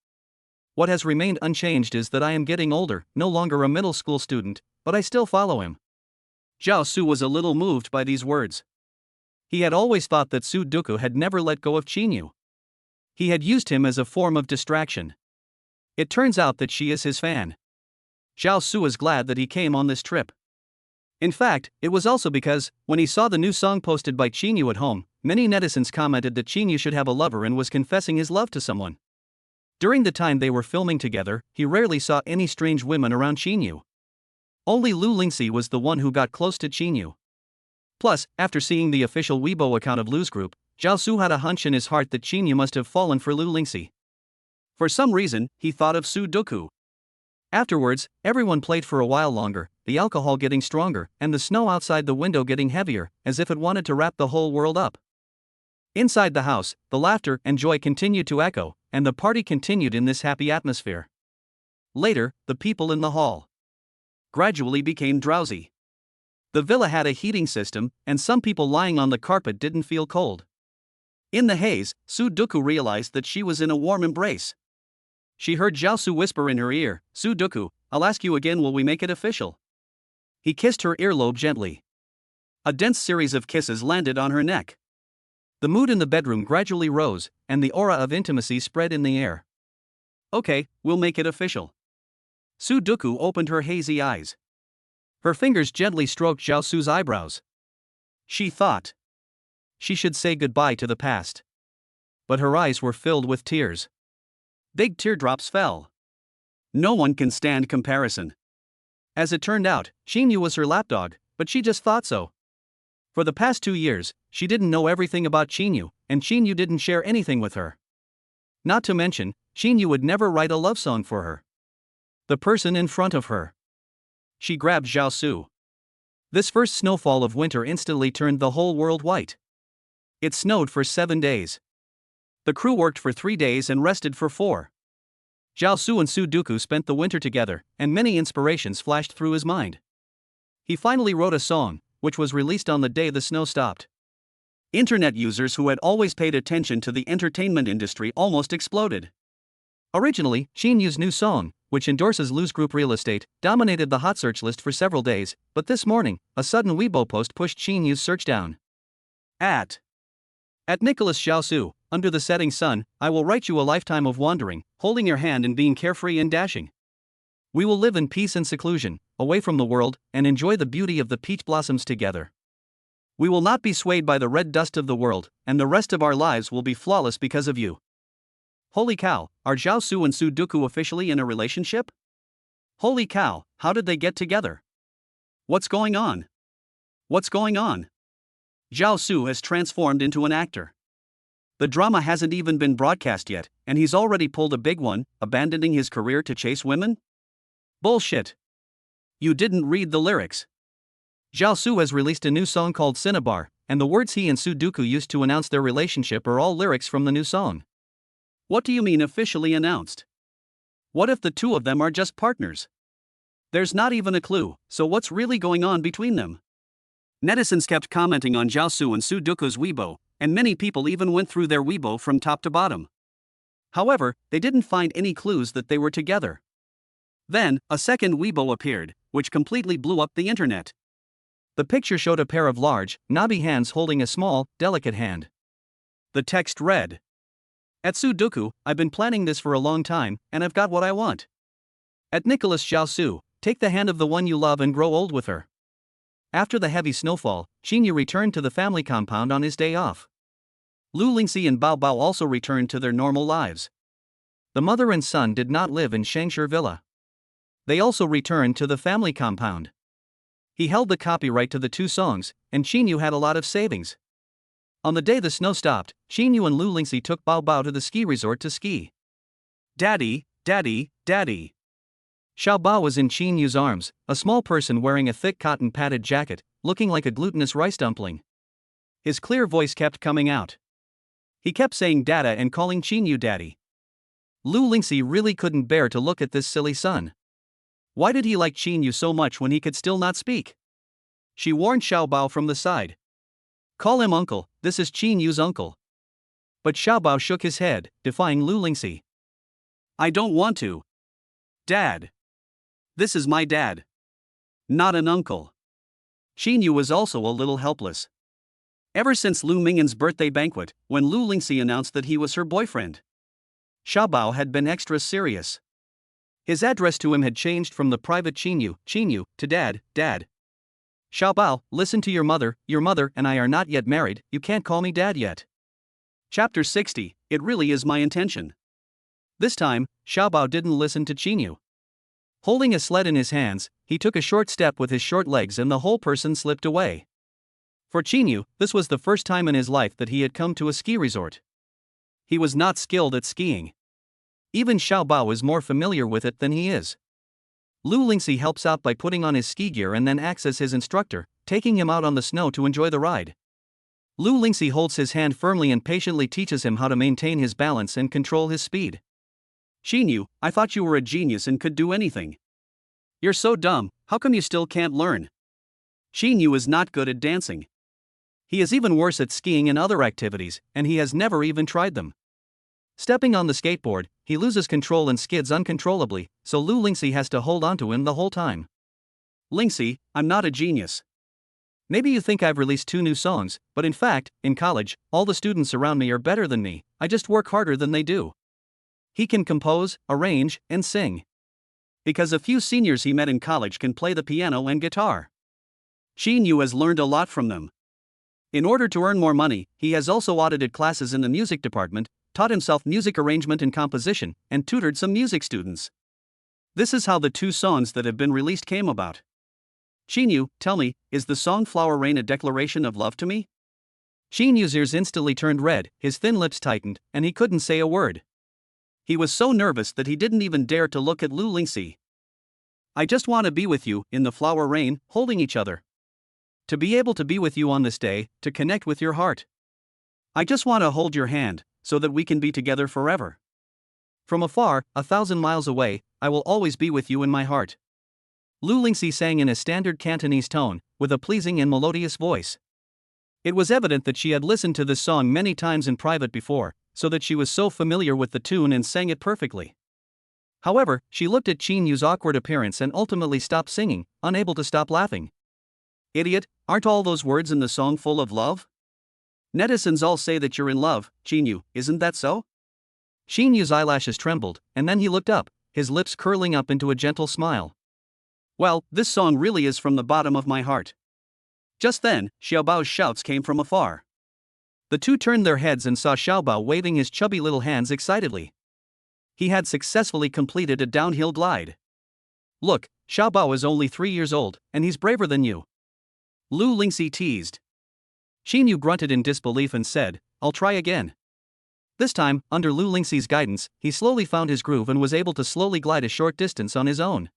What has remained unchanged is that I am getting older, no longer a middle school student, but I still follow him. Zhao Su was a little moved by these words. He had always thought that Sudo had never let go of Shinu. He had used him as a form of distraction. It turns out that she is his fan. Zhao Su is glad that he came on this trip. In fact, it was also because, when he saw the new song posted by Shinu at home, many netizens commented that Shinu should have a lover and was confessing his love to someone. During the time they were filming together, he rarely saw any strange women around Shinu. Only Lu Lingxi was the one who got close to Shinu. Plus, after seeing the official Weibo account of Lu's group, Zhao Su had a hunch in his heart that Shinu must have fallen for Lu Lingxi. For some reason, he thought of Sudo. Afterwards, everyone played for a while longer, the alcohol getting stronger, and the snow outside the window getting heavier, as if it wanted to wrap the whole world up. Inside the house, the laughter and joy continued to echo, and the party continued in this happy atmosphere. Later, the people in the hall gradually became drowsy. The villa had a heating system, and some people lying on the carpet didn't feel cold. In the haze, Sudo realized that she was in a warm embrace. She heard Zhao Su whisper in her ear, "Sudo, I'll ask you again, will we make it official?" He kissed her earlobe gently. A dense series of kisses landed on her neck. The mood in the bedroom gradually rose, and the aura of intimacy spread in the air. "Okay, we'll make it official." Sudo opened her hazy eyes. Her fingers gently stroked Zhao Su's eyebrows. She thought she should say goodbye to the past. But her eyes were filled with tears. Big teardrops fell. No one can stand comparison. As it turned out, Shinu was her lapdog, but she just thought so. For the past 2 years, she didn't know everything about Shinu, and Shinu didn't share anything with her. Not to mention, Shinu would never write a love song for her. The person in front of her. She grabbed Zhao Su. This first snowfall of winter instantly turned the whole world white. It snowed for 7 days. The crew worked for 3 days and rested for 4. Zhao Su and Sudo spent the winter together, and many inspirations flashed through his mind. He finally wrote a song, which was released on the day the snow stopped. Internet users who had always paid attention to the entertainment industry almost exploded. Originally, Shinu's new song, which endorses Lu's group real estate, dominated the hot search list for several days, but this morning, a sudden Weibo post pushed Shinu's search down. At Nicholas Zhao Su, under the setting sun, I will write you a lifetime of wandering, holding your hand and being carefree and dashing. We will live in peace and seclusion, away from the world, and enjoy the beauty of the peach blossoms together. We will not be swayed by the red dust of the world, and the rest of our lives will be flawless because of you. Holy cow, are Zhao Su and Sudo officially in a relationship? Holy cow, how did they get together? What's going on? What's going on? Zhao Su has transformed into an actor. The drama hasn't even been broadcast yet, and he's already pulled a big one, abandoning his career to chase women? Bullshit. You didn't read the lyrics. Zhao Su has released a new song called Cinnabar, and the words he and Sudo used to announce their relationship are all lyrics from the new song. What do you mean officially announced? What if the two of them are just partners? There's not even a clue, so what's really going on between them? Netizens kept commenting on Zhao Su and Sudo's Weibo, and many people even went through their Weibo from top to bottom. However, they didn't find any clues that they were together. Then, a second Weibo appeared, which completely blew up the internet. The picture showed a pair of large, knobby hands holding a small, delicate hand. The text read, "At Sudo, I've been planning this for a long time, and I've got what I want. At Nicholas Zhao Su, take the hand of the one you love and grow old with her." After the heavy snowfall, Shinu returned to the family compound on his day off. Lu Lingxi and Bao Bao also returned to their normal lives. The mother and son did not live in Shangshi Villa. They also returned to the family compound. He held the copyright to the 2 songs, and Shinu had a lot of savings. On the day the snow stopped, Shinu and Lu Lingxi took Bao Bao to the ski resort to ski. "Daddy, Daddy, Daddy." Xiao Bao was in Qin Yu's arms, a small person wearing a thick cotton padded jacket, looking like a glutinous rice dumpling. His clear voice kept coming out. He kept saying dada and calling Qin Yu daddy. Lu Lingxi really couldn't bear to look at this silly son. Why did he like Qin Yu so much when he could still not speak? She warned Xiao Bao from the side. Call him uncle, this is Qin Yu's uncle. But Xiao Bao shook his head, defying Lu Lingxi. I don't want to. Dad. This is my dad. Not an uncle. Qin Yu was also a little helpless. Ever since Lu Mingyan's birthday banquet, when Lu Lingxi announced that he was her boyfriend, Xiao Bao had been extra serious. His address to him had changed from the private Qin Yu, to dad. Xiao Bao, listen to your mother and I are not yet married, you can't call me dad yet. Chapter 60, It really is my intention. This time, Xiao Bao didn't listen to Qin Yu. Holding a sled in his hands, he took a short step with his short legs and the whole person slipped away. For Qin Yu, this was the first time in his life that he had come to a ski resort. He was not skilled at skiing. Even Xiao Bao is more familiar with it than he is. Lu Lingxi helps out by putting on his ski gear and then acts as his instructor, taking him out on the snow to enjoy the ride. Lu Lingxi holds his hand firmly and patiently teaches him how to maintain his balance and control his speed. Qin Yu, I thought you were a genius and could do anything. You're so dumb, how come you still can't learn? Qin Yu is not good at dancing. He is even worse at skiing and other activities, and he has never even tried them. Stepping on the skateboard, he loses control and skids uncontrollably, so Lu Lingxi has to hold onto him the whole time. Lingxi, I'm not a genius. Maybe you think I've released 2 new songs, but in fact, in college, all the students around me are better than me, I just work harder than they do. He can compose, arrange, and sing. Because a few seniors he met in college can play the piano and guitar. Qin Yu has learned a lot from them. In order to earn more money, he has also audited classes in the music department, taught himself music arrangement and composition, and tutored some music students. This is how the 2 songs that have been released came about. Qin Yu, tell me, is the song Flower Rain a declaration of love to me? Qin Yu's ears instantly turned red, his thin lips tightened, and he couldn't say a word. He was so nervous that he didn't even dare to look at Lu Lingxi. I just want to be with you, in the flower rain, holding each other. To be able to be with you on this day, to connect with your heart. I just want to hold your hand, so that we can be together forever. From afar, 1,000 miles away, I will always be with you in my heart. Lu Lingxi sang in a standard Cantonese tone, with a pleasing and melodious voice. It was evident that she had listened to this song many times in private before, so that she was so familiar with the tune and sang it perfectly. However, she looked at Qin Yu's awkward appearance and ultimately stopped singing, unable to stop laughing. Idiot, aren't all those words in the song full of love? Netizens all say that you're in love, Qin Yu, isn't that so? Qin Yu's eyelashes trembled, and then he looked up, his lips curling up into a gentle smile. Well, this song really is from the bottom of my heart. Just then, Xiao Bao's shouts came from afar. The 2 turned their heads and saw Xiao Bao waving his chubby little hands excitedly. He had successfully completed a downhill glide. Look, Xiao Bao is only 3 years old, and he's braver than you. Lu Lingxi teased. Qin Yu grunted in disbelief and said, I'll try again. This time, under Lu Lingxi's guidance, he slowly found his groove and was able to slowly glide a short distance on his own.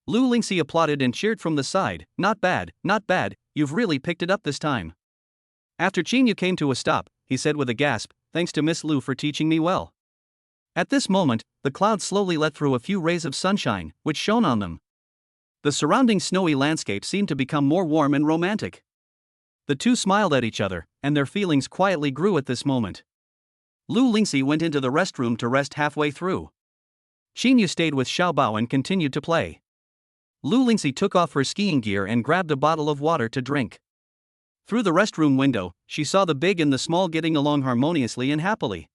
Lu Lingxi applauded and cheered from the side, not bad, you've really picked it up this time. After Qin Yu came to a stop, he said with a gasp, thanks to Miss Lu for teaching me well. At this moment, the clouds slowly let through a few rays of sunshine, which shone on them. The surrounding snowy landscape seemed to become more warm and romantic. The 2 smiled at each other, and their feelings quietly grew at this moment. Lu Lingxi went into the restroom to rest halfway through. Qin Yu stayed with Xiao Bao and continued to play. Lu Lingxi took off her skiing gear and grabbed a bottle of water to drink. Through the restroom window, she saw the big and the small getting along harmoniously and happily.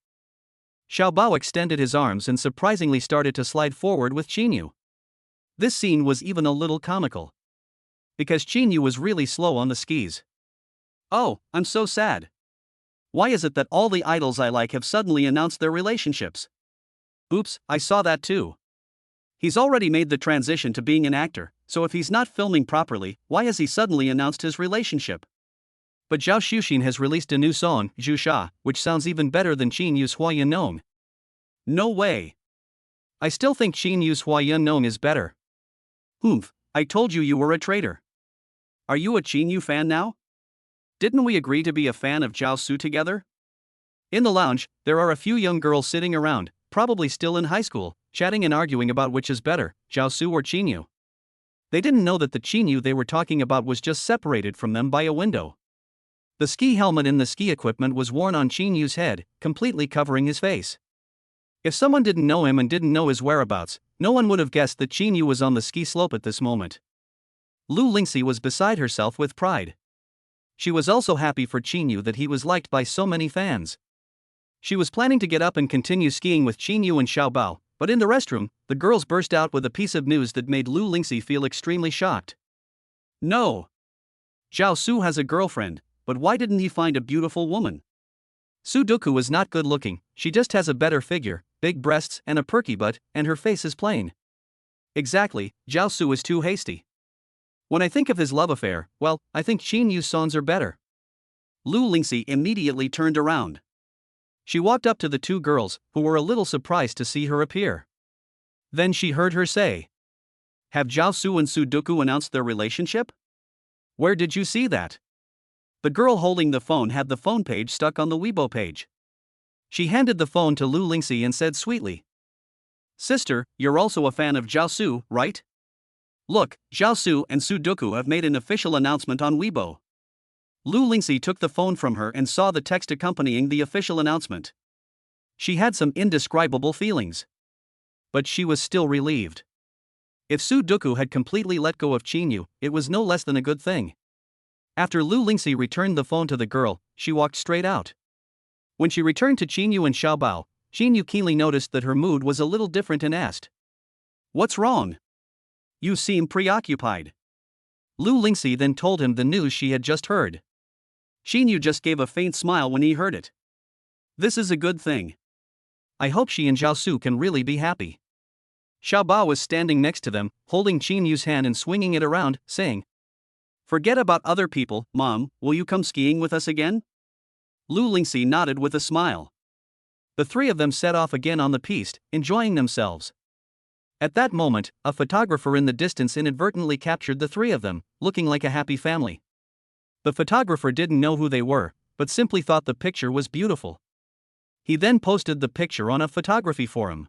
Xiao Bao extended his arms and surprisingly started to slide forward with Qin Yu. This scene was even a little comical. Because Qin Yu was really slow on the skis. Oh, I'm so sad. Why is it that all the idols I like have suddenly announced their relationships? Oops, I saw that too. He's already made the transition to being an actor, so if he's not filming properly, why has he suddenly announced his relationship? But Zhao Xuxin has released a new song, Zhu Sha, which sounds even better than Qin Yu's Huayan Nong. No way. I still think Shinu's Huayan is better. Humph, I told you you were a traitor. Are you a Shinu fan now? Didn't we agree to be a fan of Jiaosu together? In the lounge, there are a few young girls sitting around, probably still in high school, chatting and arguing about which is better, Jiaosu or Shinu. They didn't know that the Shinu they were talking about was just separated from them by a window. The ski helmet in the ski equipment was worn on Shinu's head, completely covering his face. If someone didn't know him and didn't know his whereabouts, no one would have guessed that Shinu was on the ski slope at this moment. Lu Lingxi was beside herself with pride. She was also happy for Shinu that he was liked by so many fans. She was planning to get up and continue skiing with Shinu and Xiaobao, but in the restroom, the girls burst out with a piece of news that made Lu Lingxi feel extremely shocked. No! Zhao Su has a girlfriend, but why didn't he find a beautiful woman? Sudoku is not good looking, she just has a better figure, big breasts and a perky butt, and her face is plain. Exactly, Zhao Su is too hasty. When I think of his love affair, well, I think Xin Yu's songs are better. Lu Lingxi immediately turned around. She walked up to the two girls, who were a little surprised to see her appear. Then she heard her say, "Have Zhao Su and Sudoku announced their relationship? Where did you see that?" The girl holding the phone had the phone page stuck on the Weibo page. She handed the phone to Lu Lingxi and said sweetly, "Sister, you're also a fan of Zhao Su, right? Look, Zhao Su and Sudoku have made an official announcement on Weibo." Lu Lingxi took the phone from her and saw the text accompanying the official announcement. She had some indescribable feelings. But she was still relieved. If Sudoku had completely let go of Qinyu, it was no less than a good thing. After Lu Lingxi returned the phone to the girl, she walked straight out. When she returned to Qinyu and Xiaobao, Qinyu keenly noticed that her mood was a little different and asked, "What's wrong? You seem preoccupied." Lu Lingxi then told him the news she had just heard. Qinyu just gave a faint smile when he heard it. This is a good thing. I hope she and Zhao Su can really be happy. Xiaobao was standing next to them, holding Qinyu's hand and swinging it around, saying, "Forget about other people, Mom, will you come skiing with us again?" Lu Lingxi nodded with a smile. The three of them set off again on the piste, enjoying themselves. At that moment, a photographer in the distance inadvertently captured the three of them, looking like a happy family. The photographer didn't know who they were, but simply thought the picture was beautiful. He then posted the picture on a photography forum.